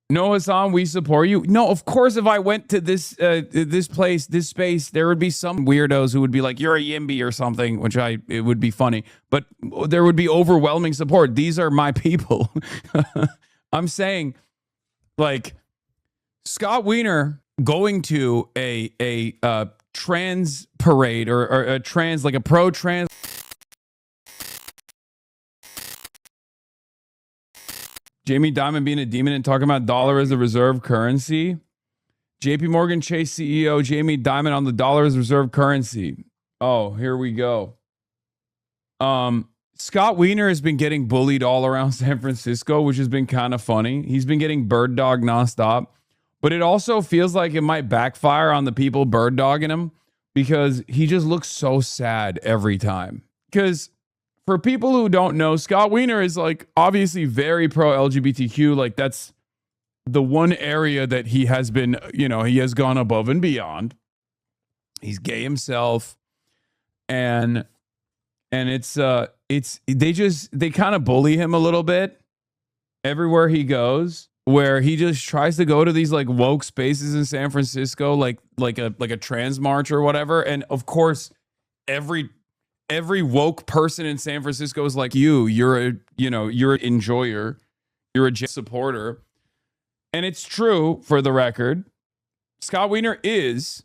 No, Hasan, we support you. No, of course, if I went to this place, this space, there would be some weirdos who would be like, "You're a yimby" or something, which it would be funny. But there would be overwhelming support. These are my people. I'm saying, like, Scott Wiener going to a trans parade or a trans, like a pro trans. Jamie Dimon being a demon and talking about dollar as a reserve currency. JP Morgan Chase CEO Jamie Dimon on the dollar as reserve currency. Oh, here we go. Scott Wiener has been getting bullied all around San Francisco, which has been kind of funny. He's been getting bird dog nonstop, but it also feels like it might backfire on the people bird dogging him because he just looks so sad every time. Because for people who don't know, Scott Wiener is like obviously very pro LGBTQ. Like that's the one area that he has been, he has gone above and beyond. He's gay himself. And they kind of bully him a little bit everywhere he goes, where he just tries to go to these like woke spaces in San Francisco, like a trans march or whatever. And of course, every woke person in San Francisco is like, you're an enjoyer, you're a supporter. And it's true, for the record. Scott Wiener is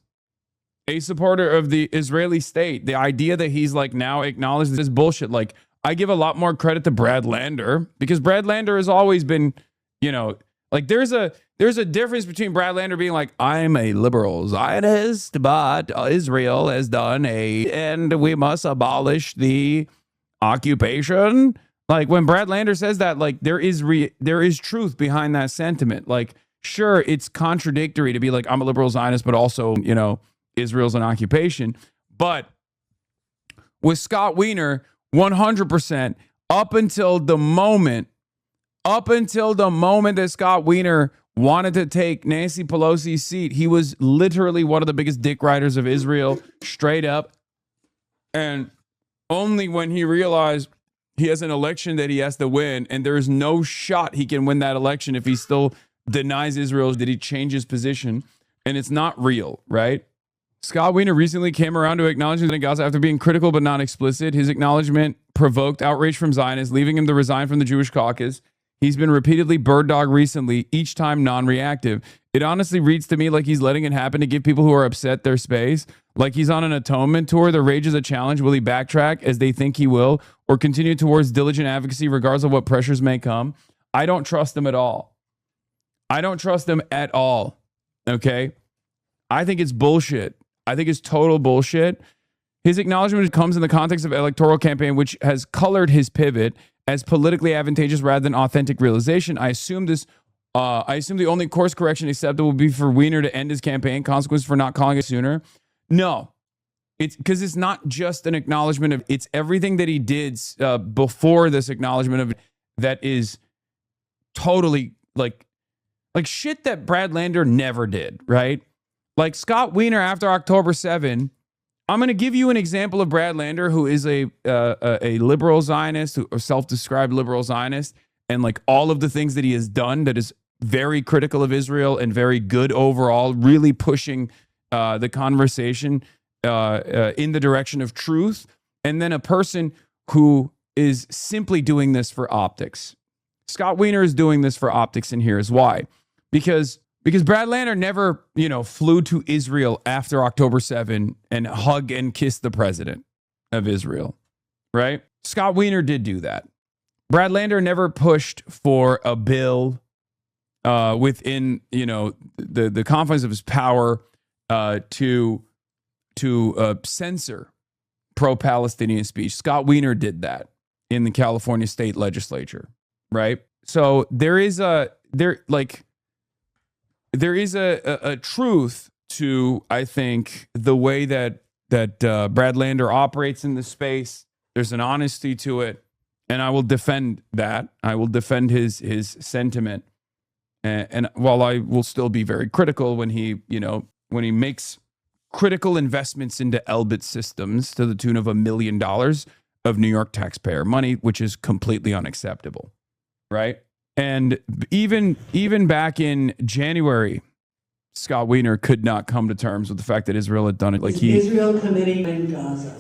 a supporter of the Israeli state. The idea that he's like now acknowledged this bullshit. Like, I give a lot more credit to Brad Lander because Brad Lander has always been, like there's a difference between Brad Lander being like, I'm a liberal Zionist, but Israel has done and we must abolish the occupation. Like when Brad Lander says that, like there is truth behind that sentiment. Like, sure, it's contradictory to be like, I'm a liberal Zionist, but also, Israel's an occupation. But with Scott Wiener, 100%, up until the moment that Scott Wiener wanted to take Nancy Pelosi's seat, he was literally one of the biggest dick riders of Israel, straight up. And only when he realized he has an election that he has to win, and there is no shot he can win that election if he still denies Israel, did he change his position. And it's not real, right? Scott Wiener recently came around to acknowledging that in Gaza after being critical but not explicit. His acknowledgement provoked outrage from Zionists, leaving him to resign from the Jewish caucus. He's been repeatedly bird dog recently, each time non-reactive. It honestly reads to me like he's letting it happen to give people who are upset their space. Like he's on an atonement tour. The rage is a challenge. Will he backtrack as they think he will, or continue towards diligent advocacy regardless of what pressures may come? I don't trust him at all. Okay? I think it's bullshit. I think it's total bullshit. His acknowledgement comes in the context of electoral campaign, which has colored his pivot as politically advantageous rather than authentic realization. I assume the only course correction acceptable would be for Wiener to end his campaign. Consequences for not calling it sooner. No, it's because it's not just an acknowledgement of, it's everything that he did before this acknowledgement of that is totally like shit that Brad Lander never did, right? Like Scott Wiener after October 7, I'm going to give you an example of Brad Lander, who is a liberal Zionist, a self-described liberal Zionist, and like all of the things that he has done that is very critical of Israel and very good overall, really pushing the conversation in the direction of truth. And then a person who is simply doing this for optics. Scott Wiener is doing this for optics, and here's why. Because Brad Lander never, flew to Israel after October 7 and hug and kiss the president of Israel, right? Scott Wiener did do that. Brad Lander never pushed for a bill within, the confines of his power to censor pro-Palestinian speech. Scott Wiener did that in the California state legislature, right? So there is a truth to, I think, the way that Brad Lander operates in the space. There's an honesty to it, and I will defend that. I will defend his sentiment, and while I will still be very critical when he makes critical investments into Elbit Systems to the tune of $1 million of New York taxpayer money, which is completely unacceptable, right? And even back in January, Scott Wiener could not come to terms with the fact that Israel had done it. Like Israel committing in Gaza.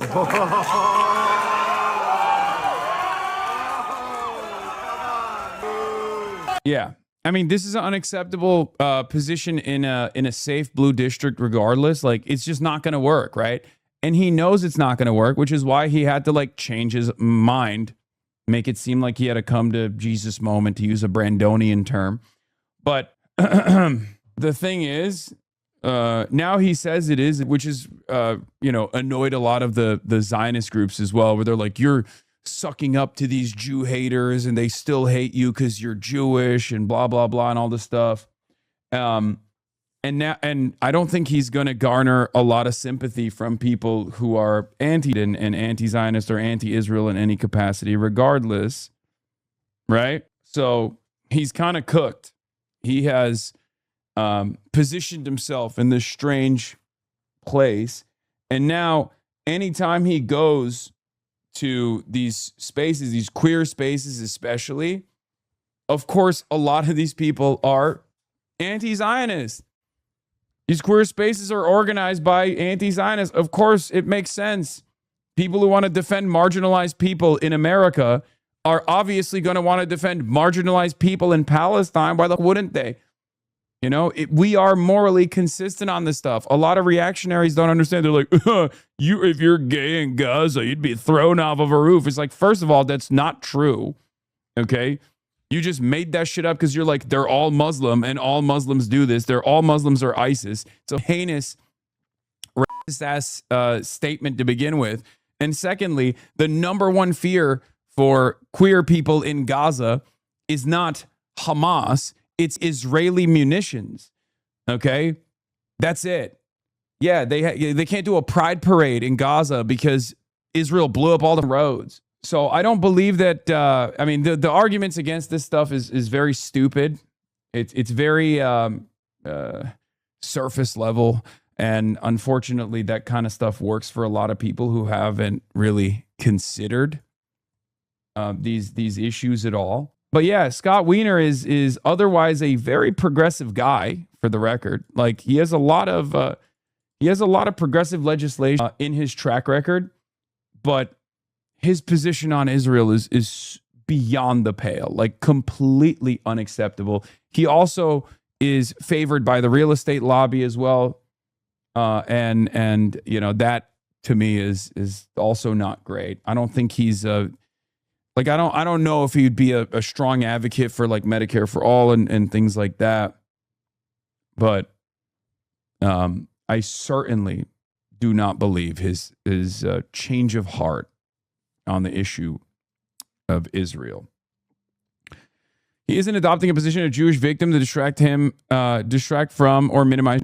Yeah. I mean, this is an unacceptable position in a safe blue district regardless. Like, it's just not going to work, right? And he knows it's not going to work, which is why he had to, like, change his mind, make it seem like he had a come to Jesus moment, to use a Brandonian term. But the thing is, now he says it is, which is, annoyed a lot of the Zionist groups as well, where they're like, you're sucking up to these Jew haters and they still hate you because you're Jewish and blah, blah, blah, and all this stuff. And I don't think he's going to garner a lot of sympathy from people who are and anti-Zionist or anti-Israel in any capacity, regardless. Right? So he's kind of cooked. He has positioned himself in this strange place. And now anytime he goes to these spaces, these queer spaces especially, of course, a lot of these people are anti-Zionist. These queer spaces are organized by anti-Zionists. Of course, it makes sense. People who want to defend marginalized people in America are obviously going to want to defend marginalized people in Palestine. Why the wouldn't they? You know, we are morally consistent on this stuff. A lot of reactionaries don't understand. They're like, if you're gay in Gaza, you'd be thrown off of a roof. It's like, first of all, that's not true. Okay? You just made that shit up because you're like, they're all Muslim and all Muslims do this. They're all Muslims are ISIS. It's a heinous, racist ass statement to begin with. And secondly, the number one fear for queer people in Gaza is not Hamas. It's Israeli munitions. Okay? That's it. Yeah, they can't do a pride parade in Gaza because Israel blew up all the roads. So I don't believe that, the arguments against this stuff is very stupid. It's very surface level. And unfortunately, that kind of stuff works for a lot of people who haven't really considered these issues at all. But yeah, Scott Wiener is otherwise a very progressive guy, for the record. Like, he has a lot of progressive legislation in his track record, but his position on Israel is beyond the pale, like completely unacceptable. He also is favored by the real estate lobby as well, and that to me is also not great. I don't think he's I don't know if he'd be a strong advocate for like Medicare for all and things like that. But I certainly do not believe his change of heart on the issue of Israel. He isn't adopting a position of Jewish victim to distract from or minimize.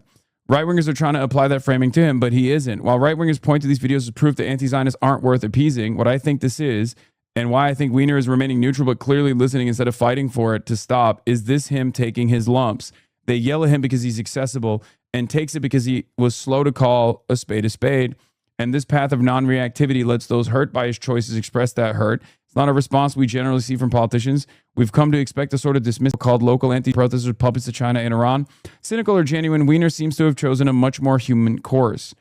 Right-wingers are trying to apply that framing to him, but he isn't. While right-wingers point to these videos as proof that anti-Zionists aren't worth appeasing, what I think this is, and why I think Wiener is remaining neutral but clearly listening instead of fighting for it to stop, is this him taking his lumps. They yell at him because he's accessible and takes it because he was slow to call a spade. And this path of non-reactivity lets those hurt by his choices express that hurt. It's not a response we generally see from politicians. We've come to expect a sort of dismissal called local anti-protesters, puppets of China and Iran. Cynical or genuine, Wiener seems to have chosen a much more human course.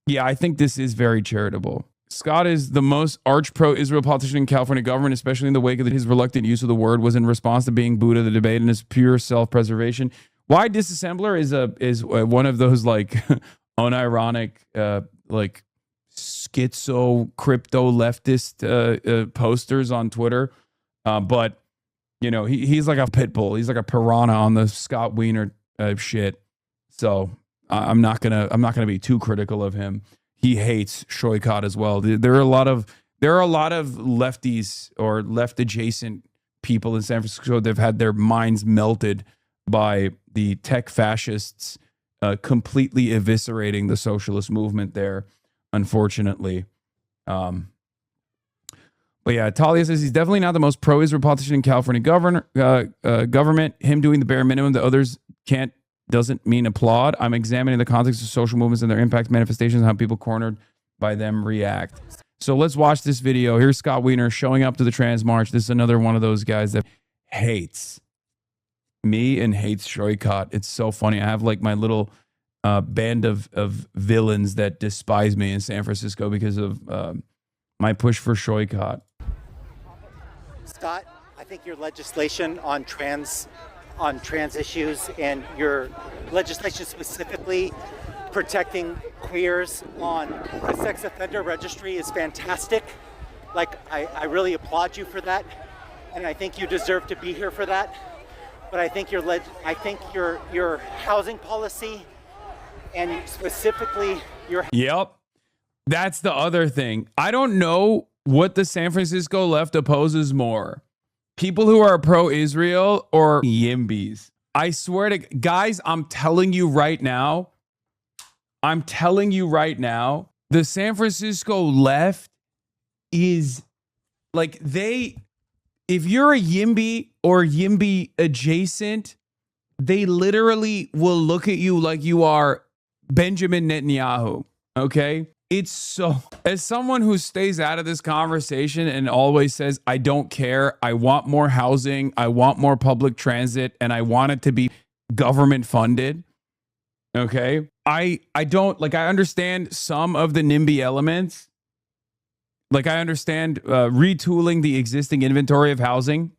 Yeah, I think this is very charitable. Scott is the most arch pro-Israel politician in California government, especially in the wake of his reluctant use of the word was in response to being booed at the debate and his pure self-preservation. Why disassembler is one of those like unironic like schizo crypto leftist posters on Twitter, but you know he's like a pit bull. He's like a piranha on the Scott Wiener shit. So I'm not gonna be too critical of him. He hates Shoykot as well. There are a lot of lefties or left adjacent people in San Francisco. They've had their minds melted by the tech fascists completely eviscerating the socialist movement there, unfortunately. But yeah, Talia says he's definitely not the most pro-Israel politician in California government. Him doing the bare minimum that others can't doesn't mean applaud. I'm examining the context of social movements and their impact manifestations and how people cornered by them react. So let's watch this video. Here's Scott Wiener showing up to the Trans March. This is another one of those guys that hates me and hates Shoykot. It's so funny. I have like my little band of villains that despise me in San Francisco because of my push for Shoykot. Scott, I think your legislation on trans issues and your legislation specifically protecting queers on the sex offender registry is fantastic. Like, I really applaud you for that, and I think you deserve to be here for that. But I think your housing policy and specifically your... Yep. That's the other thing. I don't know what the San Francisco left opposes more. People who are pro-Israel or YIMBYs. I swear to guys, I'm telling you right now, the San Francisco left is like if you're a YIMBY or YIMBY adjacent, they literally will look at you like you are Benjamin Netanyahu. Okay? It's so, as someone who stays out of this conversation and always says, I don't care, I want more housing, I want more public transit, and I want it to be government funded. Okay. I don't, like, I understand some of the NIMBY elements. Like, I understand retooling the existing inventory of housing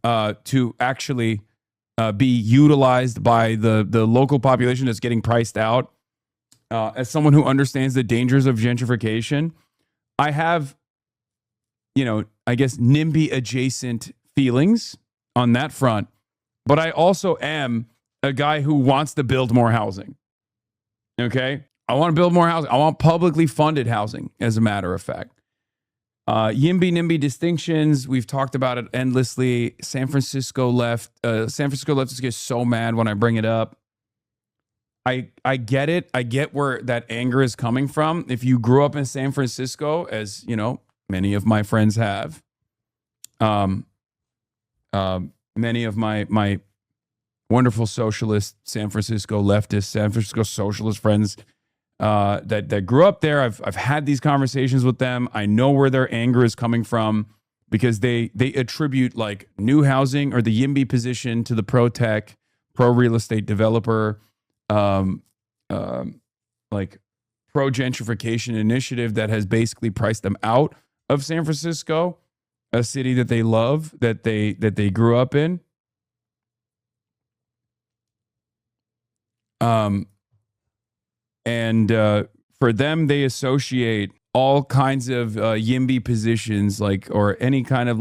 to actually be utilized by the local population that's getting priced out. As someone who understands the dangers of gentrification, I have, I guess NIMBY adjacent feelings on that front, but I also am a guy who wants to build more housing. Okay. I want to build more housing. I want publicly funded housing, as a matter of fact. YIMBY NIMBY distinctions. We've talked about it endlessly. San Francisco left is get so mad when I bring it up. I get it. I get where that anger is coming from. If you grew up in San Francisco, as many of my friends have, many of my wonderful socialist San Francisco leftist, San Francisco socialist friends that grew up there, I've had these conversations with them. I know where their anger is coming from because they attribute like new housing or the YIMBY position to the pro-tech, pro-real estate developer, like pro-gentrification initiative that has basically priced them out of San Francisco, a city that they love, that they grew up in. And for them, they associate all kinds of YIMBY positions, like, or any kind of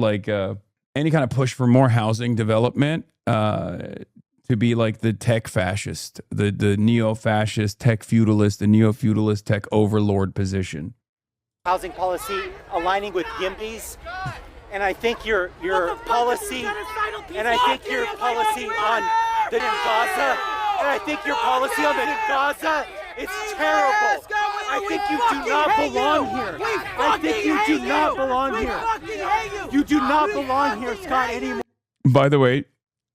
push for more housing development, to be like the tech fascist, the neo-fascist, tech feudalist, the neo-feudalist tech overlord position. Housing policy aligning with YIMBYs, and I think your policy, and I think your policy on the Gaza, and I think your policy on the Gaza, it's terrible. I think you do not belong here. I think you do not belong here. You do not belong here, Scott, anymore. By the way,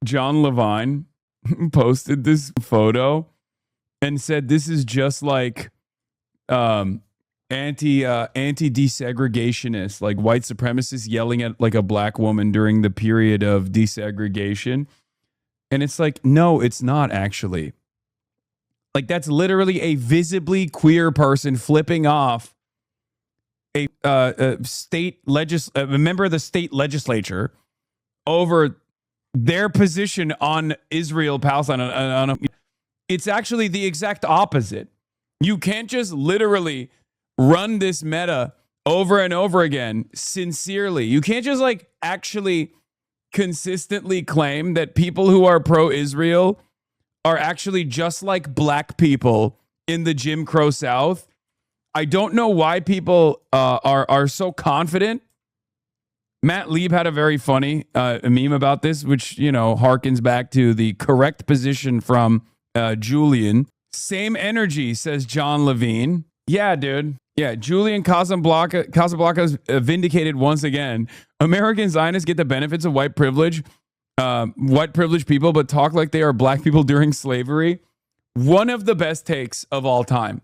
John Levine posted this photo and said this is just like anti-desegregationists, like white supremacists yelling at like a black woman during the period of desegregation. And it's like, no, it's not actually. Like, that's literally a visibly queer person flipping off a member of the state legislature over their position on Israel, Palestine. It's actually the exact opposite. You can't just literally run this meta over and over again sincerely. You can't just like actually consistently claim that people who are pro-Israel are actually just like black people in the Jim Crow South. I don't know why people are so confident. Matt Lieb had a very funny meme about this, which, harkens back to the correct position from Julian. Same energy, says John Levine. Yeah, dude. Yeah, Julian Casablanca's vindicated once again. American Zionists get the benefits of white privileged people, but talk like they are black people during slavery. One of the best takes of all time.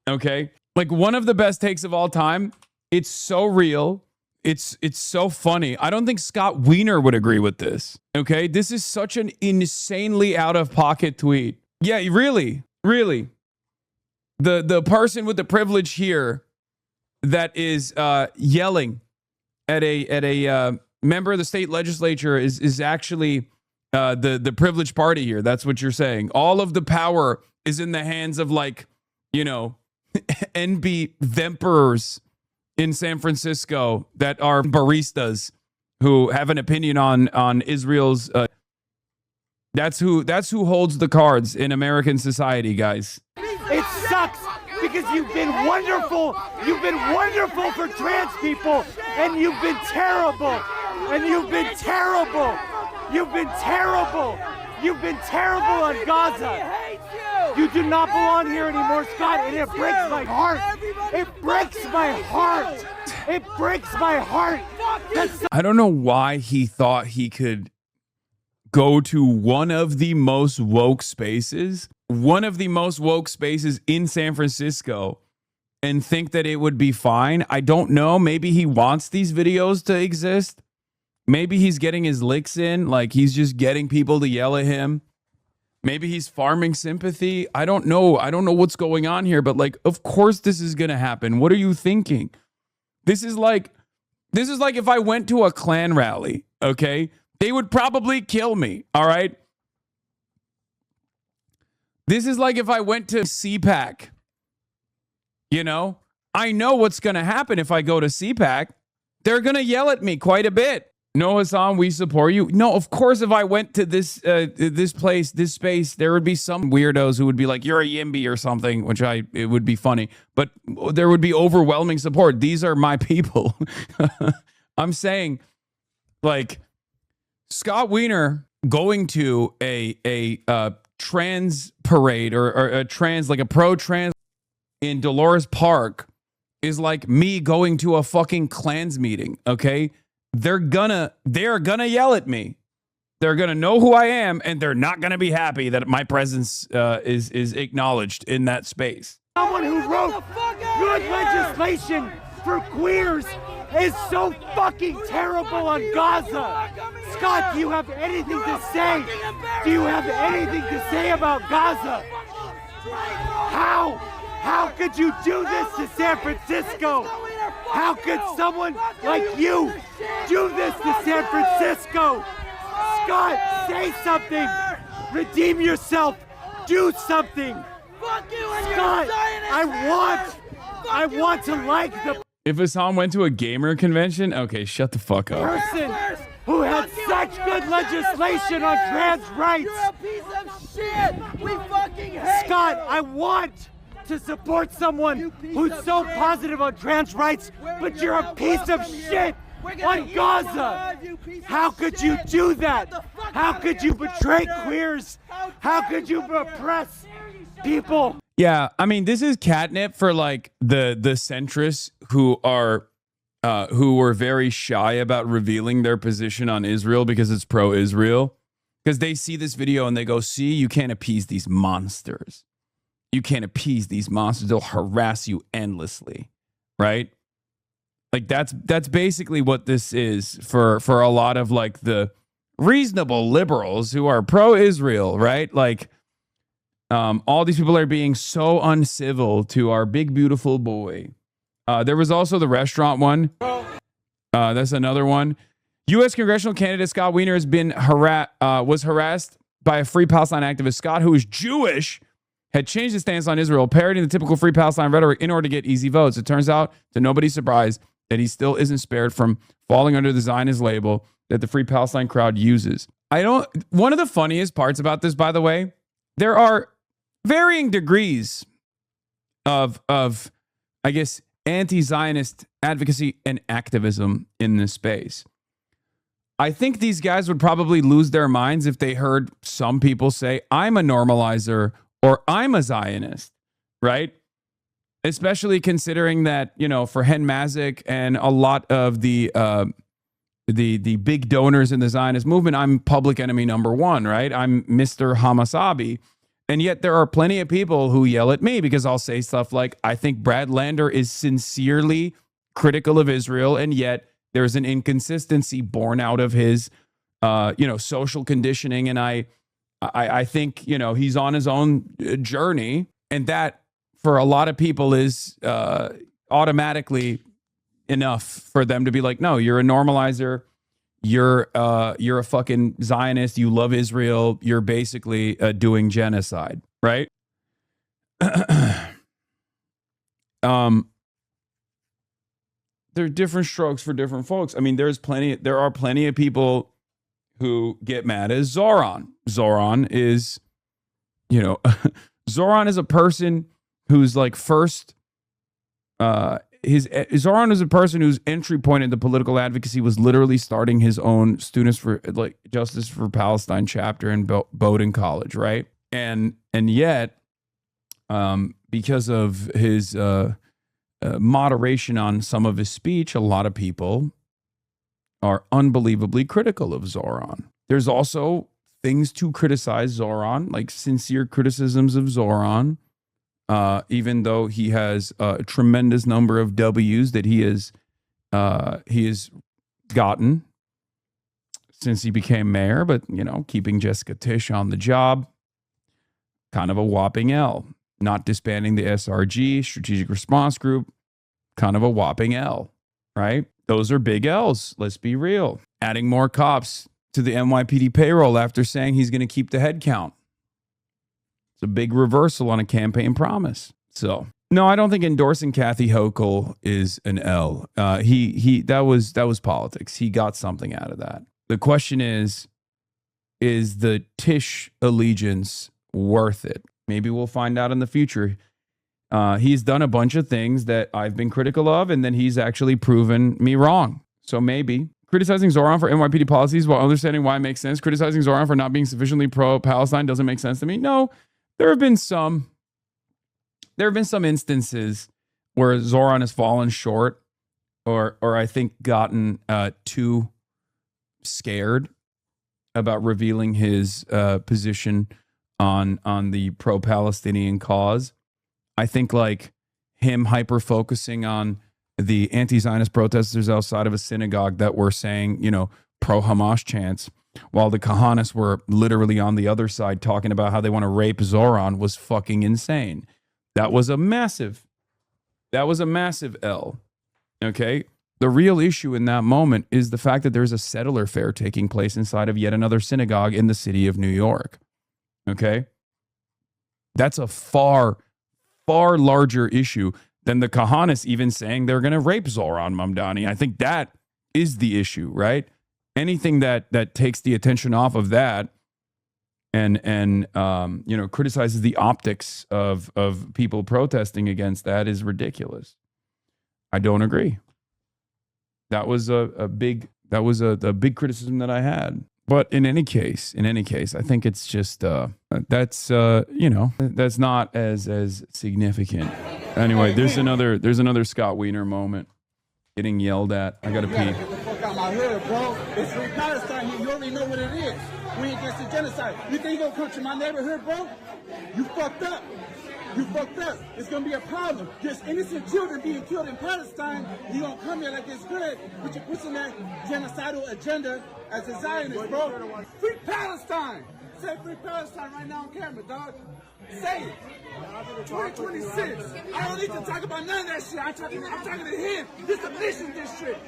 Okay? Like, one of the best takes of all time. It's so real. it's so funny. I don't think Scott Wiener would agree with this. Okay, this is such an insanely out of pocket tweet. Yeah, really. The person with the privilege here that is yelling at a member of the state legislature is actually the privileged party here. That's what you're saying. All of the power is in the hands of, like, NB Vemperers in San Francisco that are baristas who have an opinion on Israel's. That's who holds the cards in American society, guys. It sucks because you've been wonderful. You've been wonderful for trans people, and you've been terrible. And you've been terrible. You've been terrible. You've been terrible on Gaza. You do not belong here anymore, Scott, and it breaks my heart. It breaks my heart. It breaks my heart. I don't know why he thought he could go to one of the most woke spaces in San Francisco and think that it would be fine. I don't know. Maybe he wants these videos to exist. Maybe he's getting his licks in, like he's just getting people to yell at him. Maybe he's farming sympathy. I don't know. I don't know what's going on here, but, like, of course this is going to happen. What are you thinking? This is like if I went to a Klan rally, okay? They would probably kill me, all right? This is like if I went to CPAC. I know what's going to happen if I go to CPAC. They're going to yell at me quite a bit. No, Hasan, we support you. No, of course, if I went to this place, this space, there would be some weirdos who would be like, you're a Yimby or something, which it would be funny. But there would be overwhelming support. These are my people. I'm saying, like, Scott Wiener going to a trans parade or a trans, like a pro-trans in Dolores Park is like me going to a fucking Klans meeting, okay? They're gonna yell at me. They're gonna know who I am, and they're not gonna be happy that my presence is acknowledged in that space. Someone who wrote good legislation for queers is so fucking terrible on Gaza. Scott, do you have anything to say? Do you have anything to say about Gaza? How could you do this to San Francisco? How could someone like you do this to San Francisco? Scott, say something. Redeem yourself. Do something. Scott, I want to like the If Hasan went to a gamer convention, okay, shut the fuck up. person who had such good legislation on trans rights. You're a piece of shit. We fucking hate Scott, you. I want to support someone who's so positive on trans rights, but you're a piece of shit on Gaza. How could you do that? How could you betray queers? How could you oppress people? Yeah, I mean, this is catnip for, like, the centrists who were very shy about revealing their position on Israel because it's pro-Israel. Because they see this video and they go, see, you can't appease these monsters. You can't appease these monsters. They'll harass you endlessly, right? Like, that's basically what this is for a lot of, like, the reasonable liberals who are pro-Israel, right? Like, all these people are being so uncivil to our big, beautiful boy. There was also the restaurant one. That's another one. U.S. congressional candidate Scott Wiener has been was harassed by a Free Palestine activist. Scott, who is Jewish, had changed his stance on Israel, parodying the typical Free Palestine rhetoric in order to get easy votes. It turns out, to nobody's surprise, that he still isn't spared from falling under the Zionist label that the Free Palestine crowd uses. One of the funniest parts about this, by the way, there are varying degrees of I guess, anti-Zionist advocacy and activism in this space. I think these guys would probably lose their minds if they heard some people say, I'm a normalizer or I'm a Zionist, right? Especially considering that, for Hen Mazik and a lot of the big donors in the Zionist movement, I'm public enemy number one, right? I'm Mr. HasanAbi. And yet there are plenty of people who yell at me because I'll say stuff like, I think Brad Lander is sincerely critical of Israel, and yet There's an inconsistency born out of his, social conditioning. And I think, he's on his own journey. And that for a lot of people is automatically enough for them to be like, no, you're a normalizer. You're a fucking Zionist. You love Israel. You're basically doing genocide, right? There are different strokes for different folks. I mean, there are plenty of people who get mad at Zoran. Zoran is a person who's like first, Zoran is a person whose entry point into political advocacy was literally starting his own Students for like Justice for Palestine chapter in Bowdoin College, right? And yet, because of his moderation on some of his speech, a lot of people are unbelievably critical of Zoran. There's also things to criticize Zoran, like sincere criticisms of Zoran, even though he has a tremendous number of W's that he has gotten since he became mayor. But, keeping Jessica Tisch on the job, kind of a whopping L. Not disbanding the SRG, Strategic Response Group, kind of a whopping L, right? Those are big L's. Let's be real. Adding more cops to the NYPD payroll after saying he's going to keep the head count. It's a big reversal on a campaign promise. So, no, I don't think endorsing Kathy Hochul is an L. That was politics. He got something out of that. The question is the Tisch allegiance worth it? Maybe we'll find out in the future. He's done a bunch of things that I've been critical of, and then he's actually proven me wrong. So maybe. Criticizing Zoran for NYPD policies while understanding why it makes sense. Criticizing Zoran for not being sufficiently pro-Palestine doesn't make sense to me. No, there have been some instances where Zoran has fallen short or I think gotten too scared about revealing his position on the pro-Palestinian cause. I think like him hyper-focusing on the anti-Zionist protesters outside of a synagogue that were saying, pro-Hamas chants, while the Kahanas were literally on the other side talking about how they want to rape Zoran was fucking insane. That was a massive L. Okay? The real issue in that moment is the fact that there's a settler fair taking place inside of yet another synagogue in the city of New York. Okay? That's a far larger issue than the Kahanas even saying they're going to rape Zoran Mamdani. I think that is the issue, right? Anything that takes the attention off of that and criticizes the optics of people protesting against that is ridiculous. I don't agree. That was a big criticism that I had. But in any case, I think it's just that's not as significant. Anyway, there's another Scott Wiener moment. Getting yelled at. I gotta pee. Get the fuck out my hood, bro. It's free Palestine. You already know what it is. We against the genocide. You think you're gonna come to my neighborhood, bro? You fucked up. It's gonna be a problem. There's innocent children being killed in Palestine. You gonna come here like it's good, but you're pushing that genocidal agenda as a Zionist, bro. Free Palestine. Say free Palestine right now on camera, dog. Say it. 2026. I don't need to talk about none of that shit. I'm talking to him. This is a mission district.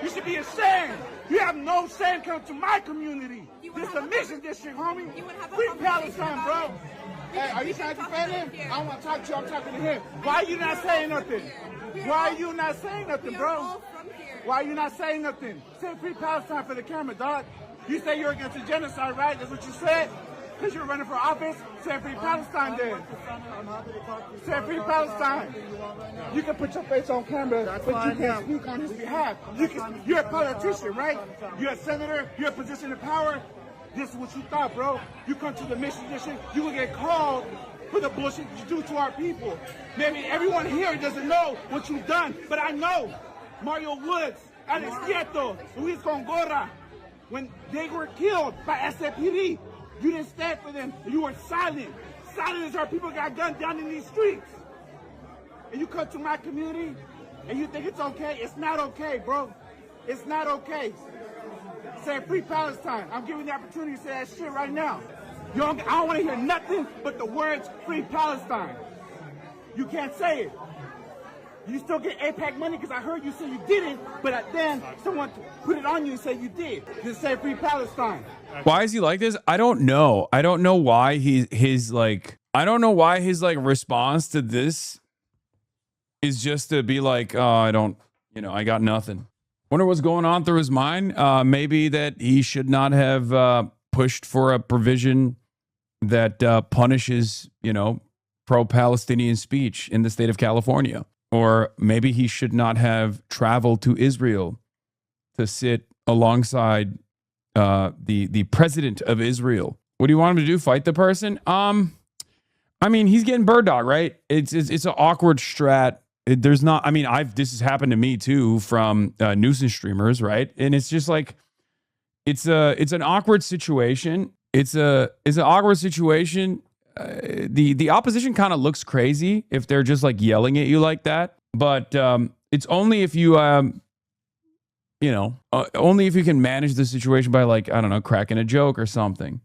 You should be ashamed. You have no shame coming to my community. This is a mission district, homie. Free Palestine, bro. Hey, are you trying to defend him? I don't want to talk to you. I'm talking to him. Why are you not saying nothing? Why are you not saying nothing, bro? Why are you not saying nothing? Say free Palestine for the camera, dog. You say you're against the genocide, right? That's what you said? Because you're running for office? Say free Palestine then. Say free Palestine. You can put your face on camera, but you can't speak on his behalf. You're a politician, right? You're a senator. You're a position of power. This is what you thought, bro. You come to the mission district, you will get called for the bullshit you do to our people. Maybe everyone here doesn't know what you've done, but I know. Mario Woods, Alex Quieto, Luis Gongora, when they were killed by SAPD, you didn't stand for them. You were silent. Silent as our people got gunned down in these streets. And you come to my community and you think it's okay. It's not okay, bro. It's not okay. Say free Palestine. I'm giving the opportunity to say that shit right now. I don't want to hear nothing but the words free Palestine. You can't say it. You still get AIPAC money because I heard you say you didn't, but then someone put it on you and said you did. Just say free Palestine. Why is he like this? I don't know. I don't know why his response to this is just to be like, oh, I got nothing. Wonder what's going on through his mind. Maybe that he should not have pushed for a provision that punishes, pro-Palestinian speech in the state of California. Or maybe he should not have traveled to Israel to sit alongside the president of Israel. What do you want him to do? Fight the person? He's getting bird dog, right? It's an awkward strat. This has happened to me too from nuisance streamers, right? And it's just like, it's an awkward situation. It's an awkward situation. The opposition kind of looks crazy if they're just like yelling at you like that. But it's only if you, only if you can manage the situation by like, I don't know, cracking a joke or something.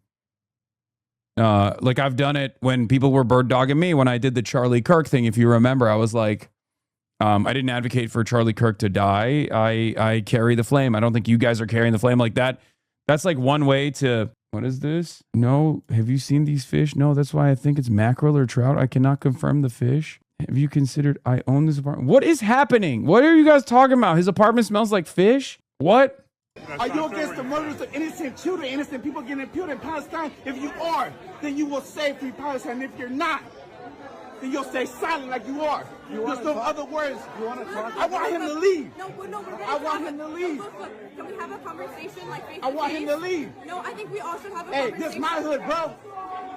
Like I've done it when people were bird dogging me when I did the Charlie Kirk thing. If you remember, I was like, I didn't advocate for Charlie Kirk to die. I carry the flame. I don't think you guys are carrying the flame like that. That's like one way to, what is this? No. Have you seen these fish? No, that's why I think it's mackerel or trout. I cannot confirm the fish. Have you considered I own this apartment? What is happening? What are you guys talking about? His apartment smells like fish? What? Are you against the murders of innocent children, innocent people getting killed in Palestine? If you are, then you will say free Palestine. If you're not, then you'll stay silent like you are. There's no other words. You want to talk? I want him to leave. No, we're gonna I want him to leave. Look, can we have a conversation like face to face? I want him to leave. No, I think we all should have a Hey, conversation. this is my hood, bro.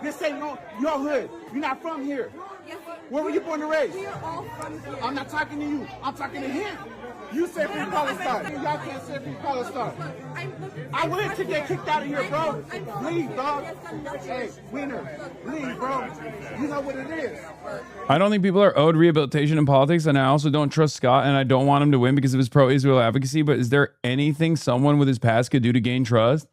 This ain't your hood. You're not from here. Yes, Where were you born and raised? We are all from here. I'm not talking to you. I'm talking to him. You say free Palestine. Y'all can't say free Palestine. I wouldn't to get kicked out of here, bro. Leave, dog. Hey, Wiener, leave, bro. You know what it is. I don't think people are owed rehabilitation in politics, and I also don't trust Scott, and I don't want him to win because of his pro-Israel advocacy, but is there anything someone with his past could do to gain trust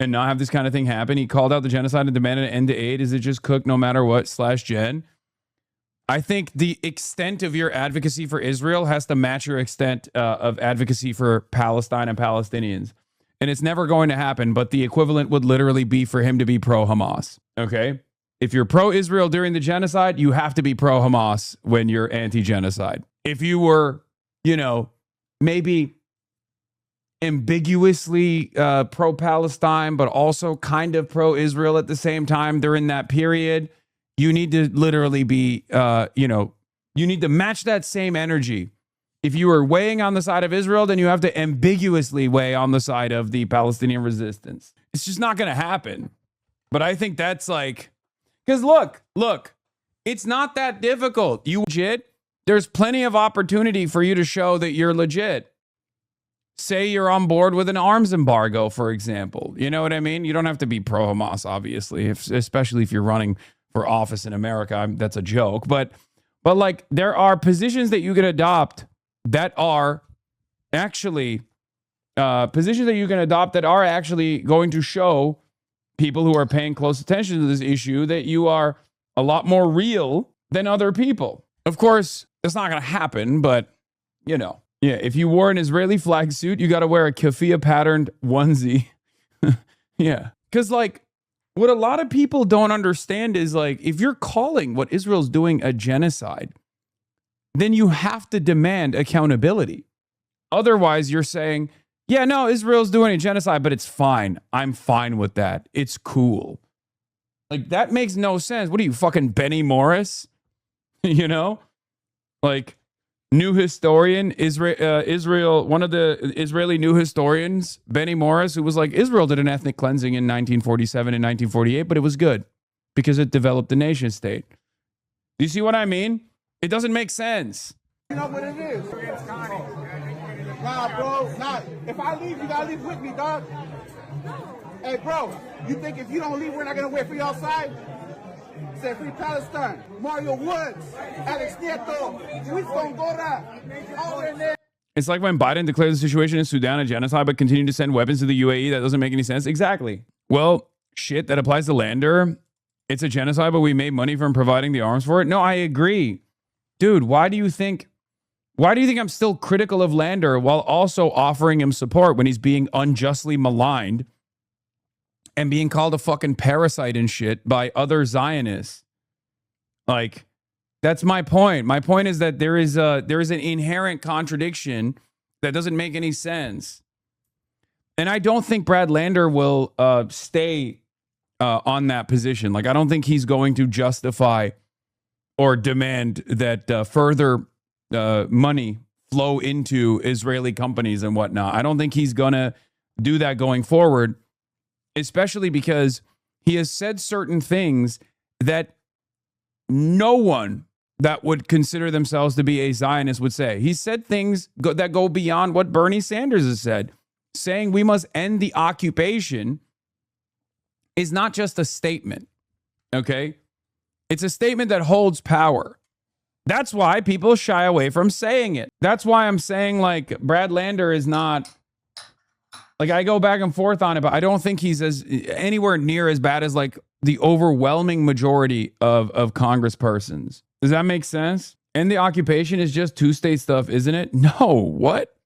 and not have this kind of thing happen? He called out the genocide and demanded an end to aid. Is it just cook no matter what / Jen? I think the extent of your advocacy for Israel has to match your extent of advocacy for Palestine and Palestinians. And it's never going to happen, but the equivalent would literally be for him to be pro-Hamas. Okay? If you're pro-Israel during the genocide, you have to be pro-Hamas when you're anti-genocide. If you were, maybe ambiguously pro-Palestine, but also kind of pro-Israel at the same time during that period, you need to literally be, you need to match that same energy. If you are weighing on the side of Israel, then you have to ambiguously weigh on the side of the Palestinian resistance. It's just not going to happen. But I think that's like, because look, it's not that difficult. You legit. There's plenty of opportunity for you to show that you're legit. Say you're on board with an arms embargo, for example. You know what I mean? You don't have to be pro-Hamas, obviously, especially if you're running for office in America. That's a joke. But like, there are positions that you can adopt that are actually going to show people who are paying close attention to this issue that you are a lot more real than other people. Of course, it's not going to happen, but yeah, if you wore an Israeli flag suit, you got to wear a keffiyeh patterned onesie. Yeah. Because like, what a lot of people don't understand is like, if you're calling what Israel's doing a genocide, then you have to demand accountability. Otherwise, you're saying, yeah, no, Israel's doing a genocide, but it's fine. I'm fine with that. It's cool. Like, that makes no sense. What are you, fucking Benny Morris? Like, new historian, Israel, one of the Israeli new historians, Benny Morris, who was like, Israel did an ethnic cleansing in 1947 and 1948, but it was good because it developed a nation state. Do you see what I mean? It doesn't make sense. You know what it is? Nah, bro, nah. If I leave, you gotta leave with me, dog. Hey, bro, you think if you don't leave, we're not gonna wait for you outside? Say free Palestine. Mario Woods, Alex Nieto, Luis Gongora, all in there. It's like when Biden declared the situation in Sudan a genocide, but continued to send weapons to the UAE. That doesn't make any sense. Exactly. Well, shit, that applies to Lander. It's a genocide, but we made money from providing the arms for it. No, I agree. Dude, why do you think I'm still critical of Lander while also offering him support when he's being unjustly maligned and being called a fucking parasite and shit by other Zionists? Like, that's my point. My point is that there is an inherent contradiction that doesn't make any sense. And I don't think Brad Lander will stay on that position. Like, I don't think he's going to justify or demand that further money flow into Israeli companies and whatnot. I don't think he's going to do that going forward, especially because he has said certain things that no one that would consider themselves to be a Zionist would say. He said things that go beyond what Bernie Sanders has said. Saying we must end the occupation is not just a statement, okay? It's a statement that holds power. That's why people shy away from saying it. That's why I'm saying, like, Brad Lander is not, like, I go back and forth on it, but I don't think he's anywhere near as bad as, like, the overwhelming majority of congresspersons. Does that make sense? And the occupation is just two-state stuff, isn't it? No, what?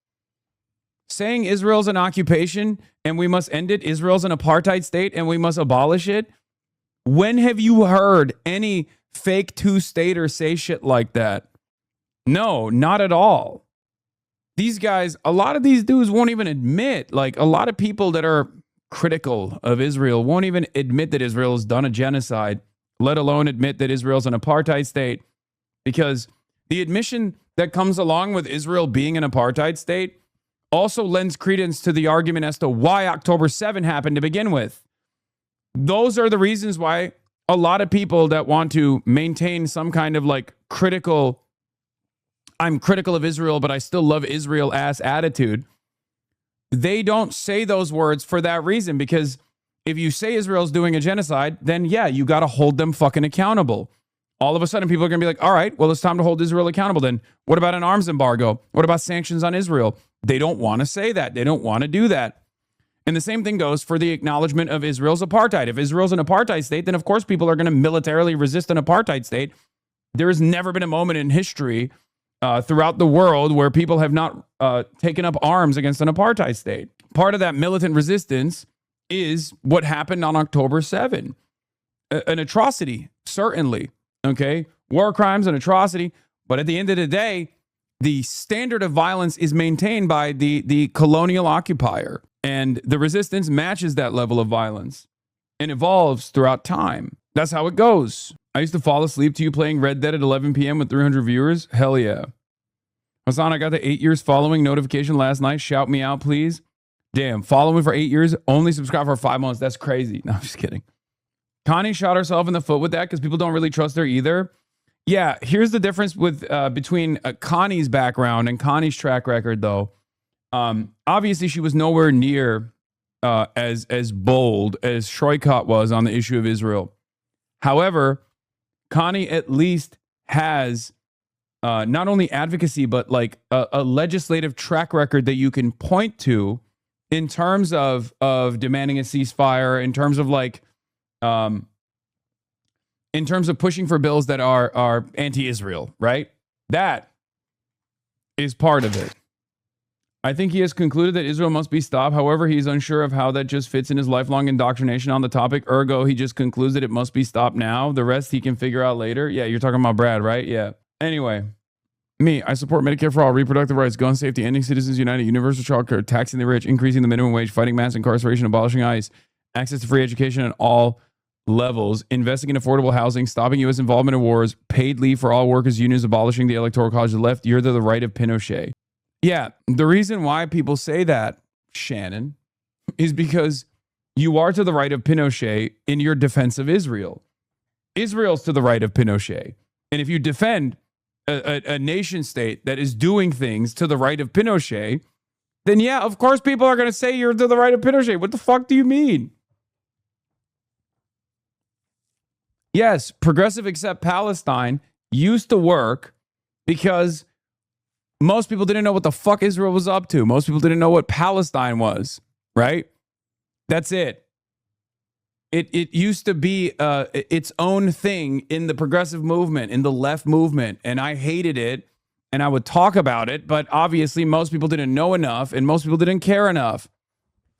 Saying Israel's an occupation and we must end it, Israel's an apartheid state and we must abolish it? When have you heard any fake two-stater say shit like that? No, not at all. These guys, a lot of these dudes won't even admit, like, a lot of people that are critical of Israel won't even admit that Israel has done a genocide, let alone admit that Israel's an apartheid state, because the admission that comes along with Israel being an apartheid state also lends credence to the argument as to why October 7 happened to begin with. Those are the reasons why a lot of people that want to maintain some kind of, like, I'm critical of Israel, but I still love Israel ass attitude, they don't say those words for that reason, because if you say Israel's doing a genocide, then yeah, you got to hold them fucking accountable. All of a sudden, people are going to be like, all right, well, it's time to hold Israel accountable then. What about an arms embargo? What about sanctions on Israel? They don't want to say that. They don't want to do that. And the same thing goes for the acknowledgement of Israel's apartheid. If Israel's an apartheid state, then of course people are going to militarily resist an apartheid state. There has never been a moment in history throughout the world where people have not taken up arms against an apartheid state. Part of that militant resistance is what happened on October 7. An atrocity, certainly. Okay? War crimes, an atrocity. But at the end of the day, the standard of violence is maintained by the colonial occupier. And the resistance matches that level of violence and evolves throughout time. That's how it goes. I used to fall asleep to you playing Red Dead at 11 p.m. with 300 viewers. Hell yeah. Hasan, I got the 8 years following notification last night. Shout me out, please. Damn, follow me for 8 years. Only subscribe for 5 months. That's crazy. No, I'm just kidding. Connie shot herself in the foot with that because people don't really trust her either. Yeah, here's the difference with between Connie's background and Connie's track record, though. Obviously, she was nowhere near as bold as Shroikot was on the issue of Israel. However, Connie at least has not only advocacy, but like a legislative track record that you can point to in terms of demanding a ceasefire, in terms of like, in terms of pushing for bills that are anti-Israel, right? That is part of it. I think he has concluded that Israel must be stopped. However, he's unsure of how that just fits in his lifelong indoctrination on the topic. Ergo, he just concludes that it must be stopped now. The rest he can figure out later. Yeah, you're talking about Brad, right? Yeah. Anyway, I support Medicare for all, reproductive rights, gun safety, ending Citizens United, universal child care, taxing the rich, increasing the minimum wage, fighting mass incarceration, abolishing ICE, access to free education at all levels, investing in affordable housing, stopping U.S. involvement in wars, paid leave for all workers' unions, abolishing the Electoral College of the left. You're the right of Pinochet. Yeah, the reason why people say that, Shannon, is because you are to the right of Pinochet in your defense of Israel. Israel's to the right of Pinochet. And if you defend a nation state that is doing things to the right of Pinochet, then yeah, of course people are going to say you're to the right of Pinochet. What the fuck do you mean? Yes, Progressive Accept Palestine used to work because Most people didn't know what the fuck Israel was up to. Most people didn't know what Palestine was, right? That's it. It used to be its own thing in the progressive movement, in the left movement, and I hated it, and I would talk about it, but obviously most people didn't know enough, and most people didn't care enough.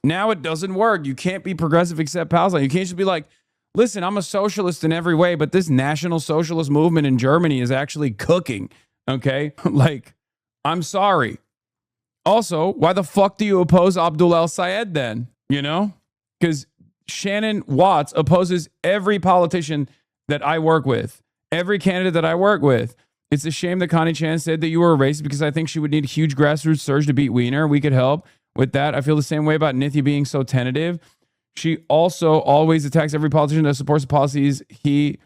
Now it doesn't work. You can't be progressive except Palestine. You can't just be like, listen, I'm a socialist in every way, but this National Socialist movement in Germany is actually cooking, okay? Like, I'm sorry. Also, why the fuck do you oppose Abdul El-Sayed then? You know? Because Shannon Watts opposes every politician that I work with, every candidate that I work with. It's a shame that Connie Chan said that you were a racist because I think she would need a huge grassroots surge to beat Wiener. We could help with that. I feel the same way about Nithya being so tentative. She also always attacks every politician that supports the policies he's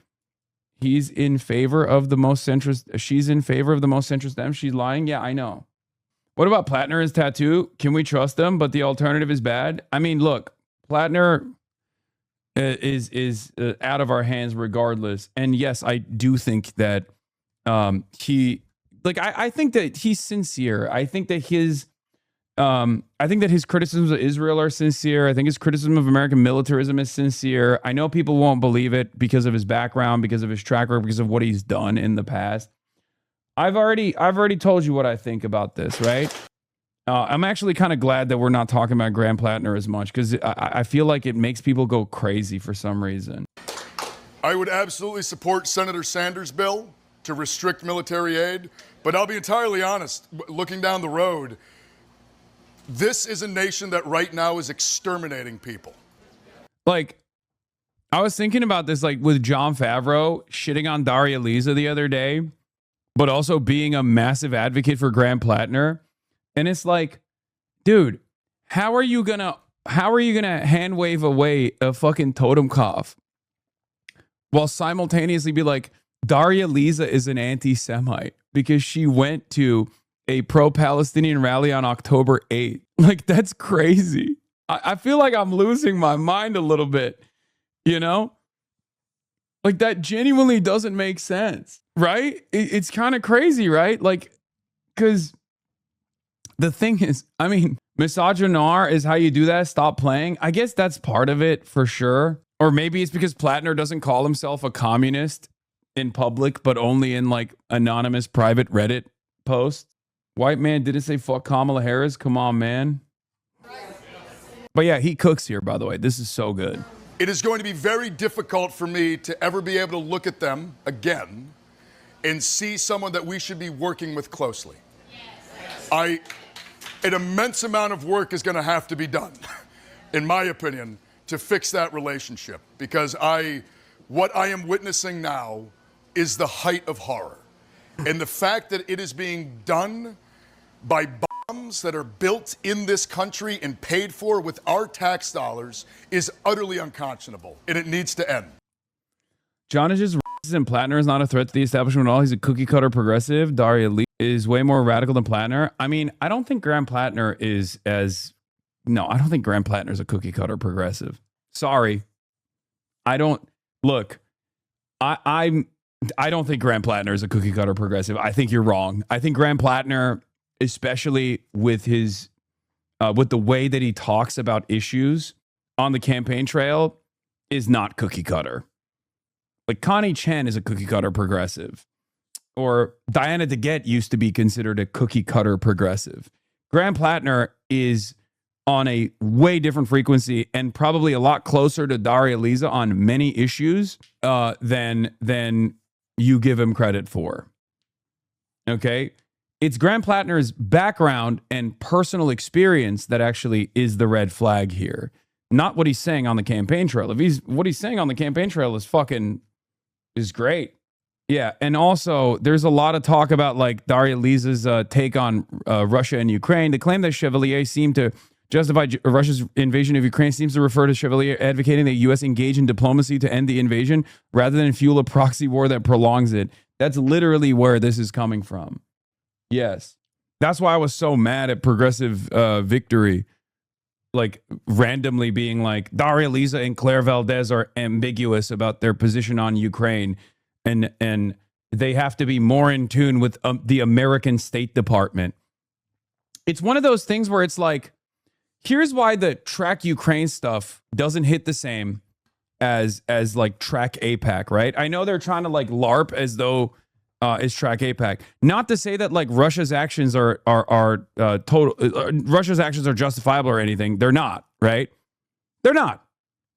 in favor of the most centrist. She's in favor of the most centrist them. She's lying. Yeah, I know. What about Plattner and tattoo? Can we trust them? But the alternative is bad. I mean, look, Plattner is out of our hands regardless. And yes, I do think that I think that he's sincere. I think that his criticisms of Israel are sincere. I think his criticism of American militarism is sincere. I know people won't believe it because of his background, because of his track record, because of what he's done in the past. I've already told you what I think about this, right? I'm actually kind of glad that we're not talking about Graham Plattner as much because I feel like it makes people go crazy for some reason. I would absolutely support Senator Sanders' bill to restrict military aid, but I'll be entirely honest, looking down the road, this is a nation that right now is exterminating people. Like, I was thinking about this, like with John Favreau shitting on Daria Lisa the other day, but also being a massive advocate for Graham Plattner. And it's like, dude, how are you gonna hand wave away a fucking totem cough while simultaneously be like, Daria Lisa is an anti-Semite because she went to a pro-Palestinian rally on October 8th. Like, that's crazy. I feel like I'm losing my mind a little bit, you know? Like, that genuinely doesn't make sense, right? It's kind of crazy, right? Like, because the thing is, I mean, misogynoir is how you do that. Stop playing. I guess that's part of it for sure. Or maybe it's because Plattner doesn't call himself a communist in public, but only in like anonymous private Reddit posts. White man didn't say fuck Kamala Harris. Come on, man. But yeah, he cooks here, by the way. This is so good. It is going to be very difficult for me to ever be able to look at them again and see someone that we should be working with closely. An immense amount of work is going to have to be done, in my opinion, to fix that relationship, because what I am witnessing now is the height of horror. And the fact that it is being done by bombs that are built in this country and paid for with our tax dollars is utterly unconscionable, and it needs to end. John is just racist and Plattner is not a threat to the establishment at all. He's a cookie cutter progressive. Daria Lee is way more radical than Plattner. I mean, I don't think Graham Plattner is I don't think Graham Plattner is a cookie cutter progressive. Sorry. I don't think Graham Plattner is a cookie cutter progressive. I think you're wrong. I think Graham Plattner, especially with his with the way that he talks about issues on the campaign trail, is not cookie cutter. Like Connie Chen is a cookie cutter progressive, or Diana DeGette used to be considered a cookie cutter progressive. Graham Plattner is on a way different frequency and probably a lot closer to Daria Lisa on many issues than you give him credit for. Okay? It's Graham Plattner's background and personal experience that actually is the red flag here. Not what he's saying on the campaign trail. What he's saying on the campaign trail is great. Yeah, and also there's a lot of talk about like Daria Lisa's take on Russia and Ukraine. The claim that Chevalier seemed to justify Russia's invasion of Ukraine seems to refer to Chevalier advocating that the U.S. engage in diplomacy to end the invasion rather than fuel a proxy war that prolongs it. That's literally where this is coming from. Yes. That's why I was so mad at Progressive Victory, like randomly being like, Daria Lisa and Claire Valdez are ambiguous about their position on Ukraine. And they have to be more in tune with the American State Department. It's one of those things where it's like, here's why the track Ukraine stuff doesn't hit the same as like track APAC, right? I know they're trying to like LARP as though it's track APAC. Not to say that like Russia's actions are total. Russia's actions are justifiable or anything. They're not, right? They're not.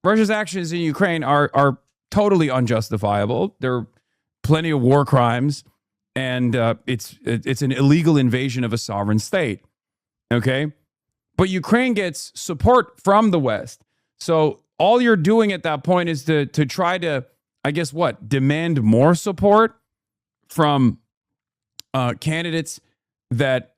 Russia's actions in Ukraine are totally unjustifiable. There are plenty of war crimes, and it's an illegal invasion of a sovereign state. Okay, but Ukraine gets support from the West, so all you're doing at that point is to try to, I guess, demand more support from candidates that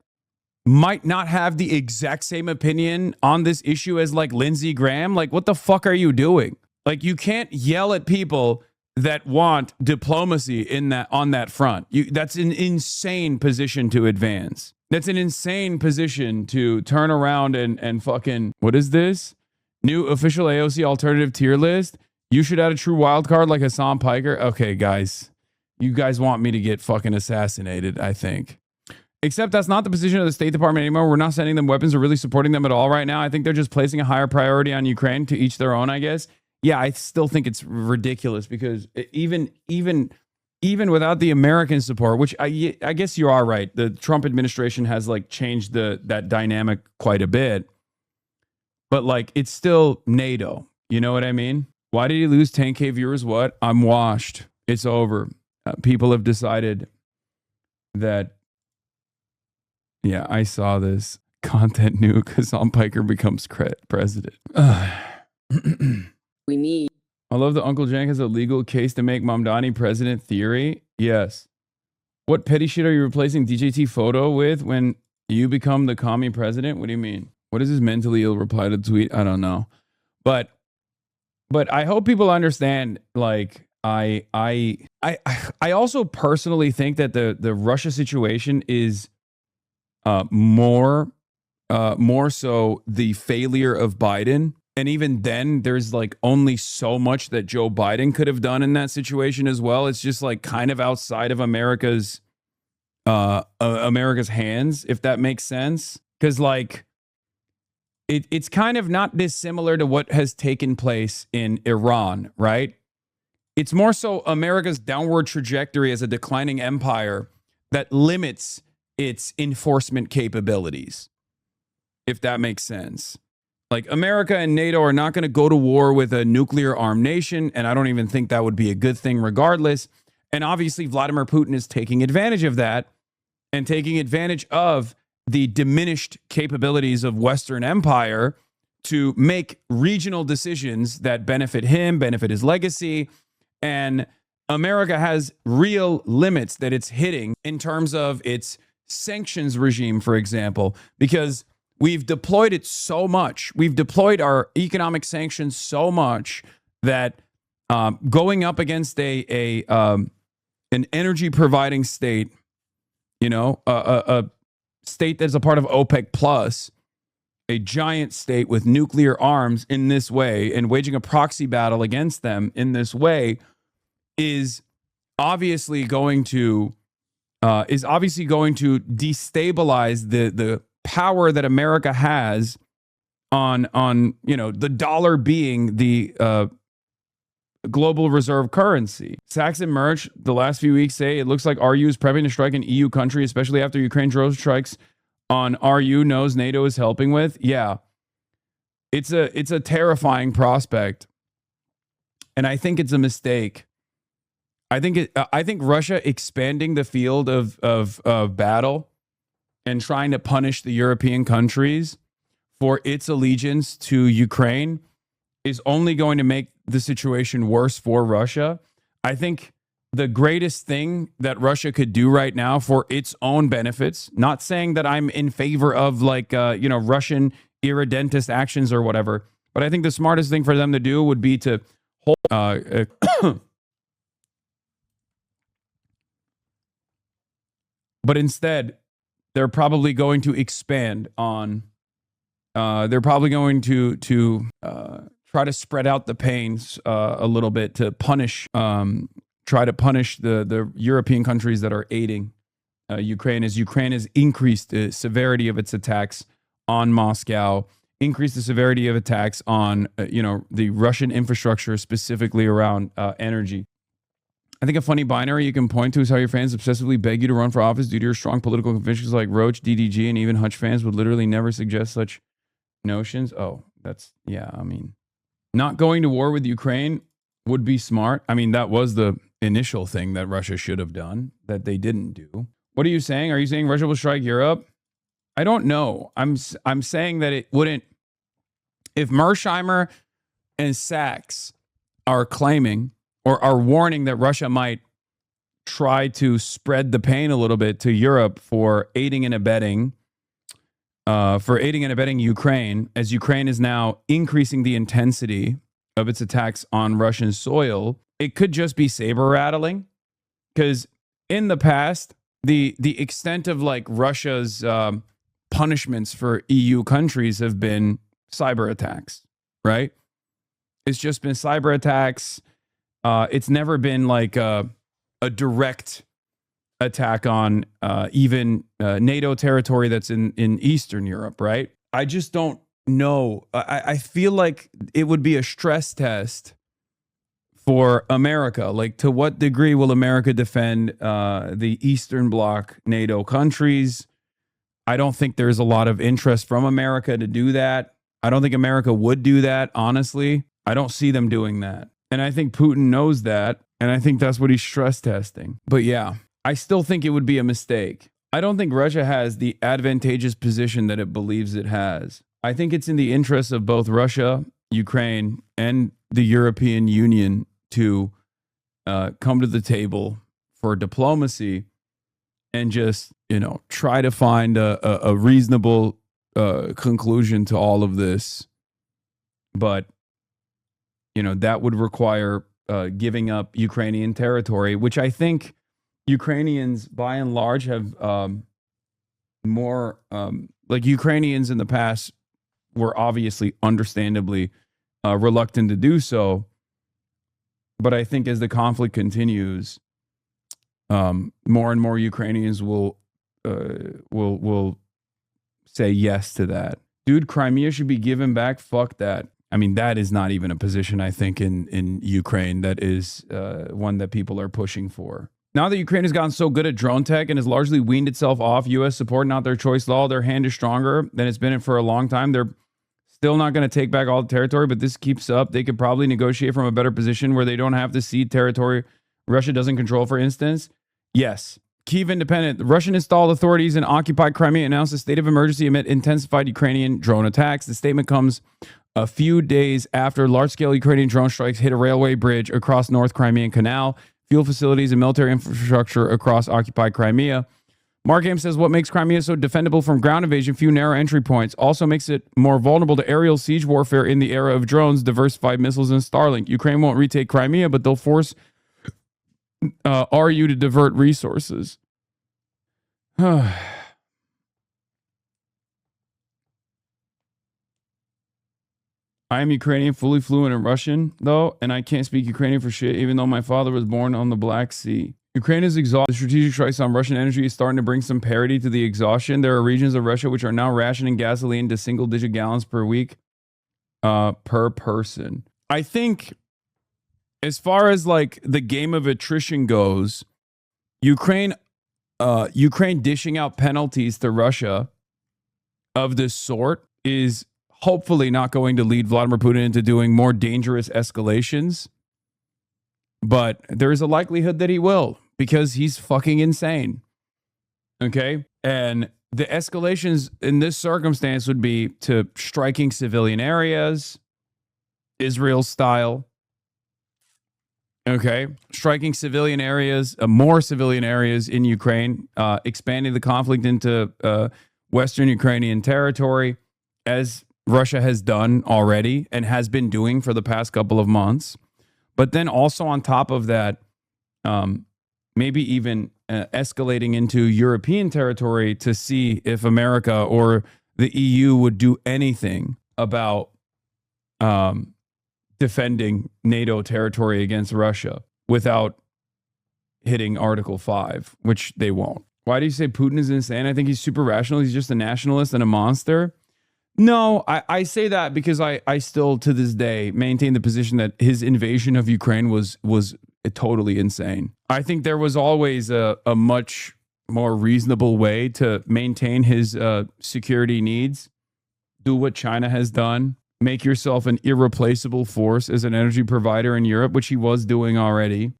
might not have the exact same opinion on this issue as like Lindsey Graham. Like, what the fuck are you doing? Like, you can't yell at people that want diplomacy on that front. That's an insane position to advance. That's an insane position to turn around and fucking, what is this? New official AOC alternative tier list. You should add a true wild card like Hasan Piker. Okay, guys. You guys want me to get fucking assassinated, I think. Except that's not the position of the State Department anymore. We're not sending them weapons or really supporting them at all right now. I think they're just placing a higher priority on Ukraine, to each their own, I guess. Yeah, I still think it's ridiculous because even without the American support, which I guess you are right, the Trump administration has like changed that dynamic quite a bit. But like, it's still NATO. You know what I mean? Why did he lose 10K viewers? What? I'm washed. It's over. People have decided that, yeah, I saw this content nuke. Hasan Piker becomes president. We need. I love that Uncle Jank has a legal case to make Mamdani president theory. Yes. What petty shit are you replacing DJT photo with when you become the commie president? What do you mean? What is his mentally ill reply to the tweet? I don't know. But I hope people understand, like, I also personally think that the Russia situation is more so the failure of Biden. And even then, there's like only so much that Joe Biden could have done in that situation as well. It's just like kind of outside of America's hands, if that makes sense. Because like it's kind of not dissimilar to what has taken place in Iran, right? It's more so America's downward trajectory as a declining empire that limits its enforcement capabilities, if that makes sense. Like, America and NATO are not going to go to war with a nuclear armed nation, and I don't even think that would be a good thing regardless. And obviously, Vladimir Putin is taking advantage of that and taking advantage of the diminished capabilities of Western empire to make regional decisions that benefit him, benefit his legacy. And America has real limits that it's hitting in terms of its sanctions regime, for example, because we've deployed it so much. We've deployed our economic sanctions so much that going up against an energy providing state, you know, a state that's a part of OPEC plus, a giant state with nuclear arms in this way and waging a proxy battle against them in this way is obviously going to destabilize the power that America has on you know, the dollar being the global reserve currency. Saxon Merch, the last few weeks say it looks like RU is prepping to strike an EU country, especially after Ukraine drone strikes on RU knows NATO is helping with. Yeah, it's a terrifying prospect, and I think it's a mistake. I think Russia expanding the field of battle and trying to punish the European countries for its allegiance to Ukraine is only going to make the situation worse for Russia. I think the greatest thing that Russia could do right now for its own benefits, not saying that I'm in favor of like, Russian irredentist actions or whatever, but I think the smartest thing for them to do would be to hold, but instead, they're probably going to expand on, they're probably going to try to spread out the pains a little bit to punish try to punish the European countries that are aiding Ukraine, as Ukraine has increased the severity of its attacks on Moscow, increased the severity of attacks on the Russian infrastructure, specifically around energy. I think a funny binary you can point to is how your fans obsessively beg you to run for office due to your strong political convictions, like Roach, DDG, and even Hutch fans would literally never suggest such notions. Oh, I mean, not going to war with Ukraine would be smart. I mean, that was the initial thing that Russia should have done that they didn't do. What are you saying? Are you saying Russia will strike Europe? I don't know. I'm saying that it wouldn't. If Mersheimer and Sachs are claiming or are warning that Russia might try to spread the pain a little bit to Europe for aiding and abetting Ukraine, as Ukraine is now increasing the intensity of its attacks on Russian soil, it could just be saber rattling. Because in the past, the extent of like Russia's punishments for EU countries have been cyber attacks, right? It's just been cyber attacks. It's never been like a direct attack on even NATO territory that's in Eastern Europe, right? I just don't know. I feel like it would be a stress test for America. Like, to what degree will America defend the Eastern Bloc NATO countries? I don't think there's a lot of interest from America to do that. I don't think America would do that, honestly. I don't see them doing that. And I think Putin knows that. And I think that's what he's stress testing. But yeah, I still think it would be a mistake. I don't think Russia has the advantageous position that it believes it has. I think it's in the interests of both Russia, Ukraine, and the European Union to come to the table for diplomacy and just, try to find a reasonable conclusion to all of this. But, that would require giving up Ukrainian territory, which I think Ukrainians, by and large, have more, like Ukrainians in the past were obviously, understandably, reluctant to do so. But I think as the conflict continues, more and more Ukrainians will say yes to that. Dude, Crimea should be given back. Fuck that. I mean, that is not even a position, I think, in Ukraine that is one that people are pushing for. Now that Ukraine has gotten so good at drone tech and has largely weaned itself off U.S. support, not their choice law, their hand is stronger than it's been in for a long time. They're still not going to take back all the territory, but this keeps up. They could probably negotiate from a better position where they don't have to cede territory Russia doesn't control, for instance. Yes. Kyiv Independent. The Russian installed authorities in occupied Crimea announced a state of emergency amid intensified Ukrainian drone attacks. The statement comes a few days after large-scale Ukrainian drone strikes hit a railway bridge across North Crimean Canal, fuel facilities, and military infrastructure across occupied Crimea. Mark Ames says what makes Crimea so defendable from ground invasion, few narrow entry points, also makes it more vulnerable to aerial siege warfare in the era of drones, diversified missiles, and Starlink. Ukraine won't retake Crimea, but they'll force RU to divert resources. I am Ukrainian, fully fluent in Russian, though, and I can't speak Ukrainian for shit, even though my father was born on the Black Sea. Ukraine is exhausted. The strategic strikes on Russian energy is starting to bring some parity to the exhaustion. There are regions of Russia which are now rationing gasoline to single-digit gallons per week per person. I think as far as like the game of attrition goes, Ukraine dishing out penalties to Russia of this sort is hopefully not going to lead Vladimir Putin into doing more dangerous escalations. But there is a likelihood that he will, because he's fucking insane. Okay? And the escalations in this circumstance would be to striking civilian areas, Israel style. Okay? Striking civilian areas, more civilian areas in Ukraine, expanding the conflict into Western Ukrainian territory, as Russia has done already and has been doing for the past couple of months. But then also on top of that, maybe even escalating into European territory to see if America or the EU would do anything about defending NATO territory against Russia without hitting Article 5, which they won't. Why do you say Putin is insane? I think he's super rational. He's just a nationalist and a monster. No, I say that because I still to this day maintain the position that his invasion of Ukraine was totally insane. I think there was always a much more reasonable way to maintain his security needs. Do what China has done. Make yourself an irreplaceable force as an energy provider in Europe, which he was doing already.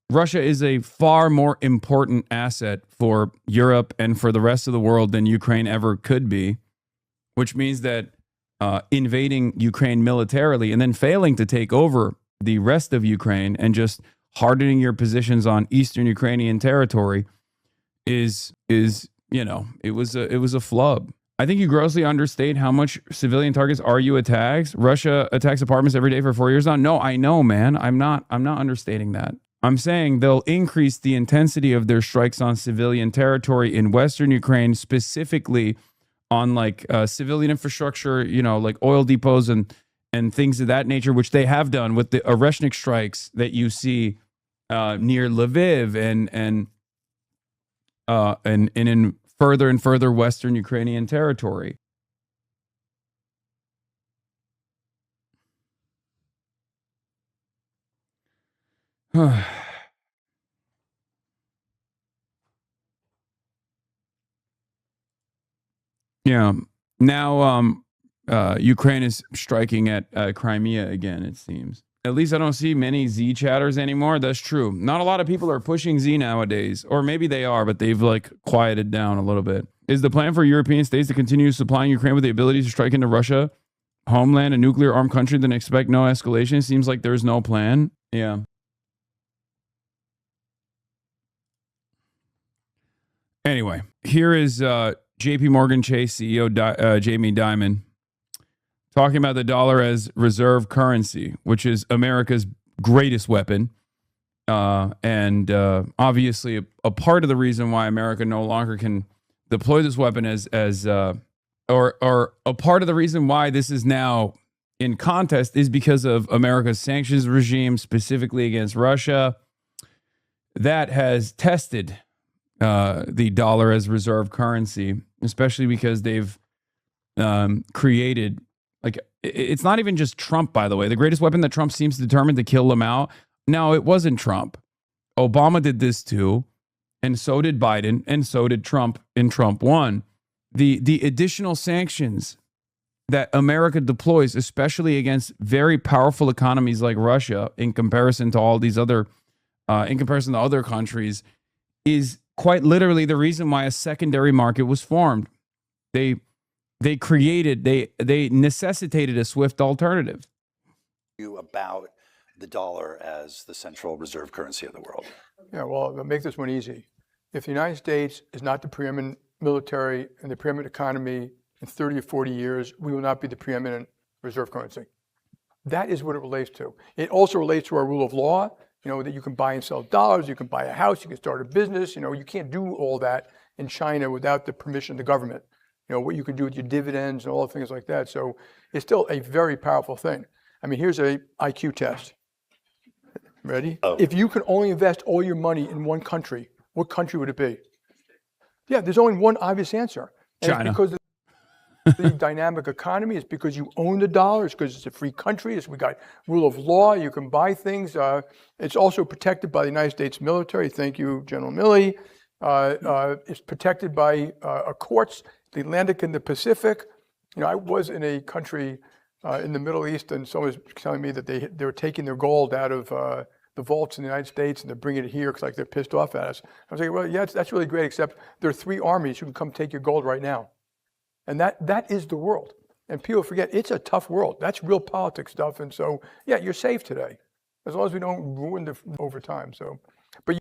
Russia is a far more important asset for Europe and for the rest of the world than Ukraine ever could be. Which means that invading Ukraine militarily and then failing to take over the rest of Ukraine and just hardening your positions on Eastern Ukrainian territory is it was a flub. I think you grossly understate how much civilian targets RU attacks. Russia attacks apartments every day for 4 years now. No, I know, man. I'm not understating that. I'm saying they'll increase the intensity of their strikes on civilian territory in Western Ukraine, specifically on like civilian infrastructure, like oil depots and things of that nature, which they have done with the Oreshnik strikes that you see near Lviv and in further and further Western Ukrainian territory. Yeah. Now, Ukraine is striking at Crimea again, it seems. At least I don't see many Z chatters anymore. That's true. Not a lot of people are pushing Z nowadays. Or maybe they are, but they've like quieted down a little bit. Is the plan for European states to continue supplying Ukraine with the ability to strike into Russia, homeland, a nuclear armed country, then expect no escalation? Seems like there's no plan. Yeah. Anyway, here is JP Morgan Chase CEO Jamie Dimon talking about the dollar as reserve currency, which is America's greatest weapon. And obviously a part of the reason why America no longer can deploy this weapon or a part of the reason why this is now in contest is because of America's sanctions regime, specifically against Russia, that has tested the dollar as reserve currency, especially because they've created, like, it's not even just Trump, by the way. The greatest weapon that Trump seems determined to kill them out. No, it wasn't Trump. Obama did this too, and so did Biden, and so did Trump, and Trump won. The additional sanctions that America deploys, especially against very powerful economies like Russia, in comparison to all these other, in comparison to other countries, is quite literally the reason why a secondary market was formed. They necessitated a swift alternative. About the dollar as the central reserve currency of the world. Yeah, well, I'll make this one easy. If the United States is not the preeminent military and the preeminent economy in 30 or 40 years, we will not be the preeminent reserve currency. That is what it relates to. It also relates to our rule of law, that you can buy and sell dollars, you can buy a house, you can start a business, you can't do all that in China without the permission of the government. What you can do with your dividends and all the things like that. So it's still a very powerful thing. I mean, here's a IQ test. Ready? Oh. If you could only invest all your money in one country, what country would it be? Yeah, there's only one obvious answer. And China. It's because the dynamic economy. It's because you own the dollar. It's because it's a free country. We got rule of law. You can buy things. It's also protected by the United States military. Thank you, General Milley. It's protected by courts, the Atlantic and the Pacific. I was in a country in the Middle East, and someone was telling me that they were taking their gold out of the vaults in the United States, and they're bringing it here because they're pissed off at us. I was like, well, yeah, that's really great, except there are 3 armies who can come take your gold right now. And that is the world. And people forget, it's a tough world. That's real politics stuff. And so, yeah, you're safe today, as long as we don't ruin it over time. So, but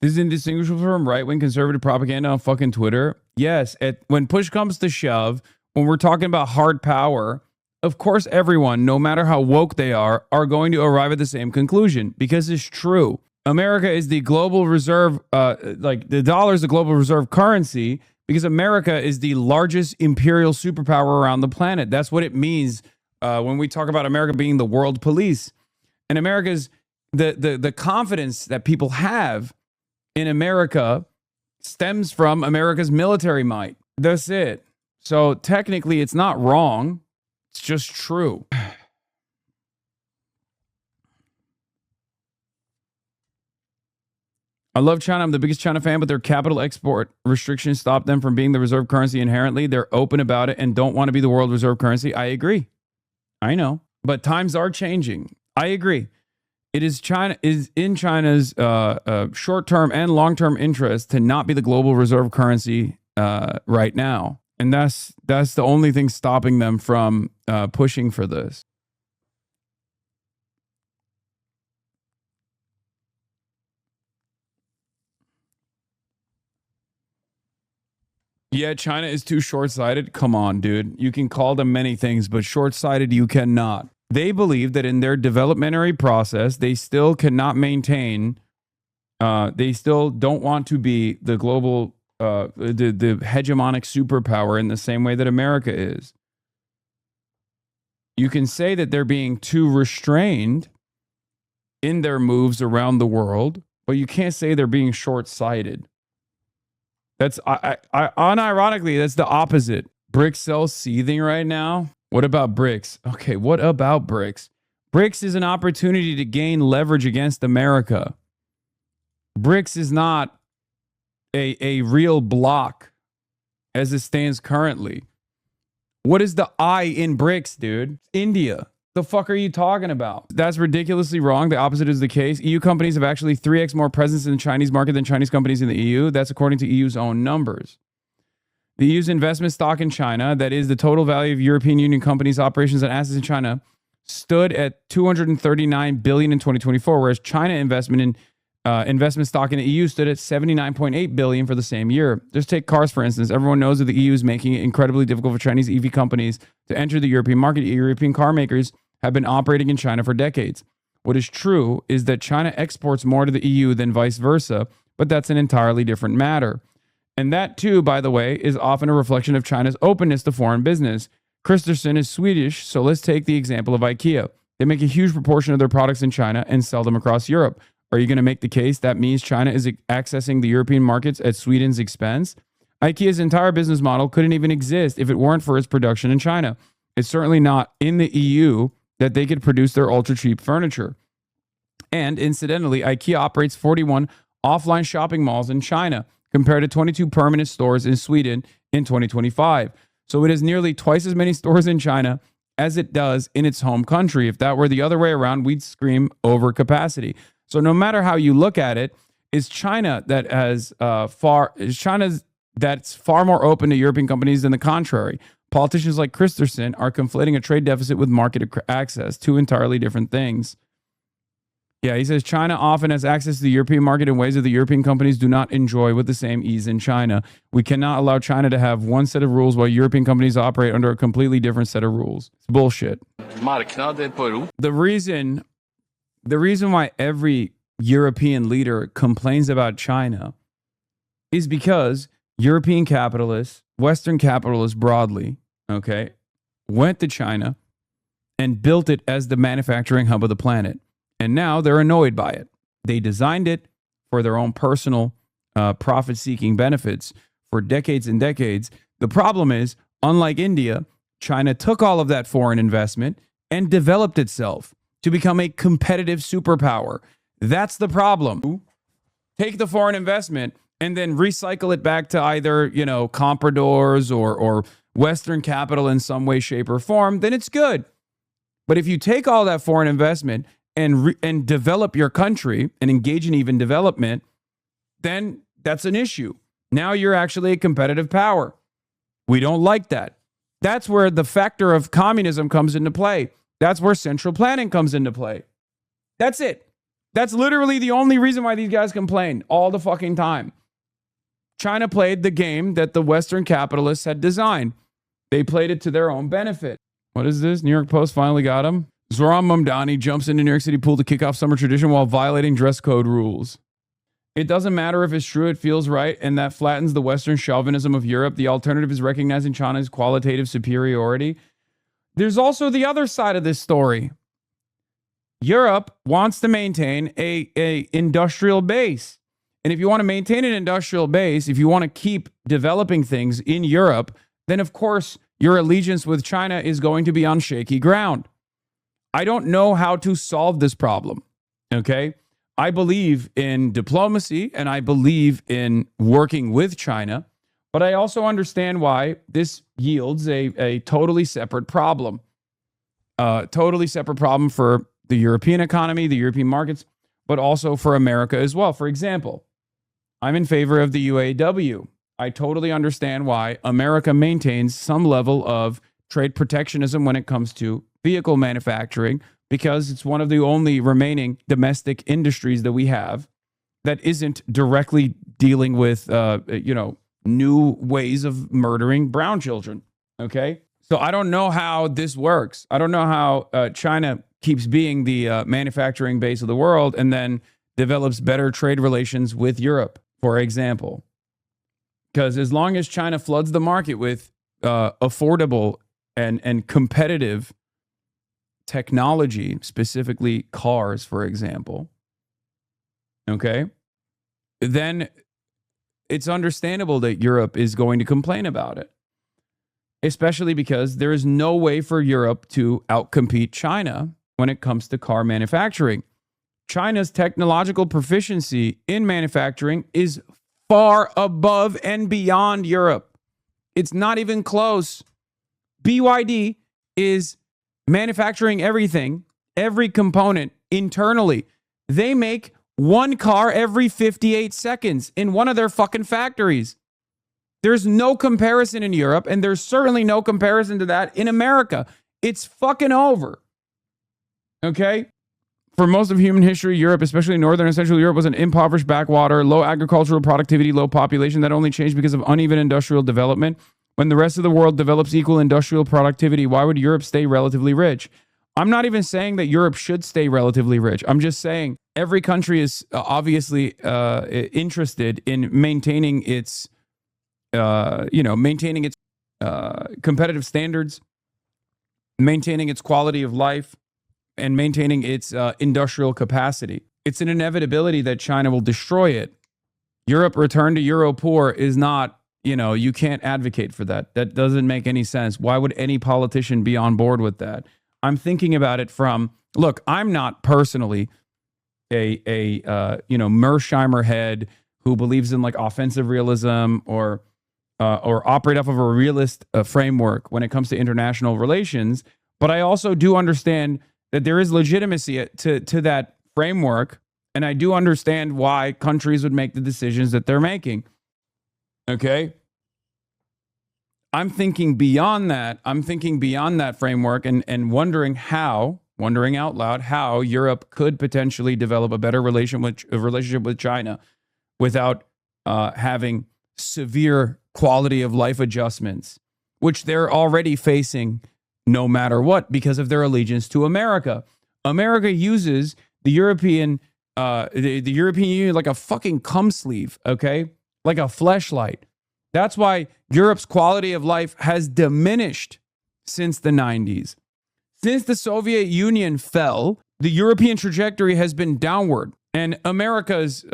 this is indistinguishable from right-wing conservative propaganda on fucking Twitter. Yes, when push comes to shove, when we're talking about hard power, of course everyone, no matter how woke they are going to arrive at the same conclusion, because it's true. America is the global reserve, the dollar is the global reserve currency, because America is the largest imperial superpower around the planet. That's what it means when we talk about America being the world police. And America's the confidence that people have in America stems from America's military might. That's it. So technically, it's not wrong. It's just true. I love China. I'm the biggest China fan, but their capital export restrictions stop them from being the reserve currency inherently. They're open about it and don't want to be the world reserve currency. I agree. I know. But times are changing. I agree. It is in China's short-term and long-term interest to not be the global reserve currency right now. And that's the only thing stopping them from pushing for this. Yeah, China is too short-sighted. Come on, dude. You can call them many things, but short-sighted you cannot. They believe that in their developmentary process, they still cannot maintain, they still don't want to be the global, the hegemonic superpower in the same way that America is. You can say that they're being too restrained in their moves around the world, but you can't say they're being short-sighted. That's unironically, that's the opposite. BRICS sells seething right now. What about BRICS? Okay, what about BRICS? BRICS is an opportunity to gain leverage against America. BRICS is not a real block as it stands currently. What is the I in BRICS, dude? India. The fuck are you talking about? That's ridiculously wrong. The opposite is the case. EU companies have actually 3x more presence in the Chinese market than Chinese companies in the EU. That's according to EU's own numbers. The EU's investment stock in China, that is the total value of European Union companies' operations and assets in China, stood at $239 billion in 2024, whereas China investment stock in the EU stood at $79.8 billion for the same year. Just take cars, for instance. Everyone knows that the EU is making it incredibly difficult for Chinese EV companies to enter the European market. European car makers have been operating in China for decades. What is true is that China exports more to the EU than vice versa, but that's an entirely different matter. And that too, by the way, is often a reflection of China's openness to foreign business. Christensen is Swedish, so let's take the example of IKEA. They make a huge proportion of their products in China and sell them across Europe. Are you going to make the case that means China is accessing the European markets at Sweden's expense? IKEA's entire business model couldn't even exist if it weren't for its production in China. It's certainly not in the EU that they could produce their ultra-cheap furniture. And incidentally, IKEA operates 41 offline shopping malls in China, compared to 22 permanent stores in Sweden in 2025. So it has nearly twice as many stores in China as it does in its home country. If that were the other way around, we'd scream overcapacity. So no matter how you look at it, it's China that has that's far more open to European companies than the contrary. Politicians like Christensen are conflating a trade deficit with market access, two entirely different things. Yeah, he says China often has access to the European market in ways that the European companies do not enjoy with the same ease in China. We cannot allow China to have one set of rules while European companies operate under a completely different set of rules. It's bullshit. The reason why every European leader complains about China is because European capitalists, Western capitalists broadly, okay, went to China and built it as the manufacturing hub of the planet. And now they're annoyed by it. They designed it for their own personal profit-seeking benefits for decades and decades. The problem is, unlike India, China took all of that foreign investment and developed itself to become a competitive superpower. That's the problem. Take the foreign investment and then recycle it back to either, compradors or Western capital in some way, shape, or form, then it's good. But if you take all that foreign investment and develop your country and engage in even development, then that's an issue. Now you're actually a competitive power. We don't like that. That's where the factor of communism comes into play. That's where central planning comes into play. That's it. That's literally the only reason why these guys complain all the fucking time. China played the game that the Western capitalists had designed. They played it to their own benefit. What is this? New York Post finally got him. Zoran Mamdani jumps into New York City pool to kick off summer tradition while violating dress code rules. It doesn't matter if it's true, it feels right, and that flattens the Western chauvinism of Europe. The alternative is recognizing China's qualitative superiority. There's also the other side of this story. Europe wants to maintain a industrial base. And if you want to maintain an industrial base, if you want to keep developing things in Europe, then of course your allegiance with China is going to be on shaky ground. I don't know how to solve this problem. Okay. I believe in diplomacy and I believe in working with China, but I also understand why this yields a totally separate problem. Totally separate problem for the European economy, the European markets, but also for America as well. For example, I'm in favor of the UAW. I totally understand why America maintains some level of trade protectionism when it comes to vehicle manufacturing, because it's one of the only remaining domestic industries that we have that isn't directly dealing with, new ways of murdering brown children. Okay. So I don't know how this works. I don't know how China keeps being the manufacturing base of the world and then develops better trade relations with Europe, for example. Because as long as China floods the market with affordable and competitive technology, specifically cars, for example, okay, then it's understandable that Europe is going to complain about it, especially because there is no way for Europe to outcompete China when it comes to car manufacturing. China's technological proficiency in manufacturing is far above and beyond Europe. It's not even close. BYD is manufacturing everything, every component internally. They make one car every 58 seconds in one of their fucking factories. There's no comparison in Europe, and there's certainly no comparison to that in America. It's fucking over. Okay? For most of human history, Europe, especially Northern and Central Europe, was an impoverished backwater, low agricultural productivity, low population that only changed because of uneven industrial development. When the rest of the world develops equal industrial productivity, why would Europe stay relatively rich? I'm not even saying that Europe should stay relatively rich. I'm just saying every country is obviously interested in maintaining its, competitive standards, maintaining its quality of life, and maintaining its industrial capacity. It's an inevitability that China will destroy it. Europe return to Euro poor is not, you can't advocate for that. That doesn't make any sense. Why would any politician be on board with that? I'm thinking about it from, look, I'm not personally a Mersheimer head who believes in like offensive realism or operate off of a realist framework when it comes to international relations. But I also do understand that there is legitimacy to that framework. And I do understand why countries would make the decisions that they're making. Okay? I'm thinking beyond that. I'm thinking beyond that framework and wondering out loud, how Europe could potentially develop a better relationship with China without having severe quality of life adjustments, which they're already facing no matter what because of their allegiance to America. America uses the European Union like a fucking cum sleeve, okay? Like a fleshlight. That's why Europe's quality of life has diminished since the 90s. Since the Soviet Union fell, the European trajectory has been downward. And America's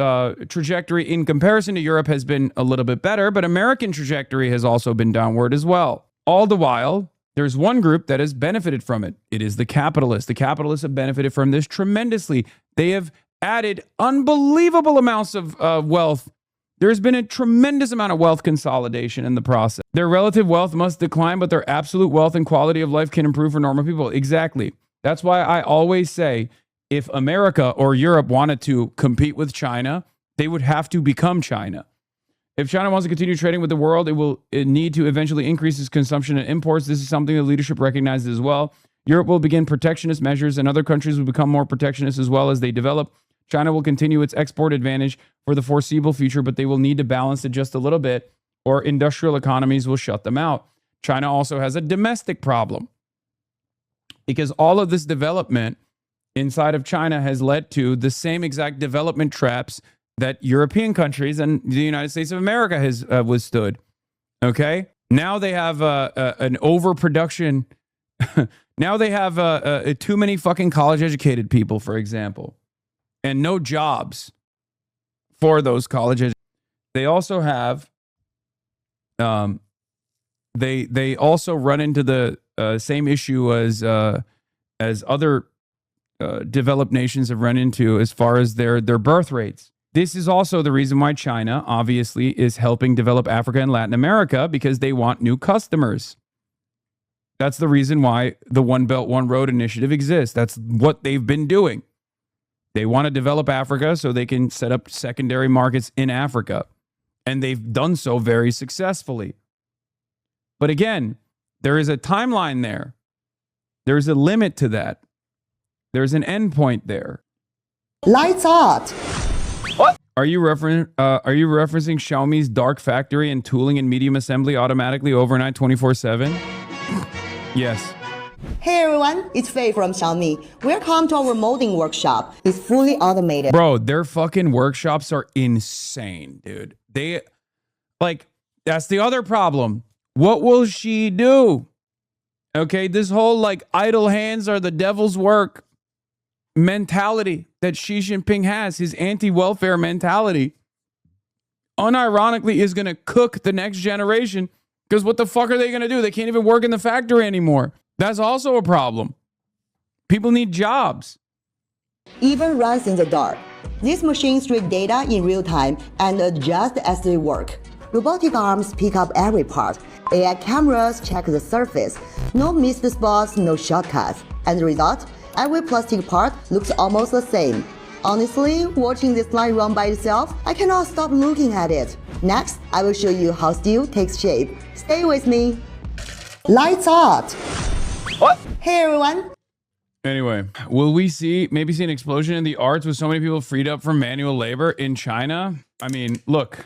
trajectory in comparison to Europe has been a little bit better, but American trajectory has also been downward as well. All the while, there's one group that has benefited from it. It is the capitalists. The capitalists have benefited from this tremendously. They have added unbelievable amounts of wealth. There's been a tremendous amount of wealth consolidation in the process. Their relative wealth must decline, but their absolute wealth and quality of life can improve for normal people. Exactly. That's why I always say, if America or Europe wanted to compete with China, they would have to become China. If China wants to continue trading with the world, it will need to eventually increase its consumption and imports. This is something the leadership recognizes as well. Europe will begin protectionist measures, and other countries will become more protectionist as well as they develop. China will continue its export advantage for the foreseeable future, but they will need to balance it just a little bit, or industrial economies will shut them out. China also has a domestic problem because all of this development inside of China has led to the same exact development traps that European countries and the United States of America has withstood. Okay? Now they have an overproduction. Now they have too many fucking college-educated people, for example, and no jobs for those colleges. They also have, they also run into the same issue as other developed nations have run into as far as their birth rates. This is also the reason why China obviously is helping develop Africa and Latin America, because they want new customers. That's the reason why the One Belt, One Road initiative exists. That's what they've been doing. They want to develop Africa so they can set up secondary markets in Africa. And they've done so very successfully. But again, there is a timeline there. There's a limit to that. There's an endpoint there. Lights out. What? Are you referencing Xiaomi's dark factory and tooling and medium assembly automatically overnight 24/7? Yes. Hey everyone, it's Faye from Xiaomi. Welcome to our molding workshop. It's fully automated. Bro, their fucking workshops are insane, dude. That's the other problem. What will she do? Okay, this whole idle hands are the devil's work mentality that Xi Jinping has, his anti-welfare mentality, unironically is going to cook the next generation, because what the fuck are they going to do? They can't even work in the factory anymore. That's also a problem. People need jobs. Even runs in the dark. These machines read data in real time and adjust as they work. Robotic arms pick up every part. AI cameras check the surface. No missed spots, no shortcuts. And the result? Every plastic part looks almost the same. Honestly, watching this line run by itself, I cannot stop looking at it. Next, I will show you how steel takes shape. Stay with me. Lights out. What? Hey everyone. Anyway, will we maybe see an explosion in the arts with so many people freed up from manual labor in China? I mean, look,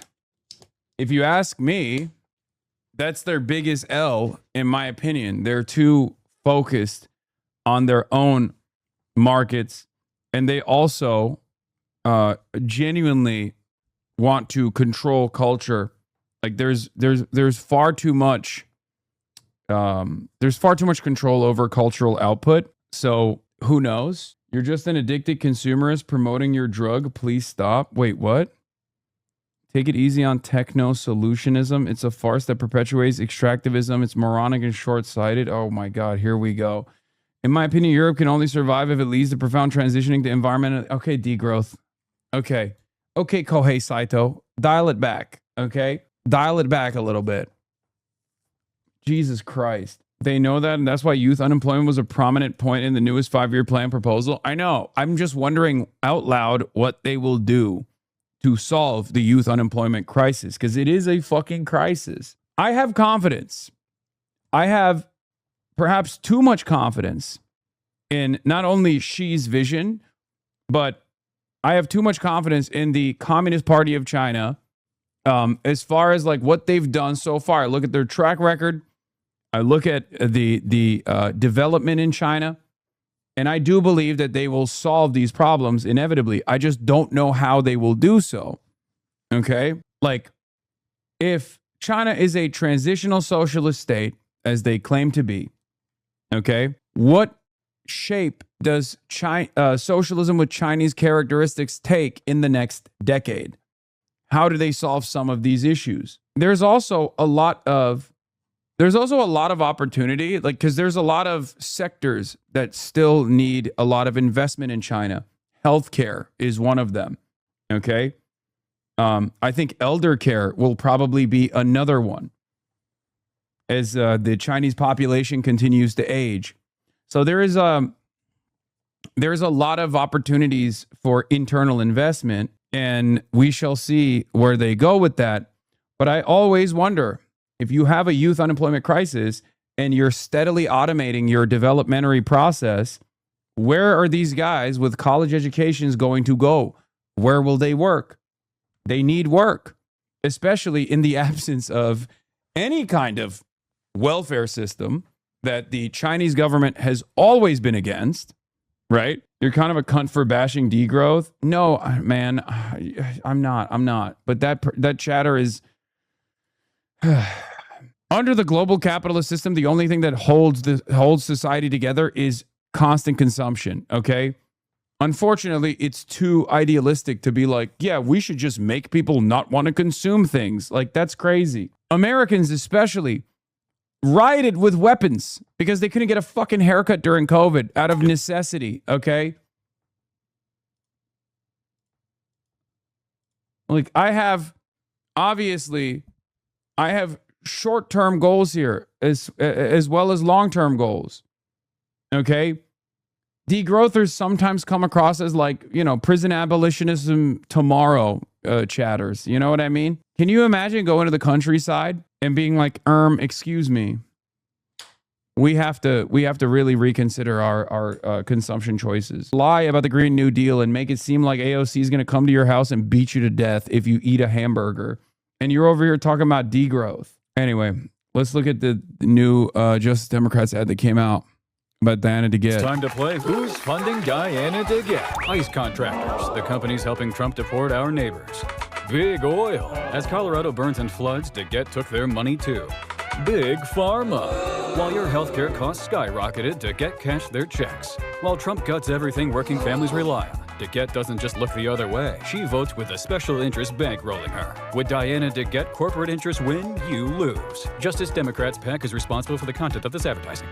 if you ask me, that's their biggest L, in my opinion. They're too focused on their own markets, and they also genuinely want to control culture. There's far too much control over cultural output. So who knows? You're just an addicted consumerist promoting your drug. Please stop. Wait, what? Take it easy on techno solutionism. It's a farce that perpetuates extractivism. It's moronic and short-sighted. Oh my God, here we go. In my opinion, Europe can only survive if it leads to profound transitioning to environmental. Okay, degrowth. Okay, Kohei Saito, dial it back. Okay, dial it back a little bit. Jesus Christ. They know that, and that's why youth unemployment was a prominent point in the newest 5-year plan proposal. I know. I'm just wondering out loud what they will do to solve the youth unemployment crisis, because it is a fucking crisis. I have confidence. I have perhaps too much confidence in not only Xi's vision, but I have too much confidence in the Communist Party of China as far as what they've done so far. I look at their track record. I look at the development in China, and I do believe that they will solve these problems inevitably. I just don't know how they will do so. Okay? If China is a transitional socialist state, as they claim to be, okay, what shape does socialism with Chinese characteristics take in the next decade? How do they solve some of these issues? There's also a lot of opportunity, because there's a lot of sectors that still need a lot of investment in China. Healthcare is one of them. Okay. I think elder care will probably be another one as the Chinese population continues to age. So there's a lot of opportunities for internal investment, and we shall see where they go with that. But I always wonder, if you have a youth unemployment crisis and you're steadily automating your developmentary process, where are these guys with college educations going to go? Where will they work? They need work, especially in the absence of any kind of welfare system that the Chinese government has always been against, right? You're kind of a cunt for bashing degrowth. No, man, I'm not. But that chatter is... Under the global capitalist system, the only thing that holds society together is constant consumption, okay? Unfortunately, it's too idealistic to be like, yeah, we should just make people not want to consume things. Like, that's crazy. Americans especially rioted with weapons because they couldn't get a fucking haircut during COVID out of necessity, okay? Like, I have short-term goals here as well as long-term goals, okay? Degrowthers sometimes come across as like, you know, prison abolitionism tomorrow chatters. You know what I mean? Can you imagine going to the countryside and being like, excuse me, we have to really reconsider our consumption choices. Lie about the Green New Deal and make it seem like AOC is going to come to your house and beat you to death if you eat a hamburger. And you're over here talking about degrowth. Anyway, let's look at the new Justice Democrats ad that came out about Diana DeGette. It's time to play Who's Funding Diana DeGette? ICE contractors, the companies helping Trump deport our neighbors. Big oil. As Colorado burns and floods, DeGette took their money too. Big pharma. While your healthcare costs skyrocketed, DeGette cashed their checks. While Trump cuts everything working families rely on, DeGette doesn't just look the other way. She votes with a special interest bankrolling her. With Diana DeGette, corporate interests win, you lose. Justice Democrats PAC is responsible for the content of this advertising.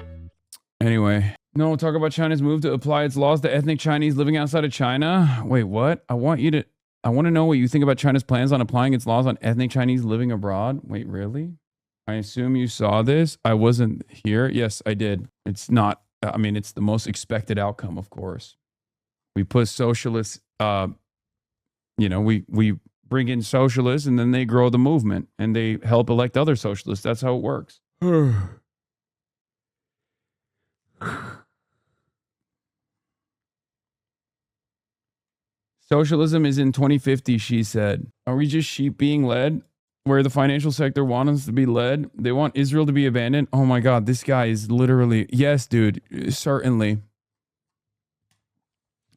Anyway, no, talk about China's move to apply its laws to ethnic Chinese living outside of China. Wait, what? I want to know what you think about China's plans on applying its laws on ethnic Chinese living abroad. Wait, really? I assume you saw this. I wasn't here. Yes, I did. It's not, it's the most expected outcome, of course. We put socialists, we bring in socialists and then they grow the movement and they help elect other socialists. That's how it works. Socialism is in 2050, she said. Are we just sheep being led where the financial sector wants us to be led? They want Israel to be abandoned. Oh my God, this guy is literally, yes, dude, certainly.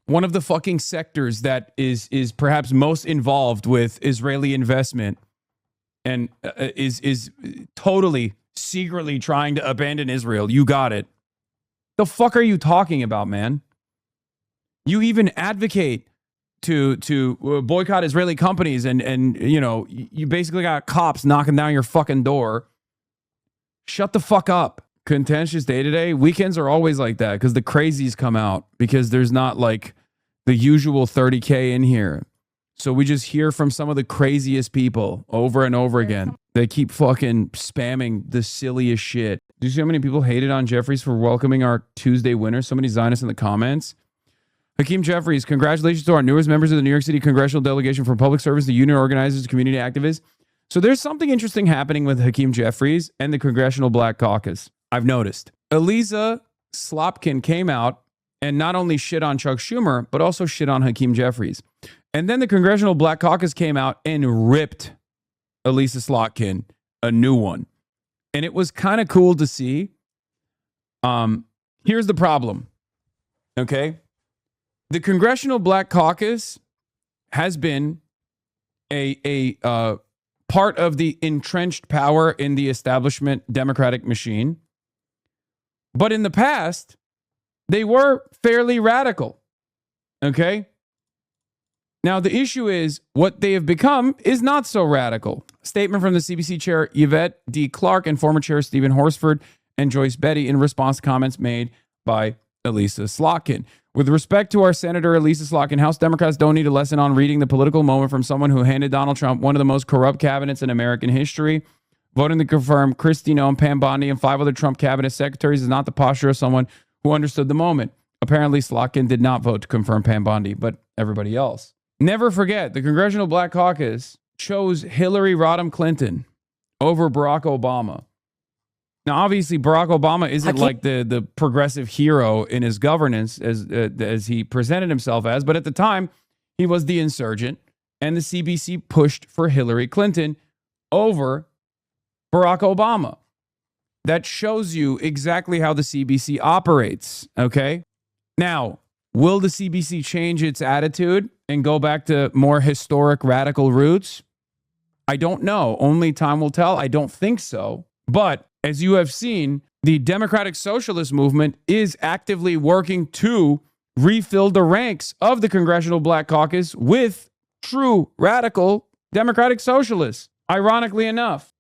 One of the fucking sectors that is perhaps most involved with Israeli investment and is totally secretly trying to abandon Israel. You got it. The fuck are you talking about, man? You even advocate to boycott Israeli companies and you basically got cops knocking down your fucking door. Shut the fuck up. Contentious day to day. Weekends are always like that because the crazies come out because there's not like the usual 30K in here. So we just hear from some of the craziest people over and over again. They keep fucking spamming the silliest shit. Do you see how many people hated on Jeffries for welcoming our Tuesday winner? Somebody Zionist in the comments. Hakeem Jeffries, congratulations to our newest members of the New York City Congressional Delegation for Public Service, the union organizers, community activists. So there's something interesting happening with Hakeem Jeffries and the Congressional Black Caucus. I've noticed. Elisa Slotkin came out and not only shit on Chuck Schumer, but also shit on Hakeem Jeffries. And then the Congressional Black Caucus came out and ripped Elisa Slotkin a new one. And it was kind of cool to see. Here's the problem. Okay? The Congressional Black Caucus has been a part of the entrenched power in the establishment Democratic machine. But in the past, they were fairly radical. Okay? Now, the issue is what they have become is not so radical. Statement from the CBC chair Yvette D. Clark and former chair Stephen Horsford and Joyce Betty in response to comments made by Elisa Slotkin. With respect to our Senator Elisa Slotkin, House Democrats don't need a lesson on reading the political moment from someone who handed Donald Trump one of the most corrupt cabinets in American history. Voting to confirm Kristi Noem, Pam Bondi, and 5 other Trump cabinet secretaries is not the posture of someone who understood the moment. Apparently, Slotkin did not vote to confirm Pam Bondi, but everybody else. Never forget, the Congressional Black Caucus chose Hillary Rodham Clinton over Barack Obama. Now, obviously, Barack Obama isn't like the progressive hero in his governance as he presented himself as, but at the time, he was the insurgent, and the CBC pushed for Hillary Clinton over Barack Obama. That shows you exactly how the CBC operates, okay? Now, will the CBC change its attitude and go back to more historic radical roots? I don't know. Only time will tell. I don't think so. But as you have seen, the Democratic Socialist movement is actively working to refilled the ranks of the Congressional Black Caucus with true radical democratic socialists. Ironically enough,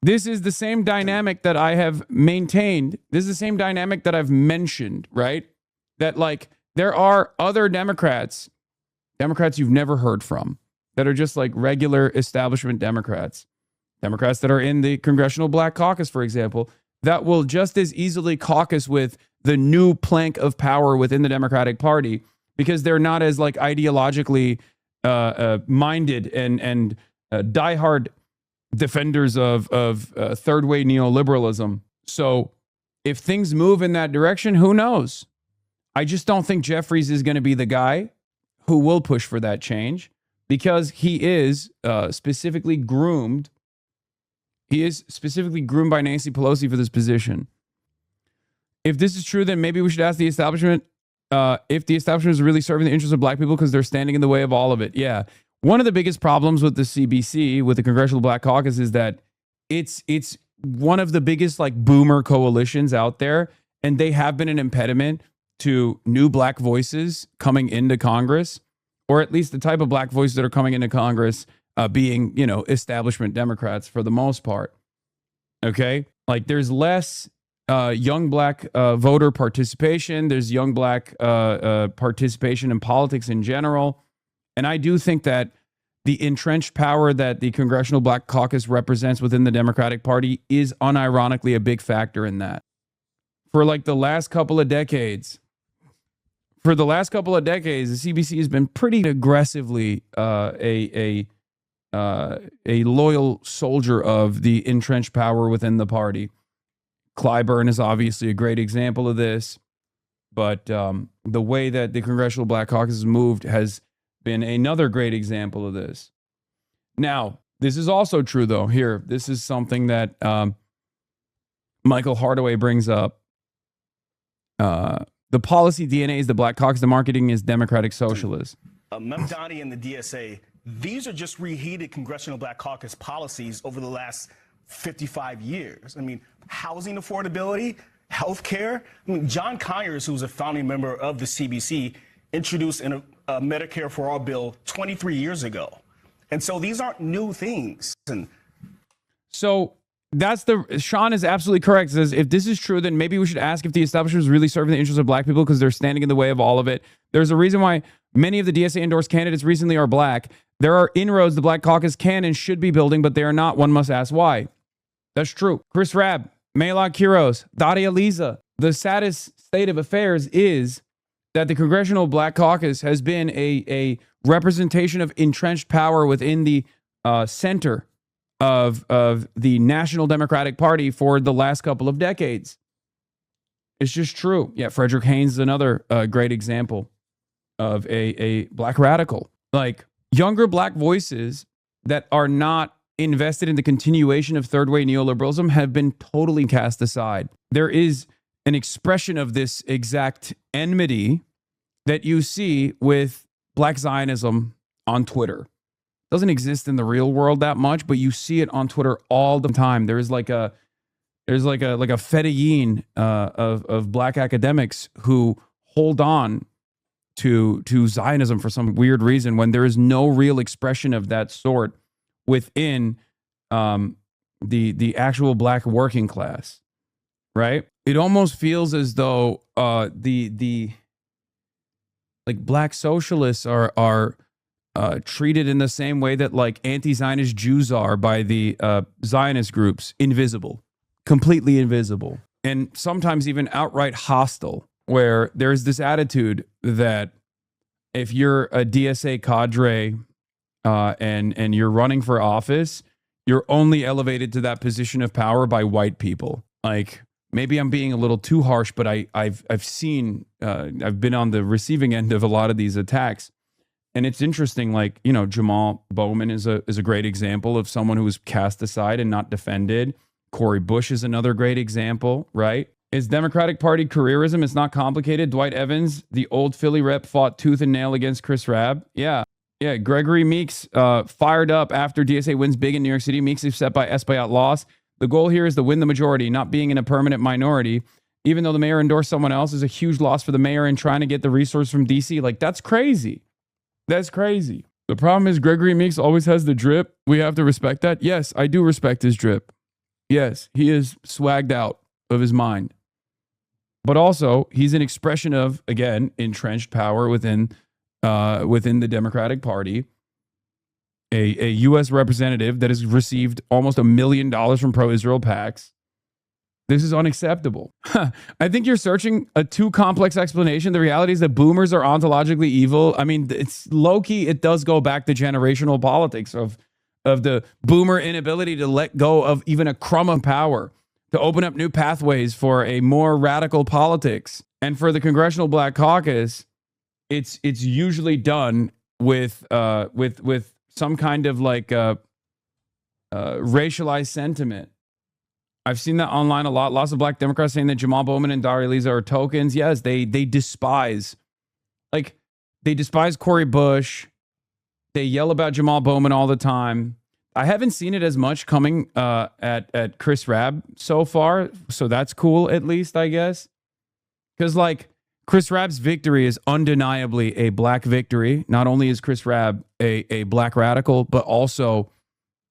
this is the same dynamic that I have maintained. This is the same dynamic that I've mentioned, right? That like there are other Democrats you've never heard from, that are just like regular establishment Democrats that are in the Congressional Black Caucus, for example, that will just as easily caucus with the new plank of power within the Democratic Party because they're not as like ideologically minded and diehard defenders of third way neoliberalism. So if things move in that direction, who knows? I just don't think Jeffries is going to be the guy who will push for that change because he is specifically groomed. He is specifically groomed by Nancy Pelosi for this position. If this is true, then maybe we should ask the establishment if the establishment is really serving the interests of black people because they're standing in the way of all of it. Yeah. One of the biggest problems with the CBC, with the Congressional Black Caucus, is that it's one of the biggest like boomer coalitions out there, and they have been an impediment to new black voices coming into Congress, or at least the type of black voices that are coming into Congress being, you know, establishment Democrats for the most part. Okay? Like there's less young black voter participation. There's young black participation in politics in general. And I do think that the entrenched power that the Congressional Black Caucus represents within the Democratic Party is unironically a big factor in that. For like the last couple of decades, the CBC has been pretty aggressively a loyal soldier of the entrenched power within the party. Clyburn is obviously a great example of this, but the way that the Congressional Black Caucus has moved has been another great example of this. Now, this is also true, though. Here, this is something that Michael Hardaway brings up. The policy DNA is the Black Caucus. The marketing is Democratic Socialist. Mamdani and the DSA, these are just reheated Congressional Black Caucus policies over the last 55 years. I mean, housing affordability, healthcare. I mean, John Conyers, who's a founding member of the CBC, introduced a Medicare for All bill 23 years ago. And so these aren't new things. So Sean is absolutely correct. Says if this is true, then maybe we should ask if the establishment is really serving the interests of black people because they're standing in the way of all of it. There's a reason why many of the DSA endorsed candidates recently are black. There are inroads the Black Caucus can and should be building, but they are not. One must ask why. That's true. Chris Rabb, Maylard Quiros, Daria Liza. The saddest state of affairs is that the Congressional Black Caucus has been a representation of entrenched power within the center of the National Democratic Party for the last couple of decades. It's just true. Yeah, Frederick Haynes is another great example of a black radical. Like younger black voices that are not invested in the continuation of third way neoliberalism have been totally cast aside. There is an expression of this exact enmity that you see with Black Zionism on Twitter. It doesn't exist in the real world that much, but you see it on Twitter all the time. There's like a fedayeen of black academics who hold on to Zionism for some weird reason when there is no real expression of that sort within the actual black working class, right? It almost feels as though the black socialists are treated in the same way that like anti-Zionist Jews are by the Zionist groups, invisible, completely invisible, and sometimes even outright hostile, where there's this attitude that if you're a DSA cadre and you're running for office, you're only elevated to that position of power by white people. Like, maybe I'm being a little too harsh, but I've seen, I've been on the receiving end of a lot of these attacks. And it's interesting, like, you know, Jamal Bowman is a great example of someone who was cast aside and not defended. Cori Bush is another great example, right? Is Democratic Party careerism? It's not complicated. Dwight Evans, the old Philly rep, fought tooth and nail against Chris Rabb. Yeah. Gregory Meeks fired up after DSA wins big in New York City. Meeks is upset by Espaillat loss. The goal here is to win the majority, not being in a permanent minority. even though the mayor endorsed someone else, is a huge loss for the mayor in trying to get the resource from DC. Like, that's crazy. That's crazy. The problem is Gregory Meeks always has the drip. We have to respect that. Yes, I do respect his drip. Yes, he is swagged out of his mind. But also, he's an expression of, again, entrenched power within the Democratic Party. A U.S. representative that has received almost $1 million from pro-Israel PACs. This is unacceptable. I think you're searching a too complex explanation. The reality is that boomers are ontologically evil. I mean, it's low-key. It does go back to generational politics of the boomer inability to let go of even a crumb of power, to open up new pathways for a more radical politics. And for the Congressional Black Caucus, it's usually done with some kind of like racialized sentiment. I've seen that online a lot. Lots of black Democrats saying that Jamal Bowman and Daria Leza are tokens. Yes, they despise Cori Bush. They yell about Jamal Bowman all the time. I haven't seen it as much coming at Chris Rabb so far, so that's cool at least, I guess. Because like Chris Rabb's victory is undeniably a black victory. Not only is Chris Rabb a black radical, but also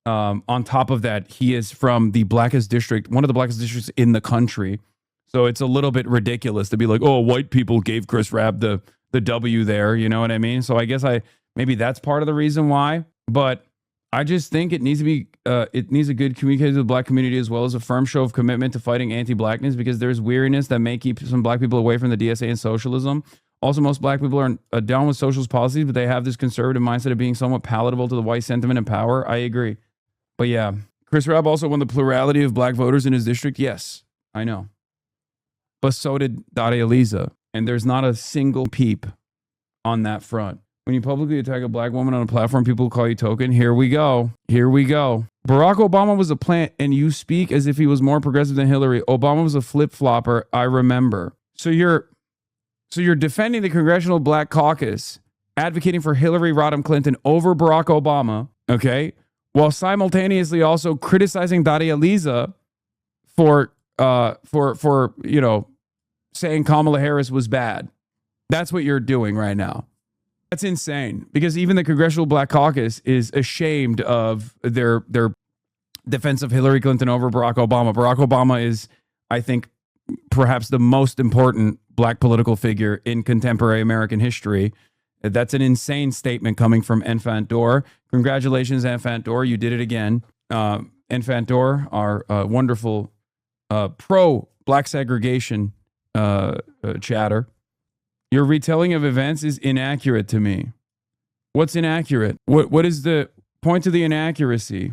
on top of that, he is from the blackest district, one of the blackest districts in the country. So it's a little bit ridiculous to be like, oh, white people gave Chris Rabb the W there. You know what I mean? So I guess maybe that's part of the reason why. But I just think it needs to be, it needs a good communication to the black community as well as a firm show of commitment to fighting anti-blackness, because there's weariness that may keep some black people away from the DSA and socialism. Also, most black people are down with socialist policies, but they have this conservative mindset of being somewhat palatable to the white sentiment and power. I agree. But yeah, Chris Rabb also won the plurality of black voters in his district. Yes, I know. But so did Daria Leza. And there's not a single peep on that front. When you publicly attack a black woman on a platform, people call you token. Here we go. Here we go. Barack Obama was a plant, and you speak as if he was more progressive than Hillary. Obama was a flip-flopper, I remember. So you're defending the Congressional Black Caucus, advocating for Hillary Rodham Clinton over Barack Obama, okay? While simultaneously also criticizing Daria Leza for saying Kamala Harris was bad. That's what you're doing right now. That's insane, because even the Congressional Black Caucus is ashamed of their defense of Hillary Clinton over Barack Obama. Barack Obama is, I think, perhaps the most important black political figure in contemporary American history. That's an insane statement coming from Enfant Dor. Congratulations, Enfant Dor. You did it again. Enfant Dor, our wonderful pro-black segregation chatter. Your retelling of events is inaccurate to me. What's inaccurate? What is the point to the inaccuracy?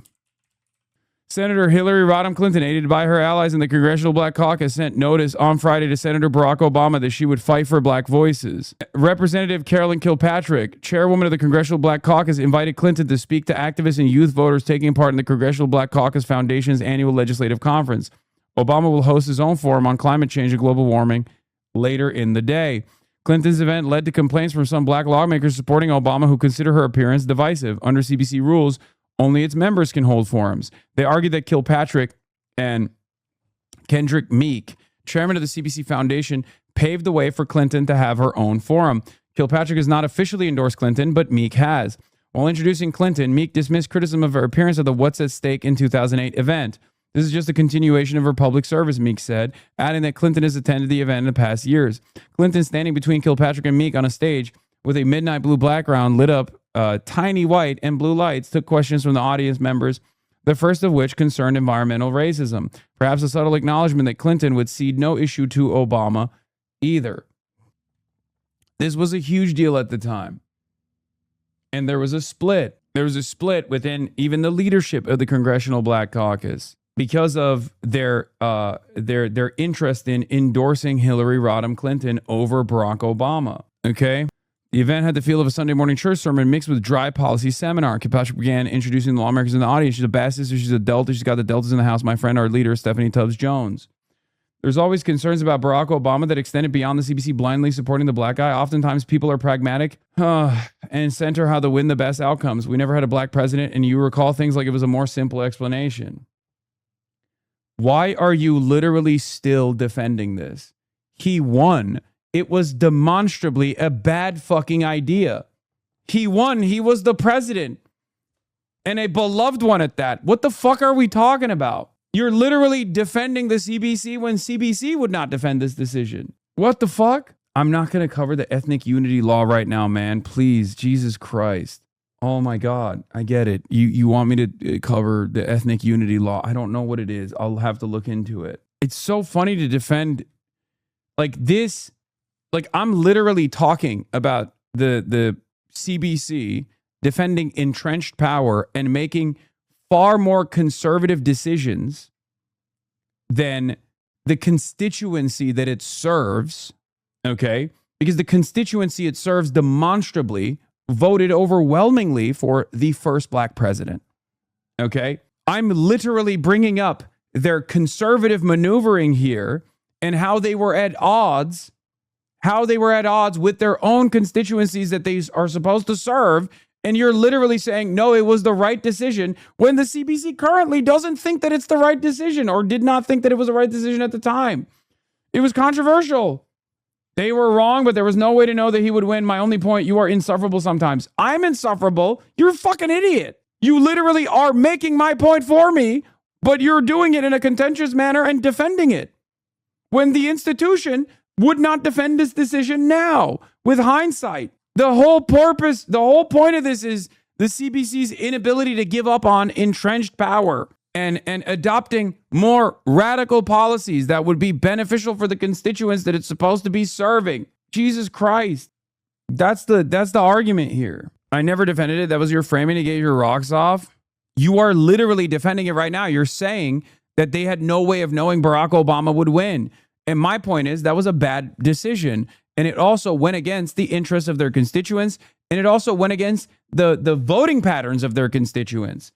Senator Hillary Rodham Clinton, aided by her allies in the Congressional Black Caucus, sent notice on Friday to Senator Barack Obama that she would fight for black voices. Representative Carolyn Kilpatrick, chairwoman of the Congressional Black Caucus, invited Clinton to speak to activists and youth voters taking part in the Congressional Black Caucus Foundation's annual legislative conference. Obama will host his own forum on climate change and global warming later in the day. Clinton's event led to complaints from some black lawmakers supporting Obama who consider her appearance divisive. Under CBC rules, only its members can hold forums. They argued that Kilpatrick and Kendrick Meek, chairman of the CBC Foundation, paved the way for Clinton to have her own forum. Kilpatrick has not officially endorsed Clinton, but Meek has. While introducing Clinton, Meek dismissed criticism of her appearance at the What's at Stake in 2008 event. This is just a continuation of her public service, Meek said, adding that Clinton has attended the event in the past years. Clinton, standing between Kilpatrick and Meek on a stage with a midnight blue background lit up tiny white and blue lights, took questions from the audience members, the first of which concerned environmental racism. Perhaps a subtle acknowledgement that Clinton would cede no issue to Obama either. This was a huge deal at the time. And there was a split. There was a split within even the leadership of the Congressional Black Caucus because of their interest in endorsing Hillary Rodham Clinton over Barack Obama. Okay? The event had the feel of a Sunday morning church sermon mixed with dry policy seminar. Kilpatrick began introducing the lawmakers in the audience. She's a bad sister. She's a Delta. She's got the Deltas in the house. My friend, our leader, Stephanie Tubbs Jones. There's always concerns about Barack Obama that extended beyond the CBC blindly supporting the black guy. Oftentimes, people are pragmatic and center how to win the best outcomes. We never had a black president, and you recall things like it was a more simple explanation. Why are you literally still defending this? He won. It was demonstrably a bad fucking idea. He won. He was the president. And a beloved one at that. What the fuck are we talking about? You're literally defending the CBC when CBC would not defend this decision. What the fuck? I'm not going to cover the ethnic unity law right now, man. Please, Jesus Christ. Oh my God, I get it. You want me to cover the ethnic unity law. I don't know what it is. I'll have to look into it. It's so funny to defend like this. Like I'm literally talking about the CBC defending entrenched power and making far more conservative decisions than the constituency that it serves, okay? Because the constituency it serves demonstrably voted overwhelmingly for the first black president, okay? I'm literally bringing up their conservative maneuvering here and how they were at odds with their own constituencies that they are supposed to serve. And you're literally saying, no, it was the right decision when the CBC currently doesn't think that it's the right decision or did not think that it was the right decision at the time. It was controversial. They were wrong, but there was no way to know that he would win. My only point, you are insufferable sometimes. I'm insufferable. You're a fucking idiot. You literally are making my point for me, but you're doing it in a contentious manner and defending it. When the institution would not defend this decision now, with hindsight. The whole point of this is the CBC's inability to give up on entrenched power and adopting more radical policies that would be beneficial for the constituents that it's supposed to be serving. Jesus Christ. That's the argument here. I never defended it. That was your framing to get your rocks off. You are literally defending it right now. You're saying that they had no way of knowing Barack Obama would win. And my point is that was a bad decision. And it also went against the interests of their constituents. And it also went against the voting patterns of their constituents.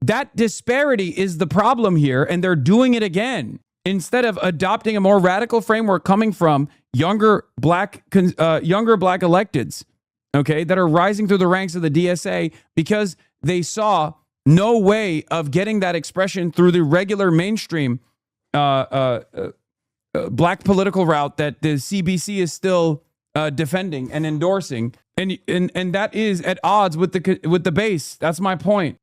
That disparity is the problem here. And they're doing it again. Instead of adopting a more radical framework coming from younger black electeds, okay, that are rising through the ranks of the DSA because they saw no way of getting that expression through the regular mainstream black political route that the CBC is still defending and endorsing, and that is at odds with the base. That's my point.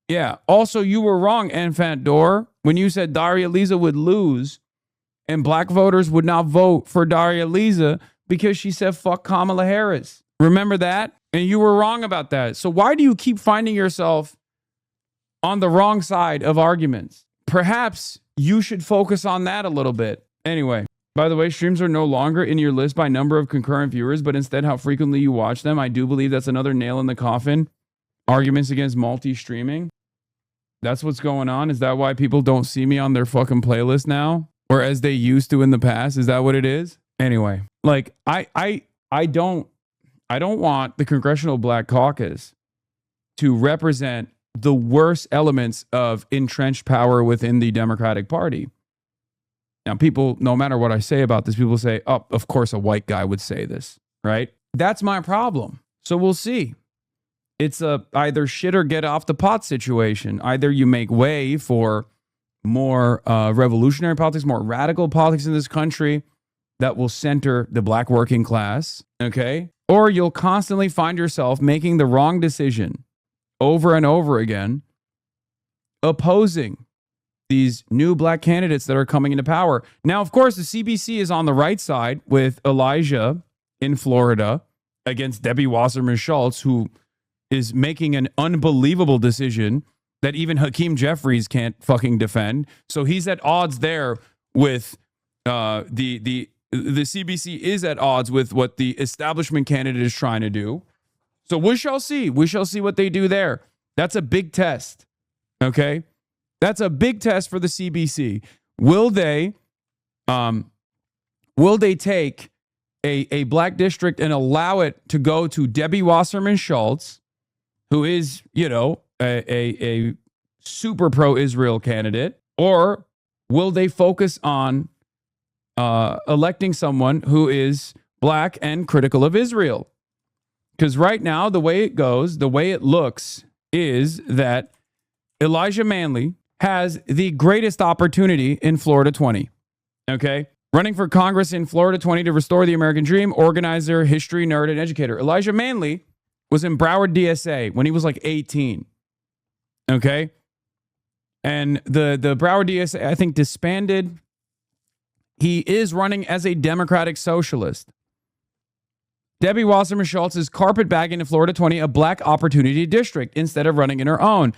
Yeah. Also, you were wrong, Enfant Door, when you said Daria Lisa would lose, and black voters would not vote for Daria Lisa because she said fuck Kamala Harris. Remember that? And you were wrong about that. So why do you keep finding yourself on the wrong side of arguments? Perhaps you should focus on that a little bit. Anyway, by the way, streams are no longer in your list by number of concurrent viewers, but instead how frequently you watch them. I do believe that's another nail in the coffin. Arguments against multi-streaming. That's what's going on. Is that why people don't see me on their fucking playlist now? Or as they used to in the past? Is that what it is? Anyway, like I don't want the Congressional Black Caucus to represent the worst elements of entrenched power within the Democratic Party. Now, people, no matter what I say about this, people say, oh, of course a white guy would say this, right? That's my problem. So we'll see. It's a either shit or get off the pot situation. Either you make way for more revolutionary politics, more radical politics in this country that will center the black working class, okay? Or you'll constantly find yourself making the wrong decision over and over again, opposing these new black candidates that are coming into power. Now, of course, the CBC is on the right side with Elijah in Florida against Debbie Wasserman Schultz, who is making an unbelievable decision that even Hakeem Jeffries can't fucking defend. So he's at odds there with the CBC is at odds with what the establishment candidate is trying to do. So we shall see. We shall see what they do there. That's a big test. Okay? That's a big test for the CBC. Will they take a black district and allow it to go to Debbie Wasserman Schultz, who is, you know, a super pro-Israel candidate, or will they focus on electing someone who is black and critical of Israel? Because right now, the way it goes, the way it looks is that Elijah Manley has the greatest opportunity in Florida 20. Okay? Running for Congress in Florida 20 to restore the American dream, organizer, history nerd, and educator. Elijah Manley was in Broward DSA when he was like 18. Okay? And the Broward DSA, I think, disbanded. He is running as a Democratic socialist. Debbie Wasserman Schultz is carpetbagging in Florida 20, a black opportunity district, instead of running in her own.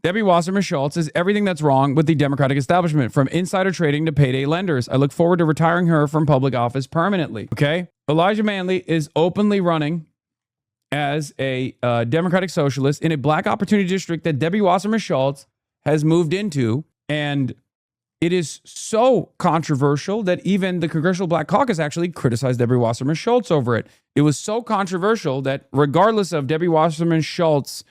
Debbie Wasserman Schultz is everything that's wrong with the Democratic establishment, from insider trading to payday lenders. I look forward to retiring her from public office permanently. Okay? Elijah Manley is openly running as a Democratic socialist in a black opportunity district that Debbie Wasserman Schultz has moved into, and it is so controversial that even the Congressional Black Caucus actually criticized Debbie Wasserman Schultz over it. It was so controversial that regardless of Debbie Wasserman Schultz'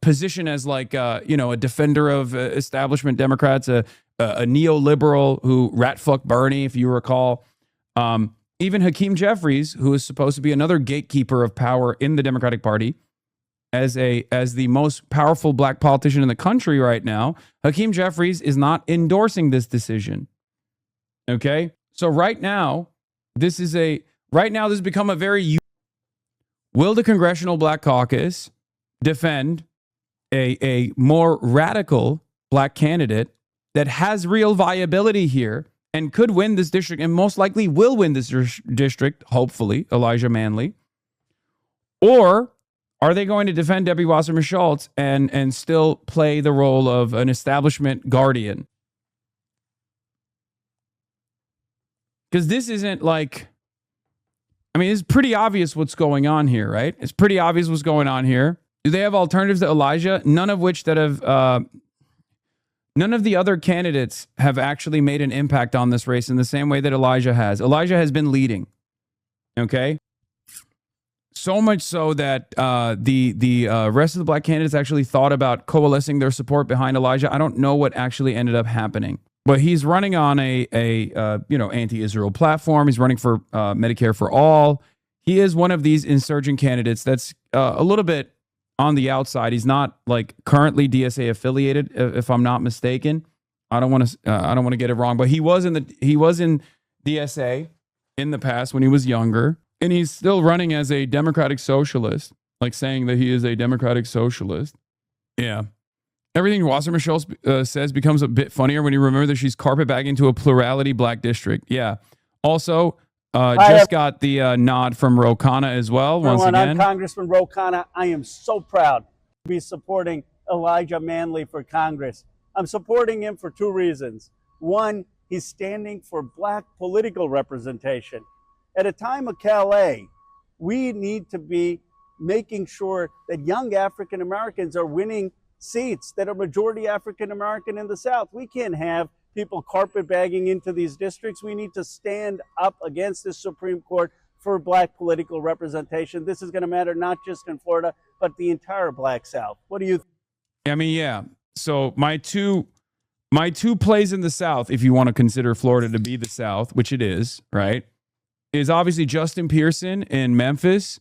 position as like, a defender of establishment Democrats, a neoliberal who rat-fucked Bernie, if you recall, even Hakeem Jeffries, who is supposed to be another gatekeeper of power in the Democratic Party, as the most powerful black politician in the country right now, Hakeem Jeffries is not endorsing this decision. Okay? So right now, this has become a very... Will the Congressional Black Caucus defend a more radical black candidate that has real viability here and could win this district and most likely will win this district, hopefully, Elijah Manley? Or are they going to defend Debbie Wasserman Schultz and still play the role of an establishment guardian? Because this isn't like... I mean, it's pretty obvious what's going on here, right? It's pretty obvious what's going on here. Do they have alternatives to Elijah? None of which that have... none of the other candidates have actually made an impact on this race in the same way that Elijah has. Elijah has been leading. Okay? So much so that the rest of the black candidates actually thought about coalescing their support behind Elijah. I don't know what actually ended up happening, but he's running on a anti-Israel platform. He's running for Medicare for all. He is one of these insurgent candidates that's a little bit on the outside. He's not like currently DSA affiliated, if I'm not mistaken. I don't want to get it wrong, but he was in DSA in the past when he was younger. And he's still running as a Democratic socialist, like saying that he is a Democratic socialist. Yeah. Everything Wasserman Schultz says becomes a bit funnier when you remember that she's carpetbagging to a plurality black district. Yeah. Also, got the nod from Ro Khanna as well, once again. I'm Congressman Ro Khanna. I am so proud to be supporting Elijah Manley for Congress. I'm supporting him for two reasons. One, he's standing for black political representation. At a time of Calais, we need to be making sure that young African Americans are winning seats that are majority African American in the South. We can't have people carpetbagging into these districts. We need to stand up against the Supreme Court for black political representation. This is going to matter not just in Florida, but the entire black South. What do you think? I mean, yeah. So my two plays in the South, if you want to consider Florida to be the South, which it is, right, is obviously Justin Pearson in Memphis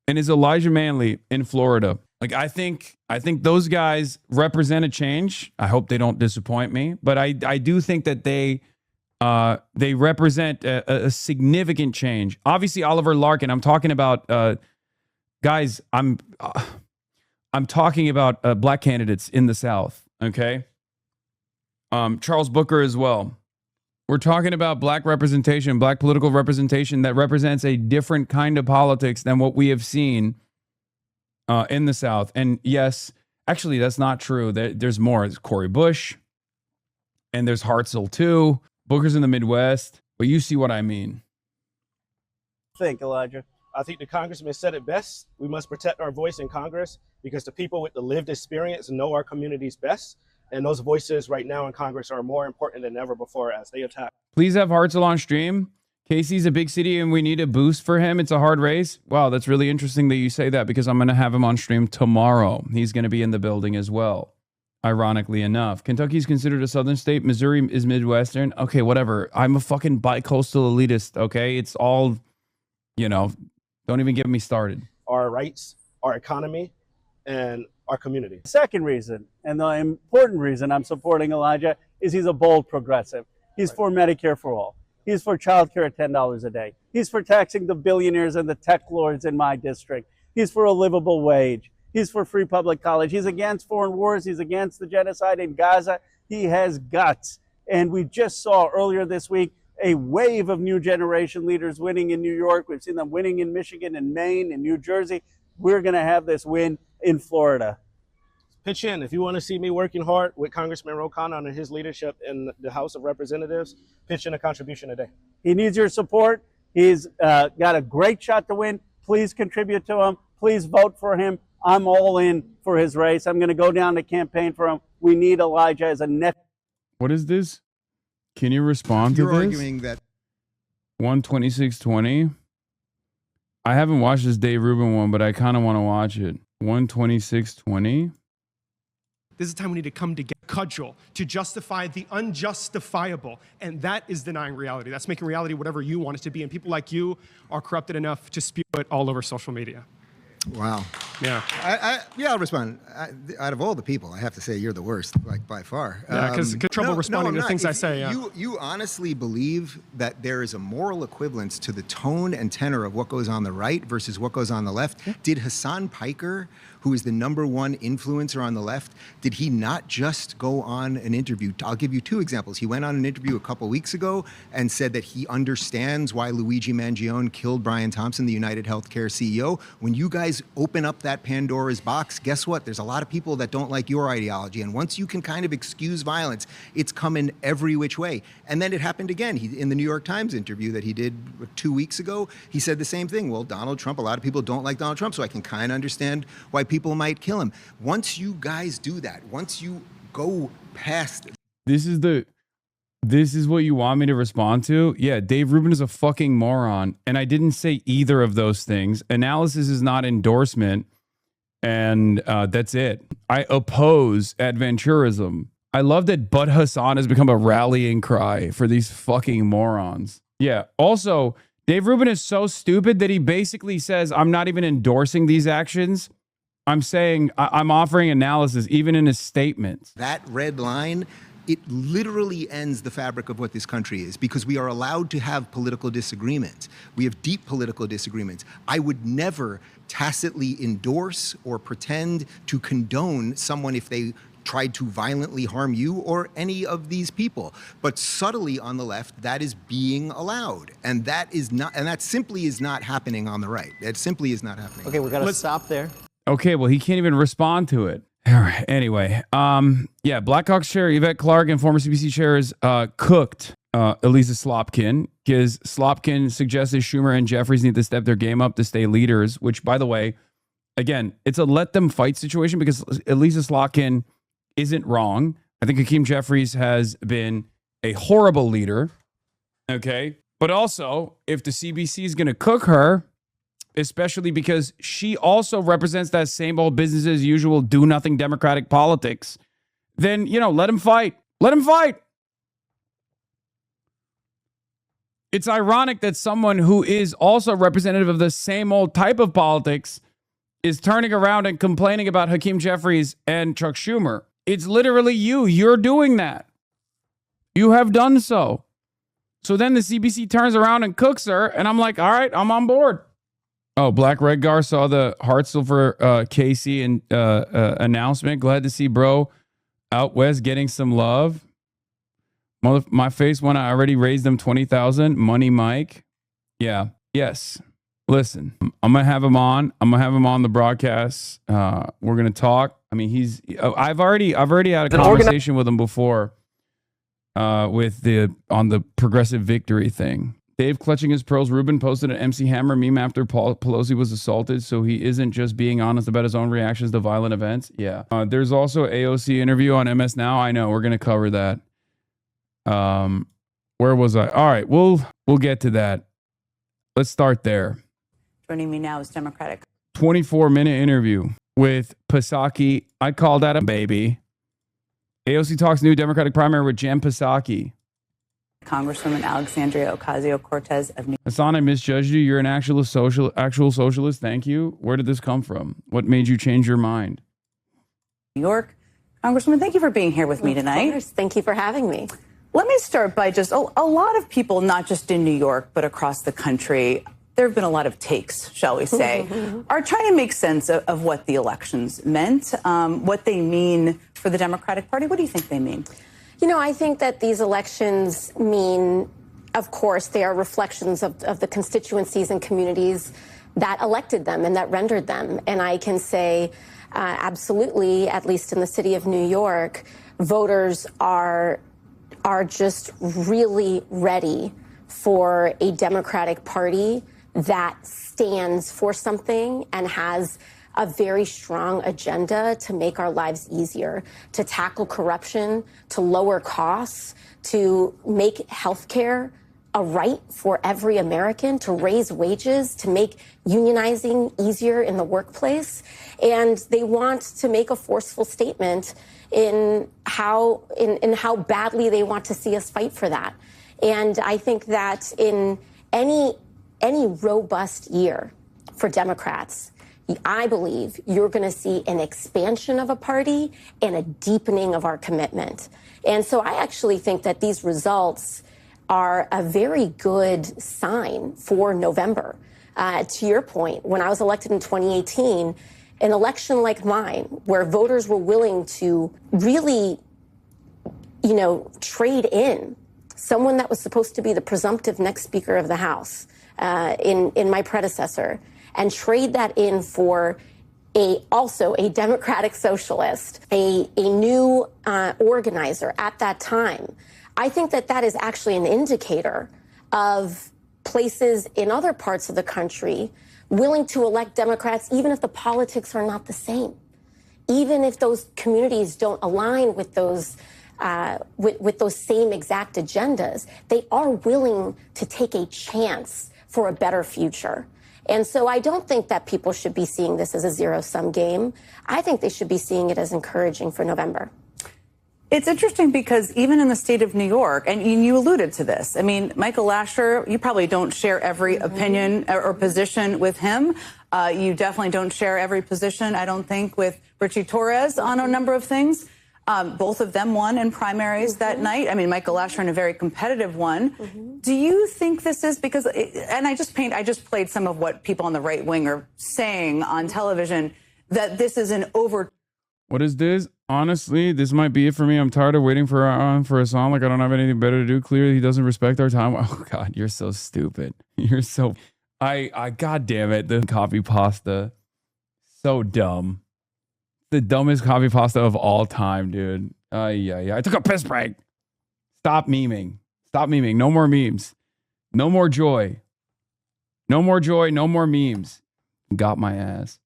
and is Elijah Manley in Florida. Like, I think those guys represent a change. I hope they don't disappoint me, but I do think that they represent a significant change. Obviously, Oliver Larkin. I'm talking about guys. I'm talking about black candidates in the South. Okay, Charles Booker as well. We're talking about black representation, black political representation that represents a different kind of politics than what we have seen in the South. And yes, actually, that's not true. There's more. There's Cori Bush, and there's Hartzell too. Booker's in the Midwest, but you see what I mean. Think, Elijah? I think the congressman said it best. We must protect our voice in Congress because the people with the lived experience know our communities best. And those voices right now in Congress are more important than ever before as they attack. Please have Hartzell on stream. Casey's a big city and we need a boost for him. It's a hard race. Wow, that's really interesting that you say that because I'm going to have him on stream tomorrow. He's going to be in the building as well, ironically enough. Kentucky's considered a southern state. Missouri is Midwestern. Okay, whatever. I'm a fucking bi-coastal elitist, okay? It's all, don't even get me started. Our rights, our economy, and our community. Second reason, and the important reason I'm supporting Elijah, is he's a bold progressive. He's for Medicare for all. He's for childcare at $10 a day. He's for taxing the billionaires and the tech lords in my district. He's for a livable wage. He's for free public college. He's against foreign wars. He's against the genocide in Gaza. He has guts. And we just saw earlier this week a wave of new generation leaders winning in New York. We've seen them winning in Michigan and Maine and New Jersey. We're going to have this win in Florida. Pitch in. If you want to see me working hard with Congressman Ro Khanna under his leadership in the House of Representatives, pitch in a contribution today. He needs your support. He's got a great shot to win. Please contribute to him. Please vote for him. I'm all in for his race. I'm going to go down to campaign for him. We need Elijah as a next. What is this? Can you respond to You're this? arguing that 126.20. I haven't watched this Dave Rubin one, but I kind of want to watch it. 126.20. This is the time we need to come together, cudgel, to justify the unjustifiable. And that is denying reality. That's making reality whatever you want it to be. And people like you are corrupted enough to spew it all over social media. Wow. Yeah. Yeah, I'll respond. Out of all the people, I have to say you're the worst, like by far. Yeah, because trouble responding to things I say. Yeah. You honestly believe that there is a moral equivalence to the tone and tenor of what goes on the right versus what goes on the left? Yeah. Did Hasan Piker, who is the #1 influencer on the left, did he not just go on an interview? I'll give you 2 examples. He went on an interview a couple weeks ago and said that he understands why Luigi Mangione killed Brian Thompson, the United Healthcare CEO. When you guys open up that Pandora's box, guess what? There's a lot of people that don't like your ideology. And once you can kind of excuse violence, it's coming every which way. And then it happened again. In the New York Times interview that he did 2 weeks ago, he said the same thing. Well, Donald Trump, a lot of people don't like Donald Trump, so I can kind of understand why people might kill him. Once you guys do that, once you go past... This is what you want me to respond to? Yeah, Dave Rubin is a fucking moron. And I didn't say either of those things. Analysis is not endorsement. And that's it. I oppose adventurism. I love that But Hasan has become a rallying cry for these fucking morons. Yeah. Also, Dave Rubin is so stupid that he basically says, I'm not even endorsing these actions. I'm saying I'm offering analysis even in his statements. That red line, it literally ends the fabric of what this country is, because we are allowed to have political disagreements. We have deep political disagreements. I would never tacitly endorse or pretend to condone someone if they tried to violently harm you or any of these people. But subtly on the left, that is being allowed. And that is not, and that simply is not happening on the right. That simply is not happening. Okay, we're gonna stop there. Okay, well, he can't even respond to it. All right, anyway, yeah, Blackhawks chair Yvette Clarke and former CBC chairs cooked Elisa Slotkin, because Slotkin suggested Schumer and Jeffries need to step their game up to stay leaders, which, by the way, again, it's a let them fight situation, because Elisa Slotkin isn't wrong. I think Hakeem Jeffries has been a horrible leader, okay? But also, if the CBC is going to cook her, especially because she also represents that same old business as usual, do nothing Democratic politics, then, you know, let him fight. Let him fight. It's ironic that someone who is also representative of the same old type of politics is turning around and complaining about Hakeem Jeffries and Chuck Schumer. It's literally you. You're doing that. You have done so. So then the CBC turns around and cooks her, and I'm like, all right, I'm on board. Oh, Black Redgar saw the Hartzell for Casey and announcement. Glad to see bro out west getting some love. My face when I already raised them 20,000. Money Mike. Yeah. Yes. Listen, I'm going to have him on. I'm going to have him on the broadcast. We're going to talk. I mean, I've already had a conversation with him before on the progressive victory thing. Dave clutching his pearls. Rubin posted an MC Hammer meme after Pelosi was assaulted, so he isn't just being honest about his own reactions to violent events. Yeah. There's also AOC interview on MS Now. I know we're going to cover that. Where was I? All right, we'll get to that. Let's start there. Joining me now is Democratic 24-minute interview with Psaki. I call that a baby. AOC talks new Democratic primary with Jen Psaki. Congresswoman Alexandria Ocasio-Cortez of New Hasan, I misjudged you. You're an actual socialist. Thank you. Where did this come from? What made you change your mind? New York. Congresswoman, thank you for being here with me tonight. Of course. Thank you for having me. Let me start by just a lot of people, not just in New York, but across the country, there have been a lot of takes, shall we say, are trying to make sense of what the elections meant, what they mean for the Democratic Party. What do you think they mean? You know, I think that these elections mean, of course, they are reflections of the constituencies and communities that elected them and that rendered them. And I can say absolutely, at least in the city of New York, voters are just really ready for a Democratic Party that stands for something and has a very strong agenda to make our lives easier, to tackle corruption, to lower costs, to make healthcare a right for every American, to raise wages, to make unionizing easier in the workplace. And they want to make a forceful statement in how badly they want to see us fight for that. And I think that in any robust year for Democrats, I believe you're going to see an expansion of a party and a deepening of our commitment. And so I actually think that these results are a very good sign for November. To your point, when I was elected in 2018, an election like mine, where voters were willing to really, trade in someone that was supposed to be the presumptive next Speaker of the House in my predecessor, and trade that in for also a Democratic socialist, a new organizer at that time. I think that is actually an indicator of places in other parts of the country willing to elect Democrats, even if the politics are not the same, even if those communities don't align with those same exact agendas. They are willing to take a chance for a better future. And so I don't think that people should be seeing this as a zero-sum game. I think they should be seeing it as encouraging for November. It's interesting because even in the state of New York, and you alluded to this, I mean, Michael Lasher, you probably don't share every opinion or position with him. You definitely don't share every position, I don't think, with Richie Torres on a number of things. Both of them won in primaries that night. I mean, Michael Lasher in a very competitive one. Do you think this is because, and I just played some of what people on the right wing are saying on television, that this is an over. What is this? Honestly, this might be it for me. I'm tired of waiting for Hasan. Like, I don't have anything better to do. Clearly, he doesn't respect our time. Oh, God, you're so stupid. You're so... God damn it. The copy pasta. So dumb. The dumbest copy pasta of all time, dude. I took a piss break. Stop memeing. Stop memeing. No more memes. No more joy. No more joy. No more memes. Got my ass.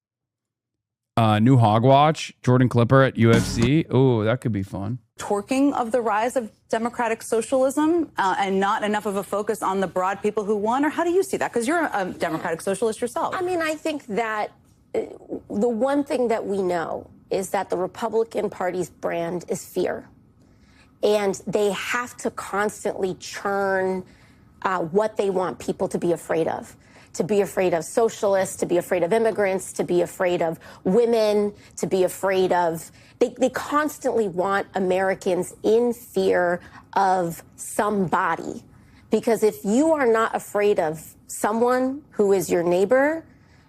New Hogwatch, Jordan Clipper at UFC. Oh, that could be fun. Twerking of the rise of democratic socialism and not enough of a focus on the broad people who won? Or how do you see that? Because you're a democratic socialist yourself. I mean, I think that the one thing that we know is that the Republican Party's brand is fear. And they have to constantly churn what they want people to be afraid of. To be afraid of socialists, to be afraid of immigrants, to be afraid of women, to be afraid of... They constantly want Americans in fear of somebody. Because if you are not afraid of someone who is your neighbor,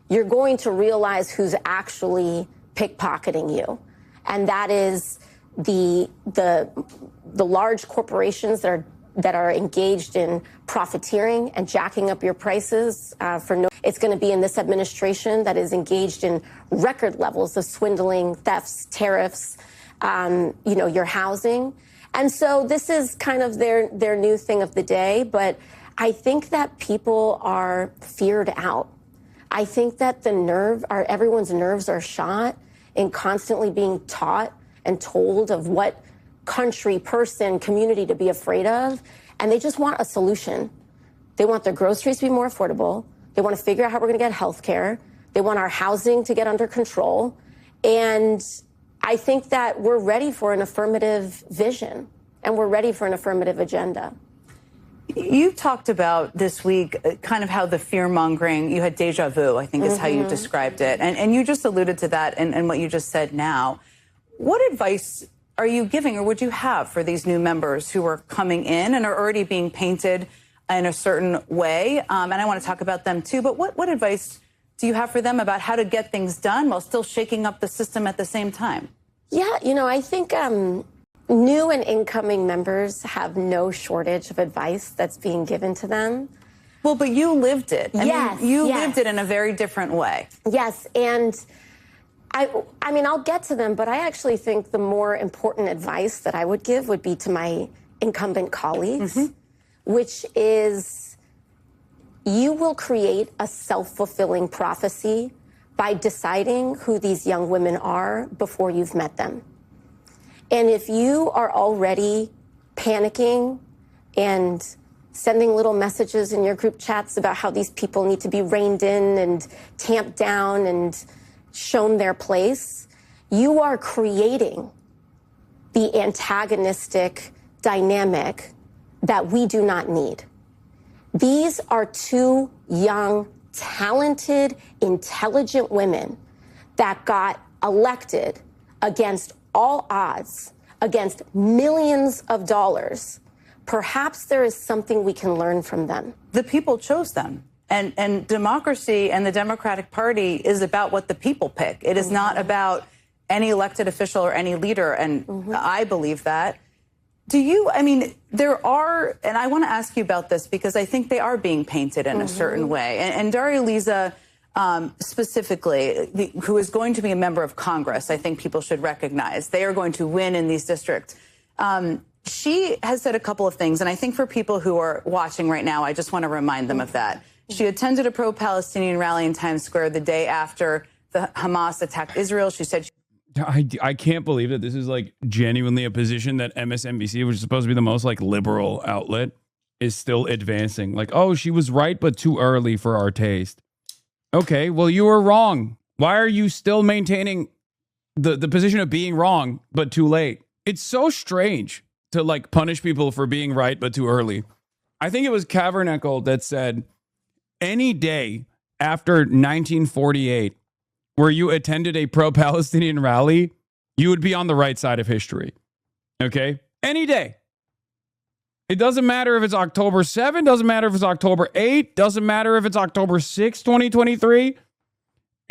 you're going to realize who's actually pickpocketing you. And that is the large corporations that are engaged in profiteering and jacking up your prices for no. It's going to be in this administration that is engaged in record levels of swindling, thefts, tariffs, your housing. And so this is kind of their new thing of the day. But I think that people are feared out. I think that everyone's nerves are shot in constantly being taught and told of what country, person, community to be afraid of, and they just want a solution. They want their groceries to be more affordable. They want to figure out how we're going to get health care. They want our housing to get under control. And I think that we're ready for an affirmative vision, and we're ready for an affirmative agenda. You talked about this week kind of how the fear-mongering, you had deja vu, I think is how you described it. And you just alluded to that and what you just said now. What advice are you giving or would you have for these new members who are coming in and are already being painted in a certain way? And I want to talk about them too, but what advice do you have for them about how to get things done while still shaking up the system at the same time? Yeah, I think new and incoming members have no shortage of advice that's being given to them. Well, but you lived it. Yes, you yes. lived it in a very different way. Yes, and I mean, I'll get to them, but I actually think the more important advice that I would give would be to my incumbent colleagues, which is you will create a self-fulfilling prophecy by deciding who these young women are before you've met them. And if you are already panicking and sending little messages in your group chats about how these people need to be reined in and tamped down and shown their place, you are creating the antagonistic dynamic that we do not need. These are two young, talented, intelligent women that got elected against all odds, against millions of dollars. Perhaps there is something we can learn from them. The people chose them. And democracy and the Democratic Party is about what the people pick. It is not about any elected official or any leader, and I believe that. There are, and I want to ask you about this because I think they are being painted in a certain way. And Daria Liza, specifically, who is going to be a member of Congress, I think people should recognize. They are going to win in these districts. She has said a couple of things, and I think for people who are watching right now, I just want to remind them of that. She attended a pro-Palestinian rally in Times Square the day after the Hamas attacked Israel. She said... I can't believe that this is like genuinely a position that MSNBC, which is supposed to be the most like liberal outlet, is still advancing. Like, oh, she was right, but too early for our taste. Okay, well, you were wrong. Why are you still maintaining the position of being wrong, but too late? It's so strange to like punish people for being right, but too early. I think it was Kavernickel that said, any day after 1948, where you attended a pro-Palestinian rally, you would be on the right side of history. Okay? Any day. It doesn't matter if it's October 7, doesn't matter if it's October 8, doesn't matter if it's October 6, 2023.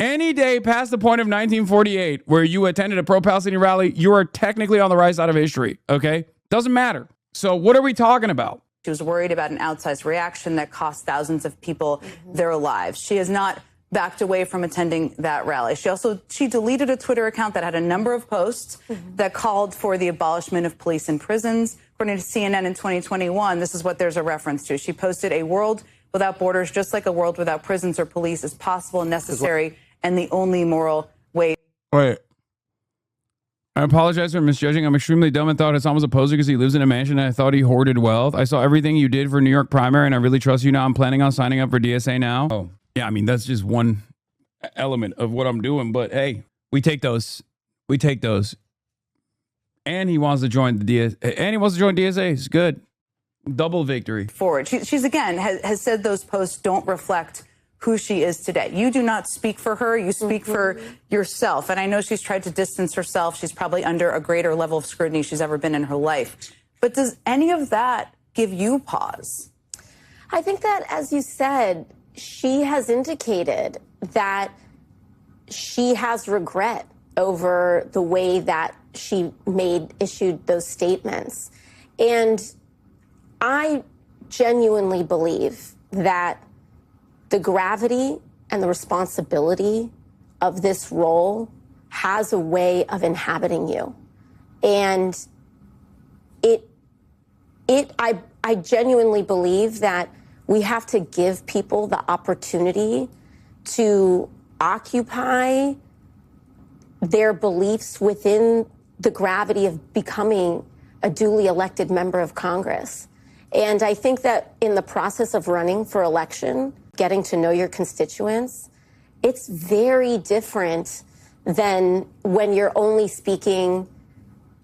Any day past the point of 1948 where you attended a pro-Palestinian rally, you are technically on the right side of history. Okay? Doesn't matter. So what are we talking about? She was worried about an outsized reaction that cost thousands of people their lives. She has not backed away from attending that rally. She deleted a Twitter account that had a number of posts that called for the abolishment of police and prisons. According to CNN in 2021, this is what there's a reference to. She posted, a world without borders, just like a world without prisons or police, is possible and necessary and the only moral way. Wait. I apologize for misjudging. I'm extremely dumb and thought Hasan was a poser because he lives in a mansion and I thought he hoarded wealth. I saw everything you did for New York primary and I really trust you now. I'm planning on signing up for DSA now. Oh, yeah. I mean, that's just one element of what I'm doing. But hey, we take those. We take those. And he wants to join the DSA. And he wants to join DSA. It's good. Double victory. Forward. She's again has said those posts don't reflect who she is today. You do not speak for her. You speak for yourself. And I know she's tried to distance herself. She's probably under a greater level of scrutiny she's ever been in her life. But does any of that give you pause? I think that, as you said, she has indicated that she has regret over the way that she issued those statements. And I genuinely believe that the gravity and the responsibility of this role has a way of inhabiting you. And I genuinely believe that we have to give people the opportunity to occupy their beliefs within the gravity of becoming a duly elected member of Congress. And I think that in the process of running for election, getting to know your constituents, it's very different than when you're only speaking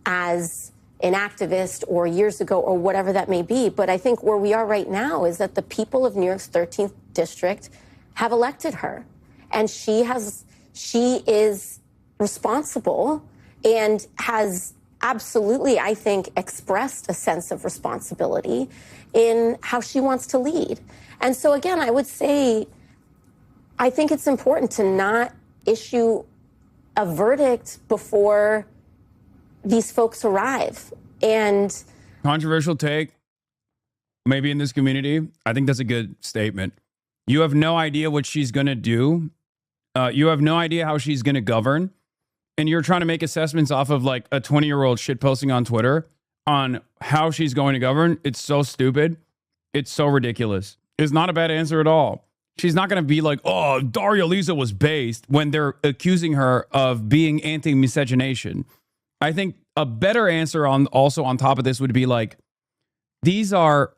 as an activist or years ago or whatever that may be. But I think where we are right now is that the people of New York's 13th district have elected her. And she is responsible and has absolutely, I think, expressed a sense of responsibility in how she wants to lead. And so, again, I would say, I think it's important to not issue a verdict before these folks arrive. And controversial take, maybe in this community. I think that's a good statement. You have no idea what she's going to do. You have no idea how she's going to govern. And you're trying to make assessments off of like a 20-year-old shit posting on Twitter on how she's going to govern. It's so stupid. It's so ridiculous. It's not a bad answer at all. She's not going to be like, oh, Daria Lisa was based when they're accusing her of being anti-miscegenation. I think a better answer also on top of this would be like, these are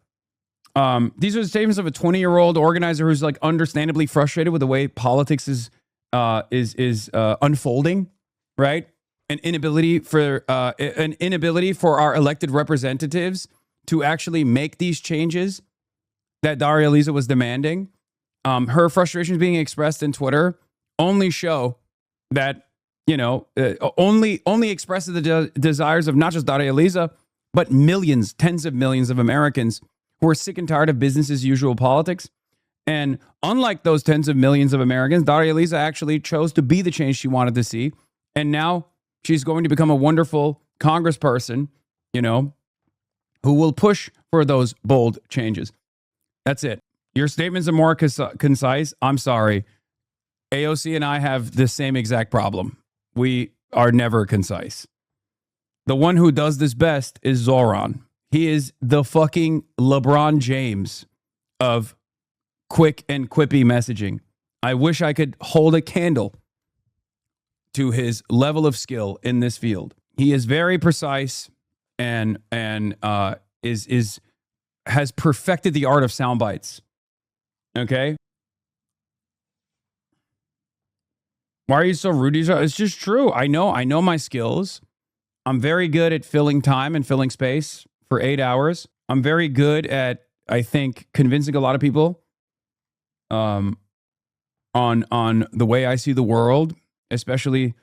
the statements of a 20-year-old organizer who's like understandably frustrated with the way politics is unfolding, right? An inability for our elected representatives to actually make these changes that Daria Lisa was demanding. Her frustrations being expressed in Twitter only show that, only expresses the desires of not just Daria Lisa, but millions, tens of millions of Americans who are sick and tired of business as usual politics. And unlike those tens of millions of Americans, Daria Lisa actually chose to be the change she wanted to see. And now she's going to become a wonderful congressperson, who will push for those bold changes. That's it. Your statements are more concise. I'm sorry. AOC and I have the same exact problem. We are never concise. The one who does this best is Zoran. He is the fucking LeBron James of quick and quippy messaging. I wish I could hold a candle to his level of skill in this field. He is very precise and has perfected the art of sound bites. Okay? Why are you so rude to each other? It's just true. I know my skills. I'm very good at filling time and filling space for 8 hours. I'm very good at, I think, convincing a lot of people on the way I see the world, especially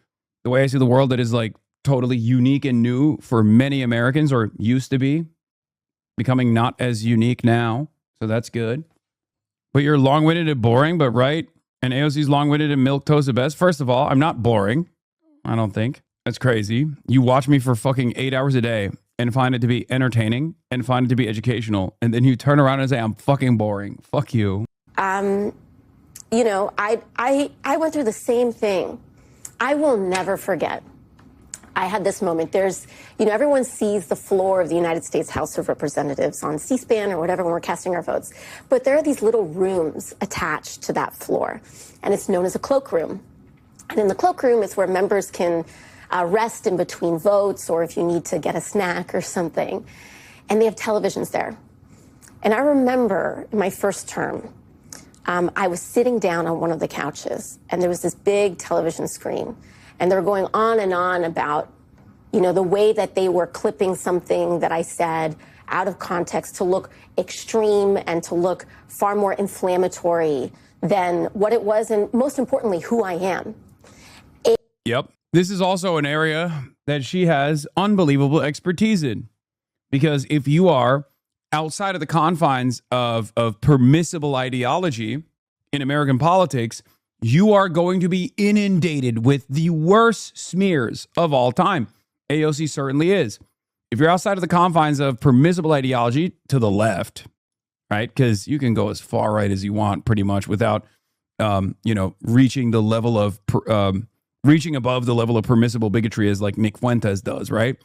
the way I see the world that is like totally unique and new for many Americans, or used to be, becoming not as unique now. So that's good. But you're long-winded and boring, but right. And AOC's long-winded and milquetoast the best. First of all, I'm not boring. I don't think. That's crazy. You watch me for fucking 8 hours a day and find it to be entertaining and find it to be educational. And then you turn around and say, I'm fucking boring. Fuck you. I went through the same thing. I will never forget. I had this moment. There's, everyone sees the floor of the United States House of Representatives on C-SPAN or whatever when we're casting our votes. But there are these little rooms attached to that floor, and it's known as a cloakroom. And in the cloakroom, it's where members can rest in between votes, or if you need to get a snack or something. And they have televisions there. And I remember in my first term, I was sitting down on one of the couches, and there was this big television screen. And they were going on and on about, the way that they were clipping something that I said out of context to look extreme and to look far more inflammatory than what it was, and most importantly, who I am. Yep. This is also an area that she has unbelievable expertise in. Because if you are outside of the confines of permissible ideology in American politics, you are going to be inundated with the worst smears of all time. AOC certainly is. If you're outside of the confines of permissible ideology to the left, right? Because you can go as far right as you want pretty much without, reaching the level of, reaching above the level of permissible bigotry as like Nick Fuentes does, right?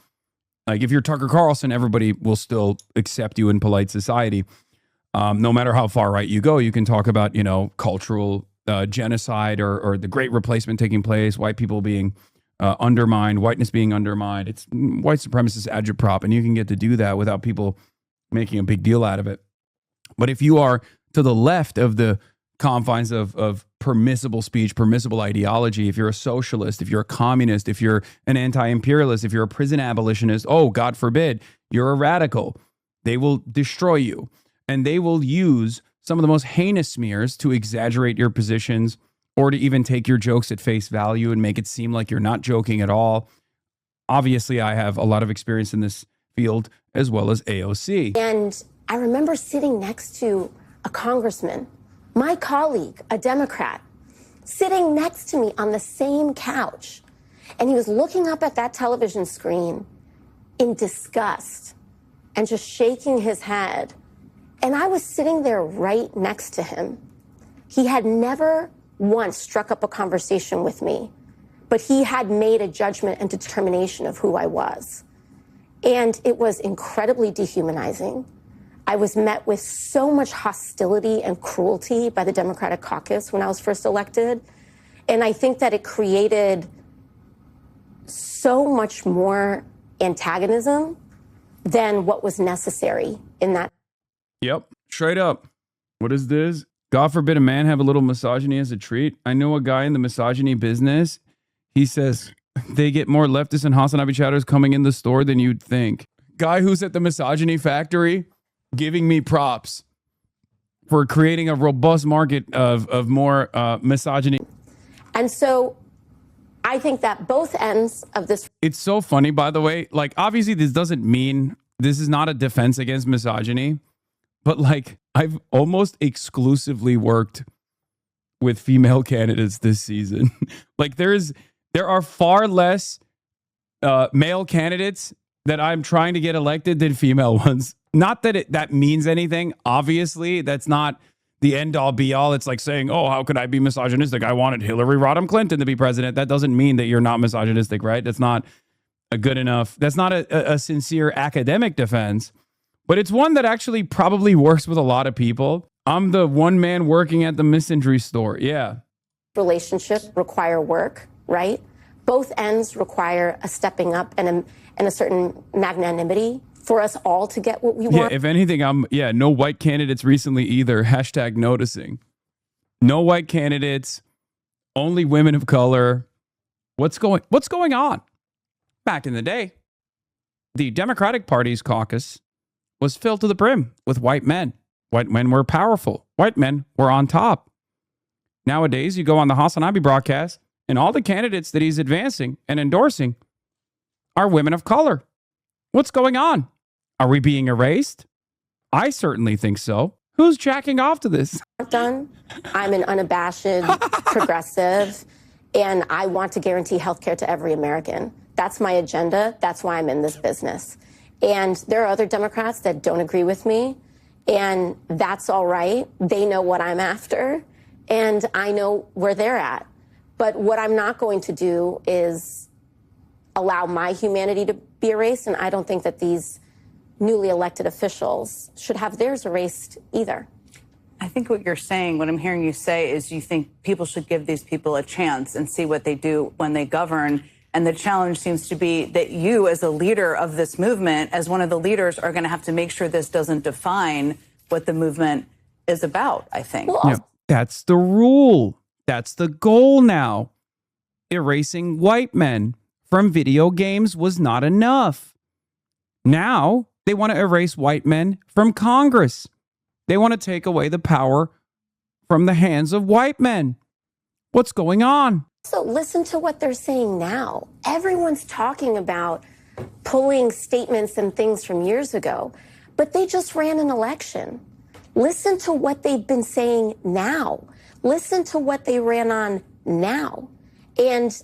Like if you're Tucker Carlson, everybody will still accept you in polite society. No matter how far right you go, you can talk about, cultural genocide or the great replacement taking place, white people being undermined, whiteness being undermined. It's white supremacist agitprop, and you can get to do that without people making a big deal out of it. But if you are to the left of the confines of permissible speech, permissible ideology, if you're a socialist, if you're a communist, if you're an anti-imperialist, if you're a prison abolitionist, oh, God forbid, you're a radical, they will destroy you. And they will use some of the most heinous smears to exaggerate your positions or to even take your jokes at face value and make it seem like you're not joking at all. obviously, I have a lot of experience in this field as well as AOC. And I remember sitting next to a congressman, my colleague, a Democrat, sitting next to me on the same couch. And he was looking up at that television screen in disgust and just shaking his head. And I was sitting there right next to him. He had never once struck up a conversation with me, but he had made a judgment and determination of who I was. And it was incredibly dehumanizing. I was met with so much hostility and cruelty by the Democratic caucus when I was first elected. And I think that it created so much more antagonism than what was necessary in that. Yep, straight up. What is this? God forbid a man have a little misogyny as a treat. I know a guy in the misogyny business. He says they get more leftist and HasanAbi chatters coming in the store than you'd think. Guy who's at the misogyny factory giving me props for creating a robust market of more misogyny. And so I think that both ends of this. It's so funny, by the way. Like, obviously, this doesn't mean this is not a defense against misogyny, but like, I've almost exclusively worked with female candidates this season. Like, there are far less male candidates that I'm trying to get elected than female ones. Not that that means anything. Obviously, that's not the end all be all. It's like saying, oh, how could I be misogynistic? I wanted Hillary Rodham Clinton to be president. That doesn't mean that you're not misogynistic, right? That's not a good enough. That's not a sincere academic defense, but it's one that actually probably works with a lot of people. I'm the one man working at the misandry store. Yeah. Relationship require work, right? Both ends require a stepping up and a certain magnanimity for us all to get what we want. Yeah, if anything, no white candidates recently either. Hashtag noticing. No white candidates, only women of color. What's going on? Back in the day, the Democratic Party's caucus was filled to the brim with white men. White men were powerful. White men were on top. Nowadays, you go on the HasanAbi broadcast, and all the candidates that he's advancing and endorsing are women of color. What's going on? Are we being erased? I certainly think so. Who's jacking off to this? Done. I'm an unabashed progressive, and I want to guarantee health care to every American. That's my agenda. That's why I'm in this business. And there are other Democrats that don't agree with me, and that's all right. They know what I'm after, and I know where they're at. But what I'm not going to do is allow my humanity to be erased, and I don't think that these newly elected officials should have theirs erased either. I think what you're saying, what I'm hearing you say, is you think people should give these people a chance and see what they do when they govern. And the challenge seems to be that you, as a leader of this movement, as one of the leaders, are going to have to make sure this doesn't define what the movement is about, I think. Yeah, that's the rule. That's the goal now. Erasing white men from video games was not enough. Now they want to erase white men from Congress. They want to take away the power from the hands of white men. What's going on? So listen to what they're saying now. Everyone's talking about pulling statements and things from years ago, but they just ran an election. Listen to what they've been saying now. Listen to what they ran on now. And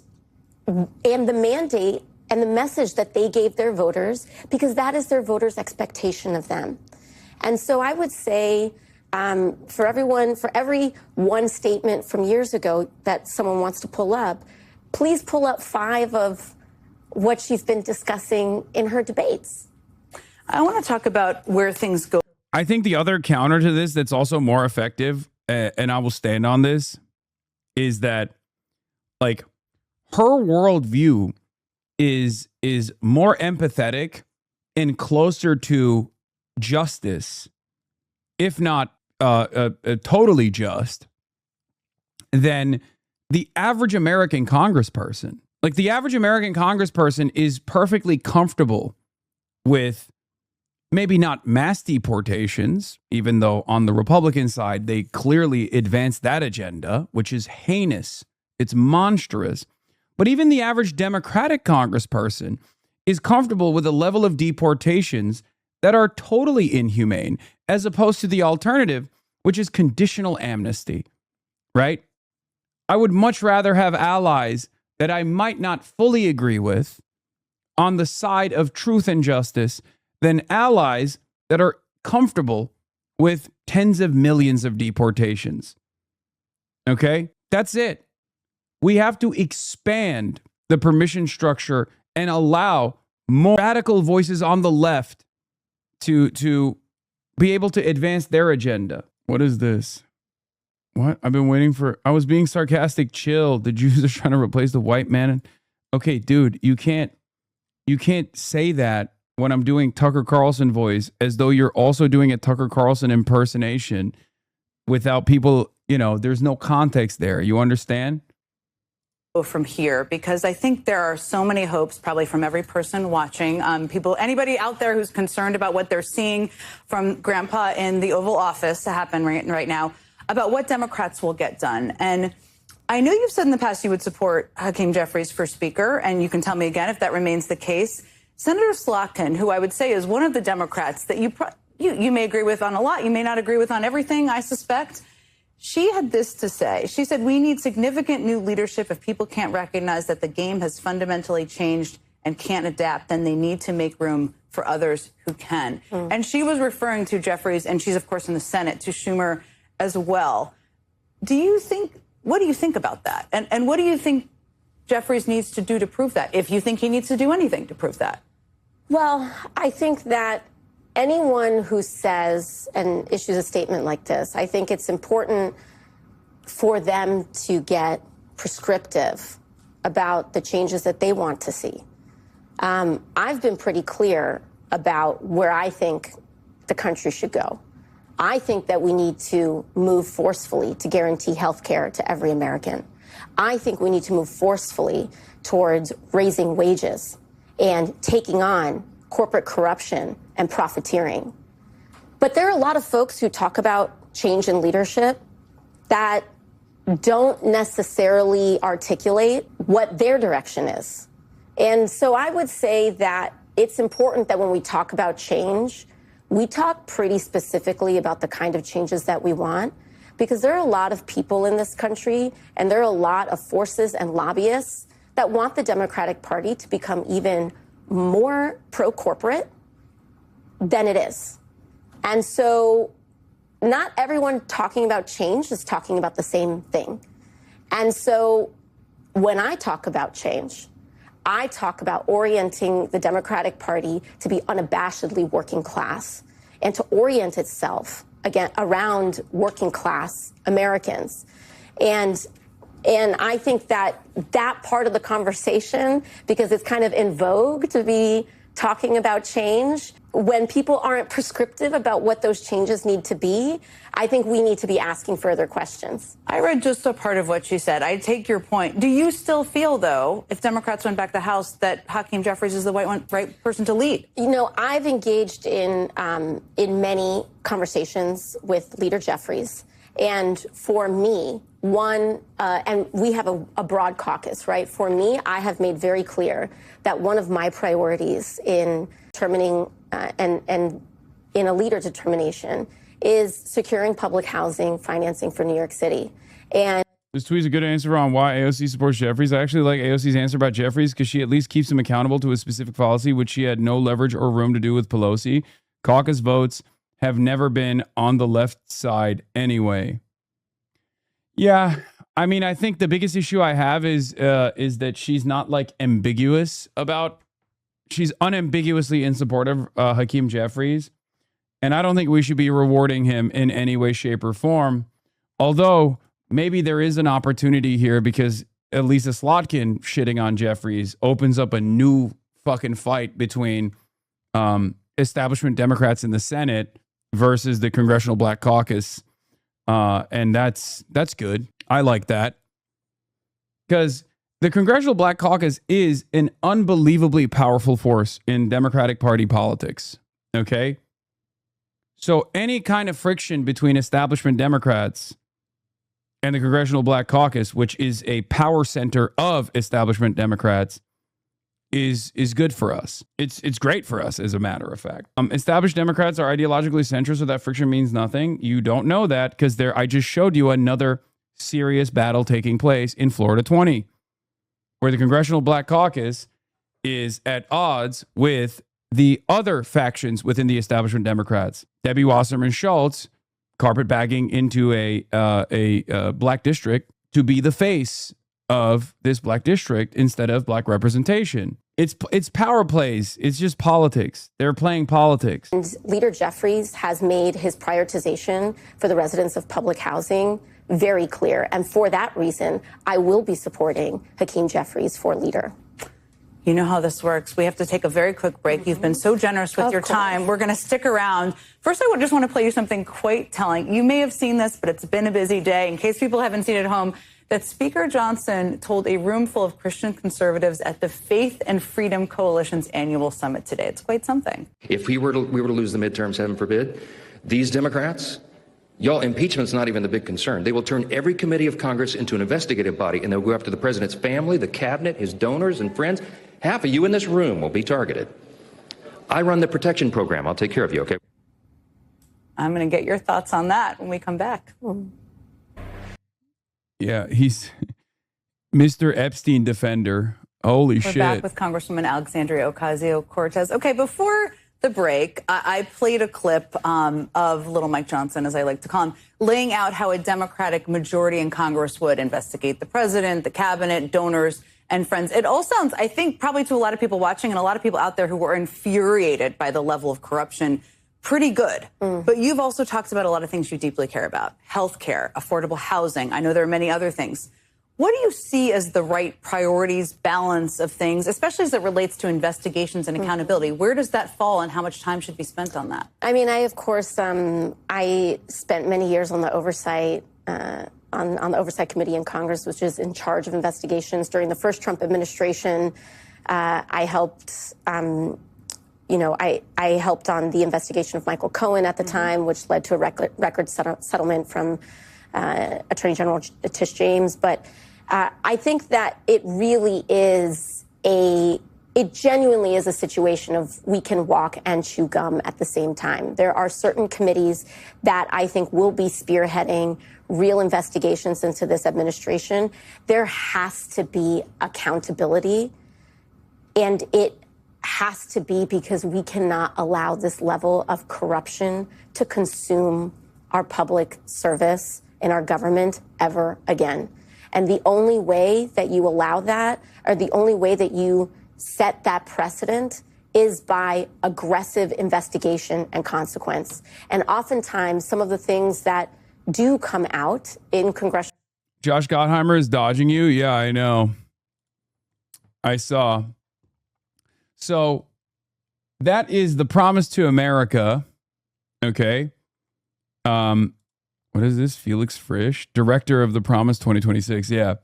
the mandate and the message that they gave their voters, because that is their voters' expectation of them. And so I would say for every one statement from years ago that someone wants to pull up, please pull up 5 of what she's been discussing in her debates. I want to talk about where things go. I think the other counter to this that's also more effective, and I will stand on this, is that like her worldview is more empathetic and closer to justice, if not totally just, than the average American congressperson. Like the average American congressperson is perfectly comfortable with maybe not mass deportations, even though on the Republican side, they clearly advance that agenda, which is heinous. It's monstrous. But even the average Democratic congressperson is comfortable with a level of deportations that are totally inhumane, as opposed to the alternative, which is conditional amnesty, right? I would much rather have allies that I might not fully agree with on the side of truth and justice than allies that are comfortable with tens of millions of deportations. Okay? That's it. We have to expand the permission structure and allow more radical voices on the left to be able to advance their agenda. What is this? What? I've been waiting for... I was being sarcastic. Chill. The Jews are trying to replace the white man. Okay, dude, you can't say that when I'm doing Tucker Carlson voice as though you're also doing a Tucker Carlson impersonation without people, there's no context there. You understand? From here, because I think there are so many hopes, probably from every person watching, anybody out there who's concerned about what they're seeing from Grandpa in the Oval Office to happen right now, about what Democrats will get done. And I know you've said in the past you would support Hakeem Jeffries for Speaker, and you can tell me again if that remains the case. Senator Slotkin, who I would say is one of the Democrats that you may agree with on a lot, you may not agree with on everything, I suspect. She had this to say. She said, we need significant new leadership. If people can't recognize that the game has fundamentally changed and can't adapt, then they need to make room for others who can. And she was referring to Jeffries, and she's, of course, in the Senate, to Schumer as well. What do you think about that? And what do you think Jeffries needs to do to prove that, if you think he needs to do anything to prove that? Well, I think that anyone who says and issues a statement like this, I think it's important for them to get prescriptive about the changes that they want to see. I've been pretty clear about where I think the country should go. I think that we need to move forcefully to guarantee health care to every American. I think we need to move forcefully towards raising wages and taking on corporate corruption and profiteering. But there are a lot of folks who talk about change in leadership that don't necessarily articulate what their direction is. And so I would say that it's important that when we talk about change, we talk pretty specifically about the kind of changes that we want, because there are a lot of people in this country and there are a lot of forces and lobbyists that want the Democratic Party to become even more pro-corporate than it is. And so not everyone talking about change is talking about the same thing. And so when I talk about change, I talk about orienting the Democratic Party to be unabashedly working class and to orient itself, again, around working class Americans. And I think that part of the conversation, because it's kind of in vogue to be talking about change, when people aren't prescriptive about what those changes need to be, I think we need to be asking further questions. I read just a part of what she said. I take your point. Do you still feel, though, if Democrats went back to the House, that Hakeem Jeffries is the right person to lead? I've engaged in many conversations with Leader Jeffries. And for me, and we have a broad caucus, right? For me, I have made very clear that one of my priorities in determining and in a leader determination is securing public housing financing for New York City. And this tweet's a good answer on why AOC supports Jeffries. I actually like AOC's answer about Jeffries because she at least keeps him accountable to a specific policy, which she had no leverage or room to do with Pelosi. Caucus votes have never been on the left side anyway. Yeah, I mean, I think the biggest issue I have is that she's not ambiguous about. She's unambiguously in support of Hakeem Jeffries, and I don't think we should be rewarding him in any way, shape, or form. Although maybe there is an opportunity here because Lisa Slotkin shitting on Jeffries opens up a new fucking fight between establishment Democrats in the Senate versus the Congressional Black Caucus. And that's good. I like that. Because the Congressional Black Caucus is an unbelievably powerful force in Democratic Party politics. Okay? So any kind of friction between establishment Democrats and the Congressional Black Caucus, which is a power center of establishment Democrats, is good for us. It's great for us, as a matter of fact. Established Democrats are ideologically centrist, so that friction means nothing. You don't know that because I just showed you another serious battle taking place in Florida 20, where the Congressional Black Caucus is at odds with the other factions within the establishment Democrats. Debbie Wasserman Schultz carpetbagging into a black district to be the face of this black district instead of black representation. It's power plays. It's just politics. They're playing politics. And Leader Jeffries has made his prioritization for the residents of public housing very clear. And for that reason, I will be supporting Hakeem Jeffries for leader. You know how this works. We have to take a very quick break. You've been so generous with your time. We're going to stick around. First, I just want to play you something quite telling. You may have seen this, but it's been a busy day. In case people haven't seen it at home, that Speaker Johnson told a room full of Christian conservatives at the Faith and Freedom Coalition's annual summit today. It's quite something. If we were to lose the midterms, heaven forbid, these Democrats, y'all, impeachment's not even the big concern. They will turn every committee of Congress into an investigative body, and they'll go after the president's family, the cabinet, his donors and friends. Half of you in this room will be targeted. I run the protection program. I'll take care of you, okay? I'm going to get your thoughts on that when we come back. Yeah, he's Mr. Epstein defender. Holy We're shit. back with Congresswoman Alexandria Ocasio-Cortez. Okay, before the break, I played a clip of Little Mike Johnson, as I like to call him, laying out how a Democratic majority in Congress would investigate the president, the cabinet, donors, and friends. It all sounds, I think, probably to a lot of people watching and a lot of people out there who were infuriated by the level of corruption, pretty good. But you've also talked about a lot of things you deeply care about. Healthcare, affordable housing. I know there are many other things. What do you see as the right priorities, balance of things, especially as it relates to investigations and accountability? Where does that fall and how much time should be spent on that? I mean, I spent many years on the oversight on the Oversight Committee in Congress, which is in charge of investigations. During the first Trump administration, I helped, I helped on the investigation of Michael Cohen at the time, which led to a record settlement from Attorney General Tish James. But I think that it really is it genuinely is a situation of we can walk and chew gum at the same time. There are certain committees that I think will be spearheading real investigations into this administration. There has to be accountability, and it has to be because we cannot allow this level of corruption to consume our public service and our government ever again. And the only way that you allow that, or the only way that you set that precedent, is by aggressive investigation and consequence. And oftentimes, some of the things that do come out in congressional. Josh Gottheimer is dodging you. Yeah, I know. I saw. So that is the Promise to America. Okay. What is this? Felix Frisch, director of the Promise 2026. Yeah.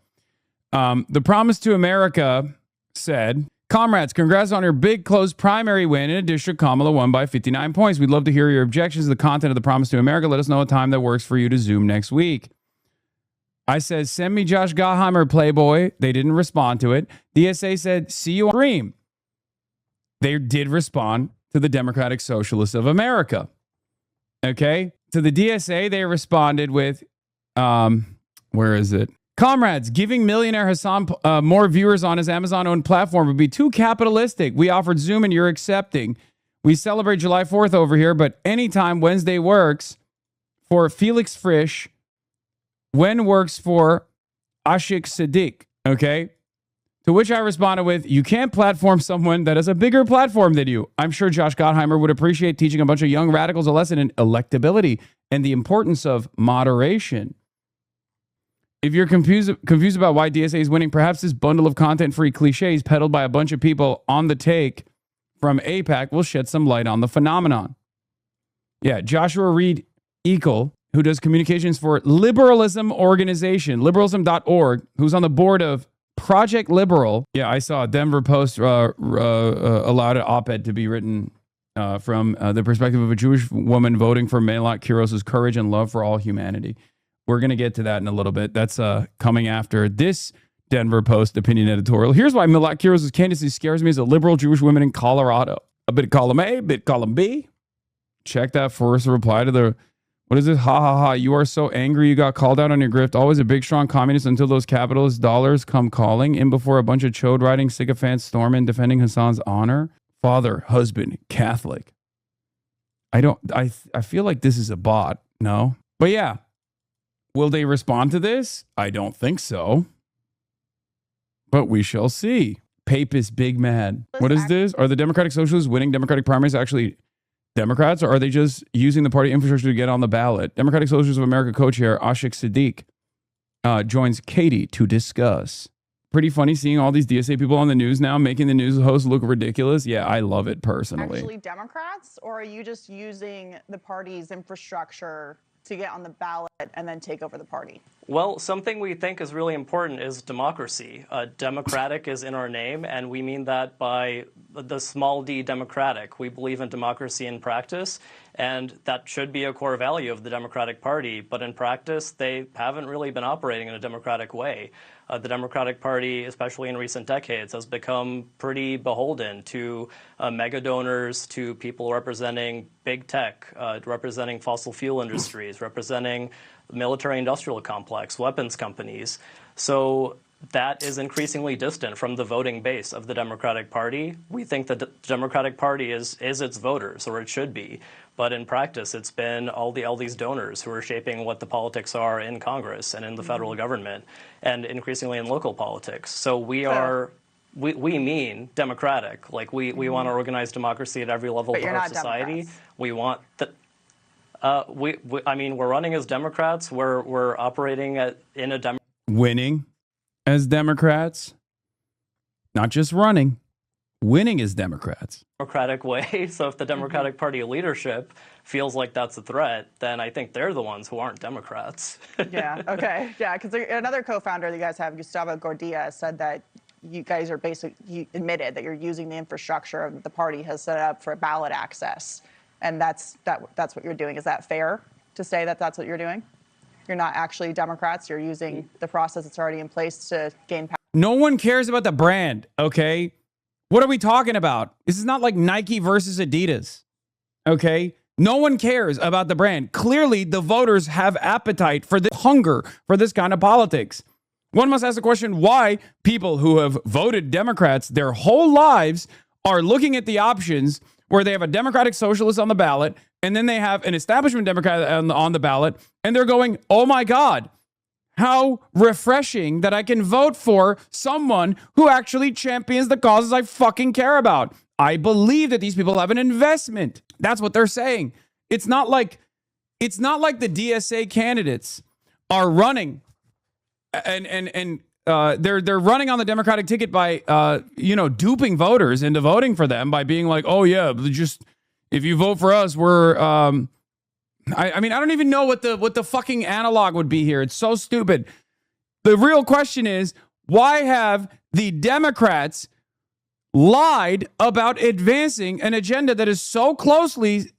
The Promise to America said, comrades, congrats on your big close primary win in a district Kamala won by 59 points. We'd love to hear your objections to the content of the Promise to America. Let us know a time that works for you to Zoom next week. I said, send me Josh Gottheimer, Playboy. They didn't respond to it. DSA said, see you on stream. They did respond to the Democratic Socialists of America. Okay. To the DSA, they responded with, where is it? Comrades, giving millionaire Hasan more viewers on his Amazon-owned platform would be too capitalistic. We offered Zoom and you're accepting. We celebrate July 4th over here, but anytime Wednesday works for Felix Frisch, when works for Ashik Siddiq, okay? To which I responded with, you can't platform someone that has a bigger platform than you. I'm sure Josh Gottheimer would appreciate teaching a bunch of young radicals a lesson in electability and the importance of moderation. If you're confused about why DSA is winning, perhaps this bundle of content-free cliches peddled by a bunch of people on the take from AIPAC will shed some light on the phenomenon. Yeah, Joshua Reed Eagle, who does communications for Liberalism Organization, liberalism.org, who's on the board of Project Liberal. Yeah, I saw Denver Post allowed an op-ed to be written from the perspective of a Jewish woman voting for Melot Kuros's courage and love for all humanity. We're going to get to that in a little bit. That's coming after this Denver Post opinion editorial. Here's why Milak Kiros' candidacy scares me as a liberal Jewish woman in Colorado. A bit column A, a bit column B. Check that first reply to the, what is it? Ha ha ha. You are so angry you got called out on your grift. Always a big, strong communist until those capitalist dollars come calling in before a bunch of chode riding sycophants storm in defending Hasan's honor. Father, husband, Catholic. I feel like this is a bot. No. But yeah. Will they respond to this? I don't think so. But we shall see. Papist big mad. What is this? Are the Democratic Socialists winning Democratic primaries actually Democrats, or are they just using the party infrastructure to get on the ballot? Democratic Socialists of America co-chair Ashik Siddiq joins Katie to discuss. Pretty funny seeing all these DSA people on the news now making the news host look ridiculous. Yeah, I love it personally. Actually Democrats, or are you just using the party's infrastructure to get on the ballot and then take over the party? Well, something we think is really important is democracy. Democratic is in our name, and we mean that by the small d democratic. We believe in democracy in practice, and that should be a core value of the Democratic Party. But in practice, they haven't really been operating in a democratic way. The Democratic Party, especially in recent decades, has become pretty beholden to mega donors, to people representing big tech, representing fossil fuel industries, representing the military-industrial complex, weapons companies. So that is increasingly distant from the voting base of the Democratic Party. We think that the Democratic Party is its voters, or it should be. But in practice, it's been all these donors who are shaping what the politics are in Congress and in the federal government, and increasingly in local politics. So we mean democratic. Like we want to organize democracy at every level of our society. Democrats. We want that. I mean, we're running as Democrats. We're operating in a winning as Democrats, not just running. Winning as Democrats. Democratic way. So if the Democratic Party leadership feels like that's a threat, then I think they're the ones who aren't Democrats. Yeah, okay. Yeah, because another co-founder that you guys have, Gustavo Gordia, said that you guys are you admitted that you're using the infrastructure that the party has set up for ballot access. And that's what you're doing. Is that fair to say that that's what you're doing? You're not actually Democrats. You're using the process that's already in place to gain power. No one cares about the brand, okay? What are we talking about? This is not like Nike versus Adidas, okay? No one cares about the brand. Clearly, the voters have appetite for this hunger for this kind of politics. One must ask the question why people who have voted Democrats their whole lives are looking at the options where they have a Democratic Socialist on the ballot, and then they have an establishment Democrat on the ballot, and they're going, oh my God, how refreshing that I can vote for someone who actually champions the causes I fucking care about. I believe that these people have an investment. That's what they're saying. It's not like the DSA candidates are running and they're running on the Democratic ticket by duping voters into voting for them by being like, oh yeah, just if you vote for us, we're I mean, I don't even know what the fucking analog would be here. It's so stupid. The real question is, why have the Democrats lied about advancing an agenda that is so closely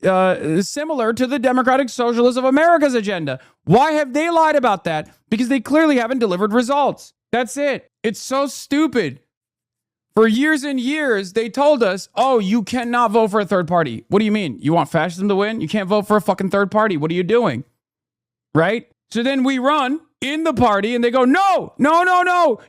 similar to the Democratic Socialists of America's agenda? Why have they lied about that? Because they clearly haven't delivered results. That's it. It's so stupid. For years and years, they told us, oh, you cannot vote for a third party. What do you mean? You want fascism to win? You can't vote for a fucking third party. What are you doing? Right? So then we run in the party and they go, no,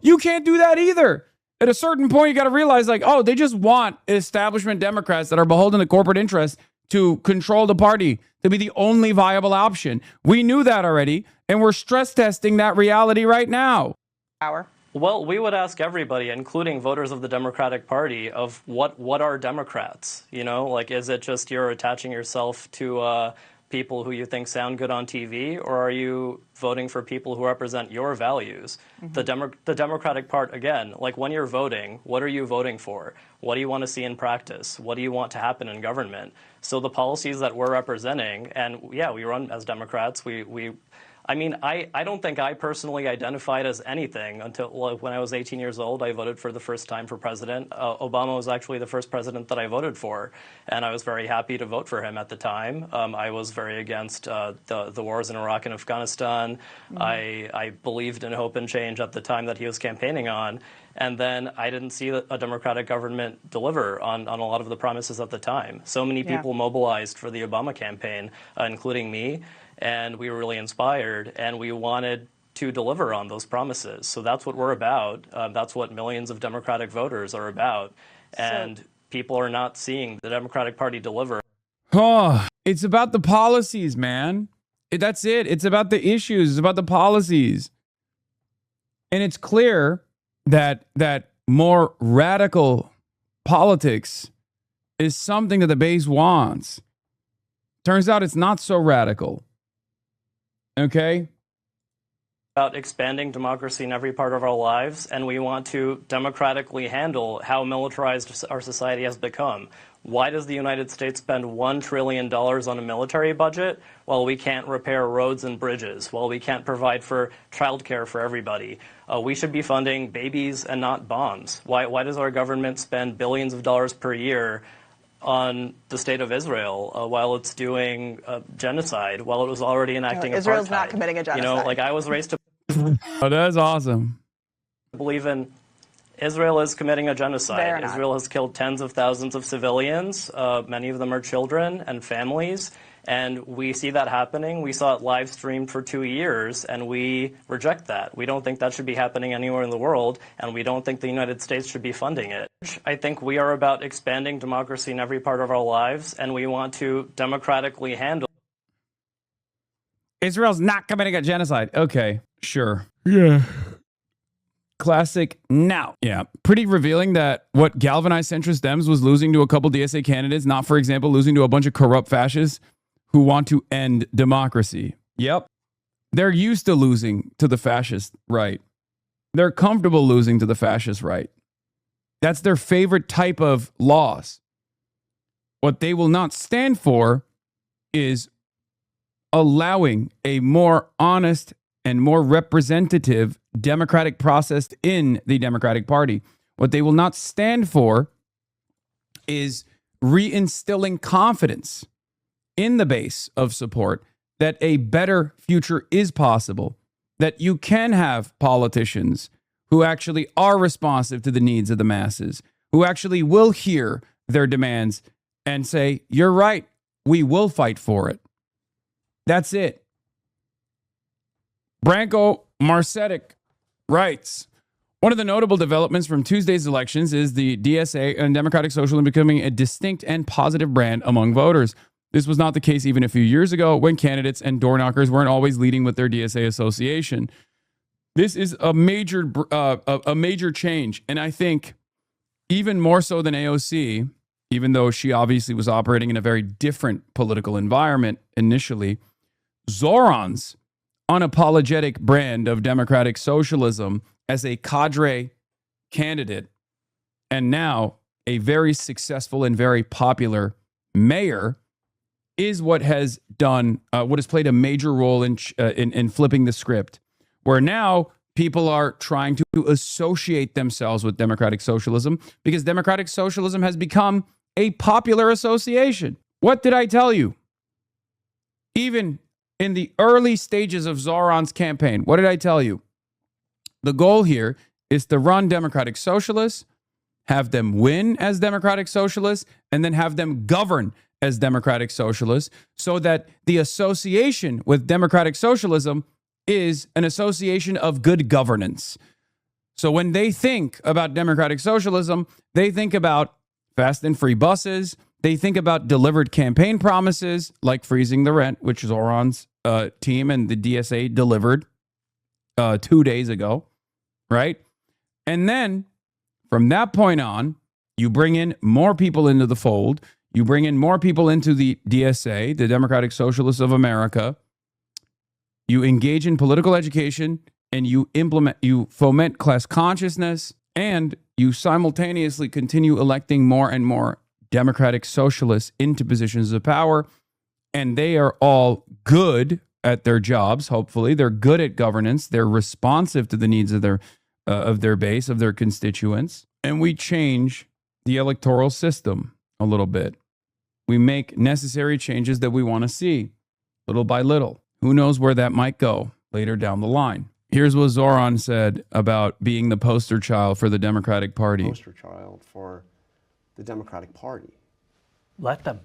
you can't do that either. At a certain point, you got to realize like, oh, they just want establishment Democrats that are beholden to corporate interests to control the party, to be the only viable option. We knew that already, and we're stress testing that reality right now. Power. Well, we would ask everybody, including voters of the Democratic Party, of what are Democrats? You know, like, is it just you're attaching yourself to people who you think sound good on TV, or are you voting for people who represent your values? Mm-hmm. The Democratic part, again, like when you're voting, what are you voting for? What do you want to see in practice? What do you want to happen in government? So the policies that we're representing, and yeah, we run as Democrats, we I mean, I don't think I personally identified as anything until when I was 18 years old. I voted for the first time for president. Obama was actually the first president that I voted for, and I was very happy to vote for him at the time. I was very against the wars in Iraq and Afghanistan. I believed in hope and change at the time that he was campaigning on. And then I didn't see a Democratic government deliver on a lot of the promises at the time. So many people mobilized for the Obama campaign, including me. And we were really inspired, and we wanted to deliver on those promises. So that's what we're about. That's what millions of Democratic voters are about. And people are not seeing the Democratic Party deliver. Oh, it's about the policies, man. That's it. It's about the issues. It's about the policies. And it's clear that more radical politics is something that the base wants. Turns out it's not so radical. Okay? About expanding democracy in every part of our lives, and we want to democratically handle how militarized our society has become. Why does the United States spend $1 trillion on a military budget while we can't repair roads and bridges, while we can't provide for childcare for everybody? We should be funding babies and not bombs. Why does our government spend billions of dollars per year on the state of Israel while it's doing genocide, while it was already enacting apartheid? Israel's not committing a genocide. You know, like I was raised to Oh, that's awesome. believe in Israel is committing a They're genocide. not. Israel has killed tens of thousands of civilians. Many of them are children and families. And we see that happening. We saw it live streamed for 2 years, and we reject that. We don't think that should be happening anywhere in the world, and we don't think the United States should be funding it. I think we are about expanding democracy in every part of our lives, and we want to democratically handle. Israel's not committing a genocide. Okay, sure. Yeah. Classic now. Yeah. Pretty revealing that what galvanized centrist Dems was losing to a couple DSA candidates, not, for example, losing to a bunch of corrupt fascists who want to end democracy. Yep. They're used to losing to the fascist right. They're comfortable losing to the fascist right. That's their favorite type of loss. What they will not stand for is allowing a more honest and more representative democratic process in the Democratic Party. What they will not stand for is reinstilling confidence in the base of support that a better future is possible, that you can have politicians who actually are responsive to the needs of the masses, who actually will hear their demands and say, you're right, we will fight for it. That's it. Branko Marcetic writes, one of the notable developments from Tuesday's elections is the DSA and Democratic Socialism becoming a distinct and positive brand among voters. This was not the case even a few years ago when candidates and door knockers weren't always leading with their DSA association. This is a major change. And I think even more so than AOC, even though she obviously was operating in a very different political environment initially, Zoran's unapologetic brand of democratic socialism as a cadre candidate and now a very successful and very popular mayor is what has done, what has played a major role in flipping the script, where now people are trying to associate themselves with democratic socialism because democratic socialism has become a popular association. What did I tell you? Even in the early stages of Zoran's campaign, what did I tell you? The goal here is to run democratic socialists, have them win as democratic socialists, and then have them govern as democratic socialists so that the association with democratic socialism is an association of good governance. So when they think about democratic socialism, they think about fast and free buses. They think about delivered campaign promises like freezing the rent, which Zoran's team and the DSA delivered 2 days ago, right? And then from that point on, you bring in more people into the fold. You bring in more people into the DSA, the Democratic Socialists of America. You engage in political education and you foment class consciousness, and you simultaneously continue electing more and more democratic socialists into positions of power. And they are all good at their jobs. Hopefully, they're good at governance. They're responsive to the needs of their base, of their constituents. And we change the electoral system a little bit. We make necessary changes that we want to see, little by little. Who knows where that might go later down the line. Here's what Zoran said about being the poster child for the Democratic Party. Poster child for the Democratic Party. Let them.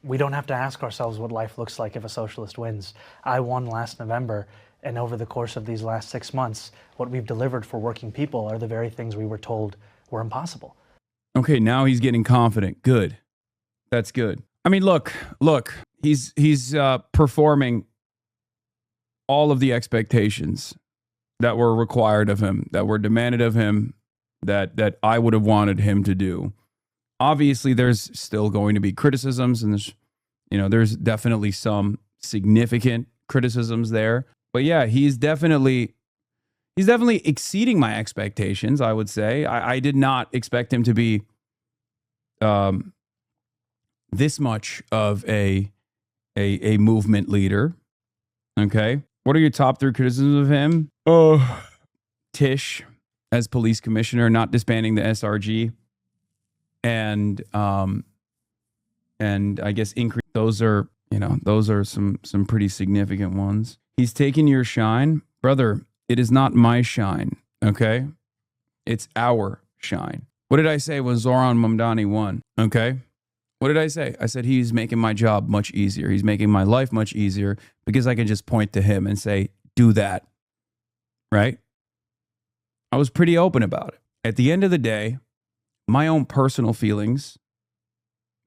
We don't have to ask ourselves what life looks like if a socialist wins. I won last November, and over the course of these last 6 months, what we've delivered for working people are the very things we were told were impossible. Okay, now he's getting confident. Good. That's good. I mean, look, he's performing all of the expectations that were required of him, that were demanded of him, that I would have wanted him to do. Obviously, there's still going to be criticisms, and there's definitely some significant criticisms there. But yeah, he's definitely exceeding my expectations, I would say. I did not expect him to be this much of a movement leader. Okay. What are your top 3 criticisms of him? Oh, Tish as police commissioner, not disbanding the SRG, and I guess increase. Those are some pretty significant ones. He's taken your shine, brother. It is not my shine. Okay, it's our shine. What did I say when Zoran Mamdani won? Okay. What did I say? I said he's making my job much easier. He's making my life much easier because I can just point to him and say, do that. Right? I was pretty open about it. At the end of the day, my own personal feelings,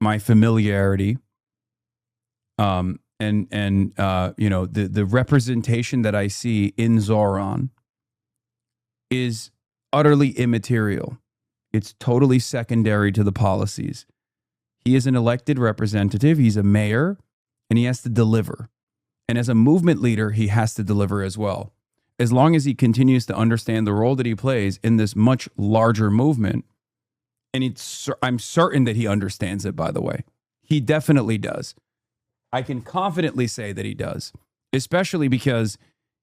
my familiarity, the representation that I see in Zoran is utterly immaterial. It's totally secondary to the policies. He is an elected representative. He's a mayor, and he has to deliver. And as a movement leader, he has to deliver as well. As long as he continues to understand the role that he plays in this much larger movement, and I'm certain that he understands it, by the way. He definitely does. I can confidently say that he does, especially because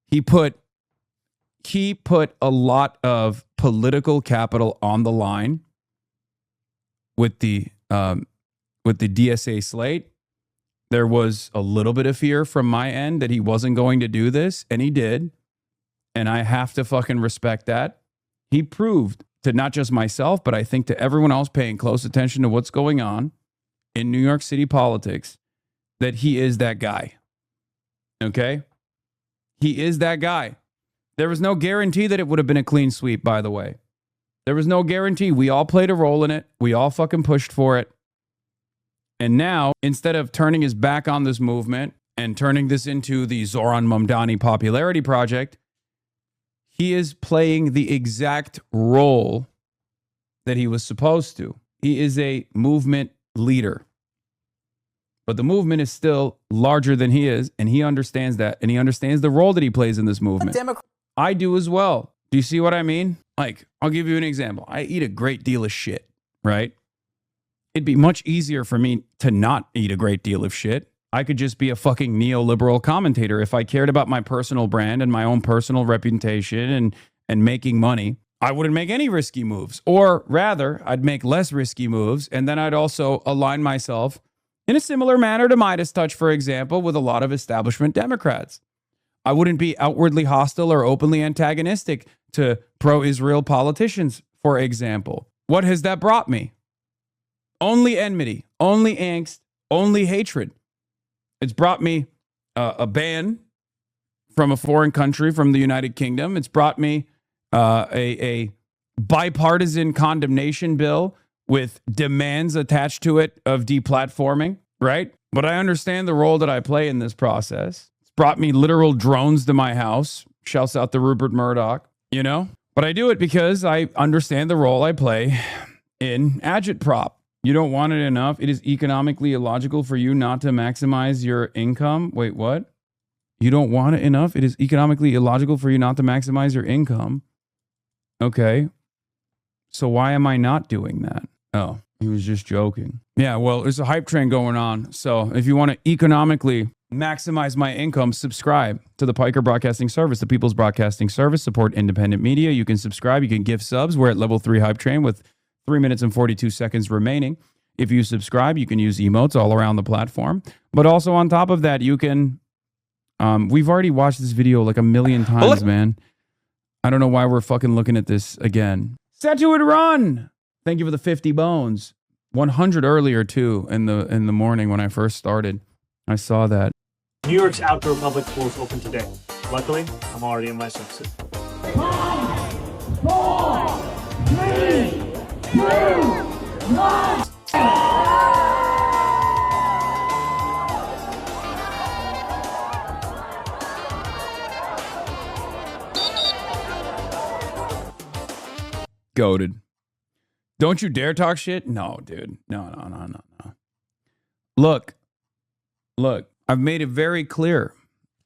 he put a lot of political capital on the line with the DSA slate. There was a little bit of fear from my end that he wasn't going to do this, and he did. And I have to fucking respect that. He proved to not just myself, but I think to everyone else paying close attention to what's going on in New York City politics, that he is that guy. Okay? He is that guy. There was no guarantee that it would have been a clean sweep, by the way. There was no guarantee. We all played a role in it. We all fucking pushed for it. And now, instead of turning his back on this movement and turning this into the Zoran Mamdani popularity project, he is playing the exact role that he was supposed to. He is a movement leader. But the movement is still larger than he is, and he understands that, and he understands the role that he plays in this movement. I do as well. Do you see what I mean? Like, I'll give you an example. I eat a great deal of shit, right? It'd be much easier for me to not eat a great deal of shit. I could just be a fucking neoliberal commentator if I cared about my personal brand and my own personal reputation and making money. I wouldn't make any risky moves. Or rather, I'd make less risky moves, and then I'd also align myself in a similar manner to Midas Touch, for example, with a lot of establishment Democrats. I wouldn't be outwardly hostile or openly antagonistic to pro-Israel politicians, for example. What has that brought me? Only enmity, only angst, only hatred. It's brought me a ban from a foreign country, from the United Kingdom. It's brought me a bipartisan condemnation bill with demands attached to it of deplatforming, right? But I understand the role that I play in this process. It's brought me literal drones to my house. Shouts out to Rupert Murdoch, But I do it because I understand the role I play in agitprop. You don't want it enough. It is economically illogical for you not to maximize your income. Wait, what? You don't want it enough? It is economically illogical for you not to maximize your income. Okay. So why am I not doing that? Oh, he was just joking. Yeah, well, there's a hype train going on. So if you want to economically maximize my income, subscribe to the Piker Broadcasting Service, the People's Broadcasting Service. Support independent media. You can subscribe. You can give subs. We're at level 3 Hype Train with 3 minutes and 42 seconds remaining. If you subscribe, you can use emotes all around the platform. But also on top of that, you can... we've already watched this video like a million times, man. I don't know why we're fucking looking at this again. Set to it, run! Thank you for the 50 bones. 100 earlier, too, in the morning when I first started. I saw that. New York's outdoor public pools open today. Luckily, I'm already in my swimsuit. 5, 4, 3, 2, 1. Goated. Don't you dare talk shit? No, dude. No. Look. I've made it very clear.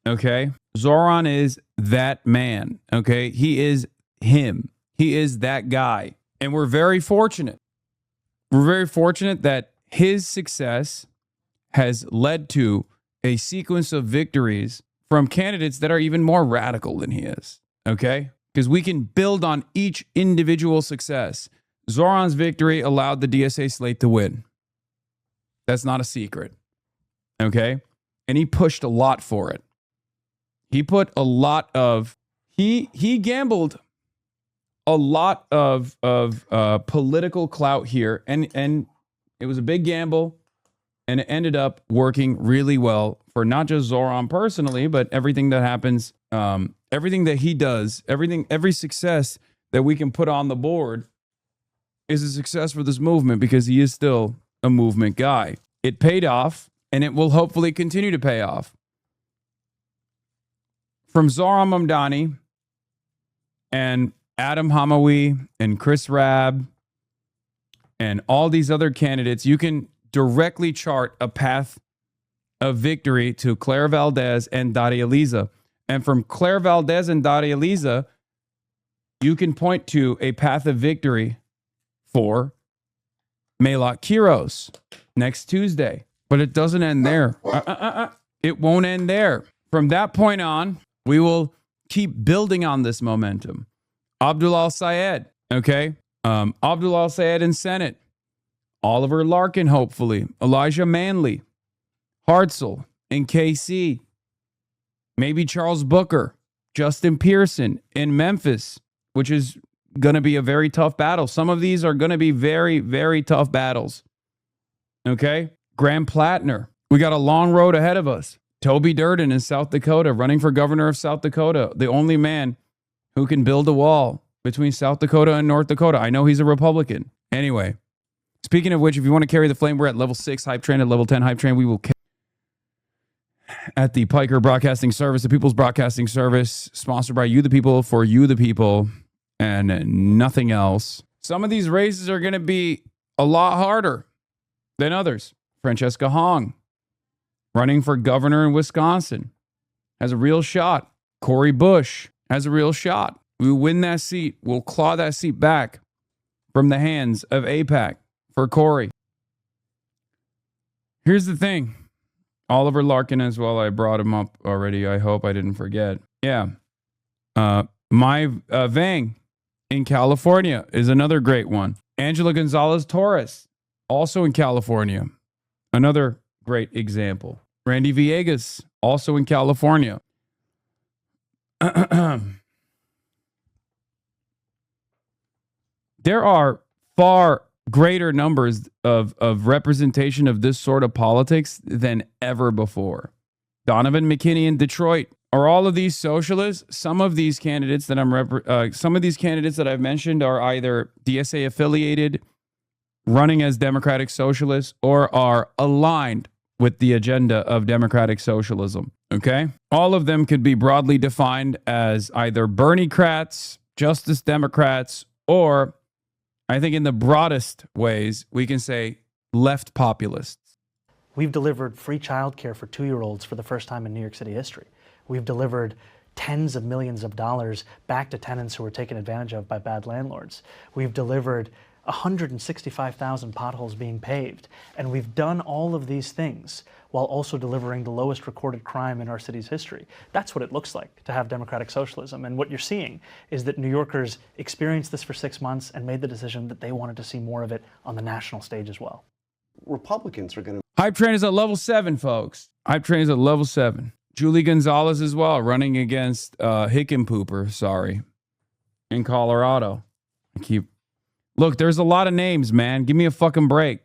Okay? Zoran is that man. Okay? He is him. He is that guy. And we're very fortunate. We're very fortunate that his success has led to a sequence of victories from candidates that are even more radical than he is. Okay? Because we can build on each individual success. Zoran's victory allowed the DSA slate to win. That's not a secret. Okay? And he pushed a lot for it. He put a lot of... He gambled a lot of political clout here. And it was a big gamble. And it ended up working really well for not just Zoran personally, but everything that happens... everything that he does, every success that we can put on the board is a success for this movement because he is still a movement guy. It paid off, and it will hopefully continue to pay off. From Zoran Mamdani and Adam Hamawi and Chris Rabb and all these other candidates, you can directly chart a path of victory to Claire Valdez and Daria Liza. And from Claire Valdez and Daria Liza, you can point to a path of victory for Melot Kiros next Tuesday. But it doesn't end there. It won't end there. From that point on, we will keep building on this momentum. Abdul Al-Sayed, okay? Abdul Al-Sayed in Senate. Oliver Larkin, hopefully. Elijah Manley. Hartzell in KC. Maybe Charles Booker, Justin Pearson in Memphis, which is going to be a very tough battle. Some of these are going to be very, very tough battles. Okay? Graham Plattner. We got a long road ahead of us. Toby Durden in South Dakota, running for governor of South Dakota. The only man who can build a wall between South Dakota and North Dakota. I know he's a Republican. Anyway, speaking of which, if you want to carry the flame, we're at level 6 Hype Train. At level 10 Hype Train, we will at the Piker Broadcasting Service, the People's Broadcasting Service, sponsored by you, the people, for you, the people, and nothing else. Some of these races are going to be a lot harder than others. Francesca Hong, running for governor in Wisconsin, has a real shot. Cori Bush has a real shot. We win that seat. We'll claw that seat back from the hands of AIPAC for Cori. Here's the thing. Oliver Larkin as well. I brought him up already. I hope I didn't forget. Yeah. Vang in California is another great one. Angela Gonzalez Torres, also in California. Another great example. Randy Villegas, also in California. There are far greater numbers of representation of this sort of politics than ever before. Donovan McKinney in Detroit. Are all of these socialists? Some of these candidates that I've mentioned are either DSA affiliated, running as democratic socialists, or are aligned with the agenda of democratic socialism. Okay? All of them could be broadly defined as either Bernie-crats, Justice Democrats, or I think in the broadest ways, we can say left populists. We've delivered free childcare for 2-year-olds for the first time in New York City history. We've delivered tens of millions of dollars back to tenants who were taken advantage of by bad landlords. We've delivered 165,000 potholes being paved. And we've done all of these things while also delivering the lowest recorded crime in our city's history. That's what it looks like to have democratic socialism. And what you're seeing is that New Yorkers experienced this for 6 months and made the decision that they wanted to see more of it on the national stage as well. Republicans are going to... Hype train is at level 7, folks. Hype train is at level 7. Julie Gonzalez as well, running against Hickenpooper, sorry, in Colorado. Look, there's a lot of names, man. Give me a fucking break.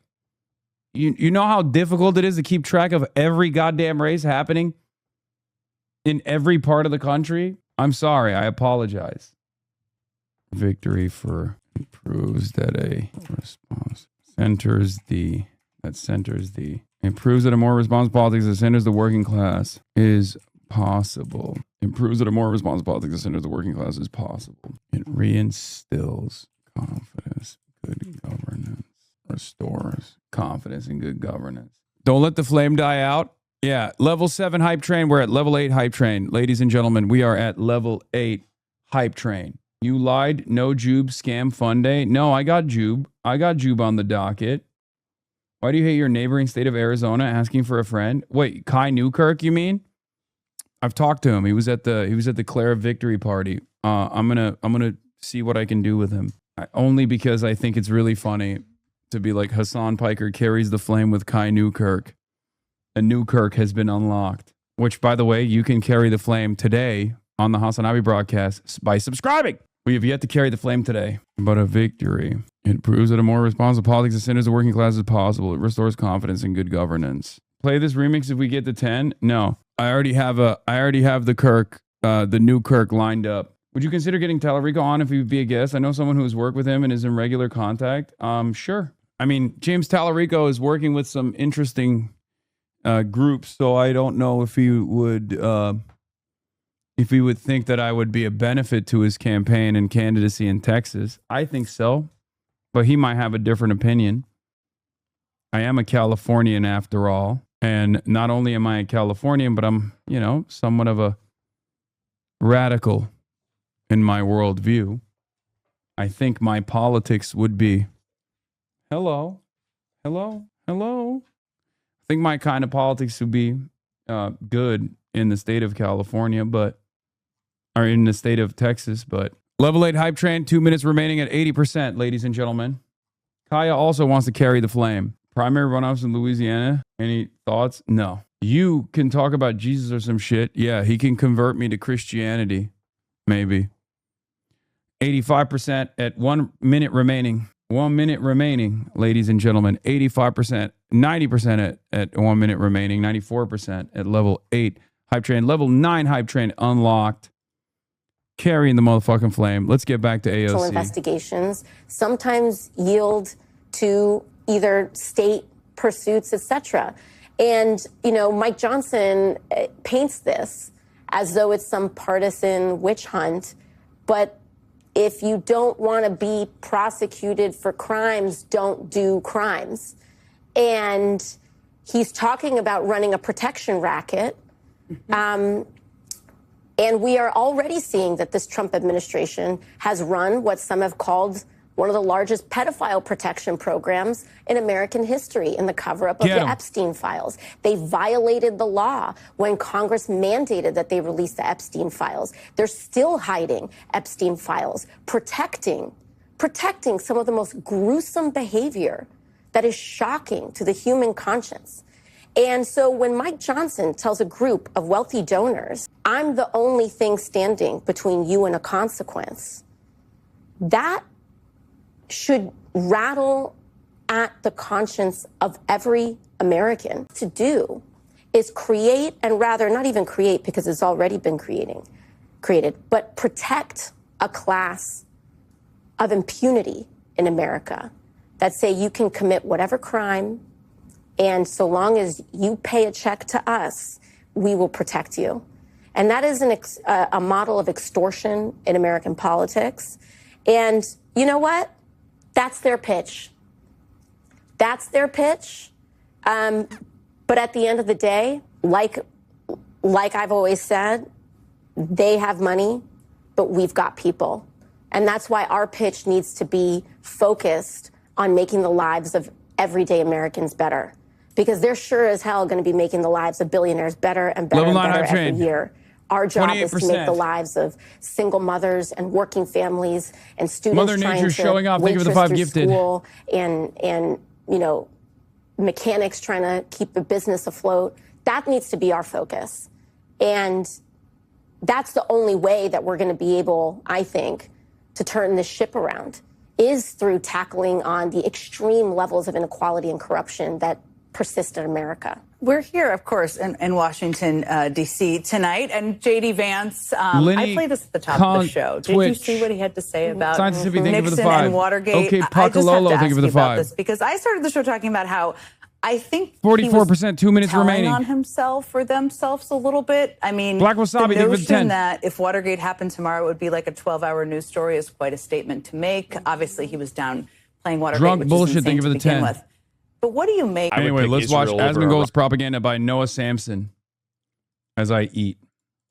You know how difficult it is to keep track of every goddamn race happening in every part of the country? I'm sorry. I apologize. Victory for proves that a response improves that a more responsive politics that centers the working class is possible. Improves that a more responsive politics that centers the working class is possible. It reinstills confidence, good governance, restores confidence in good governance. Don't let the flame die out. Yeah, level 7 hype train. We're at level 8 hype train. Ladies and gentlemen, we are at level 8 hype train. You lied. No Jube scam fun day. No, I got Jube. I got Jube on the docket. Why do you hate your neighboring state of Arizona asking for a friend? Wait, Kai Newkirk, you mean? I've talked to him. He was at the Clara Victory Party. I'm gonna see what I can do with him. Only because I think it's really funny to be like Hasan Piker carries the flame with Kai Newkirk. And Newkirk has been unlocked. Which, by the way, you can carry the flame today on the HasanAbi broadcast by subscribing. We have yet to carry the flame today. But a victory. It proves that a more responsive politics that centers the working class is possible. It restores confidence in good governance. Play this remix if we get to 10? No. I already have the new Kirk lined up. Would you consider getting Tallarico on if he would be a guest? I know someone who has worked with him and is in regular contact. Sure. I mean, James Tallarico is working with some interesting groups, so I don't know if he would think that I would be a benefit to his campaign and candidacy in Texas. I think so, but he might have a different opinion. I am a Californian after all, and not only am I a Californian, but I'm, somewhat of a radical in my worldview. I think my politics would be, hello. I think my kind of politics would be good in the state of California, or in the state of Texas, but level 8 hype train, 2 minutes remaining at 80%, ladies and gentlemen. Kaya also wants to carry the flame. Primary runoffs in Louisiana. Any thoughts? No. You can talk about Jesus or some shit. Yeah, he can convert me to Christianity. Maybe. 85% at 1 minute remaining. 1 minute remaining, ladies and gentlemen. 85%, 90% at 1 minute remaining. 94% at level 8 hype train. Level 9 hype train unlocked. Carrying the motherfucking flame. Let's get back to AOC. Investigations sometimes yield to either state pursuits, etc. And, Mike Johnson paints this as though it's some partisan witch hunt. But if you don't want to be prosecuted for crimes, don't do crimes. And he's talking about running a protection racket. And we are already seeing that this Trump administration has run what some have called one of the largest pedophile protection programs in American history in the cover-up of the Epstein files. They violated the law when Congress mandated that they release the Epstein files. They're still hiding Epstein files, protecting some of the most gruesome behavior that is shocking to the human conscience. And so when Mike Johnson tells a group of wealthy donors, I'm the only thing standing between you and a consequence, that should rattle at the conscience of every American. To do is create, and rather not even create because it's already been created, but protect a class of impunity in America that say you can commit whatever crime, and so long as you pay a check to us, we will protect you. And that is a model of extortion in American politics. And you know what? That's their pitch. That's their pitch. But at the end of the day, like I've always said, they have money, but we've got people. And that's why our pitch needs to be focused on making the lives of everyday Americans better, because they're sure as hell going to be making the lives of billionaires better and better and better every year. Our job is to make the lives of single mothers and working families and students Mother trying Nature's to showing off. Think of the 5 through gifted. school and you know, mechanics trying to keep the business afloat. That needs to be our focus. And that's the only way that we're going to be able, I think, to turn this ship around, is through tackling on the extreme levels of inequality and corruption that persist in America. We're here, of course, in Washington, D.C. tonight. And J.D. Vance, I played this at the top of the show. Did you see what he had to say about Nixon and Watergate? Okay, I just have to Pacololo, ask thank you for the about 5. this because I started the show talking about how I think 44%, 2 minutes telling remaining. on himself or themselves a little bit. I mean, Black Wasabi, the thank you for the 10. notion that if Watergate happened tomorrow, it would be like a 12-hour news story is quite a statement to make. Obviously, he was down playing Watergate, Drunk which bullshit, is thank you for the insane to 10. begin with. But what do you make? Anyway, let's watch Asmongold's Propaganda by Noah Samson as I eat.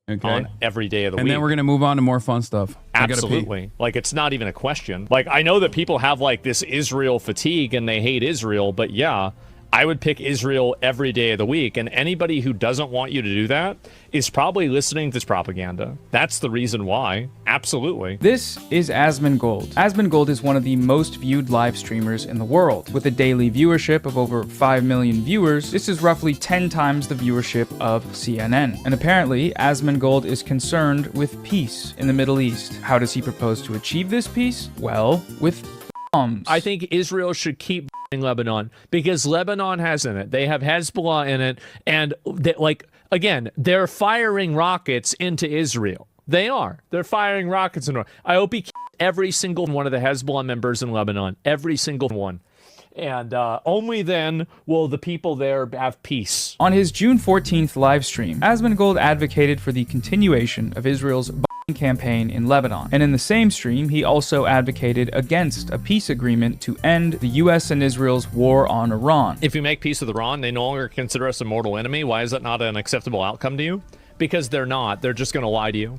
Okay. On every day of the week. And then we're going to move on to more fun stuff. Absolutely. Like, it's not even a question. Like, I know that people have, like, this Israel fatigue and they hate Israel, but yeah, I would pick Israel every day of the week. And anybody who doesn't want you to do that is probably listening to this propaganda. That's the reason why. Absolutely. This is Asmongold. Asmongold is one of the most viewed live streamers in the world. With a daily viewership of over 5 million viewers, this is roughly 10 times the viewership of CNN. And apparently, Asmongold is concerned with peace in the Middle East. How does he propose to achieve this peace? Well, with bombs. I think Israel should keep Lebanon because Lebanon has in it. They have Hezbollah in it. And they, like, again, they're firing rockets into Israel. They are. They're firing rockets into I hope he kills every single one of the Hezbollah members in Lebanon. Every single one. And only then will the people there have peace. On his June 14th live stream, Asmongold advocated for the continuation of Israel's campaign in Lebanon. And in the same stream, he also advocated against a peace agreement to end the US and Israel's war on Iran. If we make peace with Iran, they no longer consider us a mortal enemy. Why is that not an acceptable outcome to you? Because they're not. They're just going to lie to you.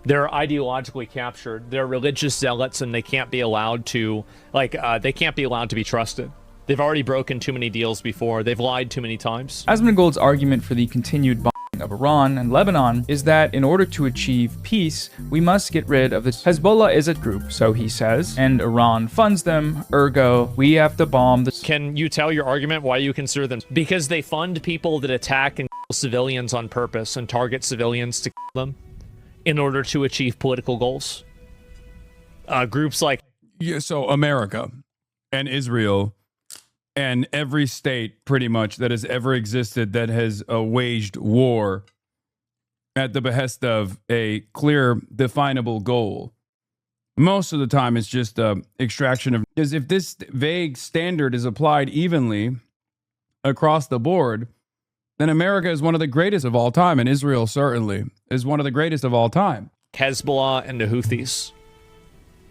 They're ideologically captured. They're religious zealots, and they can't be allowed to, they can't be allowed to be trusted. They've already broken too many deals before. They've lied too many times. Asmongold's argument for the continued bombing of Iran and Lebanon is that in order to achieve peace, we must get rid of this. Hezbollah is a group, so he says, and Iran funds them, ergo, we have to bomb the... Can you tell your argument why you consider them? Because they fund people that attack and kill civilians on purpose and target civilians to kill them in order to achieve political goals. Groups like... Yeah, so America and Israel and every state pretty much that has ever existed that has waged war at the behest of a clear, definable goal. Most of the time it's just extraction of... Because if this vague standard is applied evenly across the board, then America is one of the greatest of all time, and Israel certainly is one of the greatest of all time. Hezbollah and the Houthis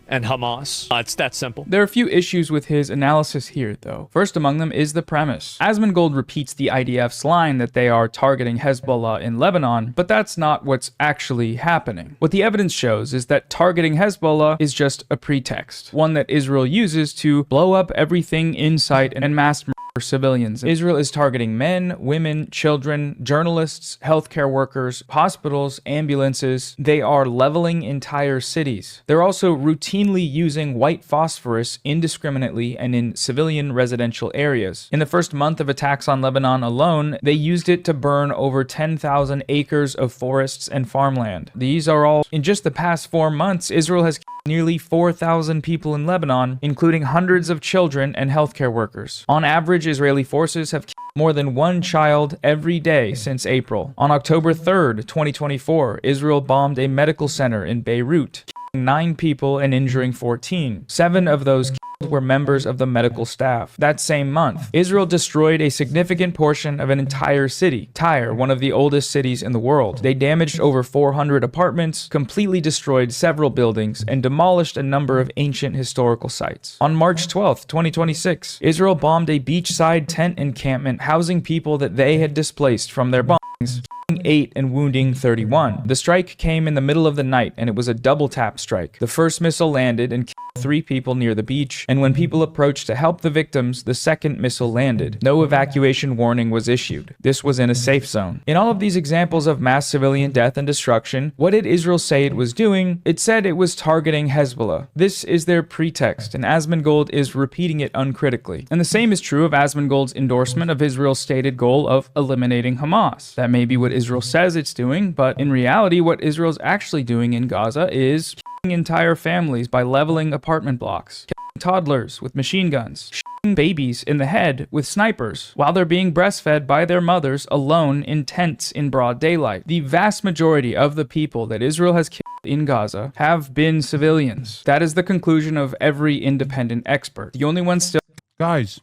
and Hamas. It's that simple. There are a few issues with his analysis here, though. First among them is the premise. Asmongold repeats the IDF's line that they are targeting Hezbollah in Lebanon, but that's not what's actually happening. What the evidence shows is that targeting Hezbollah is just a pretext, one that Israel uses to blow up everything in sight and mass murder civilians. Israel is targeting men, women, children, journalists, healthcare workers, hospitals, ambulances. They are leveling entire cities. They're also routinely using white phosphorus indiscriminately and in civilian residential areas. In the first month of attacks on Lebanon alone, they used it to burn over 10,000 acres of forests and farmland. These are all... In just the past 4 months, Israel has nearly 4,000 people in Lebanon, including hundreds of children and healthcare workers. On average, Israeli forces have killed more than 1 child every day since April. On October 3rd, 2024, Israel bombed a medical center in Beirut, killing 9 people and injuring 14. 7 of those killed were members of the medical staff. That same month, Israel destroyed a significant portion of an entire city, Tyre, one of the oldest cities in the world. They damaged over 400 apartments, completely destroyed several buildings, and demolished a number of ancient historical sites. On March 12th, 2026, Israel bombed a beachside tent encampment housing people that they had displaced from their bombings, 8 and wounding 31. The strike came in the middle of the night, and it was a double tap strike. The first missile landed and killed 3 people near the beach, and when people approached to help the victims, the second missile landed. No evacuation warning was issued. This was in a safe zone. In all of these examples of mass civilian death and destruction, what did Israel say it was doing? It said it was targeting Hezbollah. This is their pretext, and Asmongold is repeating it uncritically. And the same is true of Asmongold's endorsement of Israel's stated goal of eliminating Hamas. That may be what Israel says it's doing, but in reality, what Israel's actually doing in Gaza is killing entire families by leveling apartment blocks, killing toddlers with machine guns, shooting babies in the head with snipers, while they're being breastfed by their mothers alone in tents in broad daylight. The vast majority of the people that Israel has killed in Gaza have been civilians. That is the conclusion of every independent expert. The only one still... Guys,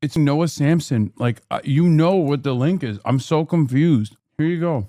it's Noah Samson. Like, you know what the link is. I'm so confused. Here you go.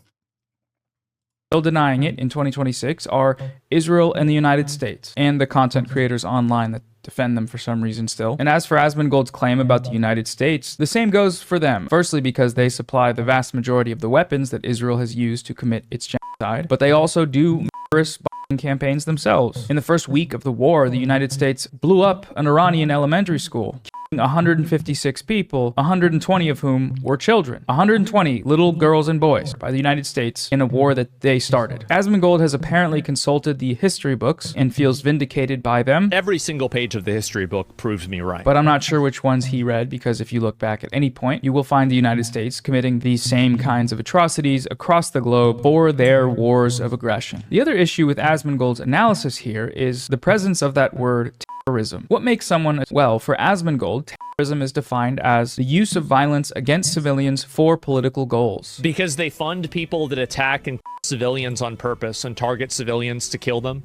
Still denying it in 2026 are Israel and the United States, and the content creators online that defend them for some reason still. And as for Asmongold's claim about the United States, the same goes for them. Firstly, because they supply the vast majority of the weapons that Israel has used to commit its genocide, but they also do murderous bombing campaigns themselves. In the first week of the war, the United States blew up an Iranian elementary school, 156 people, 120 of whom were children. 120 little girls and boys by the United States in a war that they started. Asmongold has apparently consulted the history books and feels vindicated by them. Every single page of the history book proves me right. But I'm not sure which ones he read, because if you look back at any point, you will find the United States committing these same kinds of atrocities across the globe for their wars of aggression. The other issue with Asmongold's analysis here is the presence of that word terrorism. What makes someone, well, for Asmongold, terrorism is defined as the use of violence against civilians for political goals. Because they fund people that attack and civilians on purpose and target civilians to kill them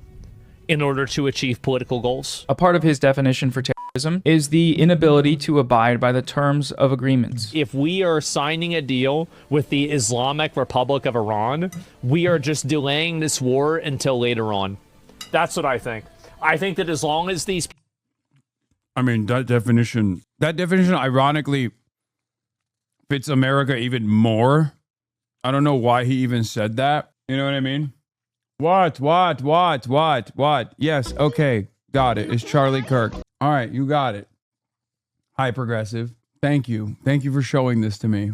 in order to achieve political goals. A part of his definition for terrorism is the inability to abide by the terms of agreements. If we are signing a deal with the Islamic Republic of Iran, we are just delaying this war until later on. That's what I think. I think that as long as these... I mean, that definition ironically fits America even more. I don't know why he even said that. You know what I mean? What? Yes, okay. Got it. It's Charlie Kirk. All right, you got it. Hi, Progressive. Thank you. Thank you for showing this to me.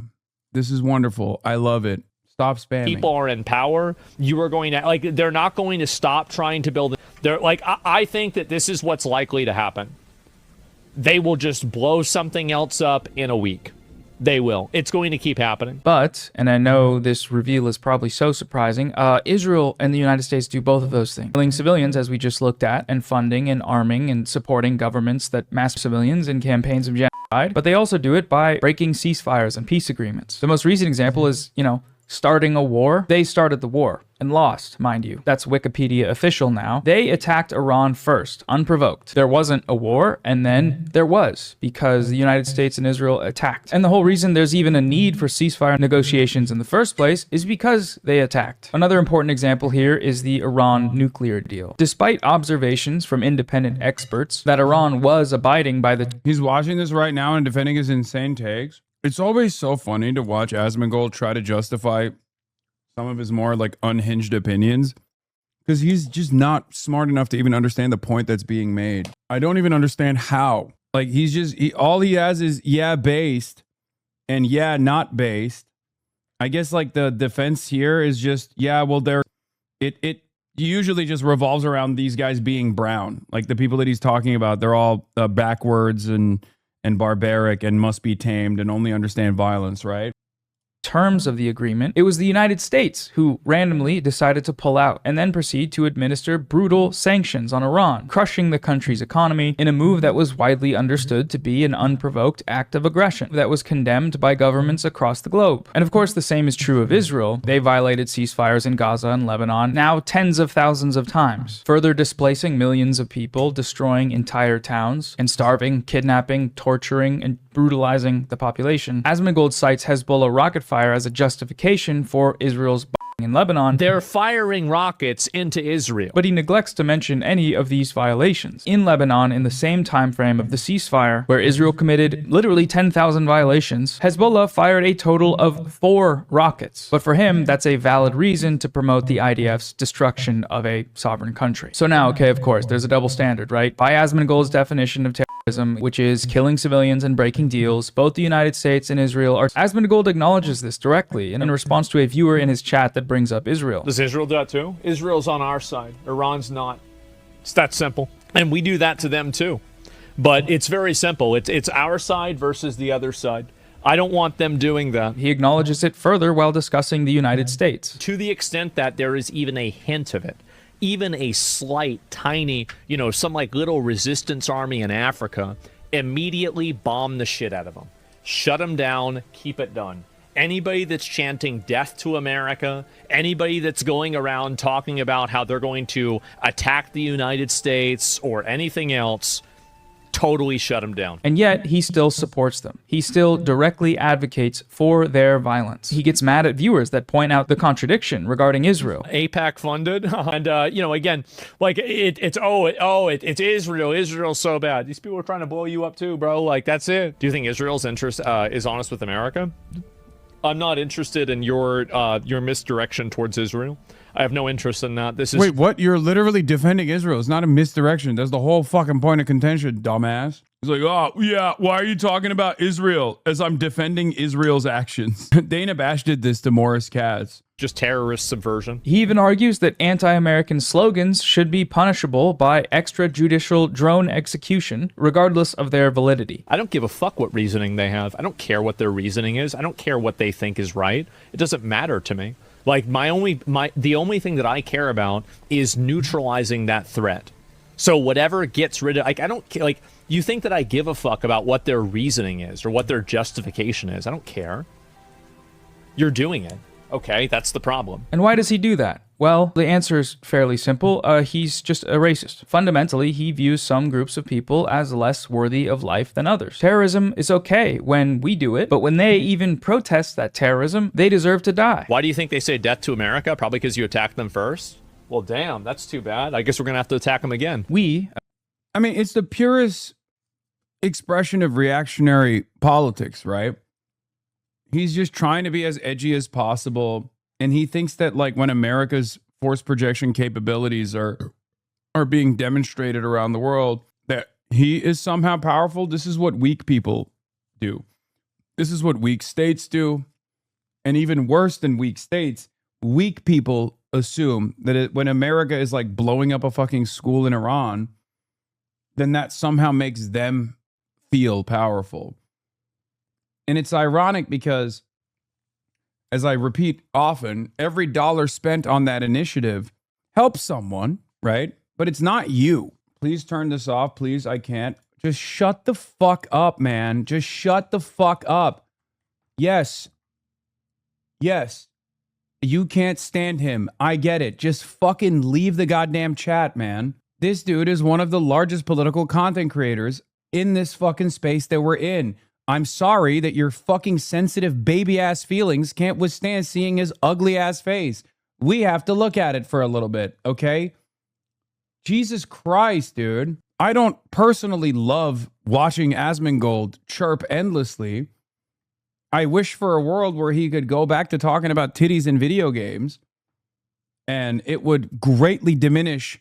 This is wonderful. I love it. Stop spamming. People are in power. You are going to, like, they're not going to stop trying to build. They're like, I think that this is what's likely to happen. They will just blow something else up in a week. They will. It's going to keep happening. But, and I know this reveal is probably so surprising, Israel and the United States do both of those things. Killing civilians, as we just looked at, and funding and arming and supporting governments that mass civilians in campaigns of genocide. But they also do it by breaking ceasefires and peace agreements. The most recent example is, starting a war. They started the war and lost, mind you. That's Wikipedia official now. They attacked Iran first, unprovoked. There wasn't a war, and then there was, because the United States and Israel attacked. And the whole reason there's even a need for ceasefire negotiations in the first place is because they attacked. Another important example here is the Iran nuclear deal. Despite observations from independent experts that Iran was abiding by the... He's watching this right now and defending his insane takes. It's always so funny to watch Asmongold try to justify some of his more like unhinged opinions, because he's just not smart enough to even understand the point that's being made. I don't even understand how. Like, all he has is yeah based and yeah not based. I guess like the defense here is just it usually just revolves around these guys being brown. Like the people that he's talking about, they're all backwards and barbaric and must be tamed and only understand violence, right? Terms of the agreement, it was the United States who randomly decided to pull out and then proceed to administer brutal sanctions on Iran, crushing the country's economy in a move that was widely understood to be an unprovoked act of aggression that was condemned by governments across the globe. And of course, the same is true of Israel. They violated ceasefires in Gaza and Lebanon now tens of thousands of times, further displacing millions of people, destroying entire towns, and starving, kidnapping, torturing, and brutalizing the population. Asmongold cites Hezbollah rocket fire as a justification for Israel's in Lebanon, they're firing rockets into Israel. But he neglects to mention any of these violations. In Lebanon, in the same time frame of the ceasefire, where Israel committed literally 10,000 violations, Hezbollah fired a total of 4 rockets. But for him, that's a valid reason to promote the IDF's destruction of a sovereign country. So now, okay, of course, there's a double standard, right? By Asmongold's definition of terrorism, which is killing civilians and breaking deals, both the United States and Israel are... Asmongold acknowledges this directly in response to a viewer in his chat that brings up Israel. Does Israel do that too? Israel's on our side. Iran's not. It's that simple. And we do that to them too. But it's very simple. It's our side versus the other side. I don't want them doing that. He acknowledges it further while discussing the United States. To the extent that there is even a hint of it, even a slight, tiny, some like little resistance army in Africa, immediately bomb the shit out of them. Shut them down, keep it done. Anybody that's chanting death to America, anybody that's going around talking about how they're going to attack the United States or anything else, totally shut them down. And yet, he still supports them. He still directly advocates for their violence. He gets mad at viewers that point out the contradiction regarding Israel. AIPAC funded, and again, like it's Israel. Israel's so bad. These people are trying to blow you up too, bro. Like that's it. Do you think Israel's interest is honest with America? I'm not interested in your misdirection towards Israel. I have no interest in that. This is Wait, what? You're literally defending Israel. It's not a misdirection. That's the whole fucking point of contention, dumbass. He's like, oh, yeah, why are you talking about Israel as I'm defending Israel's actions? Dana Bash did this to Morris Katz. Just terrorist subversion. He even argues that anti-American slogans should be punishable by extrajudicial drone execution, regardless of their validity. I don't give a fuck what reasoning they have. I don't care what their reasoning is. I don't care what they think is right. It doesn't matter to me. Like the only thing that I care about is neutralizing that threat. So whatever gets rid of, like, I don't care. Like, you think that I give a fuck about what their reasoning is or what their justification is? I don't care. You're doing it. Okay, that's the problem. And why does he do that? Well, the answer is fairly simple. He's just a racist. Fundamentally, he views some groups of people as less worthy of life than others. Terrorism is okay when we do it, but when they even protest that terrorism, they deserve to die. Why do you think they say death to America? Probably because you attacked them first? Well, damn, that's too bad. I guess we're going to have to attack them again. I mean, it's the purest expression of reactionary politics, right? He's just trying to be as edgy as possible. And he thinks that, like, when America's force projection capabilities are being demonstrated around the world, that he is somehow powerful. This is what weak people do. This is what weak states do. And even worse than weak states, weak people assume that when America is like blowing up a fucking school in Iran, then that somehow makes them feel powerful. And it's ironic because, as I repeat often, every dollar spent on that initiative helps someone, right? But it's not you. Please turn this off. Please, I can't. Just shut the fuck up, man. Just shut the fuck up. Yes. Yes. You can't stand him. I get it. Just fucking leave the goddamn chat, man. This dude is one of the largest political content creators in this fucking space that we're in. I'm sorry that your fucking sensitive baby-ass feelings can't withstand seeing his ugly-ass face. We have to look at it for a little bit, okay? Jesus Christ, dude. I don't personally love watching Asmongold chirp endlessly. I wish for a world where he could go back to talking about titties in video games, and it would greatly diminish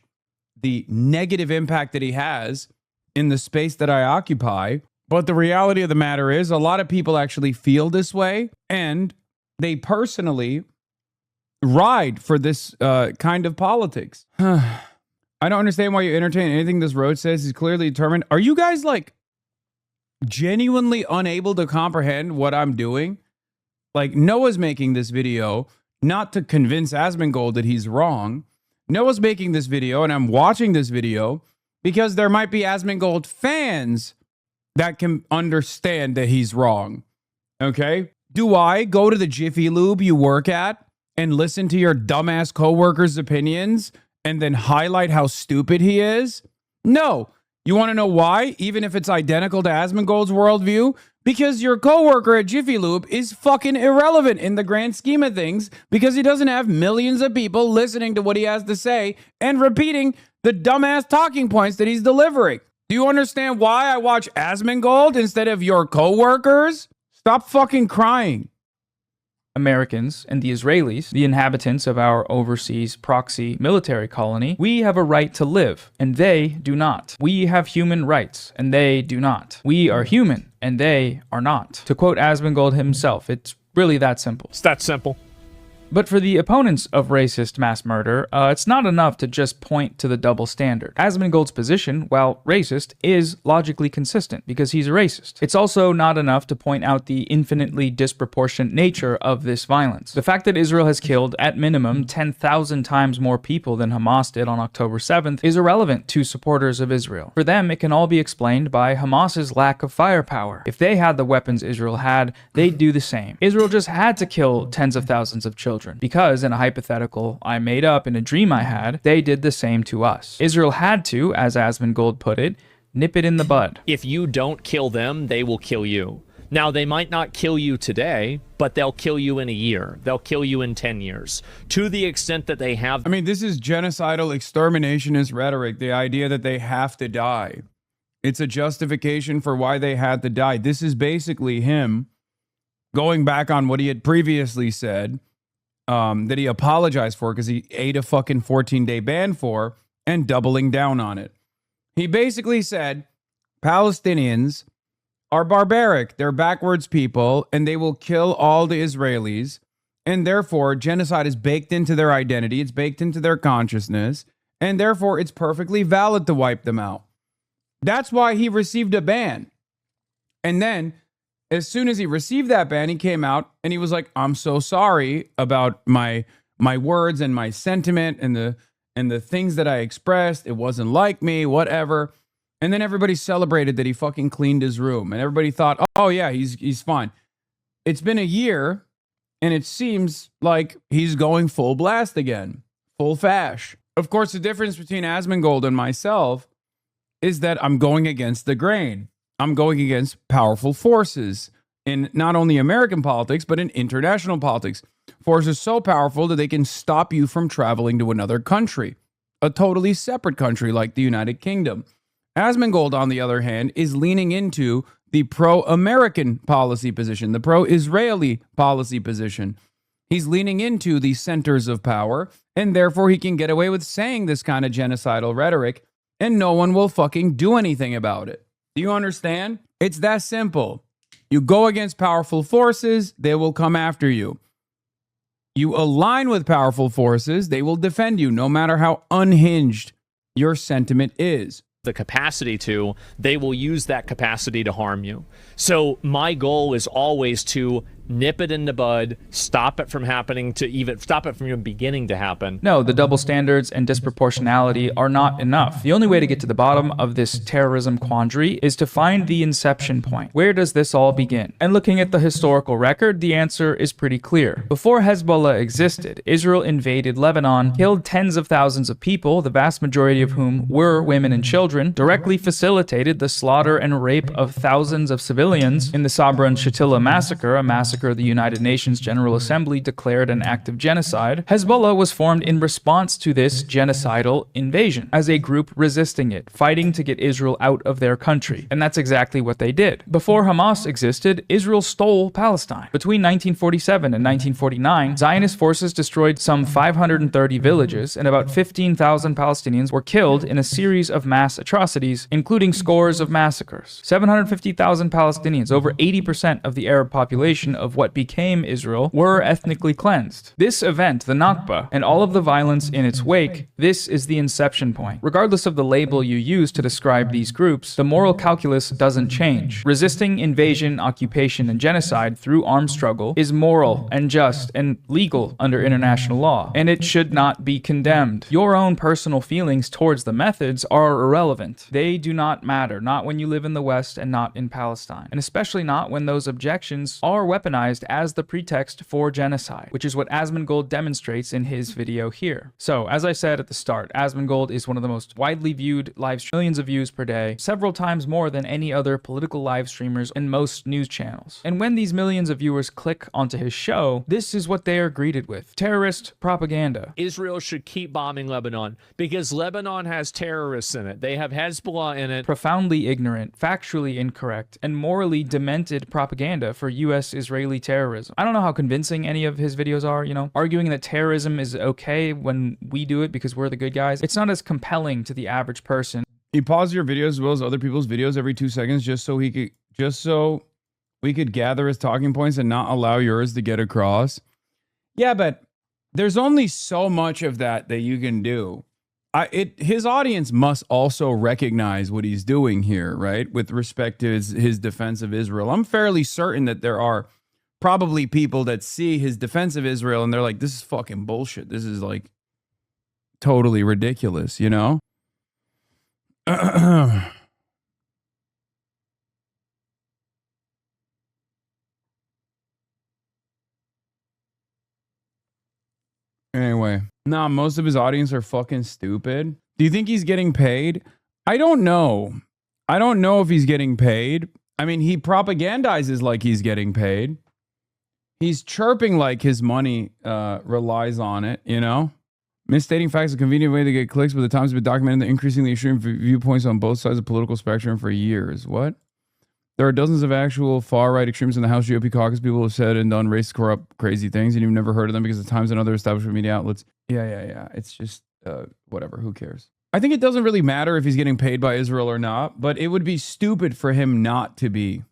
the negative impact that he has in the space that I occupy. But the reality of the matter is a lot of people actually feel this way, and they personally ride for this kind of politics. I don't understand why you entertain anything this road says. He's clearly determined. Are you guys like genuinely unable to comprehend what I'm doing? Like, Noah's making this video not to convince Asmongold that he's wrong. Noah's making this video, and I'm watching this video because there might be Asmongold fans that can understand that he's wrong. Okay? Do I go to the Jiffy Lube you work at and listen to your dumbass coworkers' opinions and then highlight how stupid he is? No. You want to know why? Even if it's identical to Asmongold's worldview? Because your coworker at Jiffy Lube is fucking irrelevant in the grand scheme of things because he doesn't have millions of people listening to what he has to say and repeating the dumbass talking points that he's delivering. Do you understand why I watch Asmongold instead of your coworkers? Stop fucking crying. Americans and the Israelis, the inhabitants of our overseas proxy military colony, we have a right to live, and they do not. We have human rights, and they do not. We are human, and they are not. To quote Asmongold himself, it's really that simple. It's that simple. But for the opponents of racist mass murder, it's not enough to just point to the double standard. Asmongold's position, while racist, is logically consistent because he's a racist. It's also not enough to point out the infinitely disproportionate nature of this violence. The fact that Israel has killed, at minimum, 10,000 times more people than Hamas did on October 7th is irrelevant to supporters of Israel. For them, it can all be explained by Hamas's lack of firepower. If they had the weapons Israel had, they'd do the same. Israel just had to kill tens of thousands of children. Because in a hypothetical I made up in a dream I had, they did the same to us. Israel had to, as Asmongold put it, nip it in the bud. If you don't kill them, they will kill you. Now, they might not kill you today, but they'll kill you in a year. They'll kill you in 10 years. To the extent that they have... I mean, this is genocidal exterminationist rhetoric, the idea that they have to die. It's a justification for why they had to die. This is basically him going back on what he had previously said, that he apologized for because he ate a fucking 14-day ban for, and doubling down on it. He basically said Palestinians are barbaric, they're backwards people, and they will kill all the Israelis, and therefore genocide is baked into their identity, it's baked into their consciousness, and therefore it's perfectly valid to wipe them out. That's why he received a ban. And then as soon as he received that ban, he came out and he was like, I'm so sorry about my words and my sentiment and the things that I expressed. It wasn't like me, whatever. And then everybody celebrated that he fucking cleaned his room. And everybody thought, oh yeah, he's fine. It's been a year and it seems like he's going full blast again. Full fash. Of course, the difference between Asmongold and myself is that I'm going against the grain. I'm going against powerful forces in not only American politics, but in international politics. Forces so powerful that they can stop you from traveling to another country, a totally separate country like the United Kingdom. Asmongold, on the other hand, is leaning into the pro-American policy position, the pro-Israeli policy position. He's leaning into the centers of power, and therefore he can get away with saying this kind of genocidal rhetoric, and no one will fucking do anything about it. Do you understand? It's that simple. You go against powerful forces, they will come after you. You align with powerful forces, they will defend you, no matter how unhinged your sentiment is. The capacity to, they will use that capacity to harm you. So my goal is always to nip it in the bud, stop it from happening, to even stop it from even beginning to happen. No, the double standards and disproportionality are not enough. The only way to get to the bottom of this terrorism quandary is to find the inception point. Where does this all begin? And looking at the historical record, the answer is pretty clear. Before Hezbollah existed, Israel invaded Lebanon, killed tens of thousands of people, the vast majority of whom were women and children, directly facilitated the slaughter and rape of thousands of civilians in the Sabra and Shatila massacre, a massacre the United Nations General Assembly declared an act of genocide. Hezbollah was formed in response to this genocidal invasion, as a group resisting it, fighting to get Israel out of their country. And that's exactly what they did. Before Hamas existed, Israel stole Palestine. Between 1947 and 1949, Zionist forces destroyed some 530 villages, and about 15,000 Palestinians were killed in a series of mass atrocities, including scores of massacres. 750,000 Palestinians, over 80% of the Arab population of what became Israel, were ethnically cleansed. This event, the Nakba, and all of the violence in its wake, this is the inception point. Regardless of the label you use to describe these groups, the moral calculus doesn't change. Resisting invasion, occupation, and genocide through armed struggle is moral and just and legal under international law, and it should not be condemned. Your own personal feelings towards the methods are irrelevant. They do not matter, not when you live in the West and not in Palestine, and especially not when those objections are weaponized weaponized as the pretext for genocide, which is what Asmongold demonstrates in his video here. So, as I said at the start, Asmongold is one of the most widely viewed live streamers, millions of views per day, several times more than any other political live streamers and most news channels. And when these millions of viewers click onto his show, this is what they are greeted with: terrorist propaganda. Israel should keep bombing Lebanon because Lebanon has terrorists in it. They have Hezbollah in it. Profoundly ignorant, factually incorrect, and morally demented propaganda for US-Israeli terrorism. I don't know how convincing any of his videos are, you know, arguing that terrorism is okay when we do it because we're the good guys. It's not as compelling to the average person. He paused your videos as well as other people's videos every 2 seconds just so we could gather his talking points and not allow yours to get across. Yeah, but there's only so much of that you can do. His audience must also recognize what he's doing here, right? With respect to his defense of Israel. I'm fairly certain that there are probably people that see his defense of Israel and they're like, this is fucking bullshit. This is like totally ridiculous, you know? Anyway, nah, most of his audience are fucking stupid. Do you think he's getting paid? I don't know. I don't know if he's getting paid. I mean, he propagandizes like he's getting paid. He's chirping like his money relies on it, you know? Misstating facts is a convenient way to get clicks, but the Times has been documenting the increasingly extreme viewpoints on both sides of the political spectrum for years. What? There are dozens of actual far-right extremists in the House GOP caucus. People have said and done racist, corrupt, crazy things, and you've never heard of them because the Times and other establishment media outlets. Yeah. It's just, whatever. Who cares? I think it doesn't really matter if he's getting paid by Israel or not, but it would be stupid for him not to be.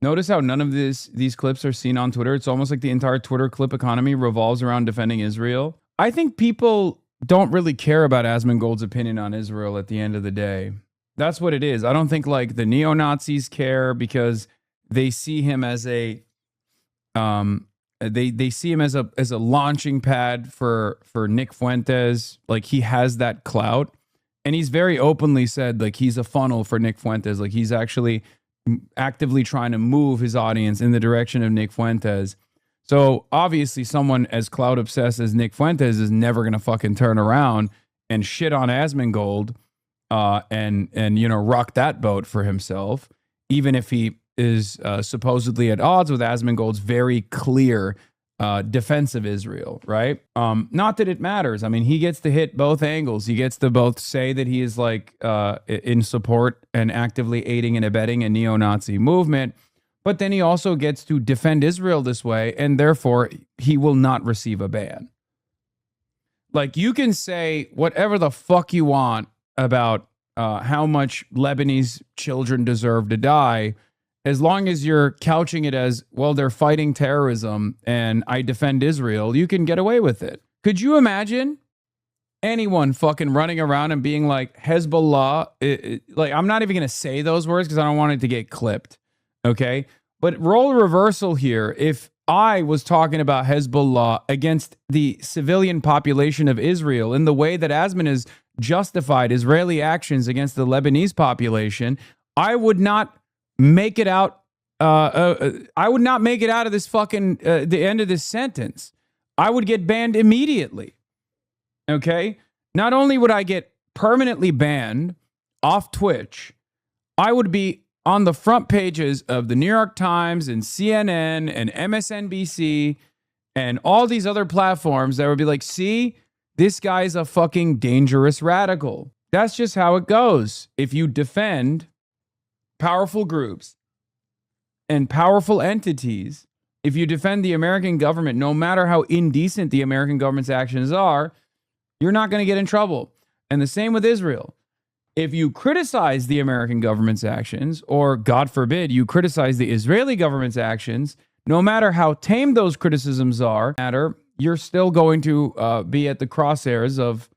Notice how none of these clips are seen on Twitter. It's almost like the entire Twitter clip economy revolves around defending Israel. I think people don't really care about Asmongold's opinion on Israel at the end of the day. That's what it is. I don't think like the neo-Nazis care because they see him as a they see him as a launching pad for Nick Fuentes. Like he has that clout, and he's very openly said like he's a funnel for Nick Fuentes. Like he's actually actively trying to move his audience in the direction of Nick Fuentes. So obviously someone as clout obsessed as Nick Fuentes is never going to fucking turn around and shit on Asmongold and you know, rock that boat for himself, even if he is supposedly at odds with Asmongold's very clear defense of Israel, right? Not that it matters. I mean, he gets to hit both angles. He gets to both say that he is like in support and actively aiding and abetting a neo-Nazi movement, but then he also gets to defend Israel this way, and therefore he will not receive a ban. Like, you can say whatever the fuck you want about how much Lebanese children deserve to die, as long as you're couching it as, well, they're fighting terrorism and I defend Israel, you can get away with it. Could you imagine anyone fucking running around and being like, Hezbollah, like, I'm not even going to say those words because I don't want it to get clipped, okay? But role reversal here. If I was talking about Hezbollah against the civilian population of Israel in the way that Asman has justified Israeli actions against the Lebanese population, I would not make it out. I would not make it out of this fucking the end of this sentence. I would get banned immediately. Okay? Not only would I get permanently banned off Twitch, I would be on the front pages of the New York Times and CNN and MSNBC and all these other platforms that would be like, see, this guy's a fucking dangerous radical. That's just how it goes. If you defend powerful groups and powerful entities, if you defend the American government, no matter how indecent the American government's actions are, you're not going to get in trouble. And the same with Israel. If you criticize the American government's actions, or God forbid, you criticize the Israeli government's actions, no matter how tame those criticisms are, you're still going to be at the crosshairs of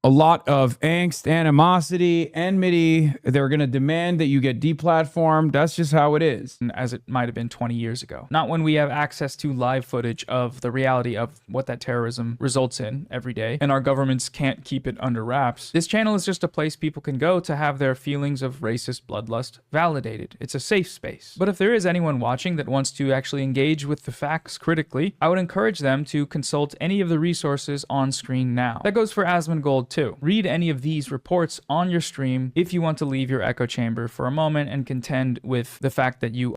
a lot of angst, animosity, enmity. They're going to demand that you get deplatformed. That's just how it is. As it might have been 20 years ago. Not when we have access to live footage of the reality of what that terrorism results in every day, and our governments can't keep it under wraps. This channel is just a place people can go to have their feelings of racist bloodlust validated. It's a safe space. But if there is anyone watching that wants to actually engage with the facts critically, I would encourage them to consult any of the resources on screen now. That goes for Asmongold too. Read any of these reports on your stream if you want to leave your echo chamber for a moment and contend with the fact that you...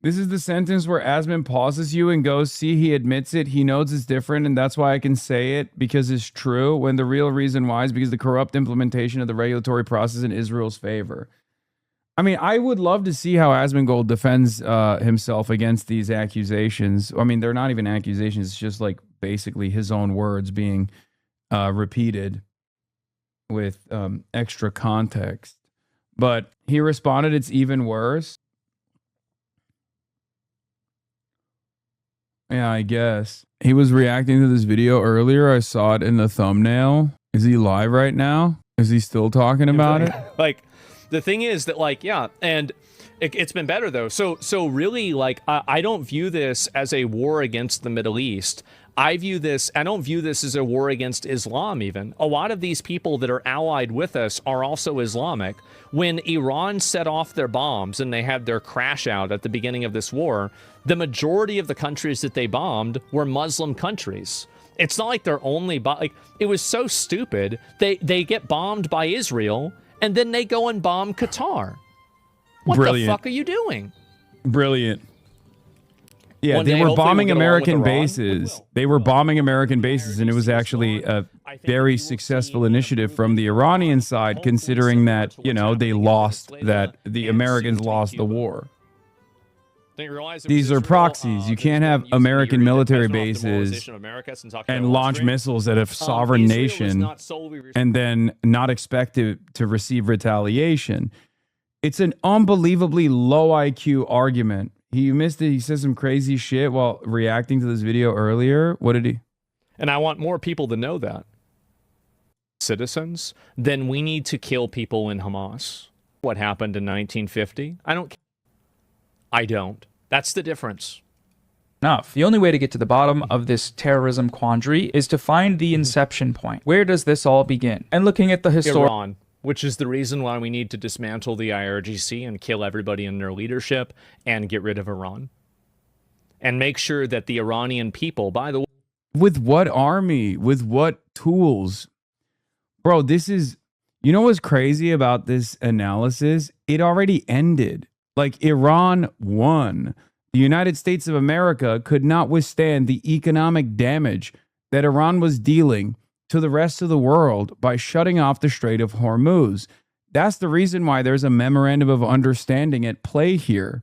This is the sentence where Asmon pauses you and goes, see, he admits it. He knows it's different, and that's why I can say it, because it's true, when the real reason why is because the corrupt implementation of the regulatory process in Israel's favor. I mean, I would love to see how Asmongold defends himself against these accusations. I mean, they're not even accusations. It's just like basically his own words being repeated with extra context. But he responded, it's even worse. Yeah, I guess. He was reacting to this video earlier. I saw it in the thumbnail. Is he live right now? Is he still talking about it? Like, the thing is that, like, yeah, and it's been better, though. So really, like, I don't view this as a war against the Middle East. I don't view this as a war against Islam even. A lot of these people that are allied with us are also Islamic. When Iran set off their bombs and they had their crash out at the beginning of this war, the majority of the countries that they bombed were Muslim countries. It's not like they're only, like, it was so stupid. They get bombed by Israel and then they go and bomb Qatar. What the fuck are you doing? Brilliant. Yeah, One they day, were hopefully, bombing we'll get along with American Iran. bases. They were bombing American bases, and it was actually a very successful initiative from the Iranian side, considering that, you know, they lost, that the Americans lost the war. These are proxies. You can't have American military bases and launch missiles at a sovereign nation and then not expect to receive retaliation. It's an unbelievably low IQ argument. He missed it. He said some crazy shit while reacting to this video earlier. What did he? And I want more people to know that. Citizens, then we need to kill people in Hamas. What happened in 1950? I don't. That's the difference. Enough. The only way to get to the bottom of this terrorism quandary is to find the inception point. Where does this all begin? And looking at the historical... Iran, which is the reason why we need to dismantle the IRGC and kill everybody in their leadership and get rid of Iran. And make sure that the Iranian people, by the way... With what army? With what tools? Bro, this is... You know what's crazy about this analysis? It already ended. Like, Iran won. The United States of America could not withstand the economic damage that Iran was dealing to the rest of the world by shutting off the Strait of Hormuz. That's the reason why there's a memorandum of understanding at play here.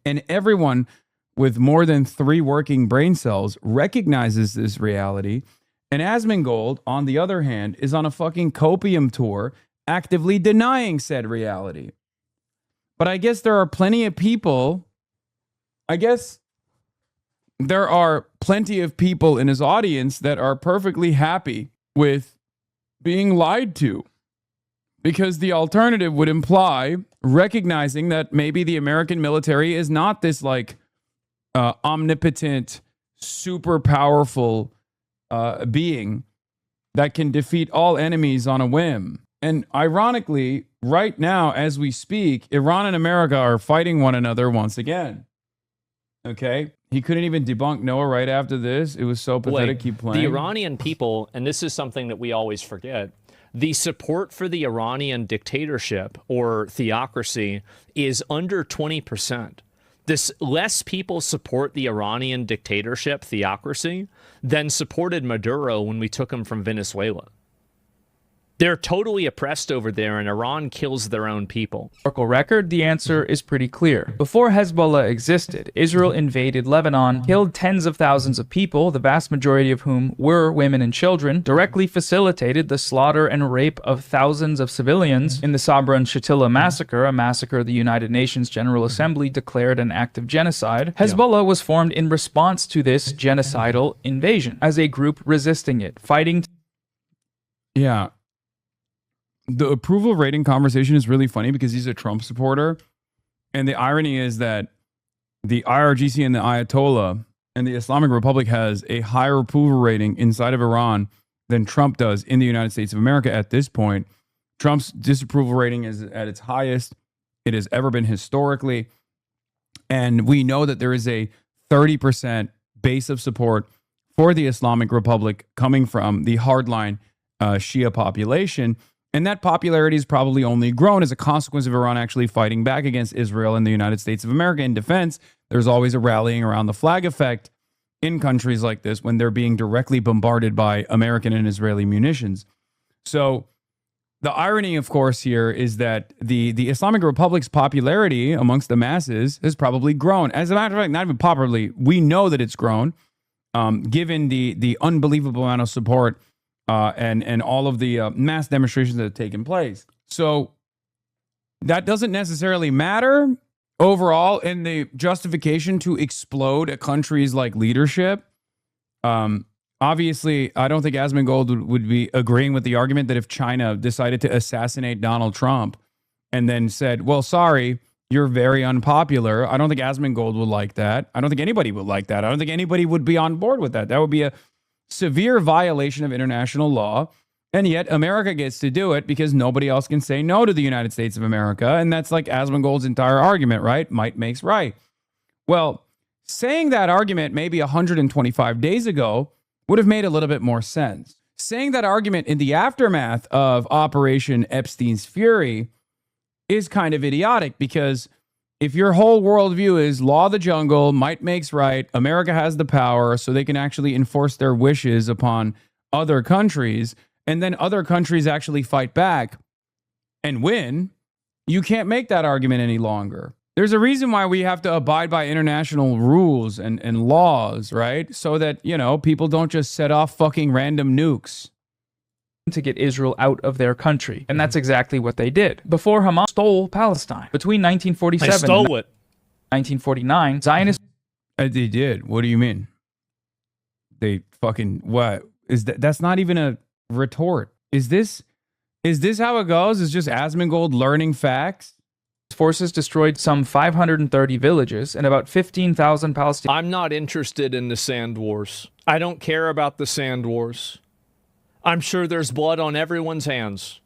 And everyone with more than 3 working brain cells recognizes this reality. And Asmongold, on the other hand, is on a fucking copium tour actively denying said reality. But I guess there are plenty of people... There are plenty of people in his audience that are perfectly happy with being lied to, because the alternative would imply recognizing that maybe the American military is not this like omnipotent, super powerful being that can defeat all enemies on a whim. And ironically, right now, as we speak, Iran and America are fighting one another once again. Okay? He couldn't even debunk Noah right after this. It was so pathetic. Keep playing. The Iranian people, and this is something that we always forget, the support for the Iranian dictatorship or theocracy is under 20%. Less people support the Iranian dictatorship theocracy than supported Maduro when we took him from Venezuela. They're totally oppressed over there, and Iran kills their own people. Record, the answer is pretty clear. Before Hezbollah existed, Israel invaded Lebanon, killed tens of thousands of people, the vast majority of whom were women and children, directly facilitated the slaughter and rape of thousands of civilians in the Sabra and Shatila massacre, a massacre the United Nations General Assembly declared an act of genocide. Hezbollah was formed in response to this genocidal invasion, as a group resisting it, fighting Yeah. The approval rating conversation is really funny because he's a Trump supporter. And the irony is that the IRGC and the Ayatollah and the Islamic Republic has a higher approval rating inside of Iran than Trump does in the United States of America at this point. Trump's disapproval rating is at its highest it has ever been historically. And we know that there is a 30% base of support for the Islamic Republic coming from the hardline Shia population. And that popularity has probably only grown as a consequence of Iran actually fighting back against Israel and the United States of America in defense. There's always a rallying around the flag effect in countries like this when they're being directly bombarded by American and Israeli munitions. So the irony, of course, here is that the Islamic Republic's popularity amongst the masses has probably grown. As a matter of fact, not even popularly, we know that it's grown, given the unbelievable amount of support and all of the mass demonstrations that have taken place. So that doesn't necessarily matter overall in the justification to explode a country's like leadership. Obviously, I don't think Asmongold would be agreeing with the argument that if China decided to assassinate Donald Trump and then said, well, sorry, you're very unpopular. I don't think Asmongold would like that. I don't think anybody would like that. I don't think anybody would be on board with that. That would be a severe violation of international law. And yet America gets to do it because nobody else can say no to the United States of America. And that's like Asmongold's entire argument, right? Might makes right. Well, saying that argument maybe 125 days ago would have made a little bit more sense. Saying that argument in the aftermath of Operation Epstein's Fury is kind of idiotic because if your whole worldview is law of the jungle, might makes right, America has the power so they can actually enforce their wishes upon other countries, and then other countries actually fight back and win, you can't make that argument any longer. There's a reason why we have to abide by international rules and laws, right? So that, you know, people don't just set off fucking random nukes. To get Israel out of their country. And that's exactly what they did. Before Hamas stole Palestine. Between 1947 I stole it. 1949, Zionists... They did. What do you mean? They fucking... What? Is that's not even a retort. Is this how it goes? Is just Asmongold learning facts? Forces destroyed some 530 villages and about 15,000 Palestinians. I'm not interested in the sand wars. I don't care about the sand wars. I'm sure there's blood on everyone's hands.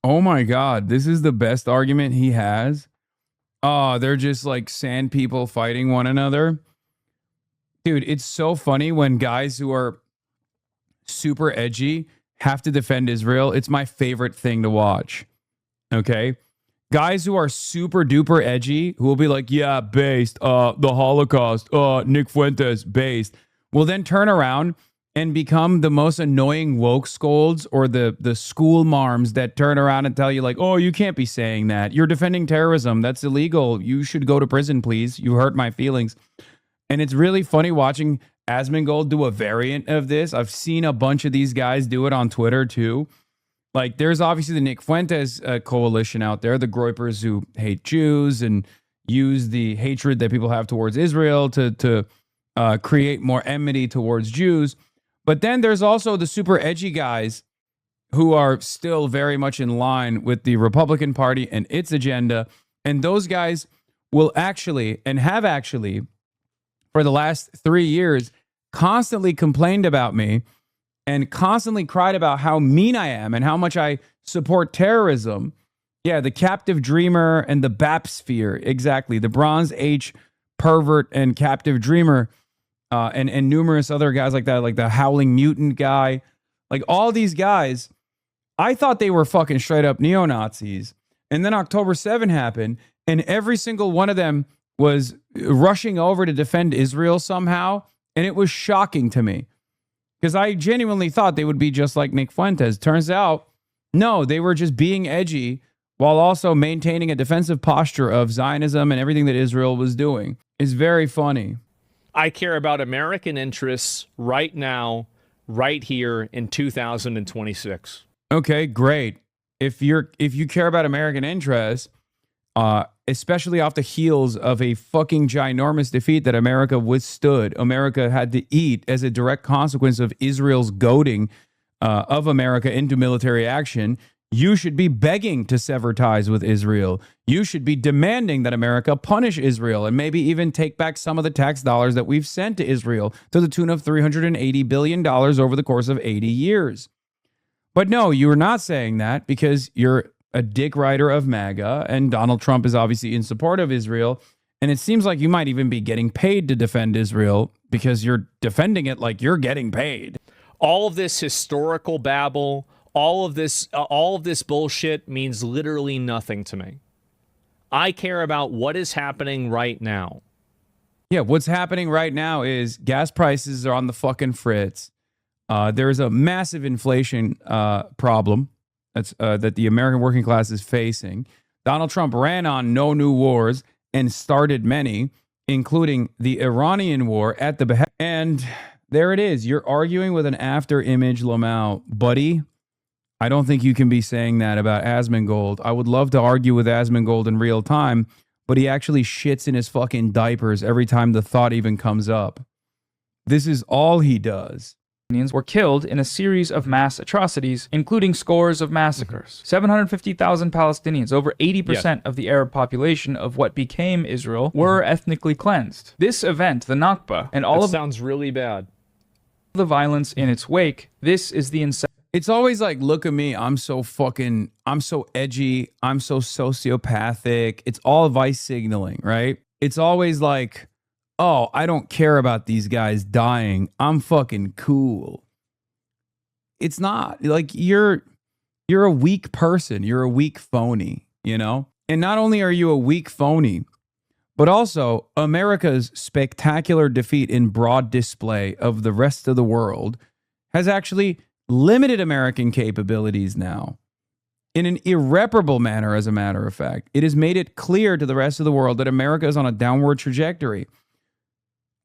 Oh my God, this is the best argument he has. Oh, they're just like sand people fighting one another. Dude, it's so funny when guys who are super edgy have to defend Israel. It's my favorite thing to watch. Okay? Guys who are super duper edgy, who will be like, yeah, based, the Holocaust, Nick Fuentes, based, will then turn around and become the most annoying woke scolds or the school marms that turn around and tell you like, oh, you can't be saying that. You're defending terrorism. That's illegal. You should go to prison, please. You hurt my feelings. And it's really funny watching Asmongold do a variant of this. I've seen a bunch of these guys do it on Twitter too. Like, there's obviously the Nick Fuentes coalition out there, the Groypers who hate Jews and use the hatred that people have towards Israel to create more enmity towards Jews. But then there's also the super edgy guys who are still very much in line with the Republican Party and its agenda. And those guys will actually, and have actually, for the last 3 years, constantly complained about me and constantly cried about how mean I am and how much I support terrorism. Yeah, the captive dreamer and the BAP sphere. Exactly. The Bronze Age pervert and captive dreamer and numerous other guys like that, like the howling mutant guy. Like all these guys, I thought they were fucking straight up neo-Nazis. And then October 7 happened and every single one of them was rushing over to defend Israel somehow. And it was shocking to me. Because I genuinely thought they would be just like Nick Fuentes. Turns out, no, they were just being edgy while also maintaining a defensive posture of Zionism and everything that Israel was doing. It's very funny. I care about American interests right now, right here in 2026. Okay, great. If you care about American interests, especially off the heels of a fucking ginormous defeat that America withstood, America had to eat as a direct consequence of Israel's goading of America into military action, you should be begging to sever ties with Israel. You should be demanding that America punish Israel and maybe even take back some of the tax dollars that we've sent to Israel to the tune of $380 billion over the course of 80 years. But no, you're not saying that because you're a dick rider of MAGA, and Donald Trump is obviously in support of Israel. And it seems like you might even be getting paid to defend Israel because you're defending it like you're getting paid. All of this historical babble, all of this bullshit means literally nothing to me. I care about what is happening right now. Yeah, what's happening right now is gas prices are on the fucking fritz. There's a massive inflation problem that the American working class is facing. Donald Trump ran on no new wars and started many, including the Iranian war at the behest. And there it is. You're arguing with an after image Lamau. Buddy, I don't think you can be saying that about Asmongold. I would love to argue with Asmongold in real time, but he actually shits in his fucking diapers every time the thought even comes up. This is all he does. Were killed in a series of mass atrocities, including scores of massacres. 750,000 Palestinians, over 80% of the Arab population of what became Israel, were ethnically cleansed. This event, the Nakba, and all that of sounds really bad. The violence in its wake, this is the It's always like, look at me, I'm so edgy, I'm so sociopathic. It's all vice signaling, right? It's always like, oh, I don't care about these guys dying. I'm fucking cool. It's not. Like, you're a weak person. You're a weak phony, you know? And not only are you a weak phony, but also America's spectacular defeat in broad display of the rest of the world has actually limited American capabilities now in an irreparable manner, as a matter of fact. It has made it clear to the rest of the world that America is on a downward trajectory.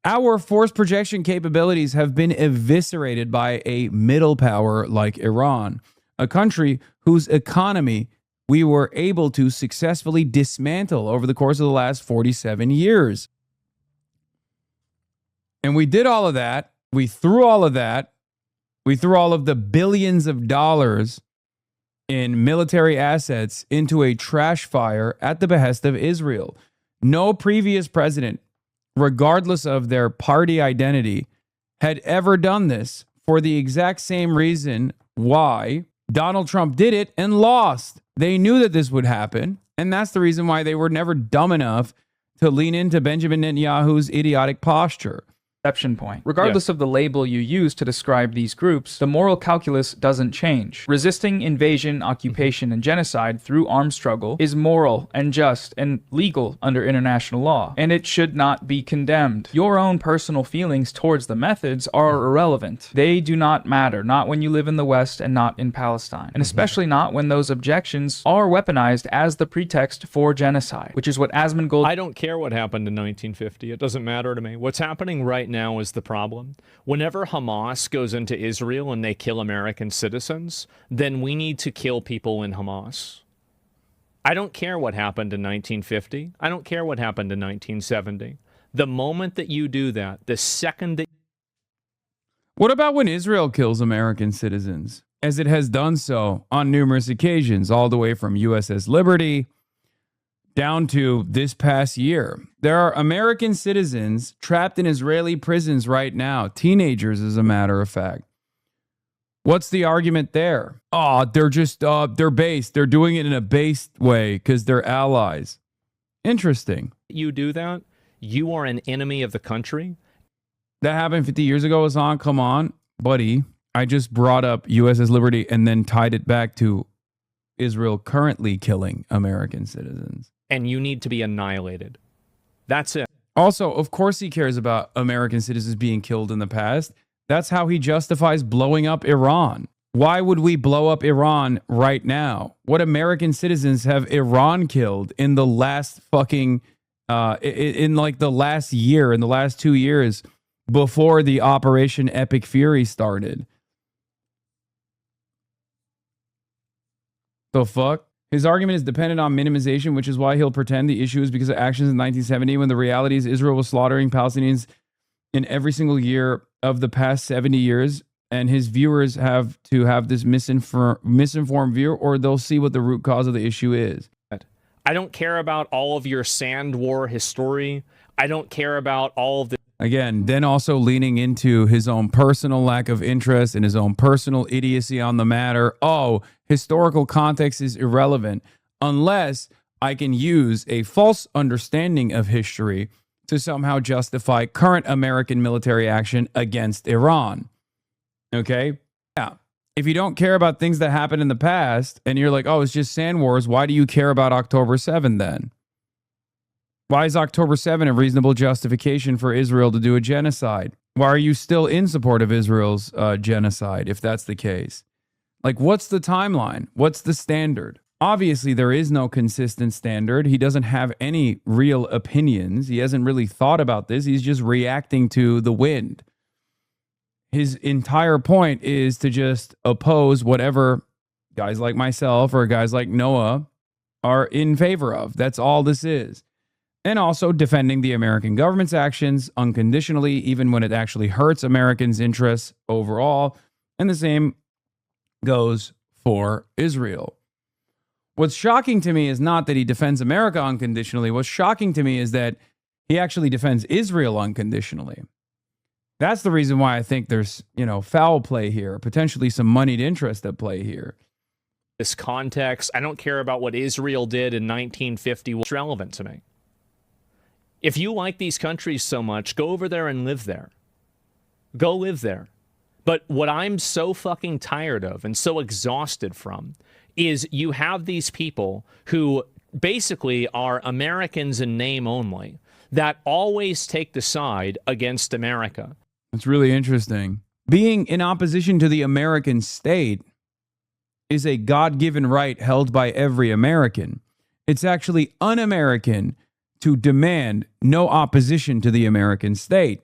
Our force projection capabilities have been eviscerated by a middle power like Iran, a country whose economy we were able to successfully dismantle over the course of the last 47 years. And we did all of that. We threw all of that. We threw all of the billions of dollars in military assets into a trash fire at the behest of Israel. No previous president, regardless of their party identity, had ever done this for the exact same reason why Donald Trump did it and lost. They knew that this would happen, and that's the reason why they were never dumb enough to lean into Benjamin Netanyahu's idiotic posture. Exception point. Regardless of the label you use to describe these groups, the moral calculus doesn't change. Resisting invasion, occupation, and genocide through armed struggle is moral and just and legal under international law, and it should not be condemned. Your own personal feelings towards the methods are irrelevant. They do not matter, not when you live in the West and not in Palestine, and especially not when those objections are weaponized as the pretext for genocide, which is what Asmongold... I don't care what happened in 1950. It doesn't matter to me. What's happening right now is the problem. Whenever Hamas goes into Israel and they kill American citizens, then we need to kill people in Hamas. I don't care what happened in 1950. I don't care what happened in 1970. The moment that you do that, the second that... What about when Israel kills American citizens, as it has done so on numerous occasions, all the way from USS Liberty down to this past year? There are American citizens trapped in Israeli prisons right now, teenagers, as a matter of fact. What's the argument there? Oh, they're based. They're doing it in a based way because they're allies. Interesting. You do that, you are an enemy of the country. That happened 50 years ago, Hasan. Come on, buddy. I just brought up USS Liberty and then tied it back to Israel currently killing American citizens. And you need to be annihilated. That's it. Also, of course he cares about American citizens being killed in the past. That's how he justifies blowing up Iran. Why would we blow up Iran right now? What American citizens have Iran killed in the last fucking, in like the last year, in the last 2 years before the Operation Epic Fury started? The fuck? His argument is dependent on minimization, which is why he'll pretend the issue is because of actions in 1970, when the reality is Israel was slaughtering Palestinians in every single year of the past 70 years. and his viewers have to have this misinformed view, or they'll see what the root cause of the issue is. I don't care about all of your sand war history. I don't care about all of the. Again, then also leaning into his own personal lack of interest and his own personal idiocy on the matter. Oh, historical context is irrelevant unless I can use a false understanding of history to somehow justify current American military action against Iran. Okay? Yeah. If you don't care about things that happened in the past and you're like, oh, it's just sand wars, why do you care about October 7 then? Why is October 7 a reasonable justification for Israel to do a genocide? Why are you still in support of Israel's genocide if that's the case? Like, what's the timeline? What's the standard? Obviously, there is no consistent standard. He doesn't have any real opinions. He hasn't really thought about this. He's just reacting to the wind. His entire point is to just oppose whatever guys like myself or guys like Noah are in favor of. That's all this is. And also defending the American government's actions unconditionally, even when it actually hurts Americans' interests overall. And the same goes for Israel. What's shocking to me is not that he defends America unconditionally. What's shocking to me is that he actually defends Israel unconditionally. That's the reason why I think there's, foul play here, potentially some moneyed interest at play here. This context, I don't care about what Israel did in 1950. What's relevant to me? If you like these countries so much, go over there and live there. Go live there. But what I'm so fucking tired of and so exhausted from is you have these people who basically are Americans in name only that always take the side against America. It's really interesting. Being in opposition to the American state is a God-given right held by every American. It's actually un-American to demand no opposition to the American state.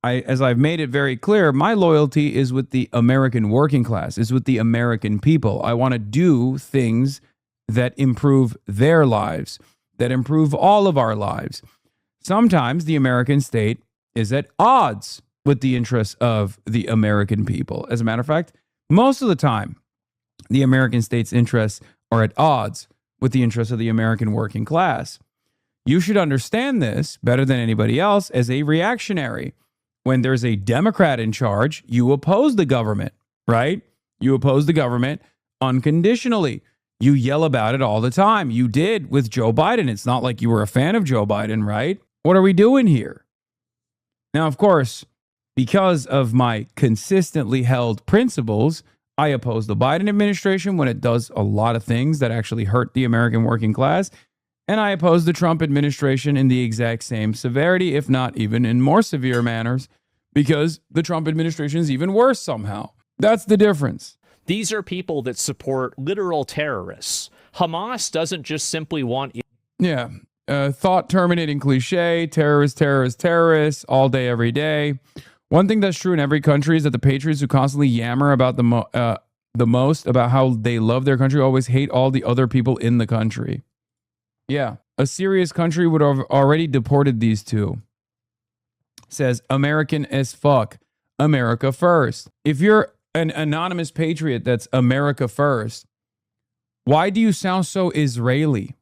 As I've made it very clear, my loyalty is with the American working class, is with the American people. I want to do things that improve their lives, that improve all of our lives. Sometimes the American state is at odds with the interests of the American people. As a matter of fact, most of the time, the American state's interests are at odds with the interests of the American working class. You should understand this better than anybody else as a reactionary. When there's a Democrat in charge, you oppose the government, right? You oppose the government unconditionally. You yell about it all the time. You did with Joe Biden. It's not like you were a fan of Joe Biden, right? What are we doing here? Now, of course, because of my consistently held principles, I oppose the Biden administration when it does a lot of things that actually hurt the American working class. And I oppose the Trump administration in the exact same severity, if not even in more severe manners, because the Trump administration is even worse somehow. That's the difference. These are people that support literal terrorists. Hamas doesn't just simply want... Yeah. Thought terminating cliche, terrorists, terrorists, terrorists, all day, every day. One thing that's true in every country is that the patriots who constantly yammer about the most about how they love their country always hate all the other people in the country. Yeah, a serious country would have already deported these two. Says American as fuck. America first. If you're an anonymous patriot that's America first, why do you sound so Israeli?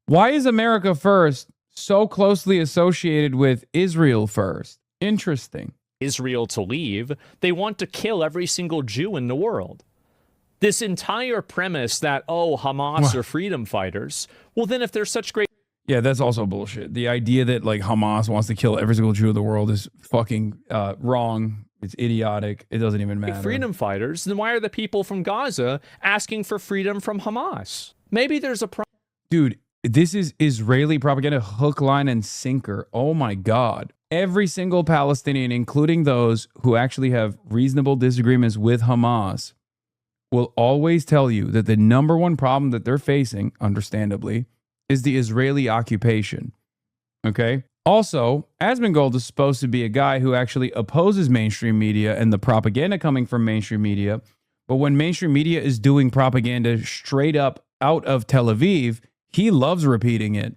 Why is America first so closely associated with Israel first? Interesting. Israel to leave, they want to kill every single Jew in the world. This entire premise that, oh, Hamas are freedom fighters, well, then if they're such great... Yeah, that's also bullshit. The idea that, like, Hamas wants to kill every single Jew in the world is fucking wrong. It's idiotic. It doesn't even matter. Freedom fighters, then why are the people from Gaza asking for freedom from Hamas? Maybe there's a problem. Dude, this is Israeli propaganda, hook, line, and sinker. Oh, my God. Every single Palestinian, including those who actually have reasonable disagreements with Hamas, will always tell you that the number one problem that they're facing, understandably, is the Israeli occupation. Okay? Also, Asmongold is supposed to be a guy who actually opposes mainstream media and the propaganda coming from mainstream media. But when mainstream media is doing propaganda straight up out of Tel Aviv, he loves repeating it.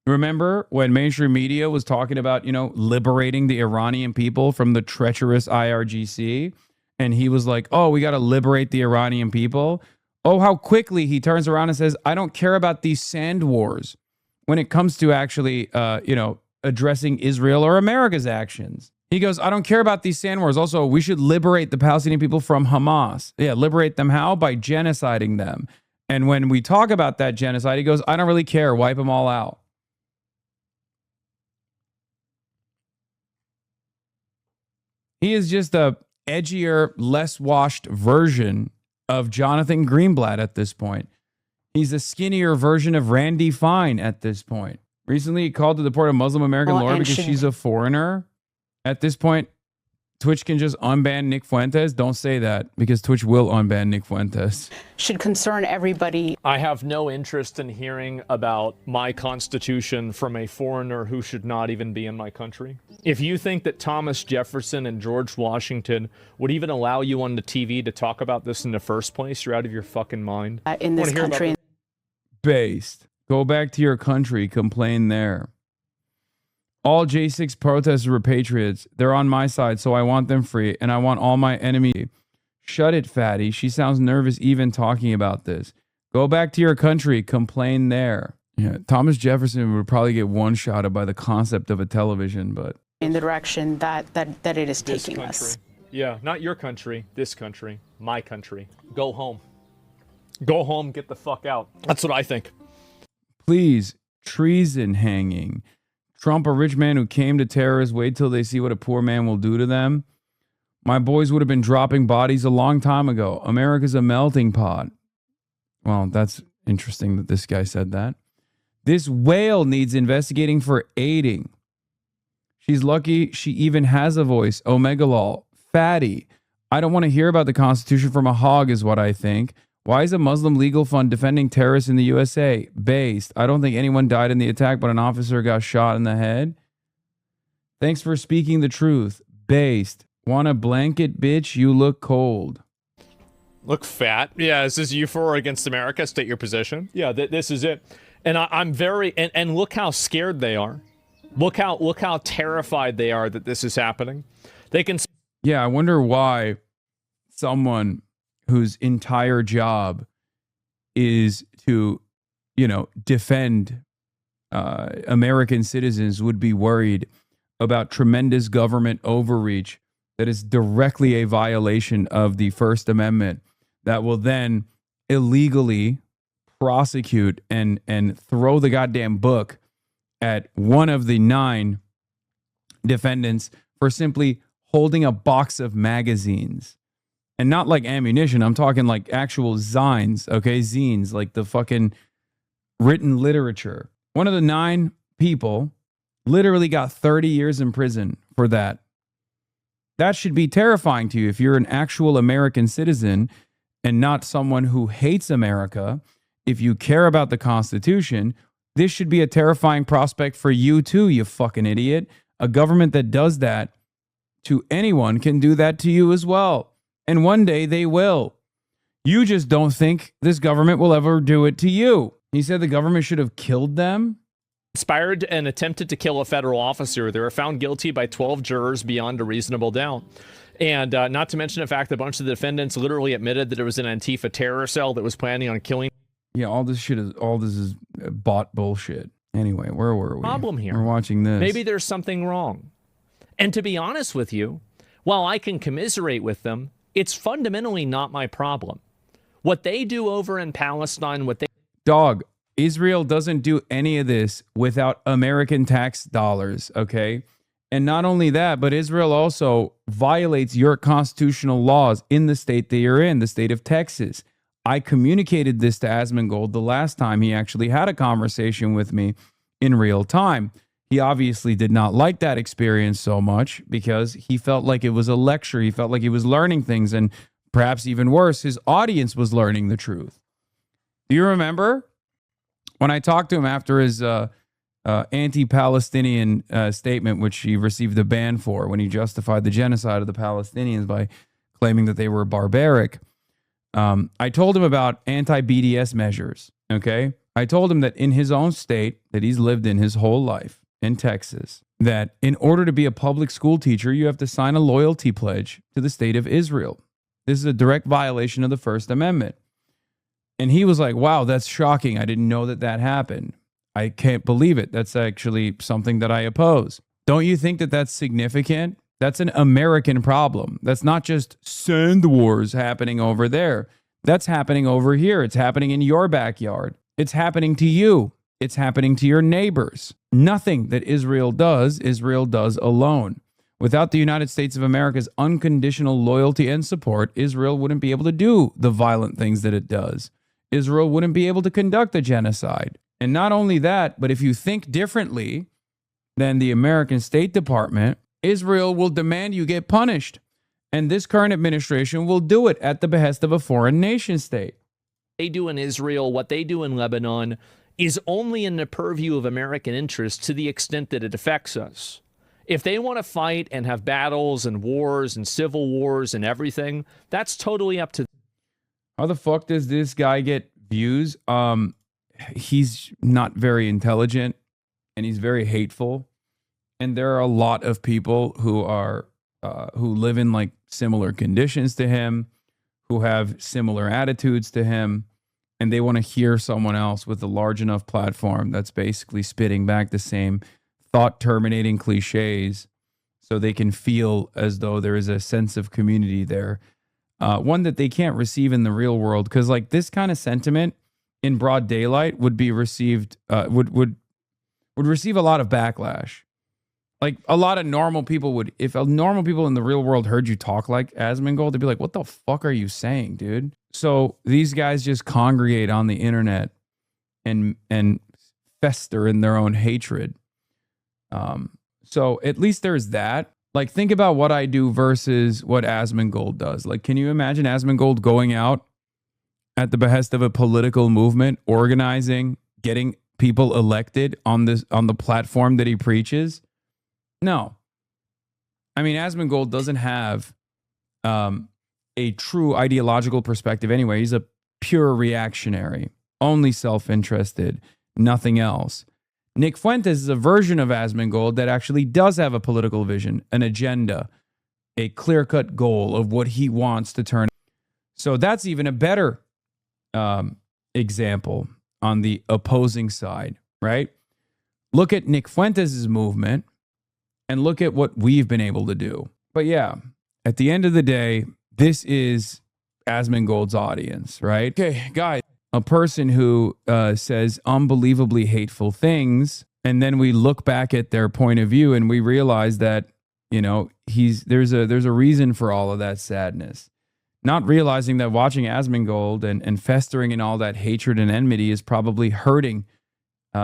Remember when mainstream media was talking about, liberating the Iranian people from the treacherous IRGC? and he was like, oh, we got to liberate the Iranian people. Oh, how quickly he turns around and says, I don't care about these sand wars when it comes to actually, addressing Israel or America's actions. He goes, I don't care about these sand wars. Also, we should liberate the Palestinian people from Hamas. Yeah, liberate them how? By genociding them. And when we talk about that genocide, he goes, I don't really care. Wipe them all out. He is just a edgier, less washed version of Jonathan Greenblatt at this point. He's a skinnier version of Randy Fine at this point. Recently, he called to deport a Muslim American lawyer because she's a foreigner. At this point, Twitch can just unban Nick Fuentes. Don't say that, because Twitch will unban Nick Fuentes. Should concern everybody. I have no interest in hearing about my constitution from a foreigner who should not even be in my country. If you think that Thomas Jefferson and George Washington would even allow you on the TV to talk about this in the first place, you're out of your fucking mind. In this country. Based. Go back to your country. Complain there. All J6 protesters were patriots. They're on my side, so I want them free, and I want all my enemies. Shut it, fatty. She sounds nervous even talking about this. Go back to your country. Complain there. Yeah, Thomas Jefferson would probably get one-shotted by the concept of a television, but... In the direction that it is taking us. Yeah, not your country. This country. My country. Go home. Go home. Get the fuck out. That's what I think. Please, treason hanging. Trump, a rich man who came to terrorists, wait till they see what a poor man will do to them. My boys would have been dropping bodies a long time ago. America's a melting pot. Well, that's interesting that this guy said that. This whale needs investigating for aiding. She's lucky she even has a voice. Omegalol. Fatty. I don't want to hear about the Constitution from a hog is what I think. Why is a Muslim legal fund defending terrorists in the USA? Based. I don't think anyone died in the attack, but an officer got shot in the head. Thanks for speaking the truth. Based. Want a blanket, bitch? You look cold. Look fat. Yeah, is this you for or against America? State your position. Yeah, this is it. And I'm very, and look how scared they are. Look how terrified they are that this is happening. They can. Yeah, I wonder why someone whose entire job is to, defend American citizens would be worried about tremendous government overreach that is directly a violation of the First Amendment that will then illegally prosecute and throw the goddamn book at one of the 9 defendants for simply holding a box of magazines. And not like ammunition. I'm talking like actual zines, okay? Zines, like the fucking written literature. One of the 9 people literally got 30 years in prison for that. That should be terrifying to you if you're an actual American citizen and not someone who hates America. If you care about the Constitution, this should be a terrifying prospect for you too, you fucking idiot. A government that does that to anyone can do that to you as well. And one day they will. You just don't think this government will ever do it to you. He said the government should have killed them. Conspired and attempted to kill a federal officer. They were found guilty by 12 jurors beyond a reasonable doubt. And not to mention the fact that a bunch of the defendants literally admitted that it was an Antifa terror cell that was planning on killing. Yeah, all this is bought bullshit. Anyway, where were we? Problem here. We're watching this. Maybe there's something wrong. And to be honest with you, while I can commiserate with them, it's fundamentally not my problem. What they do over in Palestine, Dog, Israel doesn't do any of this without American tax dollars, okay? And not only that, but Israel also violates your constitutional laws in the state that you're in, the state of Texas. I communicated this to Asmongold the last time he actually had a conversation with me in real time. He obviously did not like that experience so much because he felt like it was a lecture. He felt like he was learning things, and perhaps even worse, his audience was learning the truth. Do you remember when I talked to him after his anti-Palestinian statement, which he received a ban for when he justified the genocide of the Palestinians by claiming that they were barbaric? I told him about anti-BDS measures, okay? I told him that in his own state that he's lived in his whole life, in Texas, that in order to be a public school teacher, you have to sign a loyalty pledge to the state of Israel. This is a direct violation of the First Amendment. And he was like, wow, that's shocking. I didn't know that that happened. I can't believe it. That's actually something that I oppose. Don't you think that that's significant? That's an American problem. That's not just sand wars happening over there. That's happening over here. It's happening in your backyard. It's happening to you. It's happening to your neighbors. Nothing that Israel does alone. Without the United States of America's unconditional loyalty and support, Israel wouldn't be able to do the violent things that it does. Israel wouldn't be able to conduct a genocide. And not only that, but if you think differently than the American State Department, Israel will demand you get punished. And this current administration will do it at the behest of a foreign nation state. They do in Israel, what they do in Lebanon, is only in the purview of American interests to the extent that it affects us. If they want to fight and have battles and wars and civil wars and everything, that's totally up to them. How the fuck does this guy get views? He's not very intelligent and he's very hateful. And there are a lot of people who are who live in like similar conditions to him, who have similar attitudes to him, and they want to hear someone else with a large enough platform that's basically spitting back the same thought-terminating cliches so they can feel as though there is a sense of community there. One that they can't receive in the real world, because like this kind of sentiment in broad daylight would be received, would receive a lot of backlash. Like a lot of normal people would, if normal people in the real world heard you talk like Asmongold, they'd be like, what the fuck are you saying, dude? So these guys just congregate on the internet and fester in their own hatred. So at least there's that. Like, think about what I do versus what Asmongold does. Like, can you imagine Asmongold going out at the behest of a political movement, organizing, getting people elected on the platform that he preaches? No. I mean, Asmongold doesn't have a true ideological perspective anyway. He's a pure reactionary, only self-interested, nothing else. Nick Fuentes is a version of Asmongold that actually does have a political vision, an agenda, a clear-cut goal of what he wants to turn. So that's even a better example on the opposing side, right? Look at Nick Fuentes' movement and look at what we've been able to do. But yeah, at the end of the day, this is Asmongold's audience, right? Okay, guys. A person who says unbelievably hateful things, and then we look back at their point of view and we realize that, you know, there's a reason for all of that sadness. Not realizing that watching Asmongold and festering in all that hatred and enmity is probably hurting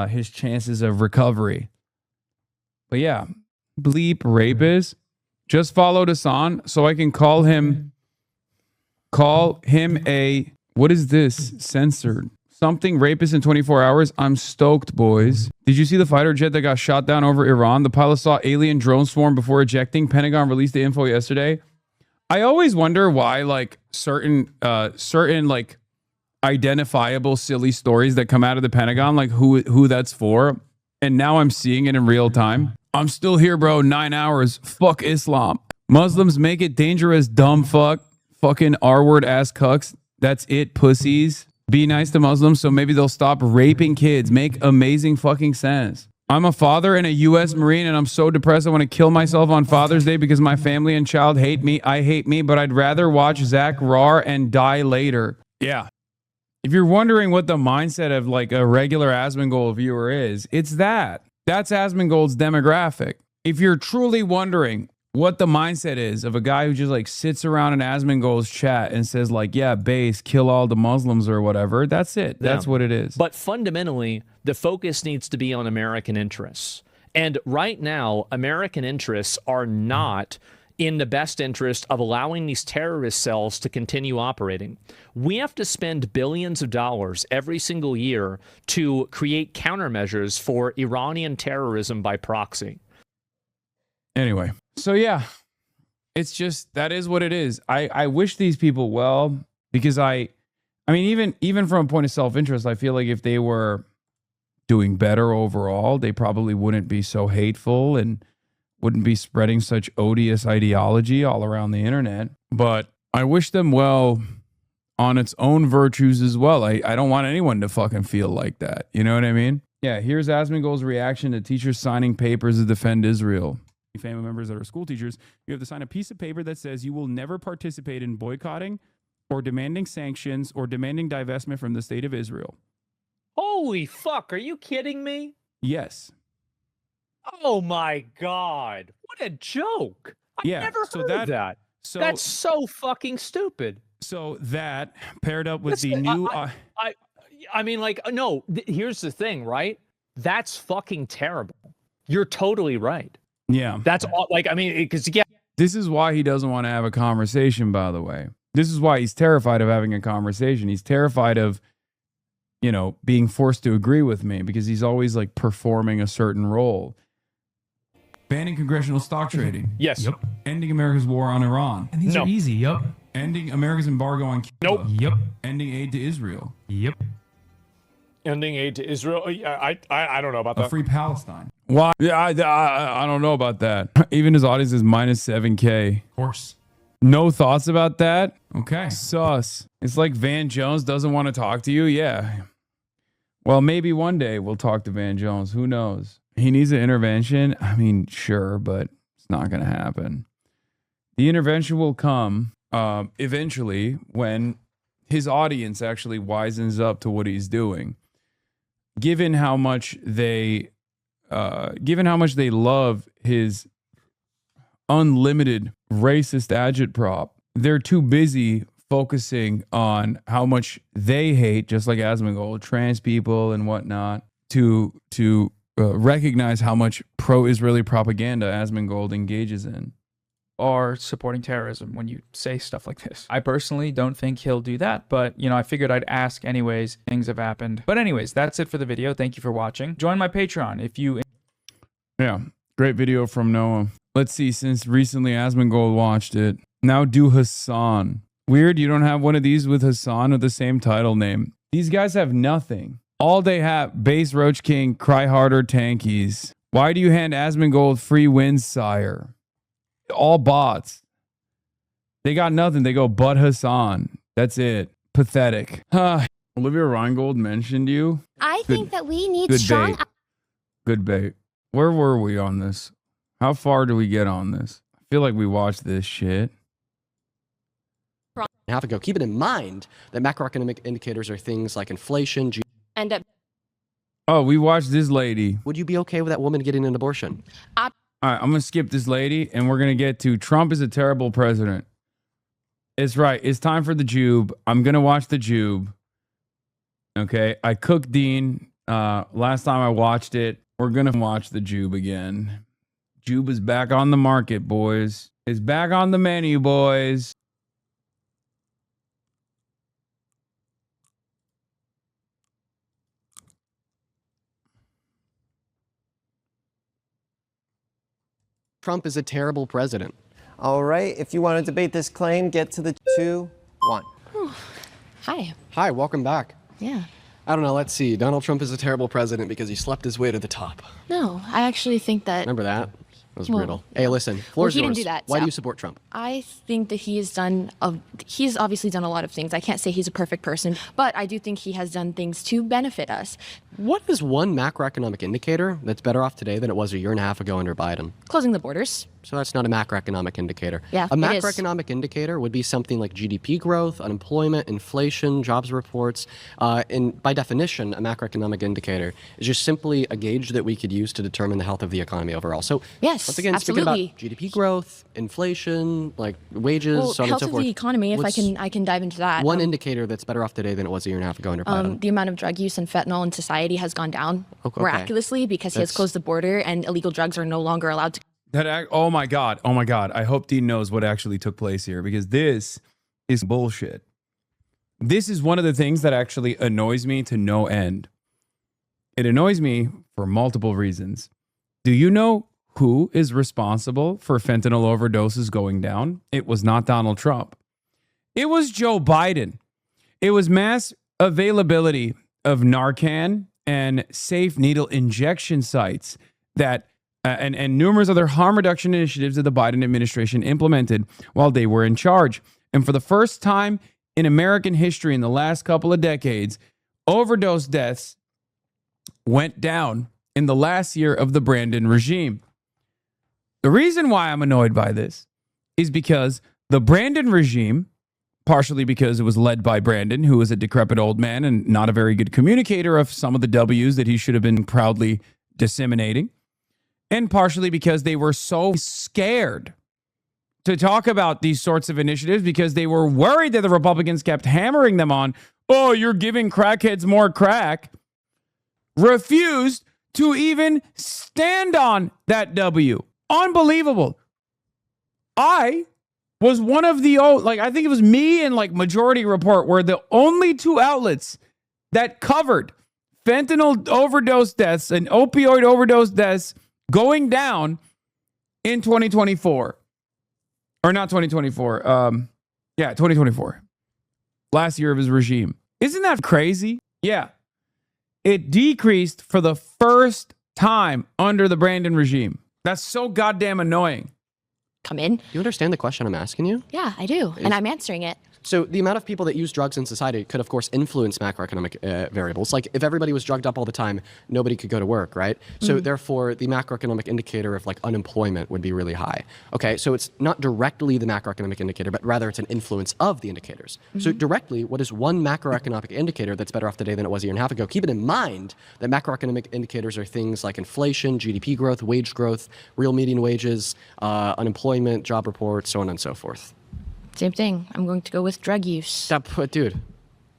his chances of recovery. But yeah, bleep rapist. Just followed Hasan so I can call him a... What is this? Censored. Something rapist in 24 hours. I'm stoked, boys. Did you see the fighter jet that got shot down over Iran? The pilot saw alien drone swarm before ejecting. Pentagon released the info yesterday. I always wonder why like certain like identifiable silly stories that come out of the Pentagon, like who that's for. And now I'm seeing it in real time. I'm still here, bro. 9 hours. Fuck Islam. Muslims make it dangerous, dumb fuck. Fucking R-word ass cucks. That's it, pussies. Be nice to Muslims so maybe they'll stop raping kids. Make amazing fucking sense. I'm a father and a U.S. Marine, and I'm so depressed I want to kill myself on Father's Day because my family and child hate me. I hate me, but I'd rather watch Zach Rar and die later. Yeah. If you're wondering what the mindset of like a regular Asmongold viewer is, it's that. That's Asmongold's demographic. If you're truly wondering what the mindset is of a guy who just like sits around in Asmongold's chat and says like, yeah, base, kill all the Muslims or whatever. That's it. That's what it is. But fundamentally, the focus needs to be on American interests. And right now, American interests are not in the best interest of allowing these terrorist cells to continue operating. We have to spend billions of dollars every single year to create countermeasures for Iranian terrorism by proxy. Anyway, so yeah, it's just, that is what it is. I wish these people well, because I mean, even from a point of self-interest, I feel like if they were doing better overall, they probably wouldn't be so hateful and wouldn't be spreading such odious ideology all around the internet. But I wish them well on its own virtues as well. I don't want anyone to fucking feel like that. You know what I mean? Yeah, here's Asmongold's reaction to teachers signing papers to defend Israel. Family members that are school teachers, you have to sign a piece of paper that says you will never participate in boycotting or demanding sanctions or demanding divestment from the state of Israel. Holy fuck, are you kidding me? Yes. Oh my God. What a joke. I never heard of that. So that's so fucking stupid. So that paired up with the new... I mean, like, no, here's the thing, right? That's fucking terrible. You're totally right. Yeah. That's all, like, I mean, because, yeah. This is why he doesn't want to have a conversation, by the way. This is why he's terrified of having a conversation. He's terrified of, you know, being forced to agree with me because he's always like performing a certain role. Banning congressional stock trading. Yes. Yep. Ending America's war on Iran. And these are easy. Yep. Ending America's embargo on Cuba. Nope. Yep. Ending aid to Israel. Yep. Ending aid to Israel. I don't know about A that. free Palestine. Why? Yeah, I don't know about that. Even his audience is minus 7K. Of course. No thoughts about that? Okay. Sus. It's like Van Jones doesn't want to talk to you? Yeah. Well, maybe one day we'll talk to Van Jones. Who knows? He needs an intervention. I mean, sure, but it's not going to happen. The intervention will come eventually when his audience actually wisens up to what he's doing. Given how much they love his unlimited racist agitprop, they're too busy focusing on how much they hate, just like Asmongold, trans people and whatnot, to recognize how much pro-Israeli propaganda Asmongold engages in. Are supporting terrorism when you say stuff like this. I personally don't think he'll do that, but you know, I figured I'd ask anyways. Things have happened. But anyways, that's it for the video. Thank you for watching. Join my Patreon if you... Yeah, great video from Noah. Let's see, since recently Asmongold watched it, now do Hasan. Weird, you don't have one of these with Hasan with the same title name. These guys have nothing. All they have, Base Roach King, Cry Harder Tankies. Why do you hand Asmongold free wins, sire? All bots. They got nothing. They go, but Hasan. That's it. Pathetic. Olivia Reingold mentioned you. I think that we need Good strong... bait. Good bait. Where were we on this? How far do we get on this? I feel like we watched this shit. Half ago. Keep it in mind that macroeconomic indicators are things like inflation. End up... Oh, we watched this lady. Would you be okay with that woman getting an abortion? All right, I'm going to skip this lady, and we're going to get to Trump is a terrible president. It's right. It's time for the Jube. I'm going to watch the Jube. Okay, I cooked Dean. Last time I watched it. We're going to watch the Jube again. Jube is back on the market, boys. It's back on the menu, boys. Trump is a terrible president. All right, if you want to debate this claim, get to the 2, 1. Hi. Hi, welcome back. Yeah. I don't know, let's see. Donald Trump is a terrible president because he slept his way to the top. No, I actually think that... Remember that? It was Well, brutal. Hey, listen, floor's he yours. didn't do that, Why so- do you support Trump? I think that he's obviously done a lot of things. I can't say he's a perfect person, but I do think he has done things to benefit us. What is one macroeconomic indicator that's better off today than it was a year and a half ago under Biden? Closing the borders. So that's not a macroeconomic indicator. Yeah, a it is. macroeconomic indicator would be something like GDP growth, unemployment, inflation, jobs reports. And by definition, a macroeconomic indicator is just simply a gauge that we could use to determine the health of the economy overall. So Yes, once again, absolutely. speaking about GDP growth, inflation, like wages, Well, so on and health so of forth. the economy, if What's I can dive into that. one indicator that's better off today than it was a year and a half ago under Biden. The amount of drug use and fentanyl in society has gone down Okay. miraculously because he has That's- closed the border and illegal drugs are no longer allowed to. Oh my God. I hope Dean knows what actually took place here because this is bullshit. This is one of the things that actually annoys me to no end. It annoys me for multiple reasons. Do you know who is responsible for fentanyl overdoses going down? It was not Donald Trump. It was Joe Biden. It was mass availability of Narcan and safe needle injection sites that and numerous other harm reduction initiatives that the Biden administration implemented while they were in charge. And for the first time in American history in the last couple of decades, overdose deaths went down in the last year of the Brandon regime. The reason why I'm annoyed by this is because the Brandon regime, partially because it was led by Brandon, who was a decrepit old man and not a very good communicator of some of the W's that he should have been proudly disseminating, and partially because they were so scared to talk about these sorts of initiatives because they were worried that the Republicans kept hammering them on, oh, you're giving crackheads more crack, refused to even stand on that W. Unbelievable. I was one of the, I think it was me and Majority Report were the only two outlets that covered fentanyl overdose deaths and opioid overdose deaths going down in 2024. Or not 2024. 2024. Last year of his regime. Isn't that crazy? Yeah. It decreased for the first time under the Brandon regime. That's so goddamn annoying. Come in. Do you understand the question I'm asking you? Yeah, I do. And I'm answering it. So the amount of people that use drugs in society could, of course, influence macroeconomic variables. Like if everybody was drugged up all the time, nobody could go to work, right? So therefore, the macroeconomic indicator of unemployment would be really high. Okay, so it's not directly the macroeconomic indicator, but rather it's an influence of the indicators. So directly, what is one macroeconomic indicator that's better off today than it was a year and a half ago? Keep it in mind that macroeconomic indicators are things like inflation, GDP growth, wage growth, real median wages, unemployment, job reports, so on and so forth. Same thing. I'm going to go with drug use. Dude.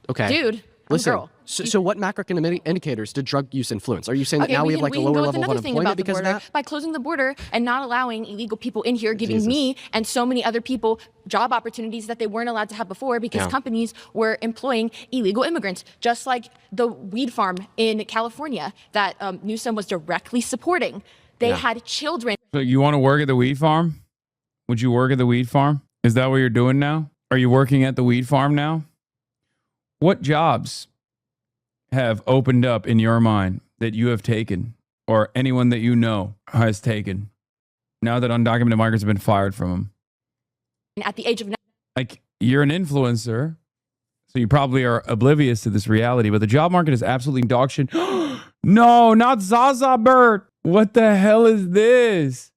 Okay. Dude, listen. girl. So what macroeconomic indicators did drug use influence? Are you saying that now we have a lower level of unemployment because of that? By closing the border and not allowing illegal people in here, giving me and so many other people job opportunities that they weren't allowed to have before because companies were employing illegal immigrants, just like the weed farm in California that Newsom was directly supporting. They had children. So you want to work at the weed farm? Would you work at the weed farm? Is that what you're doing now? Are you working at the weed farm now? What jobs have opened up in your mind that you have taken or anyone that you know has taken now that undocumented migrants have been fired from them? At the age of 9. You're an influencer, so you probably are oblivious to this reality, but the job market is absolutely dog shit. No, not Zaza Bert. What the hell is this?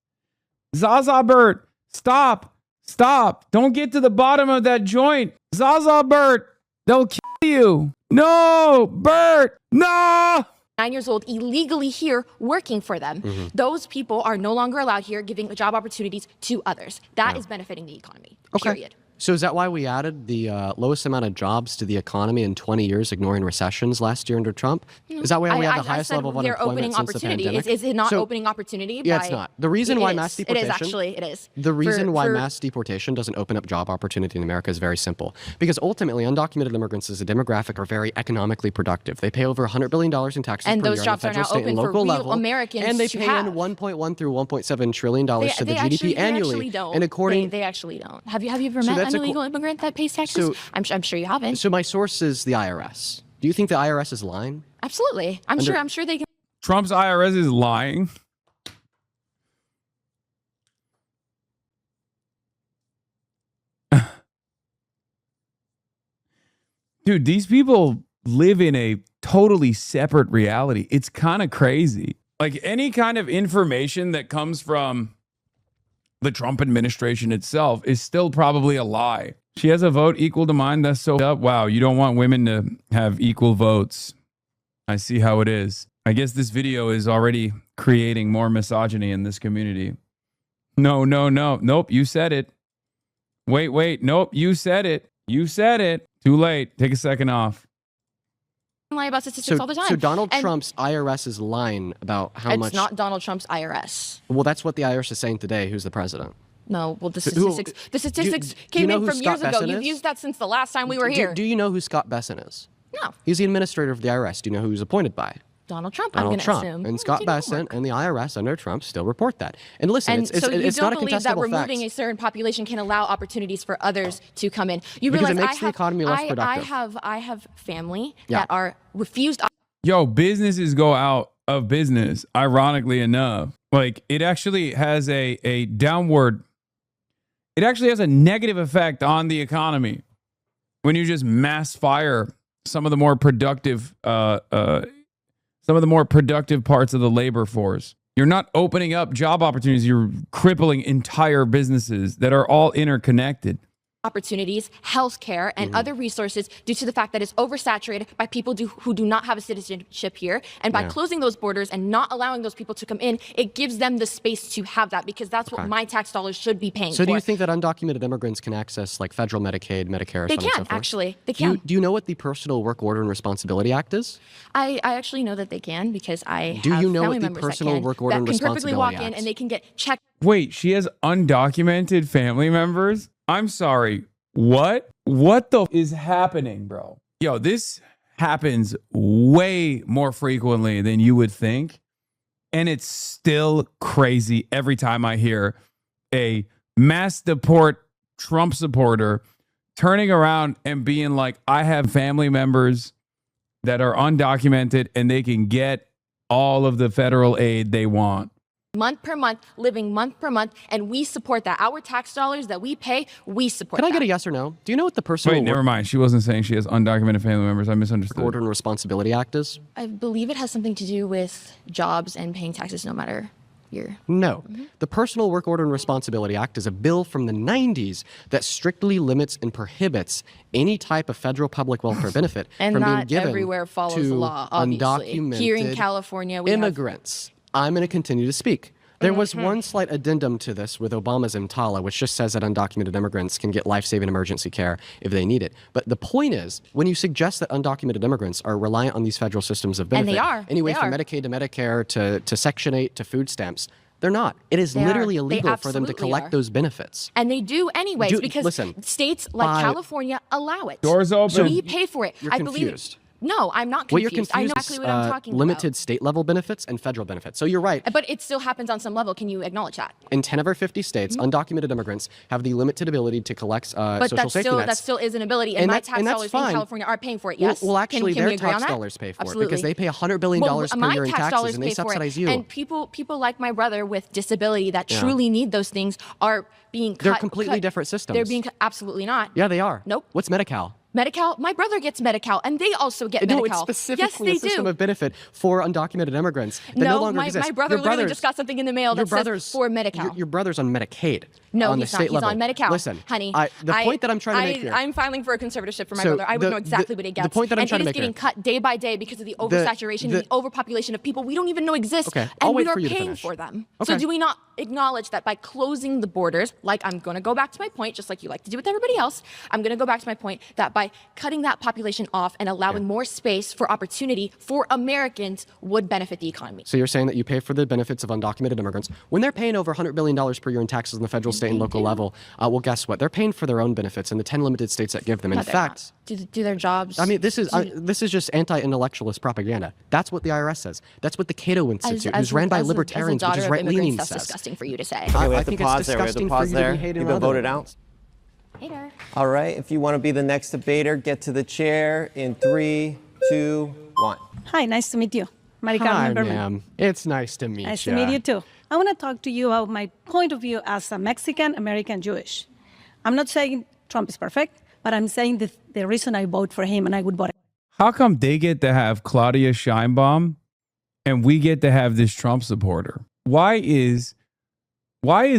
Zaza Bert, stop. Stop. Don't get to the bottom of that joint. Zaza Bert, they'll kill you. No, Bert, no. 9 years old illegally here working for them. Those people are no longer allowed here giving job opportunities to others. That is benefiting the economy, period. So is that why we added the lowest amount of jobs to the economy in 20 years, ignoring recessions last year under Trump? Is that why we have the highest level of unemployment since the pandemic? Is it not opening opportunity? Yeah, it's not. The reason why mass deportation... It is, actually. It is. The reason why mass deportation doesn't open up job opportunity in America is very simple. Because ultimately, undocumented immigrants as a demographic are very economically productive. They pay over $100 billion in taxes and per those year jobs on the are federal, now state, and open for local real level. Americans And they to pay have. in $1.1 through $1.7 trillion to the GDP annually. They actually don't. Have you ever met an illegal immigrant that pays taxes? I'm sure you haven't. So my source is the IRS. Do you think the IRS is lying? Absolutely. I'm sure they can. Trump's IRS is lying. Dude, these people live in a totally separate reality. It's kind of crazy. Any kind of information that comes from the Trump administration itself is still probably a lie. She has a vote equal to mine. That's so up. Wow, you don't want women to have equal votes. I see how it is. I guess this video is already creating more misogyny in this community. No. Nope, you said it. Wait. Nope, you said it. You said it. Too late. Take a second off. Lie about statistics all the time. So Donald Trump's IRS is lying about how much... It's not Donald Trump's IRS. Well, that's what the IRS is saying today. Who's the president? No, well, the statistics came in from years ago. You've used that since the last time we were here. Do you know who Scott Besson is? No. He's the administrator of the IRS. Do you know who he was appointed by? Donald Trump, Donald I'm going to assume. And Scott Besson and the IRS under Trump still report that. And listen, and it's so you not a don't believe that contestable removing fact. a certain population can allow opportunities for others to come in. You Because realize it makes the economy less productive. I have family that are refused. Yo, businesses go out of business, ironically enough. It actually has a downward It actually has a negative effect on the economy when you just mass fire some of the more productive parts of the labor force. You're not opening up job opportunities. You're crippling entire businesses that are all interconnected. Opportunities, healthcare, and other resources due to the fact that it's oversaturated by people who do not have a citizenship here. And by closing those borders and not allowing those people to come in, it gives them the space to have that, because that's what my tax dollars should be paying So for. do you think that undocumented immigrants can access like federal Medicaid, Medicare, They so on and so can, forth? actually. They can. Do you know what the Personal Work Order and Responsibility Act is? I actually know that they can, because I Do have you know family what the members Personal Work Order and that can perfectly walk Responsibility in Act? and they can get checked. Wait, she has undocumented family members? I'm sorry. What the is happening, bro? Yo, this happens way more frequently than you would think. And it's still crazy every time I hear a mass deport Trump supporter turning around and being like, I have family members that are undocumented and they can get all of the federal aid they want. Month per month, living month per month, and we support that. Our tax dollars that we pay, we support Can I that. get a yes or no? Do you know what the Personal Wait, never mind. She wasn't saying she has undocumented family members. I misunderstood. Work Order and Responsibility Act is? I believe it has something to do with jobs and paying taxes no matter your... No. The Personal Work Order and Responsibility Act is a bill from the 90s that strictly limits and prohibits any type of federal public welfare benefit And from being not given everywhere follows to the law, obviously. undocumented Here in California, we have... immigrants. I'm going to continue to speak. There was one slight addendum to this with Obama's EMTALA, which just says that undocumented immigrants can get life-saving emergency care if they need it. But the point is, when you suggest that undocumented immigrants are reliant on these federal systems of benefit, And they are. anyway, They from are. Medicaid to Medicare to Section 8 to food stamps, they're not. It is They literally are. They illegal for them to absolutely collect are. those benefits. And they do anyways, because listen, states like by- California allow it. Doors open. We pay for it. You're I believe. confused. No, I'm not What you're confused. confused I know is exactly what I'm talking limited state-level benefits and federal benefits. So you're right. about. But it still happens on some level. Can you acknowledge that? In 10 of our 50 states, undocumented immigrants have the limited ability to collect But social safety nets. that still is an ability, and my that- tax and that's dollars fine. in California are paying for it. Yes. Well, actually, can their we agree on tax that? dollars pay for Absolutely. it because they pay $100 billion per my year in tax taxes, dollars and they pay for subsidize it. you. And people like my brother with disability that Yeah. truly need those things are being cut. They're completely different systems. They're being absolutely not. Yeah, they are. Nope. What's Medi-Cal? Medi-Cal. My brother gets Medi-Cal, and they also get No, Medi-Cal. it's specifically yes, a they system do. of benefit for undocumented immigrants that no longer my exists. brother Your literally brother's- just got something in the mail your that brother's- says for Medi-Cal. Your brother's on Medicaid. No, on he's the not. state He's level. on Medi-Cal. Listen, honey. the point that I'm trying to make here. I'm filing for a conservatorship for my So brother. I would the- know exactly the- what he gets. the point that I'm and trying to it is make getting here. cut day by day because of the oversaturation and the overpopulation of people we don't even know exist. Okay, and I'll we wait are for you to paying finish. for them. Okay. So do we not acknowledge that by closing the borders, like I'm going to go back to my point, just like you like to do with everybody else, I'm going to go back to my point that by cutting that population off and allowing more space for opportunity for Americans would benefit the economy. So you're saying that you pay for the benefits of undocumented immigrants when they're paying over $100 billion per year in taxes on the federal, state, and local level. Well, guess what? They're paying for their own benefits in the 10 limited states that give them. In No, they're fact, not. Do their jobs. I mean, this is just anti-intellectualist propaganda. That's what the IRS says. That's what the Cato Institute, who's ran by libertarians, which is right-leaning, that's says. disgusting for you to say. Okay, we I have to think it's pause there. We have to disgusting for pause you to be there. hating You've been on voted other out. Hater. All right. If you want to be the next debater, get to the chair in 3, 2, 1. Hi, nice to meet you. Mari Hi, Carmen Berman. ma'am. It's nice to meet you. Nice to meet you too. I want to talk to you about my point of view as a Mexican American Jewish. I'm not saying Trump is perfect, but I'm saying the reason I vote for him and I would vote. How come they get to have Claudia Sheinbaum and we get to have this Trump supporter? Why is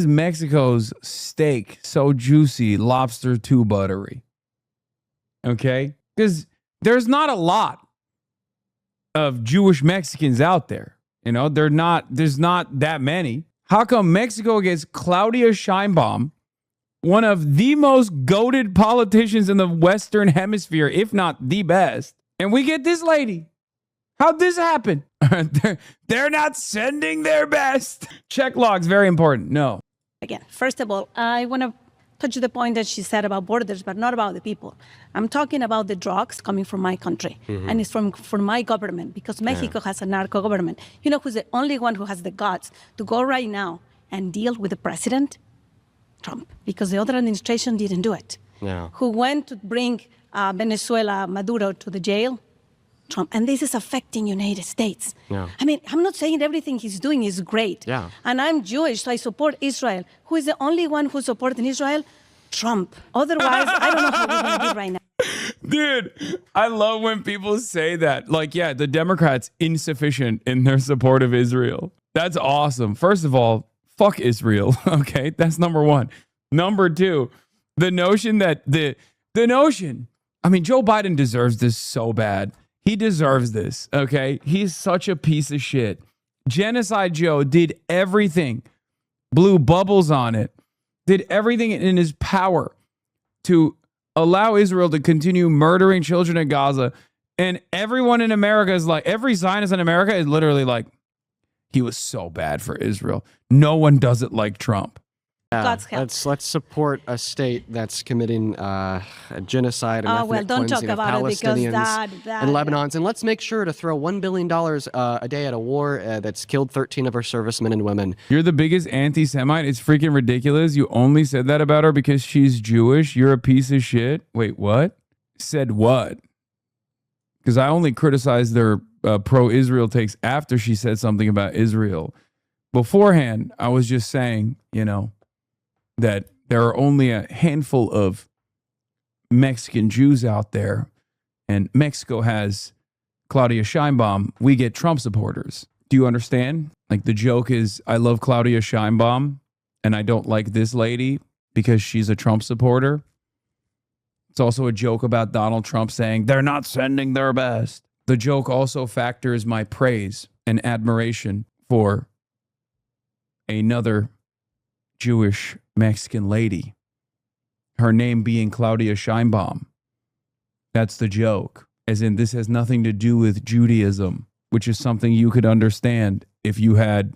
Mexico's steak so juicy, lobster too buttery? Okay? Because there's not a lot of Jewish Mexicans out there. You know, there's not that many. How come Mexico gets Claudia Sheinbaum, one of the most goated politicians in the Western Hemisphere, if not the best, and we get this lady? How'd this happen? They're not sending their best. Check logs, very important. No. Again, first of all, I want to touch the point that she said about borders, but not about the people. I'm talking about the drugs coming from my country, and it's from my government, because Mexico has a narco government. You know who's the only one who has the guts to go right now and deal with the president? Trump, because the other administration didn't do it. Yeah. Who went to bring Venezuela, Maduro, to the jail? Trump, and this is affecting United States. Yeah. I mean, I'm not saying everything he's doing is great. Yeah. And I'm Jewish, so I support Israel. Who is the only one who's supporting Israel? Trump. Otherwise, I don't know how we're going to be right now. Dude, I love when people say that. Like, yeah, the Democrats insufficient in their support of Israel. That's awesome. First of all, fuck Israel. Okay, that's number one. Number two, the notion that the notion. I mean, Joe Biden deserves this so bad. He deserves this. Okay, he's such a piece of shit. Genocide Joe did everything, blew bubbles on it, did everything in his power to allow Israel to continue murdering children in Gaza. And everyone in America is like, every Zionist in America is literally like, he was so bad for Israel. No one does it like Trump. God's help. Let's support a state that's committing a genocide and ethnic don't talk cleansing of about it because Palestinians that and Lebanons. And let's make sure to throw $1 billion a day at a war that's killed 13 of our servicemen and women. You're the biggest anti-Semite. It's freaking ridiculous. You only said that about her because she's Jewish. You're a piece of shit. Wait, what? Said what? Because I only criticized their pro-Israel takes after she said something about Israel. Beforehand, I was just saying, that there are only a handful of Mexican Jews out there, and Mexico has Claudia Sheinbaum. We get Trump supporters. Do you understand? Like, the joke is, I love Claudia Sheinbaum, and I don't like this lady because she's a Trump supporter. It's also a joke about Donald Trump saying they're not sending their best. The joke also factors my praise and admiration for another Jewish Mexican lady, her name being Claudia Sheinbaum. That's the joke. As in, this has nothing to do with Judaism, which is something you could understand if you had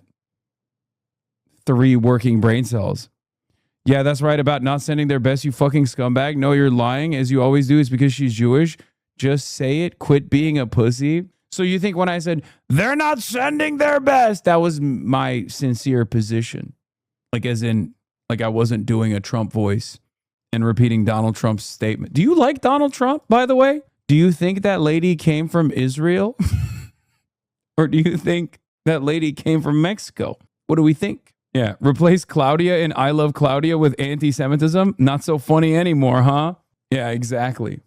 3 working brain cells. Yeah, that's right about not sending their best, you fucking scumbag. No, you're lying, as you always do. It's because she's Jewish. Just say it. Quit being a pussy. So you think when I said, they're not sending their best, that was my sincere position. Like, as in, like I wasn't doing a Trump voice and repeating Donald Trump's statement. Do you like Donald Trump, by the way? Do you think that lady came from Israel? Or do you think that lady came from Mexico? What do we think? Yeah, replace Claudia and I love Claudia with anti-Semitism? Not so funny anymore, huh? Yeah, exactly.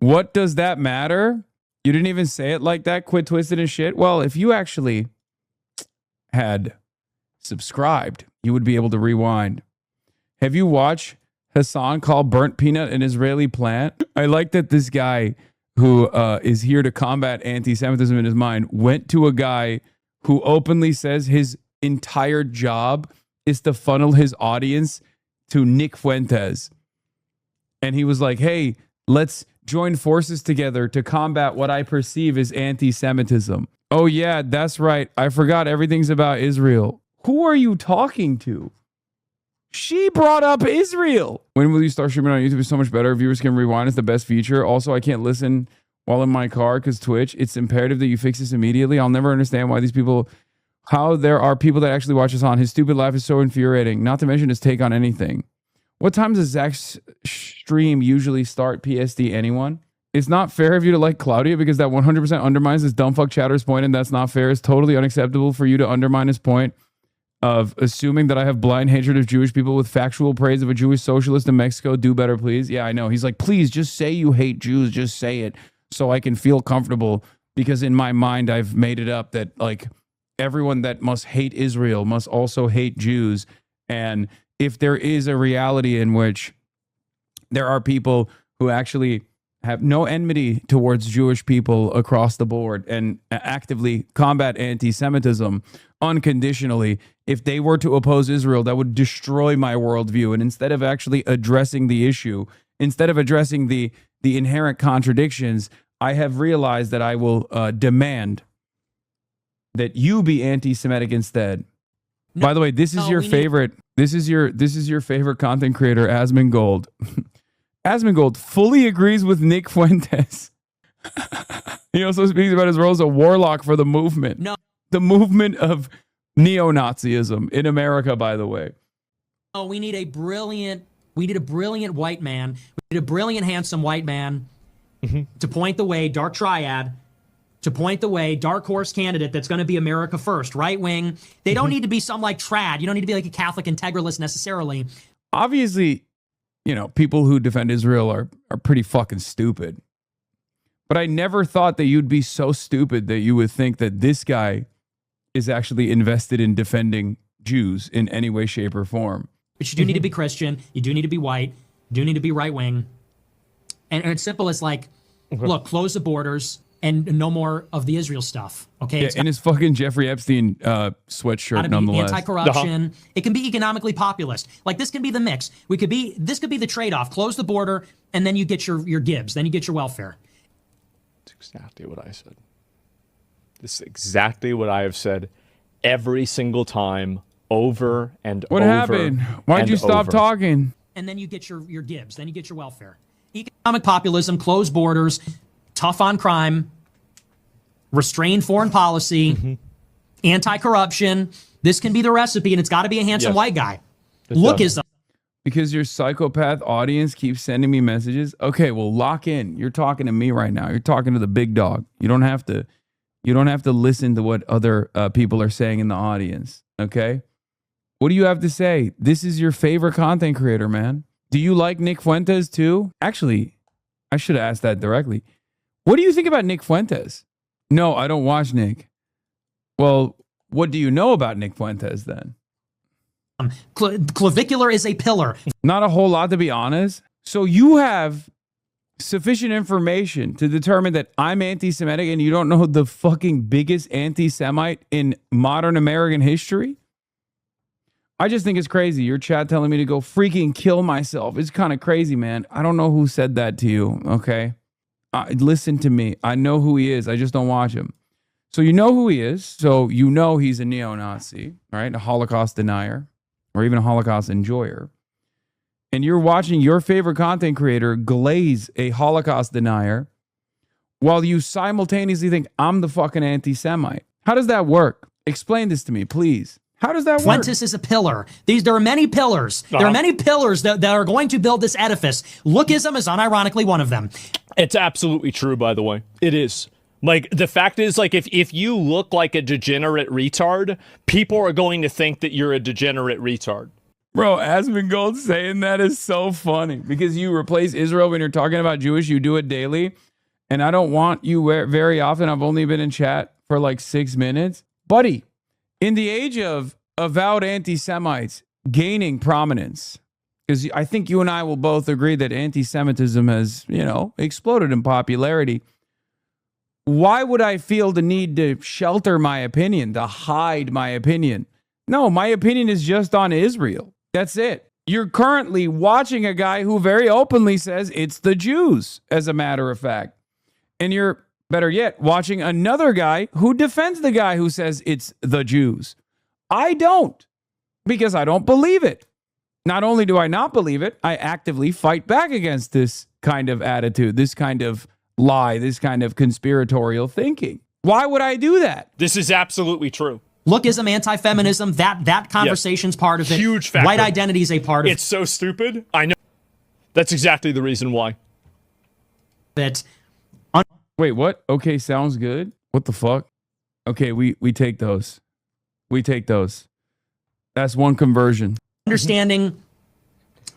What does that matter? You didn't even say it like that, quit twisted and shit? Well, if you actually had subscribed, you would be able to rewind. Have you watched Hasan call burnt peanut an Israeli plant? I like that this guy who is here to combat anti-Semitism in his mind went to a guy who openly says his entire job is to funnel his audience to Nick Fuentes. And he was like, hey, let's join forces together to combat what I perceive as anti-Semitism. Oh yeah, that's right. I forgot everything's about Israel. Who are you talking to? She brought up Israel. When will you start streaming on YouTube? It's so much better. Viewers can rewind. It's the best feature. Also, I can't listen while in my car because Twitch. It's imperative that you fix this immediately. I'll never understand why these people, how there are people that actually watch us on. His stupid laugh is so infuriating. Not to mention his take on anything. What time does Zach's stream usually start? PSD, anyone? It's not fair of you to like Claudia because that 100% undermines this dumb fuck chatter's point, and that's not fair. It's totally unacceptable for you to undermine his point of assuming that I have blind hatred of Jewish people with factual praise of a Jewish socialist in Mexico. Do better, please. Yeah, I know. He's like, please just say you hate Jews. Just say it so I can feel comfortable, because in my mind, I've made it up that like everyone that must hate Israel must also hate Jews. And if there is a reality in which there are people who actually have no enmity towards Jewish people across the board and actively combat anti-Semitism unconditionally, if they were to oppose Israel, that would destroy my worldview. And instead of actually addressing the issue, instead of addressing the inherent contradictions, I have realized that I will demand that you be anti-Semitic instead. No, by the way, this is your favorite. This is your favorite content creator, Asmongold. Asmongold fully agrees with Nick Fuentes. He also speaks about his role as a warlock for the movement. No. The movement of neo-Nazism in America, by the way. Oh, we need a brilliant white man. We need a brilliant, handsome white man to point the way, dark triad, to point the way, dark horse candidate that's going to be America first, right wing. They don't need to be some like trad. You don't need to be like a Catholic integralist necessarily. Obviously, you know, people who defend Israel are pretty fucking stupid. But I never thought that you'd be so stupid that you would think that this guy is actually invested in defending Jews in any way, shape, or form. But you do need to be Christian. You do need to be white. You do need to be right wing. And it's simple as like, look, close the borders and no more of the Israel stuff. Okay. Yeah, It's and his fucking Jeffrey Epstein sweatshirt, gotta be nonetheless. anti-corruption. It can be economically populist. Like this can be the mix. This could be the trade-off. Close the border, and then you get your Gibbs. Then you get your welfare. That's exactly what I said. This is exactly what I have said every single time, over and What over. happened? Why'd you stop talking? And then you get your Gibbs. Then you get your welfare. Economic populism, closed borders, tough on crime, restrained foreign policy, anti-corruption. This can be the recipe, and it's got to be a handsome white guy. Lookism. Because your psychopath audience keeps sending me messages. Okay, well, lock in. You're talking to me right now. You're talking to the big dog. You don't have to listen to what other people are saying in the audience. Okay? What do you have to say? This is your favorite content creator, man. Do you like Nick Fuentes too? Actually, I should have asked that directly. What do you think about Nick Fuentes? No, I don't watch Nick. Well, what do you know about Nick Fuentes then? Clavicular is a pillar. Not a whole lot, to be honest. So you have sufficient information to determine that I'm anti-Semitic and you don't know the fucking biggest anti-Semite in modern American history? I just think it's crazy. Your chat telling me to go freaking kill myself. It's kind of crazy, man. I don't know who said that to you, okay? Listen to me. I know who he is. I just don't watch him. So you know who he is. So you know he's a neo-Nazi, right? A Holocaust denier or even a Holocaust enjoyer. And you're watching your favorite content creator glaze a Holocaust denier while you simultaneously think I'm the fucking anti-Semite. How does that work? Explain this to me, please. How does that work? Fuentes is a pillar. There are many pillars. There are many pillars that are going to build this edifice. Lookism is unironically one of them. It's absolutely true, by the way. It is. Like, the fact is, like, if you look like a degenerate retard, people are going to think that you're a degenerate retard. Bro, Asmongold saying that is so funny because you replace Israel when you're talking about Jewish. You do it daily. And I don't want you very often. I've only been in chat for like 6 minutes. Buddy, in the age of avowed anti-Semites gaining prominence, because I think you and I will both agree that anti-Semitism has, exploded in popularity. Why would I feel the need to shelter my opinion, to hide my opinion? No, my opinion is just on Israel. That's it. You're currently watching a guy who very openly says it's the Jews, as a matter of fact. And you're, better yet, watching another guy who defends the guy who says it's the Jews. I don't, because I don't believe it. Not only do I not believe it, I actively fight back against this kind of attitude, this kind of lie, this kind of conspiratorial thinking. Why would I do that? This is absolutely true. Lookism, anti-feminism, that conversation's part of it. Huge factor. White identity is a part of it. It's so stupid. I know. That's exactly the reason why. Wait, what? Okay, sounds good. What the fuck? Okay, we take those. We take those. That's one conversion. Understanding.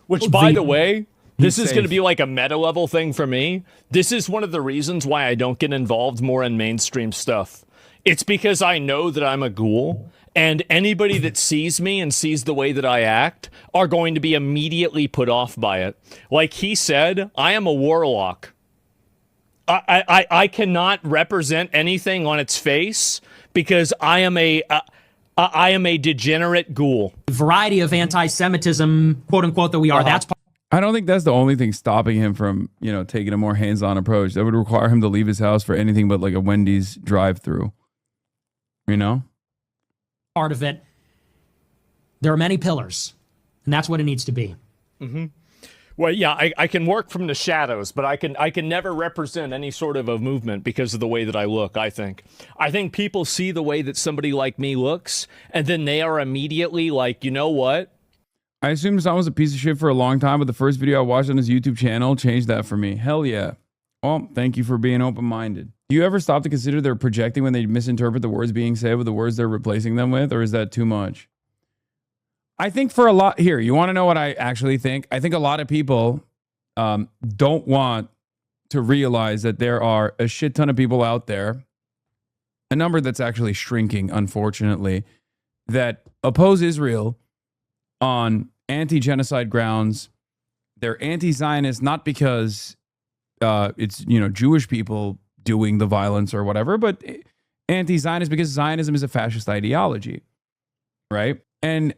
Which, by the way, this is going to be like a meta level thing for me. This is one of the reasons why I don't get involved more in mainstream stuff. It's because I know that I'm a ghoul, and anybody that sees me and sees the way that I act are going to be immediately put off by it. Like he said, I am a warlock. I cannot represent anything on its face because I am a degenerate ghoul. Variety of anti-Semitism, quote unquote, that we are. That's part. I don't think that's the only thing stopping him from, taking a more hands-on approach. That would require him to leave his house for anything but like a Wendy's drive-through. Part of it. There are many pillars, and that's what it needs to be. Mm-hmm. Well, yeah, I can work from the shadows, but I can never represent any sort of a movement because of the way that I look, I think people see the way that somebody like me looks, and then they are immediately like, you know what? I assumed Hasan was a piece of shit for a long time, but the first video I watched on his YouTube channel changed that for me. Hell yeah. Well, thank you for being open-minded. Do you ever stop to consider they're projecting when they misinterpret the words being said with the words they're replacing them with, or is that too much? I think for a lot here, you want to know what I actually think? I think a lot of people don't want to realize that there are a shit ton of people out there, a number that's actually shrinking, unfortunately, that oppose Israel on anti-genocide grounds. They're anti-Zionist not because it's, you know, Jewish people doing the violence or whatever, but anti-Zionist because Zionism is a fascist ideology, right? And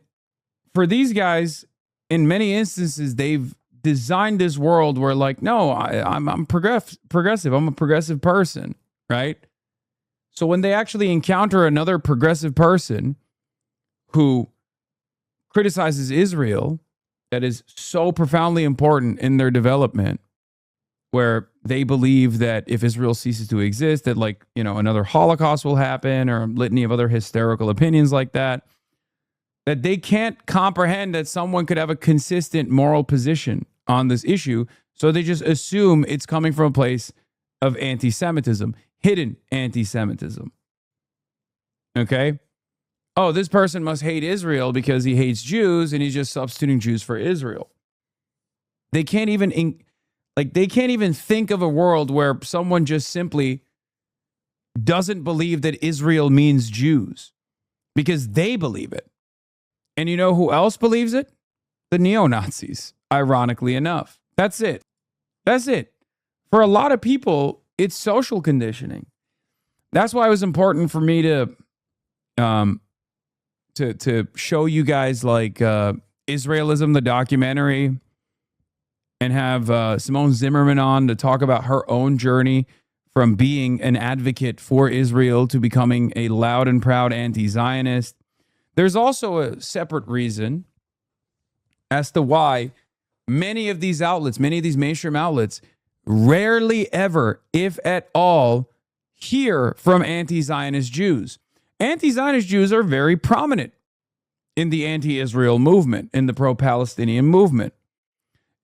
for these guys, in many instances, they've designed this world where, like, no, I'm progressive. I'm a progressive person, right? So when they actually encounter another progressive person who criticizes Israel, that is so profoundly important in their development, where they believe that if Israel ceases to exist, that, like, you know, another Holocaust will happen, or a litany of other hysterical opinions like that, that they can't comprehend that someone could have a consistent moral position on this issue. So they just assume it's coming from a place of anti-Semitism, hidden anti-Semitism. Okay? Oh, this person must hate Israel because he hates Jews and he's just substituting Jews for Israel. They can't even think of a world where someone just simply doesn't believe that Israel means Jews because they believe it. And you know who else believes it? The neo-Nazis, ironically enough. That's it. That's it. For a lot of people, it's social conditioning. That's why it was important for me to show you guys, like, Israelism, the documentary, and have Simone Zimmerman on to talk about her own journey from being an advocate for Israel to becoming a loud and proud anti-Zionist. There's also a separate reason as to why many of these outlets, many of these mainstream outlets, rarely ever, if at all, hear from anti-Zionist Jews. Anti-Zionist Jews are very prominent in the anti-Israel movement, in the pro-Palestinian movement.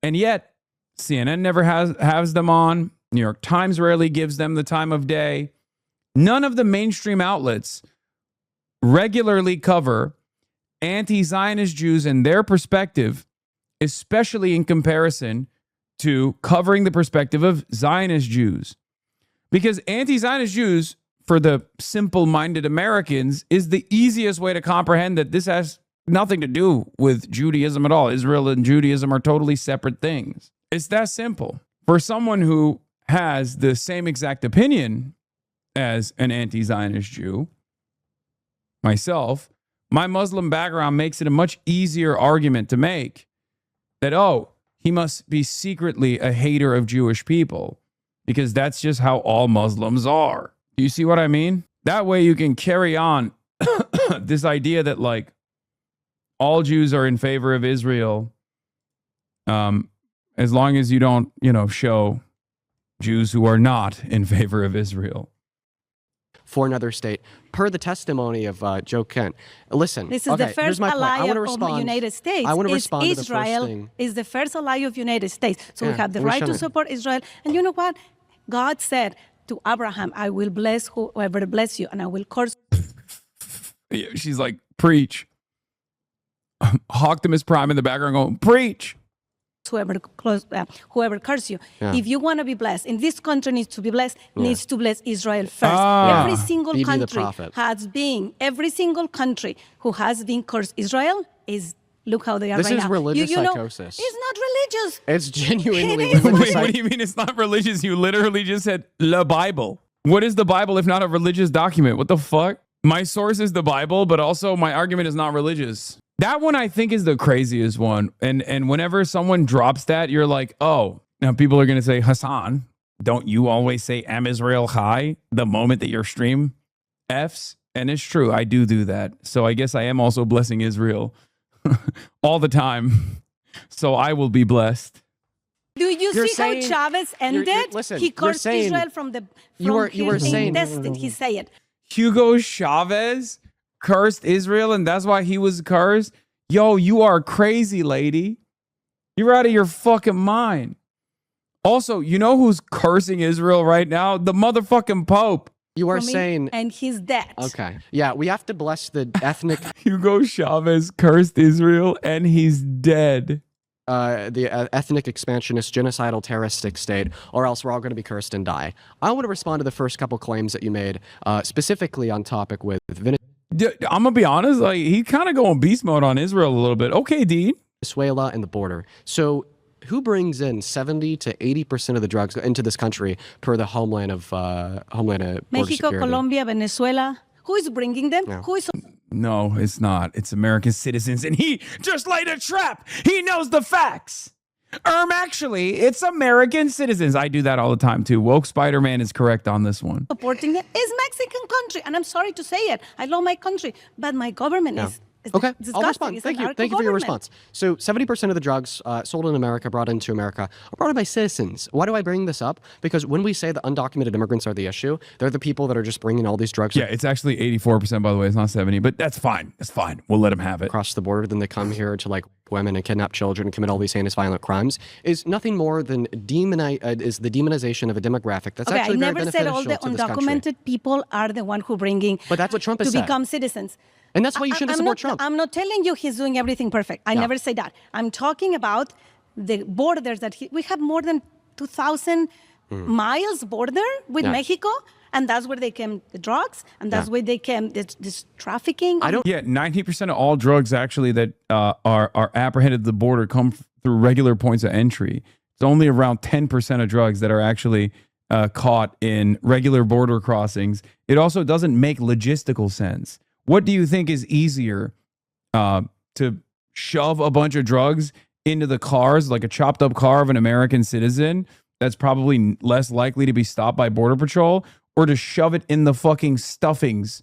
And yet, CNN never has them on. New York Times rarely gives them the time of day. None of the mainstream outlets regularly cover anti-Zionist Jews and their perspective, especially in comparison to covering the perspective of Zionist Jews. Because anti-Zionist Jews, for the simple-minded Americans, is the easiest way to comprehend that this has nothing to do with Judaism at all. Israel and Judaism are totally separate things. It's that simple. For someone who has the same exact opinion as an anti-Zionist Jew, myself, my Muslim background makes it a much easier argument to make that, oh, he must be secretly a hater of Jewish people, because that's just how all Muslims are. Do you see what I mean? That way you can carry on this idea that, like, all Jews are in favor of Israel, as long as you don't, show Jews who are not in favor of Israel. For another state, per the testimony of Joe Kent. Listen, this is the first ally of the United States. I want to respond to the Israel first thing. is the first ally of the United States. So we have the right to support Israel. And you know what? God said to Abraham, I will bless whoever bless you, and I will curse. She's like, preach. Optimus Prime in the background going, preach. Whoever curse you. Yeah. If you want to be blessed, and this country needs to be blessed, needs to bless Israel first. Every single country every single country who has been cursed Israel is, look how they are this right is now. religious you know, psychosis. It's not religious. It's genuinely It is. religious. What do you mean it's not religious? You literally just said the Bible. What is the Bible if not a religious document? What the fuck? My source is the Bible, but also my argument is not religious. That one I think is the craziest one. And whenever someone drops that, you're like, oh, now people are going to say, Hasan, don't you always say Am Israel Chai the moment that your stream Fs? And it's true. I do that. So I guess I am also blessing Israel all the time. So I will be blessed. Do you see how Chavez ended? Listen, he cursed Israel from his intestine. He said it. Hugo Chavez cursed Israel, and that's why he was cursed. Yo, you are crazy, lady. You're out of your fucking mind. Also, you know who's cursing Israel right now? The motherfucking Pope. You are saying... And he's dead. Okay. Yeah, we have to bless the ethnic... Hugo Chavez cursed Israel and he's dead. The ethnic expansionist, genocidal, terroristic state, or else we're all going to be cursed and die. I want to respond to the first couple claims that you made, specifically on topic with Venezuela. I'm going to be honest, like he's kind of going beast mode on Israel a little bit. Okay, Dean. Venezuela and the border. So who brings in 70 to 80% of the drugs into this country per the Homeland of Border Mexico, Security? Colombia, Venezuela. Who is bringing them? Yeah. Who is... No, it's not. It's American citizens, and he just laid a trap. He knows the facts. Actually, it's American citizens. I do that all the time, too. Woke Spider-Man is correct on this one. supporting it is Mexican country. And I'm sorry to say it. I love my country. But my government is Okay, disgusting. I'll respond. It's Thank an you. Thank you for your narco-government. response. So 70% of the drugs sold in America, brought into America, are brought in by citizens. Why do I bring this up? Because when we say that undocumented immigrants are the issue, they're the people that are just bringing all these drugs. Yeah, it's actually 84%, by the way. It's not 70, but that's fine. It's fine. We'll let them have it. Across the border, then they come here to like women and kidnap children and commit all these heinous violent crimes, is nothing more than the demonization of a demographic that's Okay, I actually very never said all the beneficial to this country. undocumented people are the one who bringing But that's what Trump has to said. become citizens. And that's why you shouldn't support Trump. I'm not telling you he's doing everything perfect. I never say that. I'm talking about the borders that we have more than 2,000 miles border with Mexico, and that's where they came the drugs, and that's where they came this trafficking. Yeah, 90% of all drugs actually that are apprehended at the border come through regular points of entry. It's only around 10% of drugs that are actually caught in regular border crossings. It also doesn't make logistical sense. What do you think is easier, to shove a bunch of drugs into the cars, like a chopped up car of an American citizen that's probably less likely to be stopped by Border Patrol, or to shove it in the fucking stuffings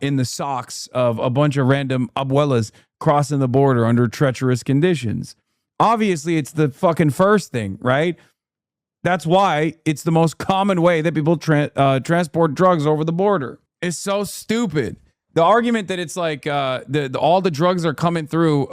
in the socks of a bunch of random abuelas crossing the border under treacherous conditions? Obviously, it's the fucking first thing, right? That's why it's the most common way that people transport drugs over the border. It's so stupid. The argument that it's like all the drugs are coming through,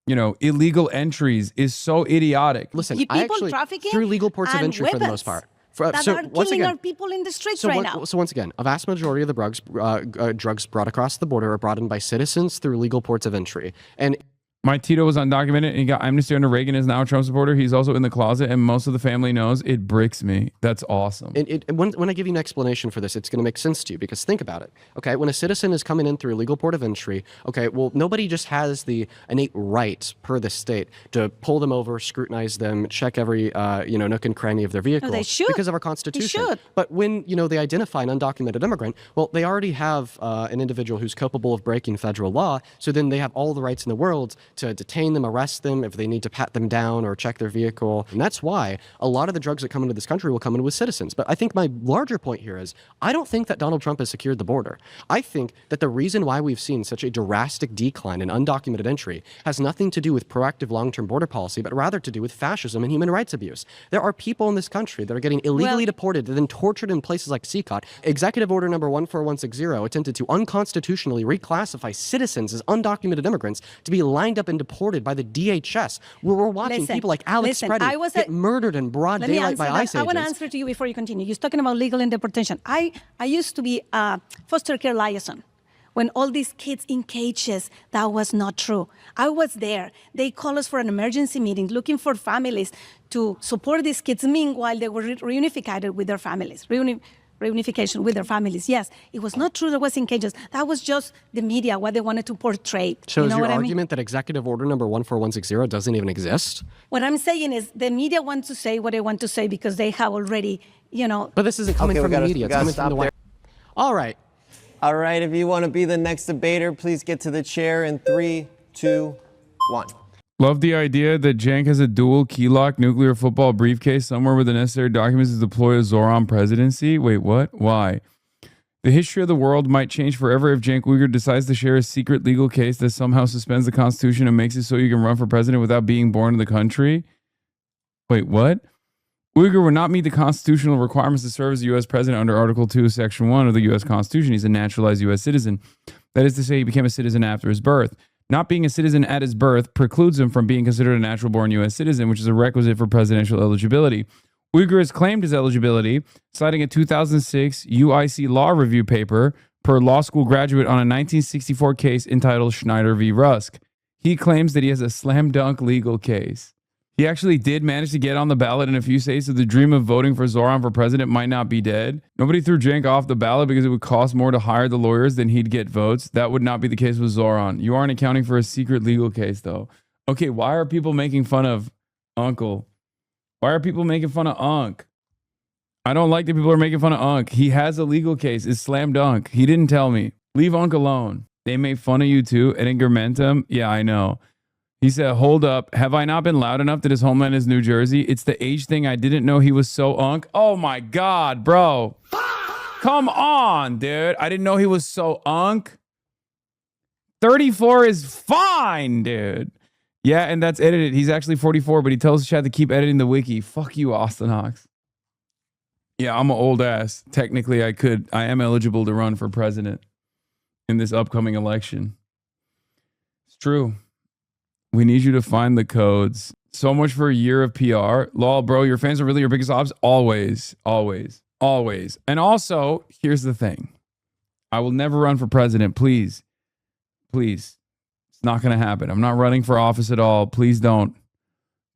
illegal entries is so idiotic. Listen, People I actually trafficking through legal ports of and entry for the most part. that are killing our people in the streets right now. So once again, a vast majority of the drugs brought across the border are brought in by citizens through legal ports of entry. And My Tito was undocumented and he got amnesty under Reagan, is now a Trump supporter. He's also in the closet and most of the family knows. It bricks me. That's awesome. When I give you an explanation for this, it's going to make sense to you, because think about it. Okay, when a citizen is coming in through a legal port of entry, okay, well, nobody just has the innate right per the state to pull them over, scrutinize them, check every nook and cranny of their vehicle. No, they should. Because of our Constitution. They should. But when they identify an undocumented immigrant, well, they already have an individual who's culpable of breaking federal law. So then they have all the rights in the world to detain them, arrest them, if they need to pat them down or check their vehicle. And that's why a lot of the drugs that come into this country will come in with citizens. But I think my larger point here is, I don't think that Donald Trump has secured the border. I think that the reason why we've seen such a drastic decline in undocumented entry has nothing to do with proactive long-term border policy, but rather to do with fascism and human rights abuse. There are people in this country that are getting illegally deported and then tortured in places like CCOT. Executive Order number 14160 attempted to unconstitutionally reclassify citizens as undocumented immigrants to be lined up and deported by the DHS, where we're watching people like Alex Preddy get murdered in broad daylight by ICE agents. I want to answer to you before you continue. You're talking about legal and deportation. I used to be a foster care liaison when all these kids in cages. That was not true. I was there. They called us for an emergency meeting looking for families to support these kids. Meanwhile, they were reunified with their families. Reunification with their families. Yes, it was not true that was in cages. That was just the media, what they wanted to portray. So is your what argument that Executive Order number 14160 doesn't even exist? What I'm saying is the media wants to say what they want to say because they have already, But this isn't coming from the media. It's coming from the White House. All right. All right, if you want to be the next debater, please get to the chair in 3, 2, 1. Love the idea that Jank has a dual key lock nuclear football briefcase somewhere with the necessary documents to deploy a Zoran presidency. Wait, what? Why? The history of the world might change forever if Cenk Uygur decides to share a secret legal case that somehow suspends the Constitution and makes it so you can run for president without being born in the country. Wait, what? Uygur would not meet the constitutional requirements to serve as the U.S. president under Article 2, Section 1 of the U.S. Constitution. He's a naturalized U.S. citizen. That is to say, he became a citizen after his birth. Not being a citizen at his birth precludes him from being considered a natural-born U.S. citizen, which is a requisite for presidential eligibility. Uyghur has claimed his eligibility, citing a 2006 UIC law review paper per law school graduate on a 1964 case entitled Schneider v. Rusk. He claims that he has a slam dunk legal case. He actually did manage to get on the ballot in a few states, so the dream of voting for Zoran for president might not be dead. Nobody threw Cenk off the ballot because it would cost more to hire the lawyers than he'd get votes. That would not be the case with Zoran. You aren't accounting for a secret legal case, though. Okay, why are people making fun of Uncle? Why are people making fun of Unc? I don't like that people are making fun of Unc. He has a legal case. It's slam dunk. He didn't tell me. Leave Unc alone. They made fun of you too at Ingermentum. Yeah, I know. He said, hold up. Have I not been loud enough that his homeland is New Jersey? It's the age thing. I didn't know he was so Unc. Oh my God, bro. Come on, dude. I didn't know he was so Unc. 34 is fine, dude. Yeah, and that's edited. He's actually 44, but he tells the chat to keep editing the wiki. Fuck you, Austin Hawks. Yeah, I'm an old ass. Technically, I am eligible to run for president in this upcoming election. It's true. We need you to find the codes. So much for a year of PR. Lol, bro, your fans are really your biggest obs? Always, always, always. And also, here's the thing. I will never run for president. Please. Please. It's not going to happen. I'm not running for office at all. Please don't.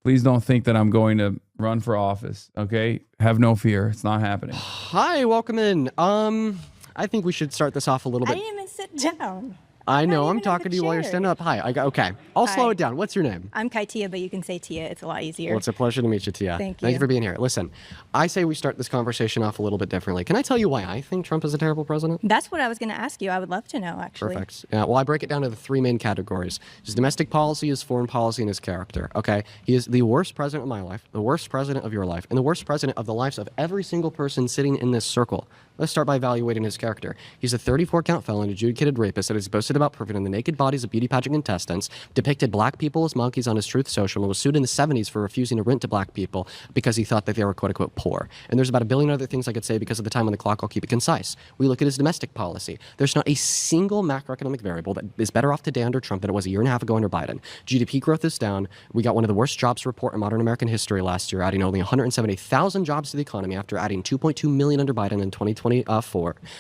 Please don't think that I'm going to run for office. Okay? Have no fear. It's not happening. Hi, welcome in. I think we should start this off a little bit. I didn't even sit down. I know, I'm talking to you while you're standing up. Hi, okay. I'll slow it down. What's your name? I'm Kaitia, but you can say Tia. It's a lot easier. Well, it's a pleasure to meet you, Tia. Thank Thank you. you for being here. Listen, I say we start this conversation off a little bit differently. Can I tell you why I think Trump is a terrible president? That's what I was going to ask you. I would love to know, actually. Perfect. Well, I break it down to the three main categories. His domestic policy, his foreign policy, and his character. Okay? He is the worst president of my life, the worst president of your life, and the worst president of the lives of every single person sitting in this circle. Let's start by evaluating his character. He's a 34-count felon, adjudicated rapist that has boasted about perverting the naked bodies of beauty pageant contestants, depicted black people as monkeys on his Truth Social, and was sued in the 70s for refusing to rent to black people because he thought that they were quote-unquote poor. And there's about a billion other things I could say because of the time on the clock. I'll keep it concise. We look at his domestic policy. There's not a single macroeconomic variable that is better off today under Trump than it was a year and a half ago under Biden. GDP growth is down. We got one of the worst jobs report in modern American history last year, adding only 170,000 jobs to the economy after adding 2.2 million under Biden in 2024.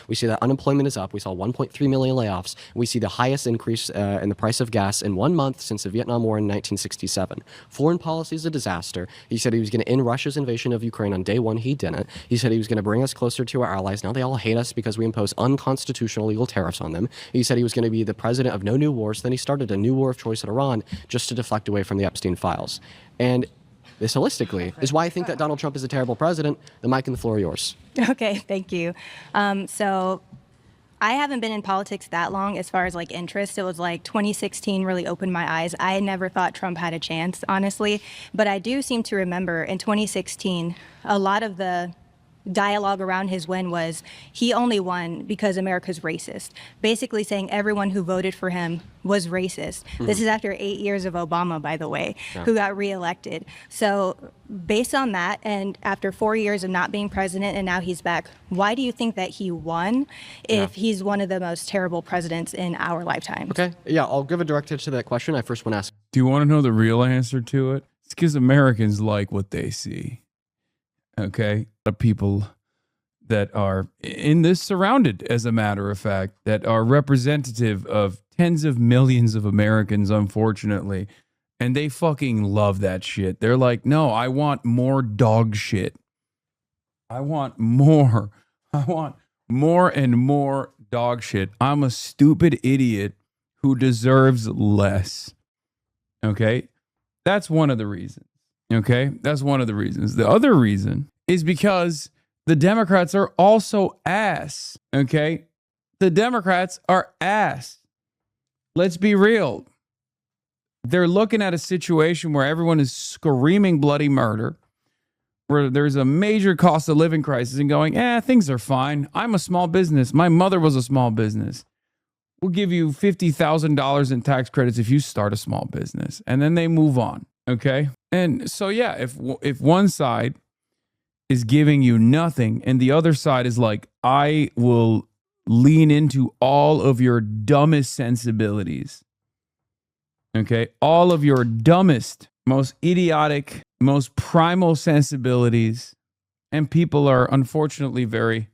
We see that unemployment is up. We saw 1.3 million layoffs. We see the highest increase in the price of gas in 1 month since the Vietnam War in 1967. Foreign policy is a disaster. He said he was going to end Russia's invasion of Ukraine on day one. He didn't. He said he was going to bring us closer to our allies. Now they all hate us because we impose unconstitutional legal tariffs on them. He said he was going to be the president of no new wars. Then he started a new war of choice in Iran just to deflect away from the Epstein files. And this holistically is why I think that Donald Trump is a terrible president. The mic and the floor are yours. Okay, thank you. So I haven't been in politics that long as far as like interest. It was like 2016 really opened my eyes. I never thought Trump had a chance, honestly. But I do seem to remember in 2016, a lot of the dialogue around his win was he only won because America's racist, basically saying everyone who voted for him was racist. This is after 8 years of Obama, by the way, who got reelected. So based on that, and after 4 years of not being president and now he's back, why do you think that he won if he's one of the most terrible presidents in our lifetime? Okay, yeah, I'll give a direct answer to that question. I first want to ask. Do you want to know the real answer to it? It's because Americans like what they see. Okay? The people that are in this surrounded, as a matter of fact, that are representative of tens of millions of Americans, unfortunately. And they fucking love that shit. They're like, no, I want more dog shit. I want more. I want more and more dog shit. I'm a stupid idiot who deserves less. Okay? That's one of the reasons. Okay? That's one of the reasons. The other reason is because the Democrats are also ass. Okay? The Democrats are ass. Let's be real. They're looking at a situation where everyone is screaming bloody murder, where there's a major cost of living crisis, and going, things are fine. I'm a small business. My mother was a small business. We'll give you $50,000 in tax credits if you start a small business. And then they move on. Okay? And so, yeah, if one side is giving you nothing and the other side is like, I will lean into all of your dumbest sensibilities, Okay. All of your dumbest, most idiotic, most primal sensibilities. And people are unfortunately very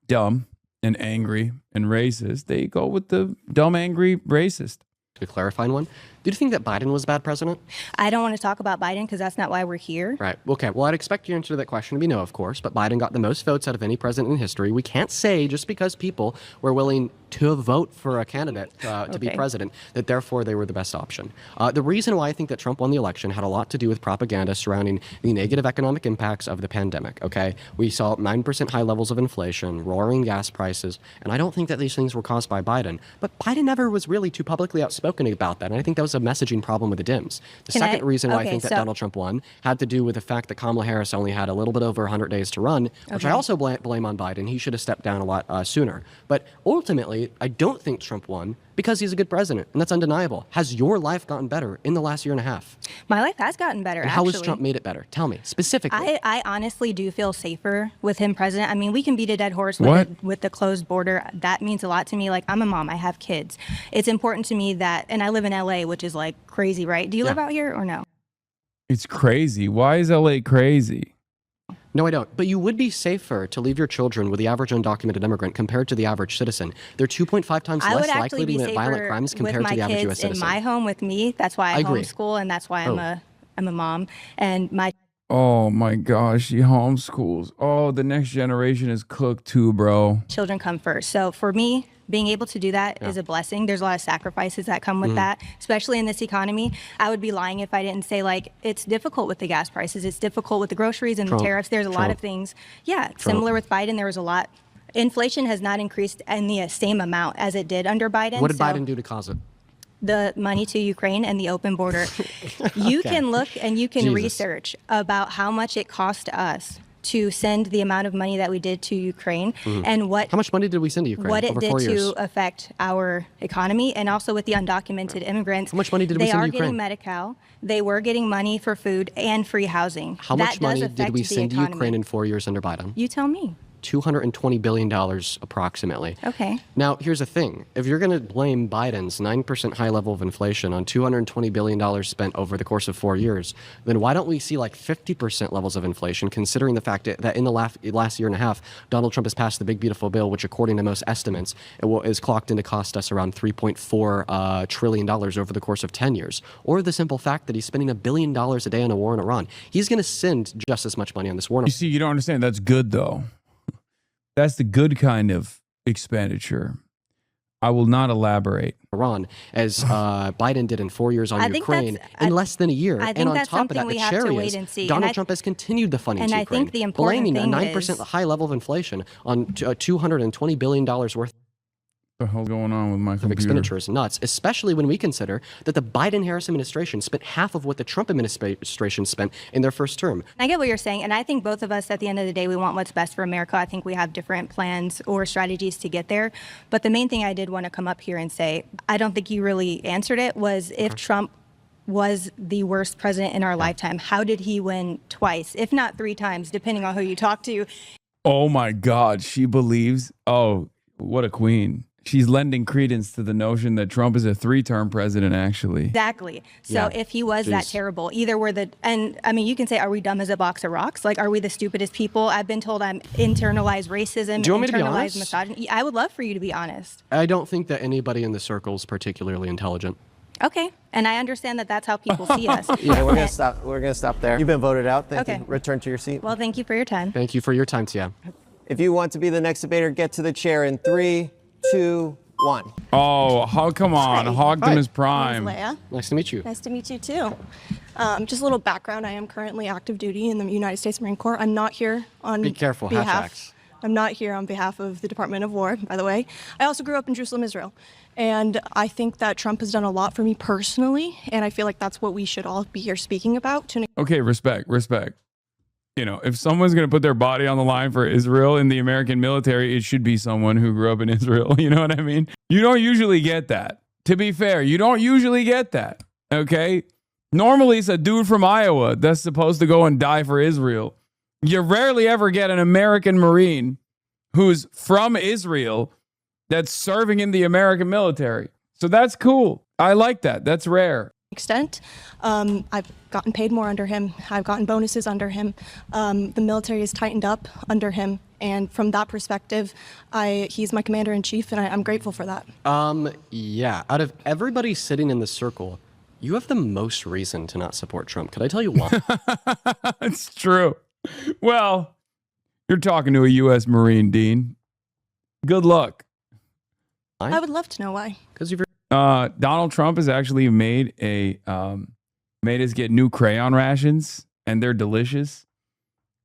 dumb and angry and racist. They go with the dumb, angry, racist. To clarify one, do you think that Biden was a bad president? I don't want to talk about Biden because that's not why we're here. Right. Okay. Well, I'd expect your answer to that question to be no, of course, but Biden got the most votes out of any president in history. We can't say just because people were willing to vote for a candidate to be president that therefore they were the best option. The reason why I think that Trump won the election had a lot to do with propaganda surrounding the negative economic impacts of the pandemic. Okay. We saw 9% high levels of inflation, roaring gas prices, and I don't think that these things were caused by Biden. But Biden never was really too publicly outspoken about that, and I think that was a messaging problem with the Dems. The second reason why I think that Donald Trump won had to do with the fact that Kamala Harris only had a little bit over 100 days to run, which I also blame on Biden. He should have stepped down a lot sooner. But ultimately, I don't think Trump won because he's a good president, and that's undeniable. Has your life gotten better in the last year and a half? My life has gotten better, and actually. How has Trump made it better? Tell me, specifically. I honestly do feel safer with him president. I mean, we can beat a dead horse with the closed border. That means a lot to me. Like, I'm a mom. I have kids. It's important to me that, and I live in LA, which is like crazy, right? Do you live out here or no? It's crazy. Why is LA crazy? No, I don't. But you would be safer to leave your children with the average undocumented immigrant compared to the average citizen. They're 2.5 times less likely to commit violent crimes compared to the average U.S. citizen. In my home with me, that's why I homeschool, and that's why I'm a mom. And my Oh my gosh, she homeschools. Oh, the next generation is cooked too, bro. children come first. So for me, being able to do that is a blessing. There's a lot of sacrifices that come with that, especially in this economy. I would be lying if I didn't say, like, it's difficult with the gas prices. It's difficult with the groceries and the tariffs. There's a lot of things. Yeah, similar with Biden. There was a lot. Inflation has not increased in the same amount as it did under Biden. What did Biden do to cause it? The money to Ukraine and the open border. You can look and you can research about how much it cost us to send the amount of money that we did to Ukraine and how much money did we send to Ukraine? What it over did 4 years? to affect our economy, and also with the undocumented immigrants. How much money did we send to Ukraine? They are getting Medi-Cal. They were getting money for food and free housing. How much money did we send to Ukraine in 4 years under Biden? You tell me. $220 billion approximately. Okay. Now, here's the thing. If you're going to blame Biden's 9% high level of inflation on $220 billion spent over the course of 4 years, then why don't we see like 50% levels of inflation, considering the fact that in the last year and a half, Donald Trump has passed the Big Beautiful Bill, which according to most estimates, is clocked in to cost us around $3.4 trillion over the course of 10 years. Or the simple fact that he's spending $1 billion a day on a war in Iran. He's going to send just as much money on this war. You see, you don't understand. That's good, though. That's the good kind of expenditure. I will not elaborate. Iran, as Biden did in 4 years on Ukraine, in less than a year. I think and on that's top of that, something the we have to cherry wait is and see. Donald Trump has continued the funding to Ukraine. And I think the important blaming thing a 9% high level of inflation on $220 billion worth the hell's going on with my of computer? expenditure is nuts, especially when we consider that the Biden-Harris administration spent half of what the Trump administration spent in their first term. I get what you're saying, and I think both of us, at the end of the day, we want what's best for America. I think we have different plans or strategies to get there. But the main thing I did want to come up here and say, I don't think you really answered it, was if Trump was the worst president in our lifetime, how did he win twice, if not 3 times, depending on who you talk to? Oh my God, she believes. Oh, what a queen. She's lending credence to the notion that Trump is a 3-term president, actually. Exactly. So if he was that terrible, either we're and I mean, you can say, are we dumb as a box of rocks? Like, are we the stupidest people? I've been told I'm internalized racism, Do you want me to be internalized honest? misogyny. I would love for you to be honest. I don't think that anybody in the circle is particularly intelligent. Okay. And I understand that that's how people see us. Yeah, we're gonna stop. We're gonna stop there. You've been voted out. Thank Okay. you. Return to your seat. Well, thank you for your time. Thank you for your time, Tia. If you want to be the next debater, get to the chair in 3, 2, 1. Oh, come on. Hogdom is My prime. name's Leia. Nice to meet you. Nice to meet you too. Just a little background. I am currently active duty in the United States Marine Corps. I'm not here on Be careful, behalf. hashtags. I'm not here on behalf of the Department of War, by the way. I also grew up in Jerusalem, Israel. And I think that Trump has done a lot for me personally. And I feel like that's what we should all be here speaking about. Okay, respect. You know, if someone's going to put their body on the line for Israel in the American military, it should be someone who grew up in Israel. You know what I mean? You don't usually get that. To be fair, you don't usually get that. Okay? Normally, it's a dude from Iowa that's supposed to go and die for Israel. You rarely ever get an American Marine who's from Israel that's serving in the American military. So that's cool. I like that. That's rare. Extent. I've gotten paid more under him. I've gotten bonuses under him. The military is tightened up under him. And from that perspective, he's my commander-in-chief, and I'm grateful for that. Yeah. Out of everybody sitting in the circle, you have the most reason to not support Trump. Could I tell you why? It's true. Well, you're talking to a U.S. Marine, Dean. Good luck. I would love to know why. Because you've Donald Trump has actually made us get new crayon rations, and they're delicious.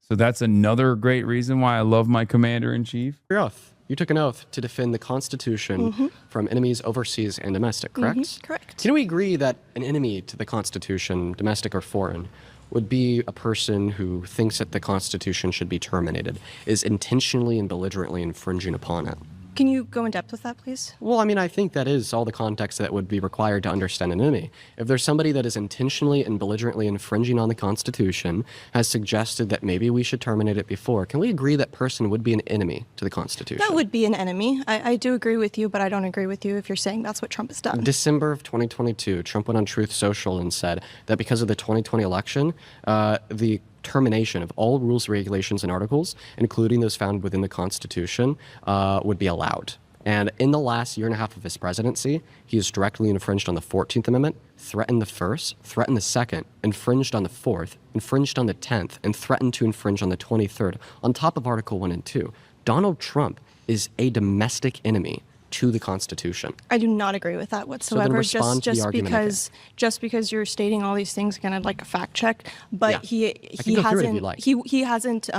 So that's another great reason why I love my commander-in-chief. your oath. You took an oath to defend the Constitution from enemies overseas and domestic, correct? Correct. Can we agree that an enemy to the Constitution, domestic or foreign, would be a person who thinks that the Constitution should be terminated, is intentionally and belligerently infringing upon it? Can you go in depth with that, please? Well, I mean, I think that is all the context that would be required to understand an enemy. If there's somebody that is intentionally and belligerently infringing on the Constitution, has suggested that maybe we should terminate it before, can we agree that person would be an enemy to the Constitution? That would be an enemy. I do agree with you, but I don't agree with you if you're saying that's what Trump has done. December of 2022, Trump went on Truth Social and said that because of the 2020 election, the termination of all rules, regulations, and articles, including those found within the Constitution, would be allowed. And in the last year and a half of his presidency, he has directly infringed on the 14th Amendment, threatened the 1st, threatened the 2nd, infringed on the 4th, infringed on the 10th, and threatened to infringe on the 23rd, on top of Article 1 and 2. Donald Trump is a domestic enemy to the Constitution. I do not agree with that whatsoever. respond to the argument again. Just because you're stating all these things, kind of like a fact check, but Yeah. I can go through it if you'd like. he hasn't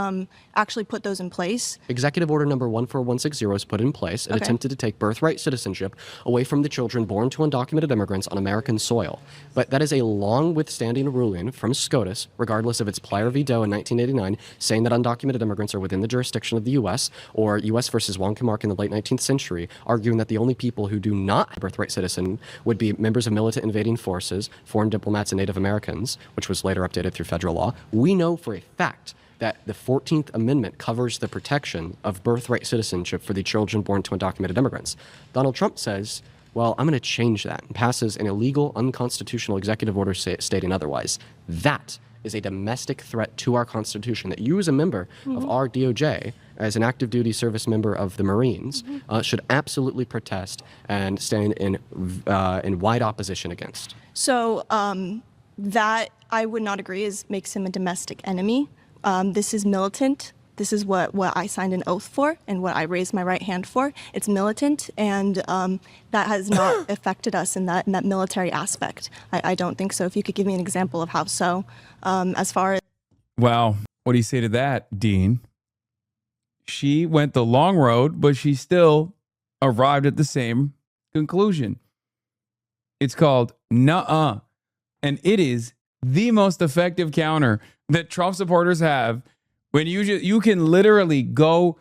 actually put those in place. Executive Order number 14160 was put in place. It Okay. attempted to take birthright citizenship away from the children born to undocumented immigrants on American soil. But that is a long withstanding ruling from SCOTUS, regardless of its Plyer v. Doe in 1989, saying that undocumented immigrants are within the jurisdiction of the U.S., or U.S. versus Wonkamark in the late 19th century, arguing that the only people who do not have birthright citizen would be members of militant invading forces, foreign diplomats, and Native Americans, which was later updated through federal law. We know for a fact that the 14th Amendment covers the protection of birthright citizenship for the children born to undocumented immigrants. Donald Trump says, well, I'm going to change that, and passes an illegal, unconstitutional executive order stating otherwise. That is a domestic threat to our Constitution that you as a member of our DOJ, as an active duty service member of the Marines, should absolutely protest and stand in wide opposition against. So that I would not agree makes him a domestic enemy. This is militant. This is what I signed an oath for and what I raised my right hand for. It's militant, and that has not affected us in that military aspect. I don't think so. If you could give me an example of how so, as far as... Well, what do you say to that, Dean? She went the long road, but she still arrived at the same conclusion. It's called nuh-uh. And it is the most effective counter that Trump supporters have when you can literally go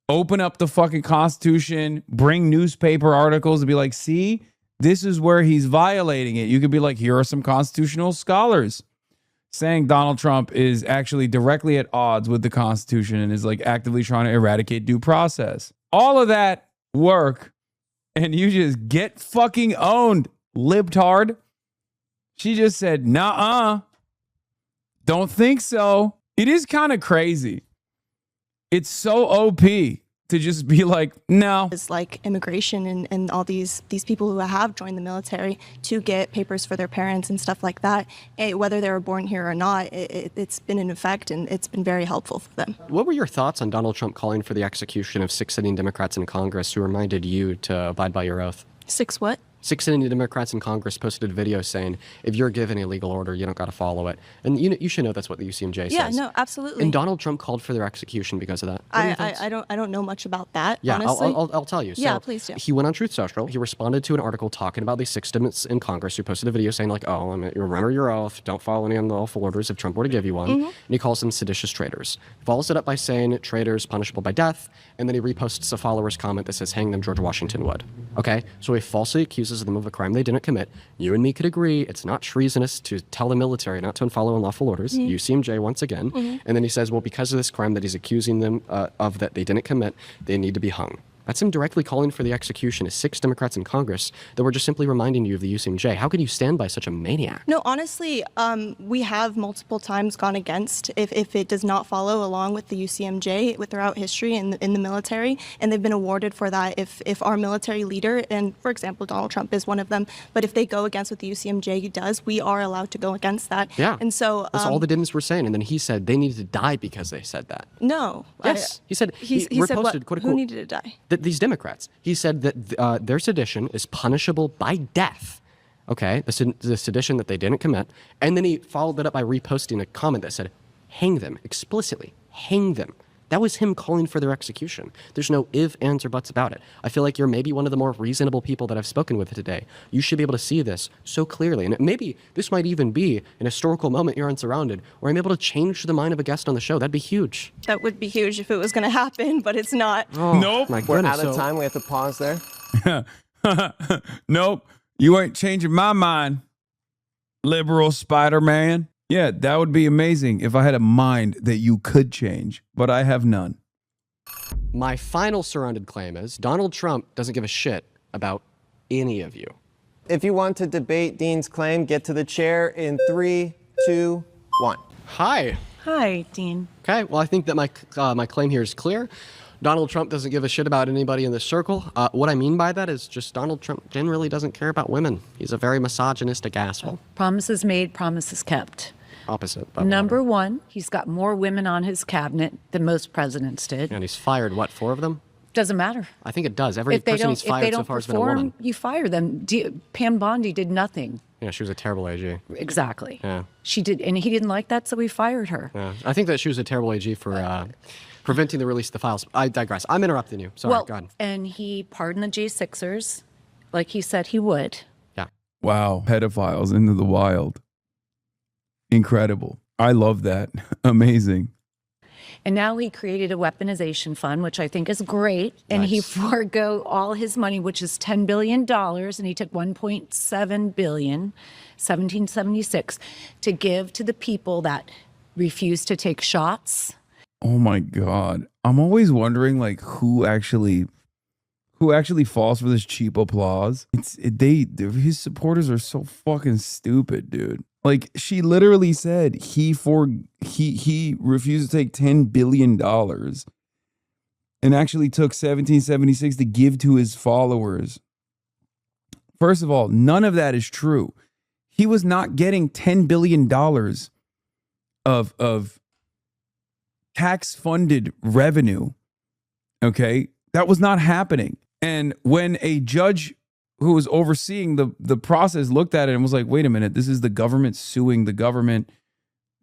open up the fucking Constitution, bring newspaper articles and be like, see, this is where he's violating it. You could be like, here are some constitutional scholars saying Donald Trump is actually directly at odds with the Constitution and is like actively trying to eradicate due process. All of that work, and you just get fucking owned, libtard. She just said, nuh-uh. Don't think so. It is kind of crazy. It's so OP to just be like, no. It's like immigration and all these people who have joined the military to get papers for their parents and stuff like that. Whether they were born here or not, it's been in effect, and it's been very helpful for them. What were your thoughts on Donald Trump calling for the execution of 6 sitting Democrats in Congress who reminded you to abide by your oath? 6 what? 6 sitting Democrats in Congress posted a video saying, if you're given a legal order, you don't got to follow it. And you should know that's what the UCMJ says. Yeah, no, absolutely. And Donald Trump called for their execution because of that. I don't know much about that, Yeah, honestly. I'll tell you. So Yeah, please do. He went on Truth Social. He responded to an article talking about these 6 Democrats in Congress who posted a video saying like, oh, you remember your oath, don't follow any unlawful orders if Trump were to give you one. And he calls them seditious traitors. Follows it up by saying traitors punishable by death, and then he reposts a follower's comment that says, hang them, George Washington would. Okay? So he falsely accuses them of a crime they didn't commit. You and me could agree it's not treasonous to tell the military not to follow unlawful orders. UCMJ once again. And then he says, well, because of this crime that he's accusing them of that they didn't commit, they need to be hung. That's him directly calling for the execution of 6 Democrats in Congress that were just simply reminding you of the UCMJ. How could you stand by such a maniac? No, honestly, we have multiple times gone against if it does not follow along with the UCMJ throughout history in the military, and they've been awarded for that if our military leader, and for example, Donald Trump is one of them, but if they go against what the UCMJ does, we are allowed to go against that. Yeah. And so that's all the Dems were saying. And then he said they needed to die because they said that. No. Yes. He said, he said what? quote, Who needed to die? These Democrats. He said that their sedition is punishable by death. Okay, the sedition that they didn't commit. And then he followed that up by reposting a comment that said, hang them, explicitly, hang them. That was him calling for their execution. There's no ifs, ands, or buts about it. I feel like you're maybe one of the more reasonable people that I've spoken with today. You should be able to see this so clearly. And maybe this might even be an historical moment here on Surrounded where I'm able to change the mind of a guest on the show. That'd be huge. That would be huge if it was going to happen, but it's not. Oh, Nope. My We're goodness. out of time. We have to pause there. Nope. You ain't changing my mind, liberal Spider-Man. Yeah, that would be amazing if I had a mind that you could change, but I have none. My final Surrounded claim is Donald Trump doesn't give a shit about any of you. If you want to debate Dean's claim, get to the chair in 3, 2, 1. Hi. Hi, Dean. Okay, well, I think that my claim here is clear. Donald Trump doesn't give a shit about anybody in this circle. What I mean by that is just Donald Trump generally doesn't care about women. He's a very misogynistic asshole. Promises made, promises kept. Opposite. But Number one, he's got more women on his cabinet than most presidents did. And he's fired, what, 4 of them? Doesn't matter. I think it does. Every If they person don't, he's fired so far has been a woman. you fire them. Pam Bondi did nothing. Yeah, she was a terrible AG. Exactly. Yeah. She did, and he didn't like that, so he fired her. Yeah. I think that she was a terrible AG for preventing the release of the files. I digress. I'm interrupting you. Sorry, Well, go ahead. and he pardoned the J6ers, like he said he would. Yeah. Wow. Pedophiles into the wild. Incredible. I love that. Amazing. And now he created a weaponization fund, which I think is great. And he forego all his money, which is $10 billion. And he took $1.7 billion, 1776, to give to the people that refuse to take shots. Oh my God. I'm always wondering like who actually falls for this cheap applause. His supporters are so fucking stupid, dude. Like she literally said he refused to take $10 billion and actually took 1776 to give to his followers. First of all, none of that is true. He was not getting $10 billion of tax-funded revenue. Okay? That was not happening. And when a judge who was overseeing the process looked at it and was like, wait a minute, this is the government suing the government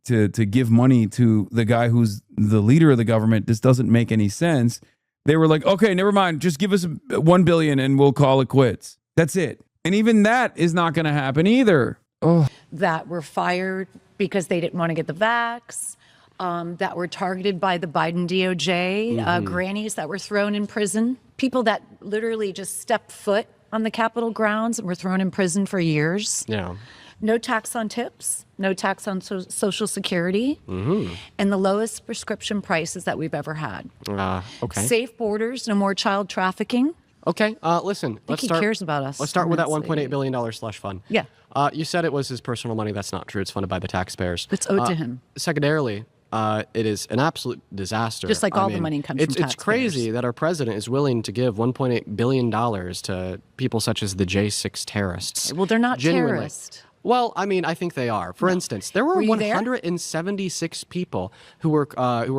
to give money to the guy who's the leader of the government. This doesn't make any sense. They were like, okay, never mind. Just give us $1 billion and we'll call it quits. That's it. And even that is not going to happen either. Oh. That were fired because they didn't want to get the vax, that were targeted by the Biden DOJ, grannies that were thrown in prison, people that literally just stepped foot on the Capitol grounds and were thrown in prison for years. Yeah. No tax on tips, no tax on Social Security, and the lowest prescription prices that we've ever had. Okay. Safe borders, no more child trafficking. Okay, listen. He cares about us. Let's start with that $1.8 billion slush fund. Yeah. You said it was his personal money. That's not true. It's funded by the taxpayers. It's owed to him. Secondarily, it is an absolute disaster. Just like all the money comes from taxpayers. It's crazy that our president is willing to give $1.8 billion to people such as the J6 terrorists. Well, they're not terrorists. Well, I mean, I think they are. For instance, there were 176 people who were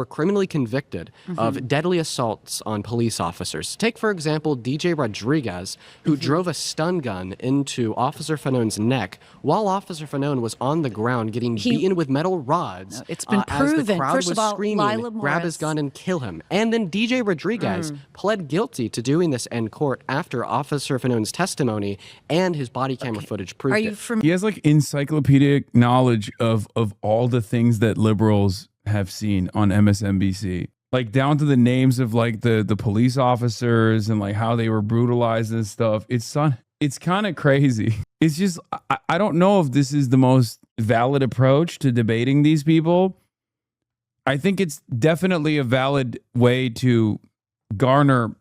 criminally convicted of deadly assaults on police officers. Take, for example, DJ Rodriguez, who drove a stun gun into Officer Fanone's neck while Officer Fanone was on the ground getting beaten with metal rods. No, it's been proven. As the crowd First was of all, screaming, Lila grab his Morris. gun and kill him. And then DJ Rodriguez pled guilty to doing this in court after Officer Fanone's testimony and his body camera footage proved it. He has like encyclopedic knowledge of all the things that liberals have seen on MSNBC, like down to the names of like the police officers and like how they were brutalized and stuff. It's kind of crazy. It's just I don't know if this is the most valid approach to debating these people. I think it's definitely a valid way to garner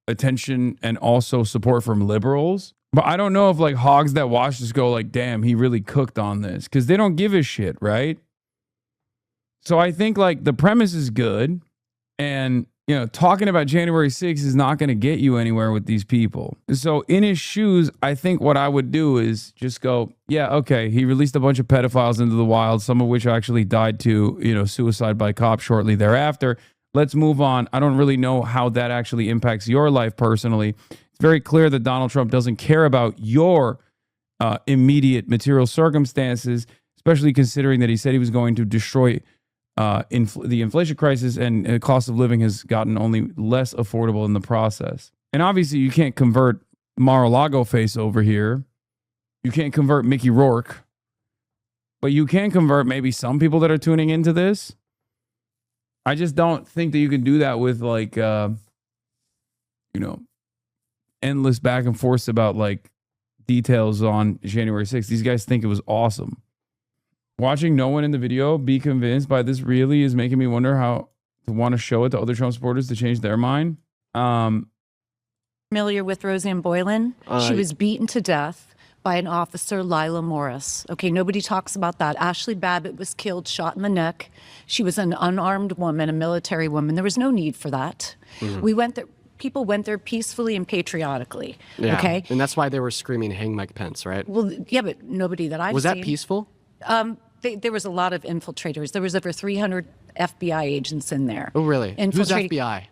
attention and also support from liberals. But I don't know if like hogs that watch this go like, damn, he really cooked on this, because they don't give a shit, right? So I think like the premise is good, and you know, talking about January 6th is not going to get you anywhere with these people. So in his shoes, I think what I would do is just go, yeah, okay, he released a bunch of pedophiles into the wild, some of which actually died to, you know, suicide by cops shortly thereafter. Let's move on. I don't really know how that actually impacts your life personally. It's very clear that Donald Trump doesn't care about your immediate material circumstances, especially considering that he said he was going to destroy the inflation crisis, and the cost of living has gotten only less affordable in the process. And obviously you can't convert Mar-a-Lago face over here. You can't convert Mickey Rourke, but you can convert maybe some people that are tuning into this. I just don't think that you can do that with like, you know, endless back and forth about like details on January 6th. These guys think it was awesome. Watching no one in the video be convinced by this really is making me wonder how to want to show it to other Trump supporters to change their mind. Familiar with Roseanne Boylan? She was beaten to death by an officer, Lila Morris. Okay, nobody talks about that. Ashley Babbitt was killed, shot in the neck. She was an unarmed woman, a military woman. There was no need for that. We went there. People went there peacefully and patriotically. Yeah. Okay, And that's why they were screaming, "Hang Mike Pence," right? well, yeah, but nobody that I've Was seen. that peaceful? There was a lot of infiltrators. There was over 300 FBI agents in there. Oh, really? Who's Infiltrating- FBI?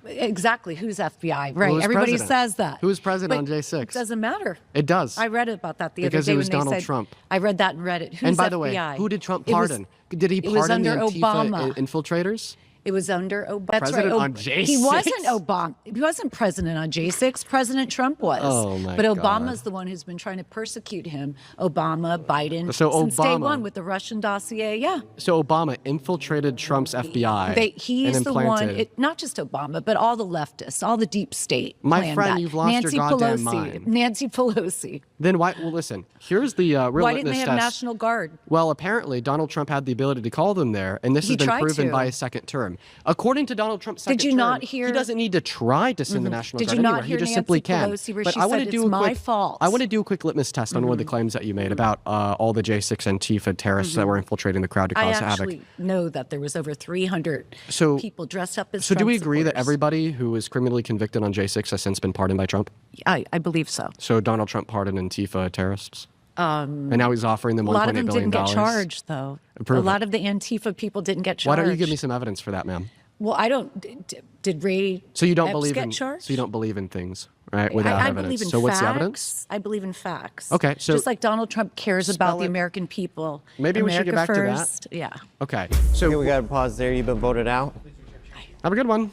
Exactly. Who's FBI? Right. Who was Everybody president? says that. Who was president on But J6? It doesn't matter. It does. I read about that the Because other day it was when they Donald said, Trump. I read that and read it. Who's And by FBI? the way, who did Trump It was- pardon? Did he it was pardon the under Antifa Obama. infiltrators? It was under Obama. That's President right. on J6? He wasn't Obama. He wasn't president on J6. President Trump was. Oh, my But God. Obama's the one who's been trying to persecute him. Obama, Biden. So since day Obama- one with the Russian dossier. Yeah. So Obama infiltrated Trump's FBI. He's and the one, implanted- not just Obama, but all the leftists, all the deep state. My planned friend, that. you've lost your Nancy goddamn Pelosi, mind. Nancy Pelosi. Then why? Well, listen. Here's the real Why didn't litmus they have test. National Guard? Well, apparently Donald Trump had the ability to call them there, and this He has been tried proven to. by his second term. According to Donald Trump's second Did you term, not hear? he doesn't need to try to send the Mhm. National Did Guard you not anywhere. hear He just Nancy simply can. Pelosi where But she I want said to do it's a my quick, fault? I want to do a quick litmus test on one of the claims that you made about all the J6 Antifa terrorists that were infiltrating the crowd to I cause actually havoc. know that there was over 300 So- people dressed up as So do we Trump agree that supporters. everybody who was criminally convicted on J6 has since been pardoned by Trump? I believe so. So Donald Trump pardoned Antifa terrorists? And now he's offering them a lot of $1.8 them billion. didn't get charged, though. Prove a it. lot of the Antifa people didn't get charged. Why don't you give me some evidence for that, ma'am? Well, I don't. Did Ray? So you don't Epps believe get in charged? so you don't believe in things, right? Without I evidence. believe in so what's facts. the evidence? I believe in facts. Okay, so- just like Donald Trump cares about Spell the it. American people. Maybe we should get America back to that. first. Yeah. Okay. So Okay, we got to pause there. You've been voted out. Have a good one.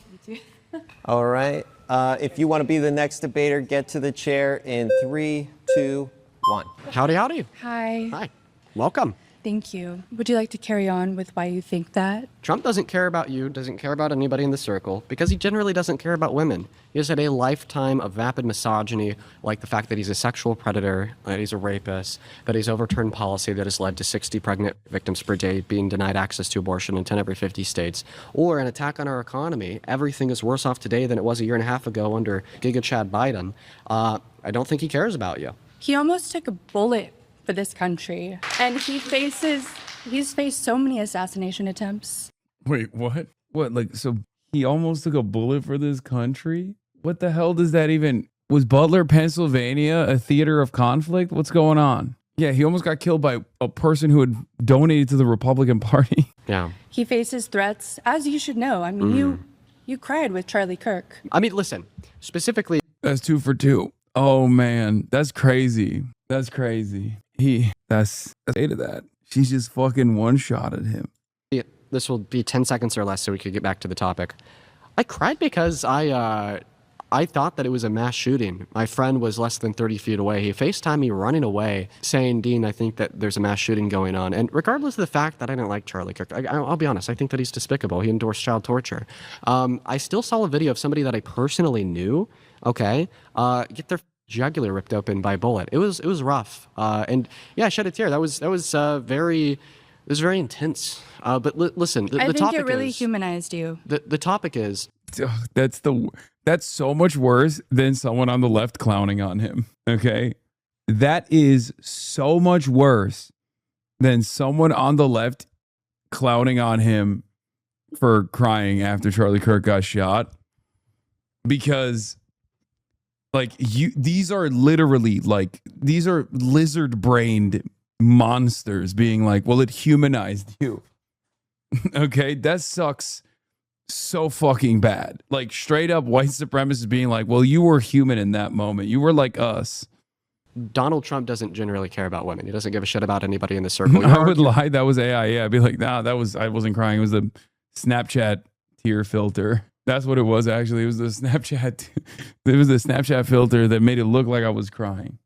All right. If you want to be the next debater, get to the chair in 3, 2, 1. Howdy, howdy. Hi. Hi. Welcome. Thank you. Would you like to carry on with why you think that? Trump doesn't care about you, doesn't care about anybody in the circle, because he generally doesn't care about women. He has had a lifetime of vapid misogyny, like the fact that he's a sexual predator, that he's a rapist, that he's overturned policy that has led to 60 pregnant victims per day being denied access to abortion in 10 every 50 states, or an attack on our economy. Everything is worse off today than it was a year and a half ago under Giga Chad Biden. I don't think he cares about you. He almost took a bullet for this country, and he's faced so many assassination attempts. Wait, what? What? Like, so he almost took a bullet for this country? What the hell does that even? Was Butler, Pennsylvania a theater of conflict? What's going on? Yeah, he almost got killed by a person who had donated to the Republican Party. Yeah. He faces threats, as you should know. I mean, you cried with Charlie Kirk. I mean, listen, specifically. That's 2 for 2. Oh man, that's crazy. That's crazy. That's eight of that. She's just fucking one-shotted him. This will be 10 seconds or less so we could get back to the topic. I cried because I thought that it was a mass shooting. My friend was less than 30 feet away. He FaceTimed me running away saying, Dean, I think that there's a mass shooting going on. And regardless of the fact that I didn't like Charlie Kirk, I'll be honest, I think that he's despicable. He endorsed child torture. I still saw a video of somebody that I personally knew, okay, get their jugular ripped open by a bullet. It was rough. And yeah, I shed a tear. That was very intense. But listen, the I think topic it really is, humanized you. the topic is, That's so much worse than someone on the left clowning on him. Okay. That is so much worse than someone on the left clowning on him for crying after Charlie Kirk got shot. Because these are literally these are lizard brained monsters being like, well, it humanized you. Okay. That sucks so fucking bad. Like straight up white supremacists being like, well, you were human in that moment. You were like us. Donald Trump doesn't generally care about women. He doesn't give a shit about anybody in the circle. I would lie. That was AI. Yeah, I'd be like, nah, I wasn't crying. It was the Snapchat tear filter. That's what it was, actually. It was the Snapchat filter that made it look like I was crying.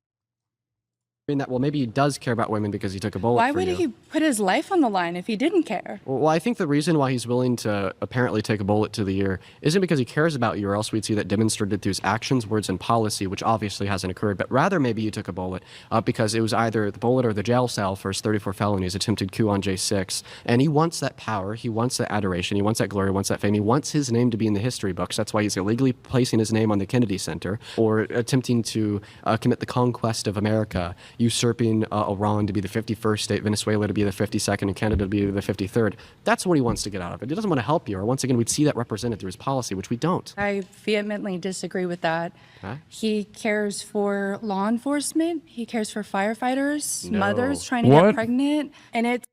I mean, well, maybe he does care about women because he took a bullet Why for would you. he put his life on the line if he didn't care? Well, I think the reason why he's willing to apparently take a bullet to the ear isn't because he cares about you, or else we'd see that demonstrated through his actions, words, and policy, which obviously hasn't occurred. But rather, maybe he took a bullet because it was either the bullet or the jail cell for his 34 felonies, attempted coup on J6. And he wants that power. He wants that adoration. He wants that glory. He wants that fame. He wants his name to be in the history books. That's why he's illegally placing his name on the Kennedy Center, or attempting to commit the conquest of America, usurping Iran to be the 51st state, Venezuela to be the 52nd, and Canada to be the 53rd. That's what he wants to get out of it. He doesn't want to help you. Or once again, we'd see that represented through his policy, which we don't. I vehemently disagree with that. Okay. He cares for law enforcement. He cares for firefighters, No. mothers trying to What? get pregnant. And it's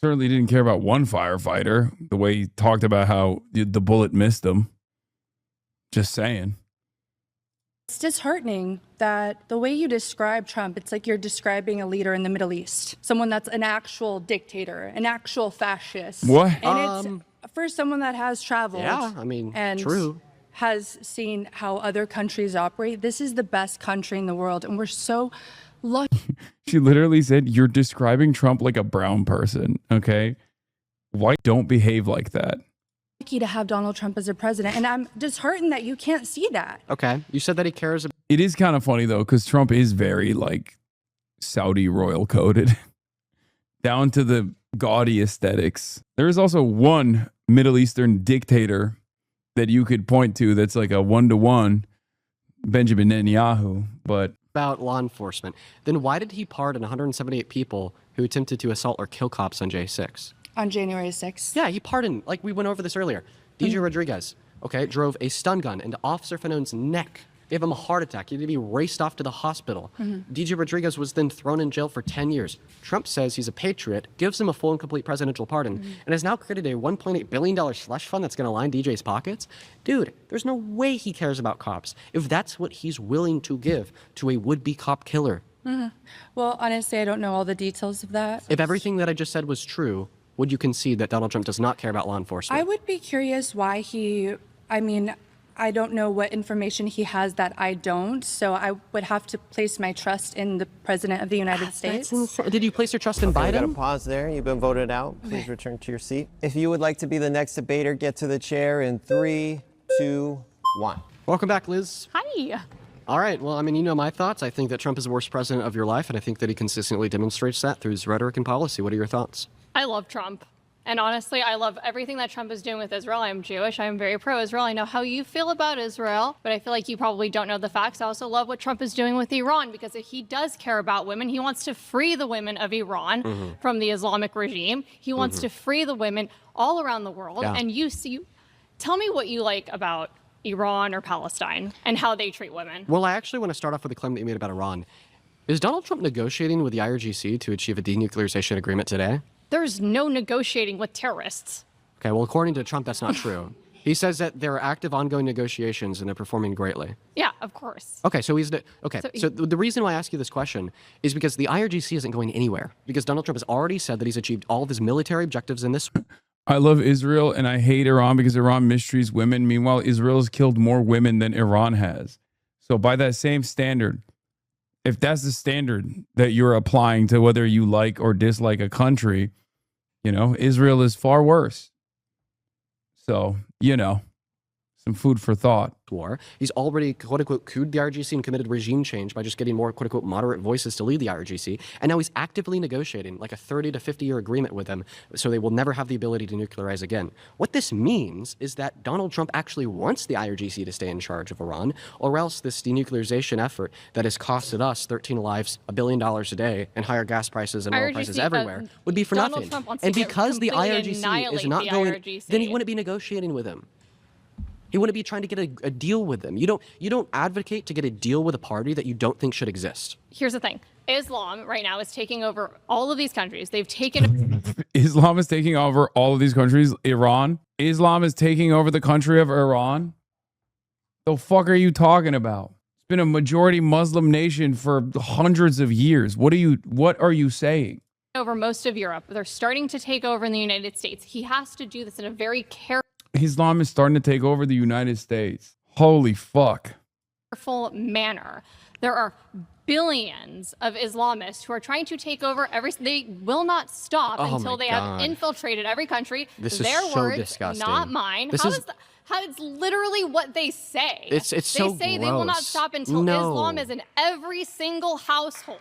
Certainly didn't care about one firefighter, the way he talked about how the bullet missed him. Just saying. It's disheartening that the way you describe Trump, it's like you're describing a leader in the Middle East, someone that's an actual dictator, an actual fascist. What? And it's for someone that has traveled. Yeah, I mean, and true. has seen how other countries operate. This is the best country in the world, and we're so lucky. She literally said, you're describing Trump like a brown person. Okay. White don't behave like that. To have Donald Trump as a president, and I'm disheartened that you can't see that. Okay. You said that he cares about. It is kind of funny though, because Trump is very Saudi royal coded down to the gaudy aesthetics. There is also one Middle Eastern dictator that you could point to that's like a 1-to-1, Benjamin Netanyahu, but About law enforcement. Then why did he pardon 178 people who attempted to assault or kill cops on J6? On January 6th. Yeah, he pardoned, like we went over this earlier. DJ Rodriguez, okay, drove a stun gun into Officer Fanon's neck, gave him a heart attack. He had to be raced off to the hospital. DJ Rodriguez was then thrown in jail for 10 years. Trump says he's a patriot, gives him a full and complete presidential pardon, and has now created a $1.8 billion slush fund that's going to line DJ's pockets. Dude, there's no way he cares about cops if that's what he's willing to give to a would-be cop killer. Well, honestly, I don't know all the details of that. If everything that I just said was true, would you concede that Donald Trump does not care about law enforcement? I would be curious why I don't know what information he has that I don't, so I would have to place my trust in the President of the United States. Did you place your trust in Okay, we got to Biden? pause there. You've been voted out. Please return to your seat. If you would like to be the next debater, get to the chair in 3, 2, 1. Welcome back, Liz. Hi. All right. Well, I mean, you know my thoughts. I think that Trump is the worst president of your life, and I think that he consistently demonstrates that through his rhetoric and policy. What are your thoughts? I love Trump. And honestly, I love everything that Trump is doing with Israel. I'm Jewish. I'm very pro-Israel. I know how you feel about Israel, but I feel like you probably don't know the facts. I also love what Trump is doing with Iran, because he does care about women. He wants to free the women of Iran from the Islamic regime. He wants to free the women all around the world. Yeah. And tell me what you like about Iran or Palestine and how they treat women. Well, I actually want to start off with a claim that you made about Iran. Is Donald Trump negotiating with the IRGC to achieve a denuclearization agreement today? There's no negotiating with terrorists. Okay, well, according to Trump, that's not true. He says that there are active ongoing negotiations and they're performing greatly. Yeah, of course. Okay, so the reason why I ask you this question is because the IRGC isn't going anywhere, because Donald Trump has already said that he's achieved all of his military objectives in this. I love Israel and I hate Iran because Iran mistreats women. Meanwhile, Israel's killed more women than Iran has. So by that same standard, if that's the standard that you're applying to whether you like or dislike a country, Israel is far worse. So, some food for thought. war. He's already, quote-unquote, cooed the IRGC and committed regime change by just getting more, quote-unquote, moderate voices to lead the IRGC. And now he's actively negotiating like a 30 to 50-year agreement with them so they will never have the ability to nuclearize again. What this means is that Donald Trump actually wants the IRGC to stay in charge of Iran, or else this denuclearization effort that has costed us 13 lives, $1 billion a day, and higher gas prices and oil prices everywhere would be for Donald nothing. Trump wants And to because the completely IRGC is annihilate not the going, IRGC. then he wouldn't be negotiating with him. He wouldn't be trying to get a deal with them. You don't advocate to get a deal with a party that you don't think should exist. Here's the thing. Islam right now is taking over all of these countries. They've taken Islam is taking over all of these countries. Iran. Islam is taking over the country of Iran. The fuck are you talking about? It's been a majority Muslim nation for hundreds of years. What are you saying? over most of Europe. They're starting to take over in the United States. He has to do this in a very Islam is starting to take over the United States. Holy fuck. careful manner. There are billions of Islamists who are trying to take over they will not stop Oh until my they God. have infiltrated every country. This is Their so words, disgusting. not mine. This How is- is how it's literally what they say. It's they so say they will not gross. stop until No. Islam is in every single household.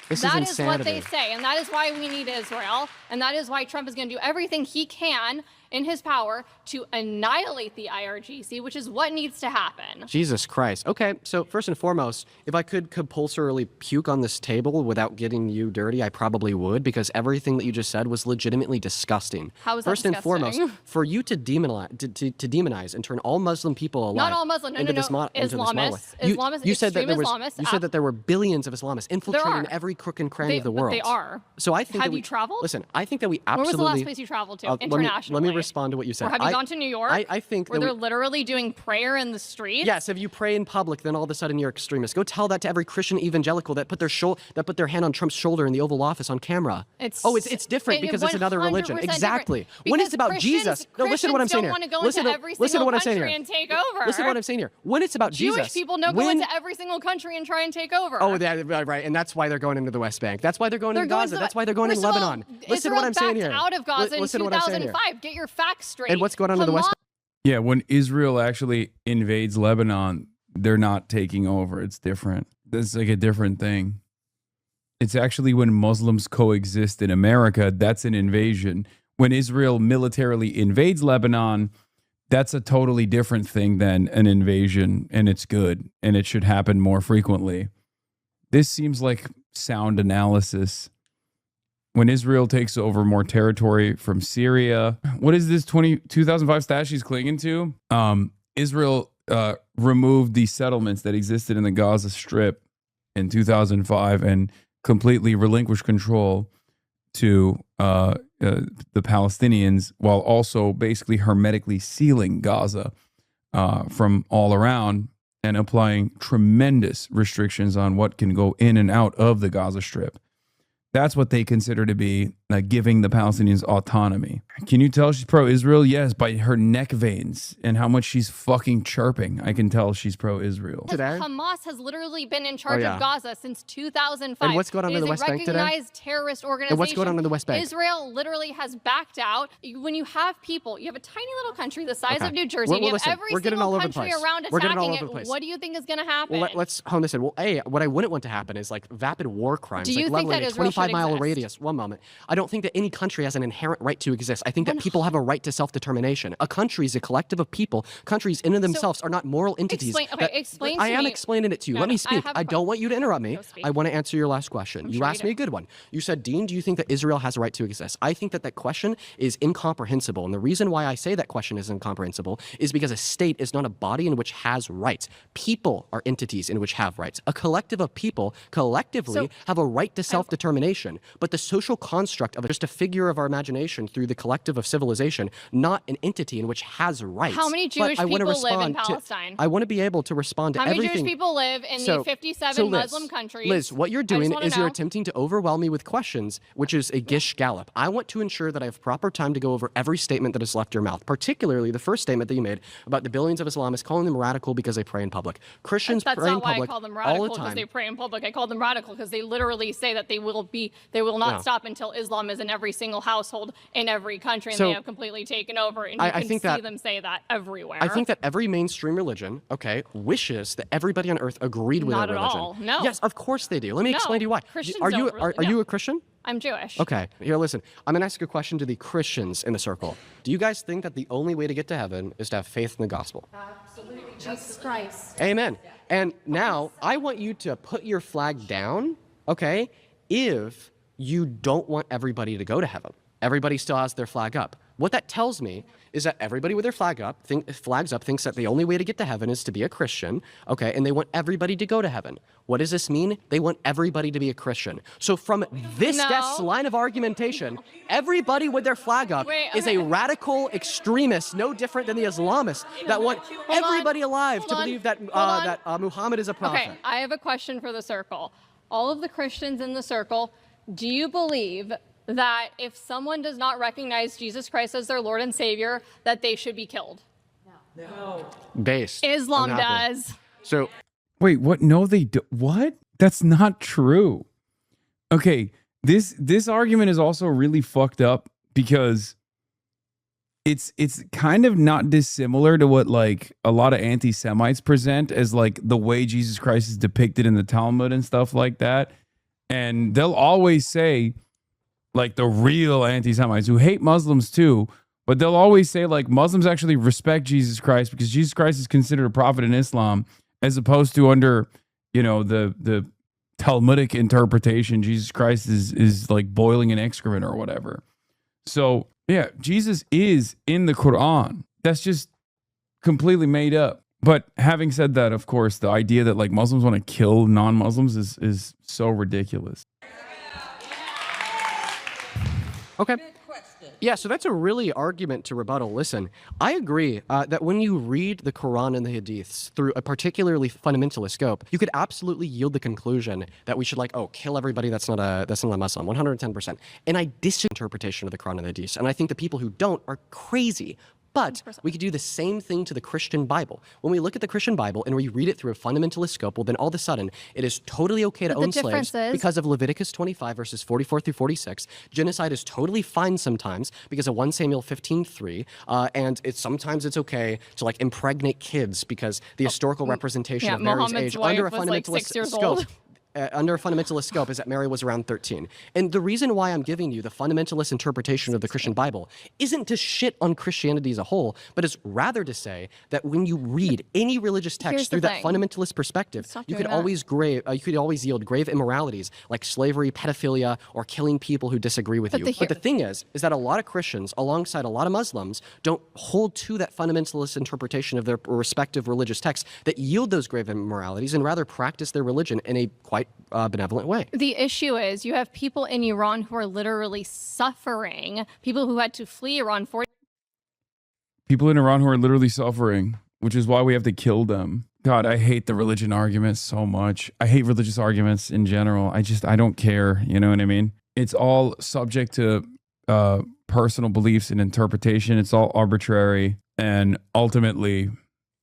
This is That is what insanity. they say, and that is why we need Israel, and that is why Trump is going to do everything he can in his power to annihilate the IRGC, which is what needs to happen. Jesus Christ. Okay, so first and foremost, if I could compulsorily puke on this table without getting you dirty, I probably would, because everything that you just said was legitimately disgusting. How is that First and foremost, disgusting? for you to demonize and turn all Muslim people alive Not all Muslim, no, into no, this no. into this Islamists. monolith. Islamists, You said that there was. extreme Islamists, You said that there were billions of Islamists infiltrating are. every crook and cranny of the world. But they are. So I think Have that you traveled? Listen, I think that we Where was absolutely. the last place you traveled to Let internationally? me respond to what you said. Or have you gone to New York? I think where that they're we- literally doing prayer in the streets. Yes, if you pray in public, then all of a sudden you're extremist. Go tell that to every Christian evangelical that put their hand on Trump's shoulder in the Oval Office on camera. It's different because it's another religion. 100% Exactly. different. When it's Because about Christians- Jesus, no, listen to what I'm saying here. Christians don't Listen want to to go into every listen to single what I'm saying country here. and take over. Listen to what I'm saying here. When it's about Jewish Jesus, people don't go when- into every single country and try and take over. Oh, right, and that's why they're going into the West Bank. That's why they're going They're into going Gaza. to That's why they're going into First of all, Lebanon. Listen to what I'm saying Israel here. backed out of Gaza in Listen to what I'm saying here. 2005. Get your facts straight. And what's going on in the West Bank? Yeah, when Israel actually invades Lebanon, they're not taking over. It's different. That's like a different thing. It's actually when Muslims coexist in America, that's an invasion. When Israel militarily invades Lebanon, that's a totally different thing than an invasion, and it's good, and it should happen more frequently. This seems like sound analysis. When Israel takes over more territory from Syria, what is this 2005 stat she's clinging to? Israel removed the settlements that existed in the Gaza Strip in 2005 and completely relinquished control to the Palestinians, while also basically hermetically sealing Gaza from all around and applying tremendous restrictions on what can go in and out of the Gaza Strip. That's what they consider to be giving the Palestinians autonomy. Can you tell she's pro-Israel? Yes, by her neck veins and how much she's fucking chirping. I can tell she's pro-Israel. Hamas has literally been in charge yeah. of Gaza since 2005. And what's going on It in the is West a Bank today? recognized terrorist organization. And what's going on in the West Bank? Israel literally has backed out. When you have people, you have a tiny little country the size Okay. of New Jersey, Well, and you have listen, every we're getting all single over the country place. around We're getting all attacking over the place. it. What do you think is going to happen? Well, let's hone this in. Well, what I wouldn't want to happen is like vapid war crimes, Do you like think leveling that a Israel should 25-mile exist? radius. One moment. I don't think that any country has an inherent right to exist. I think that people have a right to self-determination. A country is a collective of people. Countries in and of themselves are not moral entities. Explain I to am me. explaining it to you. No, Let no, me I speak. have a I don't want you to interrupt me. I want to answer your last question. You sure you asked me a do. good one. You said, Dean, do you think that Israel has a right to exist? I think that question is incomprehensible. And the reason why I say that question is incomprehensible is because a state is not a body in which has rights. People are entities in which have rights. A collective of people collectively have a right to self-determination. But the social construct of just a figure of our imagination through the collective of civilization, not an entity in which has rights. How many But Jewish I wanna people live in respond to- Palestine? I want to be able to respond to How many everything. Jewish people live in the 57 Liz, Muslim countries? Liz, what you're I just doing wanna is you're know. attempting to overwhelm me with questions, which is a gish gallop. I want to ensure that I have proper time to go over every statement that has left your mouth, particularly the first statement that you made about the billions of Islamists calling them radical because they pray in public. Christians That's pray in not why I public call them all radical the because time. they pray in public. I call them radical because they literally say that they will not No. stop until Islam Islam is in every single household in every country, and So, they have completely taken over. And you I can think see that- them say that everywhere. I think that every mainstream religion, okay, wishes that everybody on earth agreed with Not their at religion. all. No. Yes, of course they do. Let me No, explain to you why. Christians Are you don't really- are you no. a Christian? I'm Jewish. Okay, here, listen. I'm going to ask a question to the Christians in the circle. Do you guys think that the only way to get to heaven is to have faith in the gospel? Absolutely. Jesus Christ. Amen. And now I want you to put your flag down, okay, if you don't want everybody to go to heaven. Everybody still has their flag up. What that tells me is that everybody with their flags up thinks that the only way to get to heaven is to be a Christian, okay, and they want everybody to go to heaven. What does this mean? They want everybody to be a Christian. So from this guest's line of argumentation, everybody with their flag up is a radical extremist, no different than the Islamists that want everybody alive to believe that Muhammad is a prophet. Okay, I have a question for the circle. All of the Christians in the circle, do you believe that if someone does not recognize Jesus Christ as their Lord and Savior, that they should be killed? No. Based. Islam unhappy. does. So Wait, what? No, they do. What? That's not true. Okay, this argument is also really fucked up because it's kind of not dissimilar to what like a lot of anti-Semites present as like the way Jesus Christ is depicted in the Talmud and stuff like that. And they'll always say, like the real anti-Semites who hate Muslims too, but they'll always say like Muslims actually respect Jesus Christ because Jesus Christ is considered a prophet in Islam, as opposed to under, you know, the Talmudic interpretation, Jesus Christ is like boiling in excrement or whatever. So yeah, Jesus is in the Quran. That's just completely made up. But having said that, of course, the idea that like Muslims want to kill non-Muslims is so ridiculous. Okay. Yeah, so that's a really argument to rebuttal. Listen, I agree that when you read the Quran and the Hadiths through a particularly fundamentalist scope, you could absolutely yield the conclusion that we should like, kill everybody that's not a Muslim, 110%. And I disinterpretation of the Quran and the Hadiths, and I think the people who don't are crazy. But we could do the same thing to the Christian Bible. When we look at the Christian Bible and we read it through a fundamentalist scope, well, then all of a sudden it is totally okay to own slaves because of Leviticus 25 verses 44 through 46. Genocide is totally fine sometimes because of 1 Samuel 15:3, and sometimes it's okay to like impregnate kids because the historical representation of Mary's age under a fundamentalist scope. Under a fundamentalist scope is that Mary was around 13. And the reason why I'm giving you the fundamentalist interpretation of the Christian Bible isn't to shit on Christianity as a whole, but is rather to say that when you read any religious text through that fundamentalist perspective, you could always yield grave immoralities like slavery, pedophilia, or killing people who disagree with you. But the thing is that a lot of Christians, alongside a lot of Muslims, don't hold to that fundamentalist interpretation of their respective religious texts that yield those grave immoralities and rather practice their religion in a quite benevolent way. The issue is you have people in Iran who are literally suffering, people who had to flee Iran for People in Iran who are literally suffering, which is why we have to kill them. God, I hate the religion arguments so much. I hate religious arguments in general. I don't care. You know what I mean? It's all subject to personal beliefs and interpretation. It's all arbitrary. And ultimately,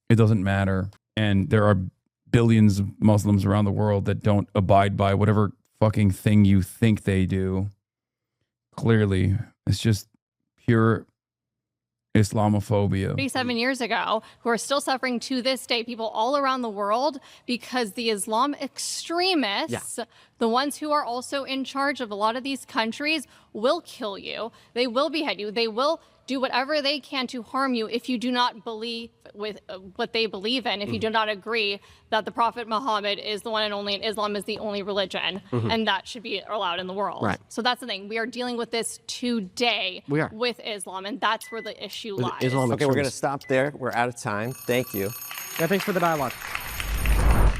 it doesn't matter. And there are billions of Muslims around the world that don't abide by whatever fucking thing you think they do. Clearly, it's just pure Islamophobia. 37 years ago who are still suffering to this day, people all around the world, because the Islam extremists, the ones who are also in charge of a lot of these countries, will kill you. They will behead you. They will do whatever they can to harm you if you do not believe with what they believe in, if you do not agree that the Prophet Muhammad is the one and only and Islam is the only religion, and that should be allowed in the world. Right. So that's the thing. We are dealing with this today with Islam, and that's where the issue lies. Okay, we're going to stop there. We're out of time. Thank you. Yeah, thanks for the dialogue.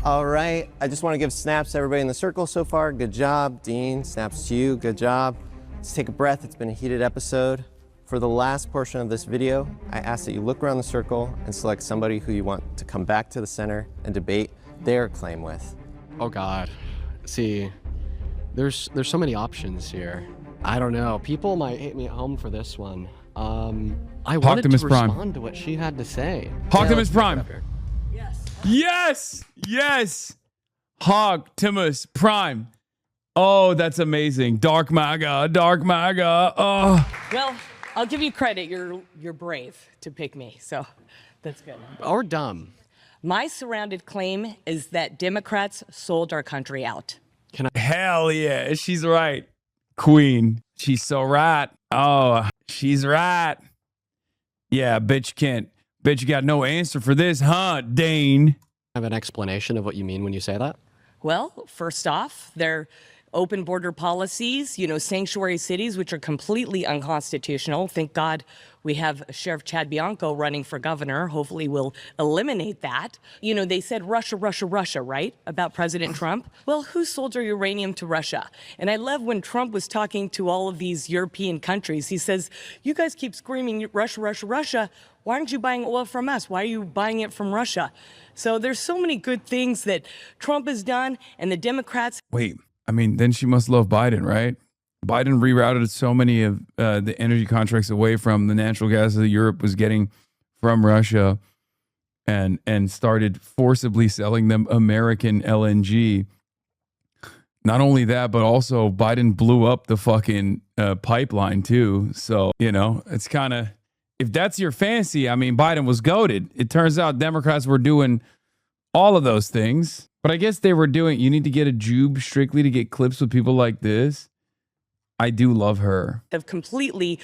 All right. I just want to give snaps to everybody in the circle so far. Good job. Dean, snaps to you. Good job. Let's take a breath. It's been a heated episode. For the last portion of this video, I ask that you look around the circle and select somebody who you want to come back to the center and debate their claim with. Oh God. See, there's so many options here. I don't know. People might hate me at home for this one. I wanted to respond to what she had to say. Optimus Prime. Yes. Yes. Optimus Prime. Oh, that's amazing. Dark MAGA, dark MAGA. Oh. Well, I'll give you credit. You're brave to pick me, so that's good. Or dumb. My surrounded claim is that Democrats sold our country out. Hell yeah, she's right. Queen. She's so right. Oh, she's right. Yeah, bitch you got no answer for this, huh, Dane? Have an explanation of what you mean when you say that? Well, first off, their open border policies, sanctuary cities, which are completely unconstitutional. Thank God we have Sheriff Chad Bianco running for governor. Hopefully we'll eliminate that. They said Russia, Russia, Russia, right? About President Trump. Well, who sold our uranium to Russia? And I love when Trump was talking to all of these European countries. He says, you guys keep screaming Russia, Russia, Russia. Why aren't you buying oil from us? Why are you buying it from Russia? So there's so many good things that Trump has done and the Democrats. Wait, I mean, then she must love Biden, right? Biden rerouted so many of the energy contracts away from the natural gas that Europe was getting from Russia and started forcibly selling them American LNG. Not only that, but also Biden blew up the fucking pipeline too. So, it's kind of, if that's your fancy, I mean, Biden was goated. It turns out Democrats were doing all of those things. But I guess they were doing, you need to get a Jube strictly to get clips with people like this. I do love her. Have completely,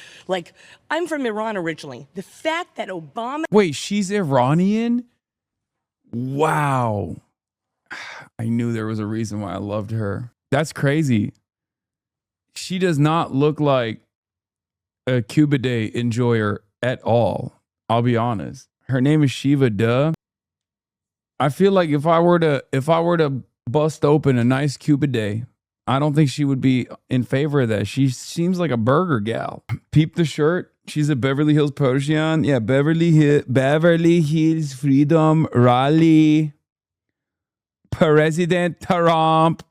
I'm from Iran originally. The fact that Obama. Wait, she's Iranian? Wow. I knew there was a reason why I loved her. That's crazy. She does not look like a Cuba Day enjoyer at all. I'll be honest. Her name is Shiva Duh. I feel like if I were to bust open a nice Cuba Day, I don't think she would be in favor of that. She seems like a burger gal. Peep the shirt. She's a Beverly Hills Persian. Yeah, Beverly Hills Freedom Rally. President Trump.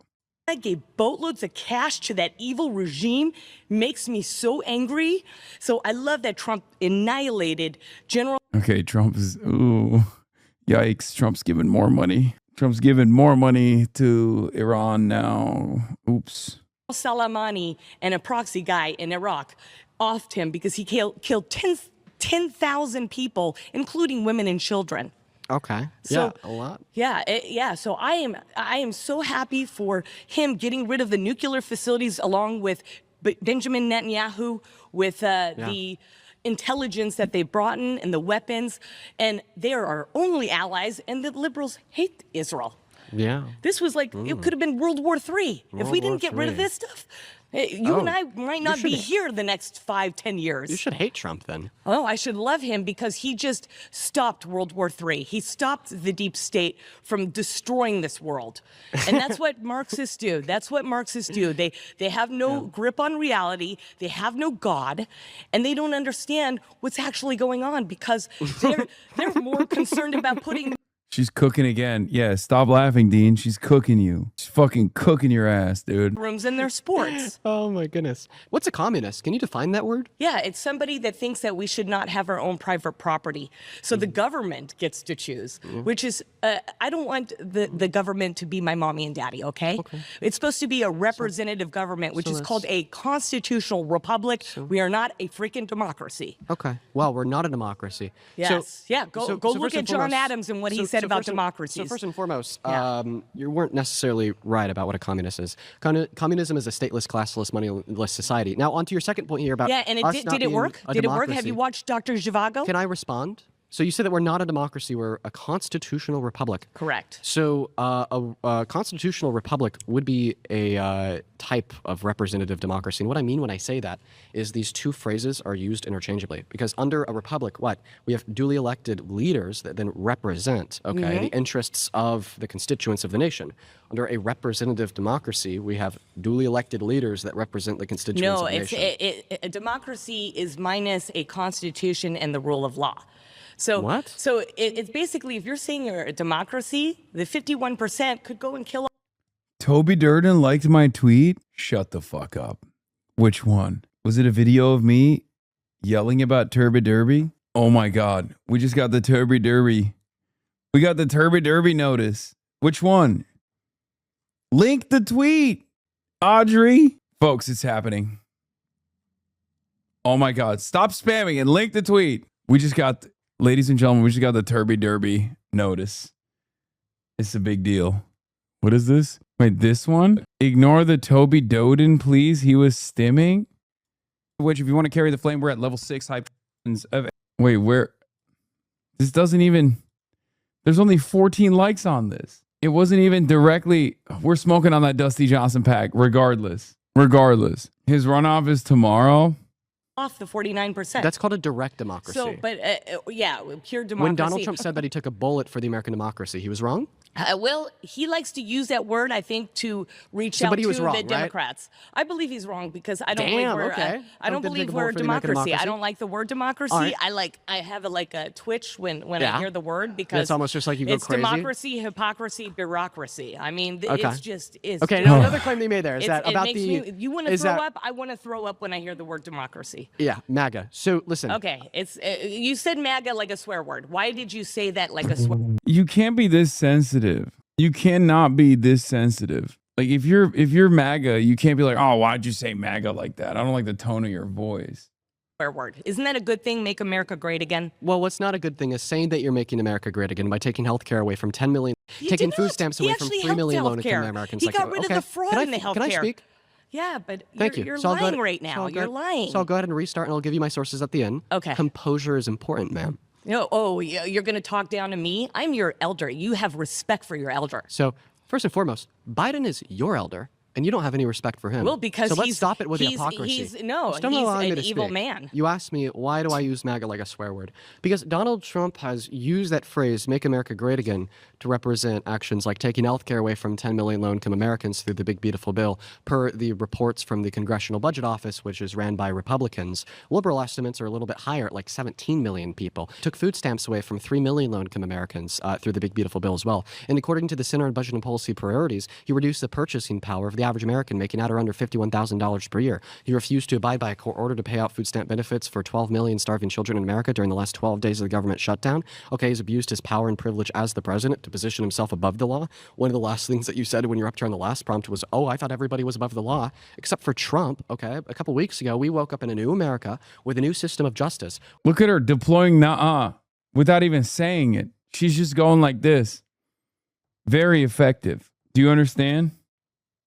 I gave boatloads of cash to that evil regime. Makes me so angry. So I love that Trump annihilated General. Okay, Trump is, ooh, yikes. Trump's giving more money. Trump's giving more money to Iran now. Oops. Soleimani and a proxy guy in Iraq offed him because he killed 10,000 people, including women and children. Okay. So, yeah, a lot. Yeah. So I am so happy for him getting rid of the nuclear facilities along with Benjamin Netanyahu, with the intelligence that they brought in and the weapons, and they are our only allies, and the liberals hate Israel. Yeah. This was it could have been World War III if we didn't get rid of this stuff. You and I might not be here the next 5-10 years. You should hate Trump then. Oh, I should love him because he just stopped World War III. He stopped the deep state from destroying this world. And that's what Marxists do. That's what Marxists do. They have no grip on reality. They have no God. And they don't understand what's actually going on because they're more concerned about putting... She's cooking again. Yeah, stop laughing, Dean. She's cooking you. She's fucking cooking your ass, dude. Rooms in their sports. Oh my goodness. What's a communist? Can you define that word? Yeah, it's somebody that thinks that we should not have our own private property. So the government gets to choose, which is, I don't want the government to be my mommy and daddy, okay? It's supposed to be a representative government, which is called a constitutional republic. We are not a freaking democracy. Okay. Well, we're not a democracy. Yes. Go look at John Adams and what he said about democracies. So first and foremost, you weren't necessarily right about what a communist is. Communism is a stateless, classless, moneyless society. Now, on to your second point here about and did it work? Did it work? Have you watched Dr. Zhivago? Can I respond? So you said that we're not a democracy, we're a constitutional republic. Correct. So a constitutional republic would be a type of representative democracy. And what I mean when I say that is these two phrases are used interchangeably. Because under a republic, we have duly elected leaders that then represent, the interests of the constituents of the nation. Under a representative democracy, we have duly elected leaders that represent the constituents of the nation. A democracy is minus a constitution and the rule of law. So what? So it's basically, if you're saying you're a democracy, the 51% could go and kill. Toby Durden liked my tweet. Shut the fuck up. Which one? Was it a video of me yelling about Turby Derby? Oh my God. We just got the Turby Derby. We got the Turby Derby notice. Which one? Link the tweet. Audrey. Folks, it's happening. Oh my God. Stop spamming and link the tweet. We just got, ladies and gentlemen, we just got the Turby Derby notice. It's a big deal. What is this? Wait, this one? Ignore the Toby Doden, please. He was stimming. Which, if you want to carry the flame, we're at level 6. Wait, where? This doesn't even... There's only 14 likes on this. It wasn't even directly... We're smoking on that Dusty Johnson pack, regardless. His runoff is tomorrow. Off the 49%. That's called a direct democracy. So, but yeah, pure democracy. When Donald Trump said that he took a bullet for the American democracy, he was wrong? Well, he likes to use that word, I think, to reach out But he to was wrong, the right? Democrats. I believe he's wrong because I don't Damn, believe we're okay. I don't Don't believe take a we're bullet for the American democracy. I democracy? don't like the word democracy. All right. I have a twitch when Yeah. I hear the word because It's almost just like you go it's crazy? democracy, hypocrisy, bureaucracy. I mean, Okay. it's just Okay, now another claim they made there is it's- that it about makes the... you want to is throw that- up? I want to throw up when I hear the word democracy. Yeah, MAGA. So listen. Okay, it's you said MAGA like a swear word. Why did you say that like a swear? You can't be this sensitive. You cannot be this sensitive. Like if you're MAGA, you can't be like, oh, why'd you say MAGA like that? I don't like the tone of your voice. Word. Isn't that a good thing? Make America great again? Well, what's not a good thing is saying that you're making America great again by taking health care away from 10 million, taking food stamps away from 3 million low-income Americans. He got rid of the fraud in the health Can I care. speak? Yeah, but Thank you're you. So I'll go lying ahead- right so now. I'll go You're ahead- lying. So I'll go ahead and restart, and I'll give you my sources at the end. Okay. Composure is important, ma'am. You're going to talk down to me? I'm your elder. You have respect for your elder. So first and foremost, Biden is your elder, and you don't have any respect for him. Well, because so let's he's- stop it with the he's- hypocrisy. he's Just an allow me to evil speak. man. You asked me, why do I use MAGA like a swear word? Because Donald Trump has used that phrase, make America great again, to represent actions like taking health care away from 10 million low-income Americans through the big, beautiful bill. Per the reports from the Congressional Budget Office, which is ran by Republicans, liberal estimates are a little bit higher at like 17 million people. Took food stamps away from 3 million low-income Americans through the big, beautiful bill as well. And according to the Center on Budget and Policy Priorities, he reduced the purchasing power of the average American, making at or under $51,000 per year. He refused to abide by a court order to pay out food stamp benefits for 12 million starving children in America during the last 12 days of the government shutdown. Okay, he's abused his power and privilege as the president to position himself above the law. One of the last things that you said when you were up here on the last prompt was, oh, I thought everybody was above the law, except for Trump. Okay, a couple weeks ago, we woke up in a new America with a new system of justice. Look at her deploying nah without even saying it. She's just going like this. Very effective. Do you understand?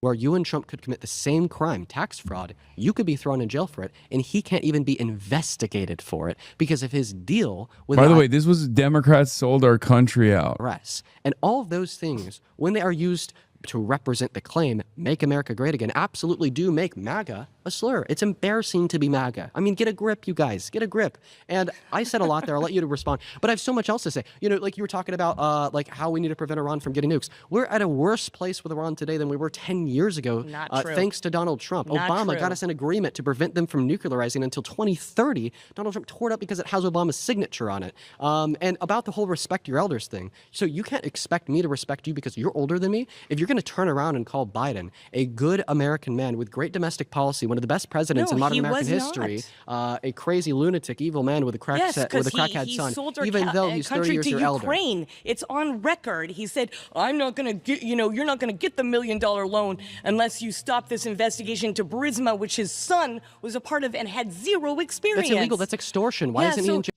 Where you and Trump could commit the same crime, tax fraud, you could be thrown in jail for it, and he can't even be investigated for it because of his deal with By the way, this was Democrats sold our country out. IRS. And all of those things, when they are used to represent the claim, make America great again, absolutely do make MAGA a slur. It's embarrassing to be MAGA. I mean, get a grip, you guys. Get a grip. And I said a lot there. I'll let you to respond. But I have so much else to say. You know, like you were talking about like how we need to prevent Iran from getting nukes. We're at a worse place with Iran today than we were 10 years ago. Not true. Thanks to Donald Trump. Not Obama true. got us an agreement to prevent them from nuclearizing until 2030. Donald Trump tore it up because it has Obama's signature on it. And about the whole respect your elders thing. So you can't expect me to respect you because you're older than me. If you're going to turn around and call Biden a good American man with great domestic policy, one of the best presidents in modern American history, a crazy lunatic, evil man with a crackhead he son, sold our even though he's 30 country years to your elder. Ukraine. It's on record. He said, "I'm not going to get, you're not going to get the $1 million loan unless you stop this investigation to Burisma, which his son was a part of and had zero experience." That's illegal. That's extortion. Why isn't he in jail?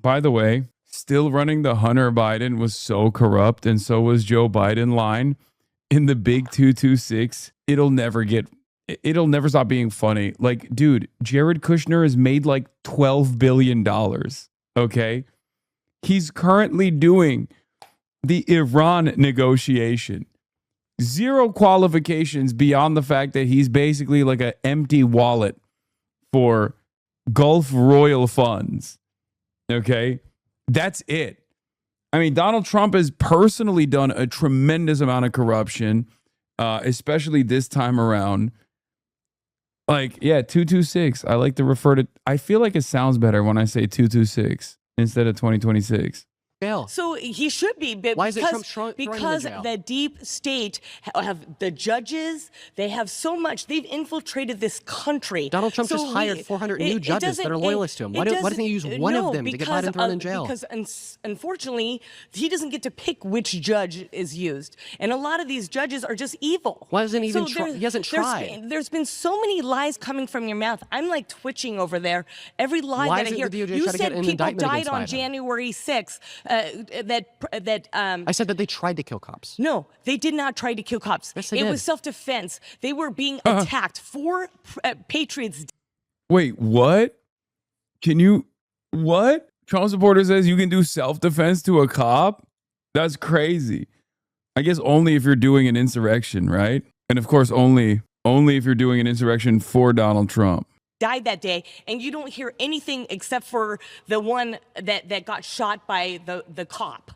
By the way, still running the Hunter Biden was so corrupt, and so was Joe Biden line in the big 226. It'll never stop being funny. Like, dude, Jared Kushner has made like $12 billion. Okay. He's currently doing the Iran negotiation. Zero qualifications beyond the fact that he's basically like an empty wallet for Gulf royal funds. Okay. That's it. I mean, Donald Trump has personally done a tremendous amount of corruption, especially this time around. Like, yeah, 226. I like to refer to, I feel like it sounds better when I say 226 instead of 2026. jail. So he should be. But Why is it because, Trump throwing him in because jail? the deep state have the judges. They have so much. They've infiltrated this country. Donald Trump So just hired 400 new judges that are loyalists to him. Why doesn't he use one of them to get Biden thrown in jail? Because unfortunately, he doesn't get to pick which judge is used, and a lot of these judges are just evil. Why doesn't he even So try? He hasn't tried. There's been so many lies coming from your mouth. I'm like twitching over there. Every lie Why that I isn't hear. the DOJ You try to get said an people indictment died against on Biden? January 6th. I said that they tried to kill cops. No, they did not try to kill cops. Yes, they it did. was self-defense. They were being attacked. 4 patriots. Wait, what? Can you, what? Trump supporter says you can do self-defense to a cop? That's crazy. I guess only if you're doing an insurrection, right? And of course, only if you're doing an insurrection for Donald Trump. Died that day, and you don't hear anything except for the one that got shot by the cop.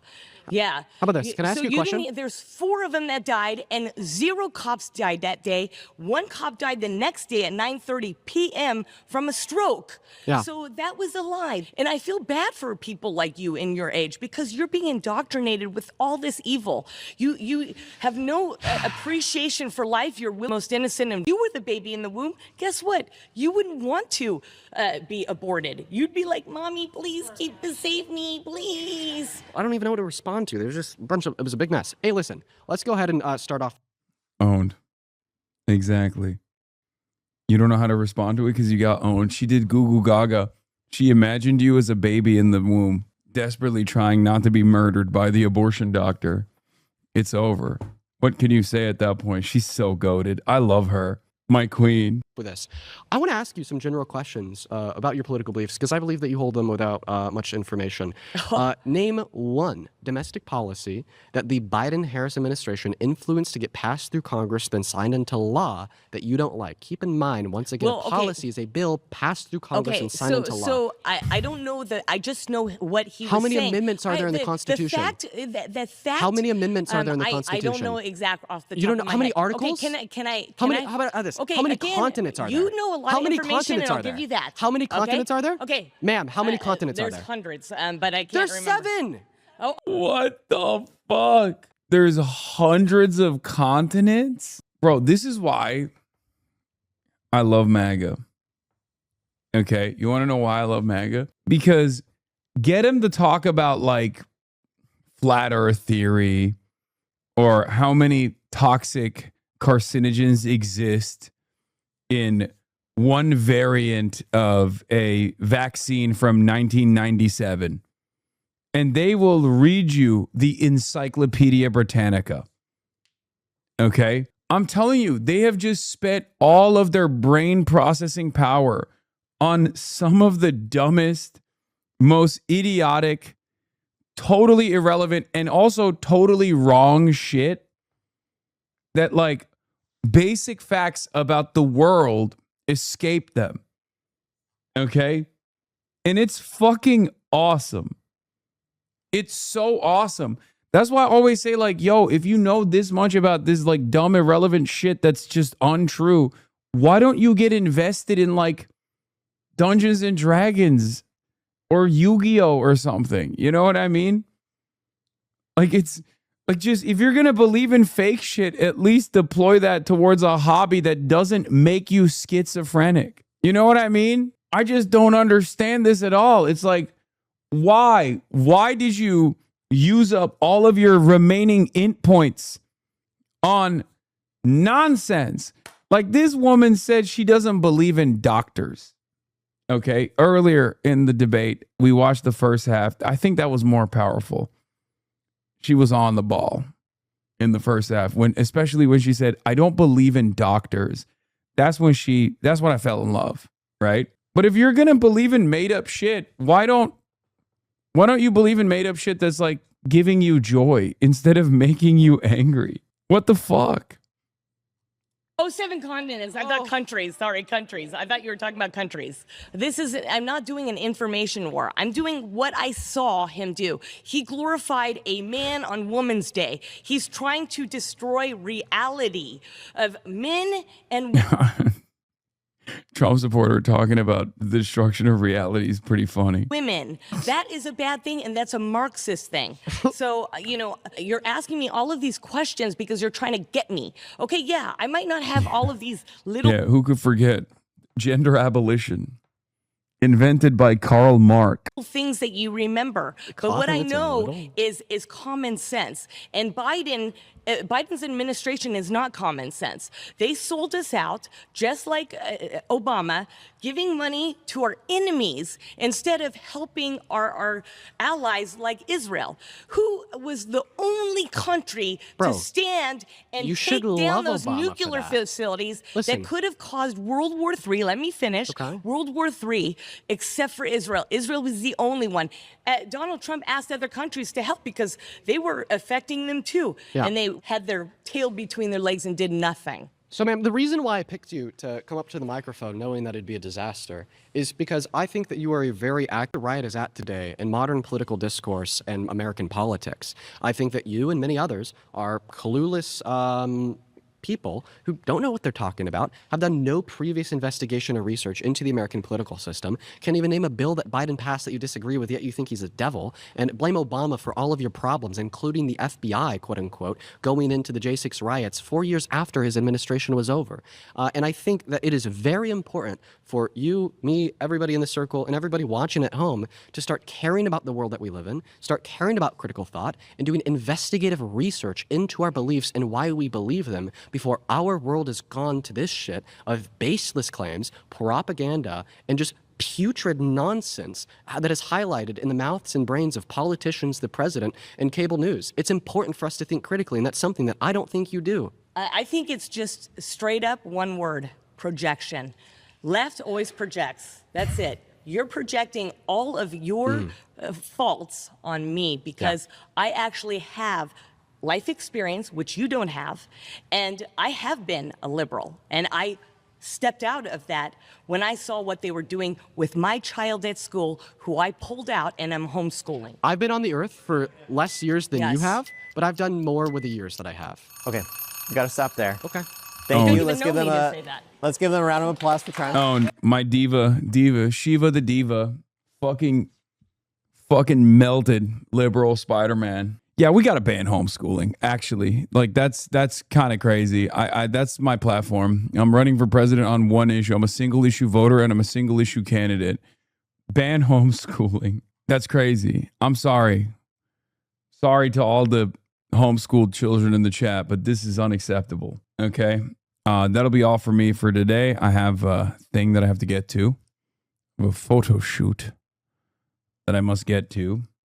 Yeah. How about this? Can I ask you a question? There's 4 of them that died, and 0 cops died that day. 1 cop died the next day at 9:30 p.m. from a stroke. Yeah. So that was a lie. And I feel bad for people like you in your age because you're being indoctrinated with all this evil. You have no appreciation for life. You're most innocent, and you were the baby in the womb. Guess what? You wouldn't want to be aborted. You'd be like, "Mommy, please save me, please." I don't even know what to respond to. There's just a bunch of, it was a big mess. Hey, listen, let's go ahead and start off. Owned. Exactly. You don't know how to respond to it because you got owned. She did Goo Goo Gaga. She imagined you as a baby in the womb, desperately trying not to be murdered by the abortion doctor. It's over. What can you say at that point? She's so goated. I love her. My queen. With this, I want to ask you some general questions about your political beliefs because I believe that you hold them without much information. Name one domestic policy that the Biden-Harris administration influenced to get passed through Congress, then signed into law that you don't like. Keep in mind, once again, a policy is a bill passed through Congress and signed into law. So I don't know that. I just know what he was saying. How many amendments are there in the Constitution? The fact. How many amendments are there in the Constitution? I don't know exact off the top You don't know of my how many head. articles? Okay, can I? How about this? Okay, how many again, continents are there? You know a lot how of many information, continents and I'll are there? give you that. How many continents are there? Okay. Ma'am, how many continents are there? There's hundreds, but I can't There's remember. 7. Oh. What the fuck? There's hundreds of continents? Bro, this is why I love MAGA. Okay, you want to know why I love MAGA? Because get him to talk about like flat earth theory or how many toxic carcinogens exist in one variant of a vaccine from 1997. And they will read you the Encyclopedia Britannica. Okay? I'm telling you, they have just spent all of their brain processing power on some of the dumbest, most idiotic, totally irrelevant, and also totally wrong shit that, like, basic facts about the world escape them. Okay? And it's fucking awesome. It's so awesome. That's why I always say, like, yo, if you know this much about this, like, dumb, irrelevant shit that's just untrue, why don't you get invested in, like, Dungeons and Dragons or Yu-Gi-Oh or something? You know what I mean? Like, it's like, just if you're gonna believe in fake shit, at least deploy that towards a hobby that doesn't make you schizophrenic. You know what I mean? I just don't understand this at all. It's like, why? Why did you use up all of your remaining int points on nonsense? Like, this woman said she doesn't believe in doctors. Okay, earlier in the debate, we watched the first half. I think that was more powerful. She was on the ball in the first half, especially when she said, I don't believe in doctors. That's when I fell in love, right? But if you're gonna believe in made up shit, why don't you believe in made up shit that's like giving you joy instead of making you angry? What the fuck? Oh, 7 continents. I thought countries. Sorry, countries. I thought you were talking about countries. I'm not doing an information war. I'm doing what I saw him do. He glorified a man on Woman's Day. He's trying to destroy reality of men and Trump supporter talking about the destruction of reality is pretty funny. women. That is a bad thing, and that's a Marxist thing. So, you're asking me all of these questions because you're trying to get me. Okay, yeah, I might not have all of these little Yeah, who could forget gender abolition, invented by Karl Marx. things that you remember. But what I know is common sense. And Biden's administration is not common sense. They sold us out, just like Obama, giving money to our enemies instead of helping our allies like Israel, who was the only country to stand and you should take down love those Obama for nuclear that. facilities Listen. that could have caused World War III. Let me finish. World War III, except for Israel. Israel was the only one. Donald Trump asked other countries to help because they were affecting them too. Yeah. And they had their tail between their legs and did nothing. So, ma'am, the reason why I picked you to come up to the microphone knowing that it'd be a disaster is because I think that you are a very active right is at today in modern political discourse and American politics. I think that you and many others are clueless people who don't know what they're talking about, have done no previous investigation or research into the American political system, can't even name a bill that Biden passed that you disagree with, yet you think he's a devil, and blame Obama for all of your problems, including the FBI, quote unquote, going into the J6 riots 4 years after his administration was over. And I think that it is very important for you, me, everybody in the circle, and everybody watching at home to start caring about the world that we live in, start caring about critical thought, and doing investigative research into our beliefs and why we believe them before our world has gone to this shit of baseless claims, propaganda, and just putrid nonsense that is highlighted in the mouths and brains of politicians, the president, and cable news. It's important for us to think critically, and that's something that I don't think you do. I think it's just straight up one word: projection. Left always projects. That's it. You're projecting all of your faults on me because I actually have life experience, which you don't have, and I have been a liberal, and I stepped out of that when I saw what they were doing with my child at school, who I pulled out and I'm homeschooling. I've been on the earth for less years than you Yes. have, but I've done more with the years that I have. Okay, we got to stop there. Okay. Thank Oh. you. Let's give them a round of applause for trying. Oh, my diva, Shiva the diva, fucking melted liberal Spider-Man. Yeah, we got to ban homeschooling. Actually, like that's kind of crazy. I that's my platform. I'm running for president on one issue. I'm a single issue voter and I'm a single issue candidate. Ban homeschooling. That's crazy. I'm sorry. Sorry to all the homeschooled children in the chat, but this is unacceptable. Okay. That'll be all for me for today. I have a thing that I have to get to. I have a photo shoot that I must get to.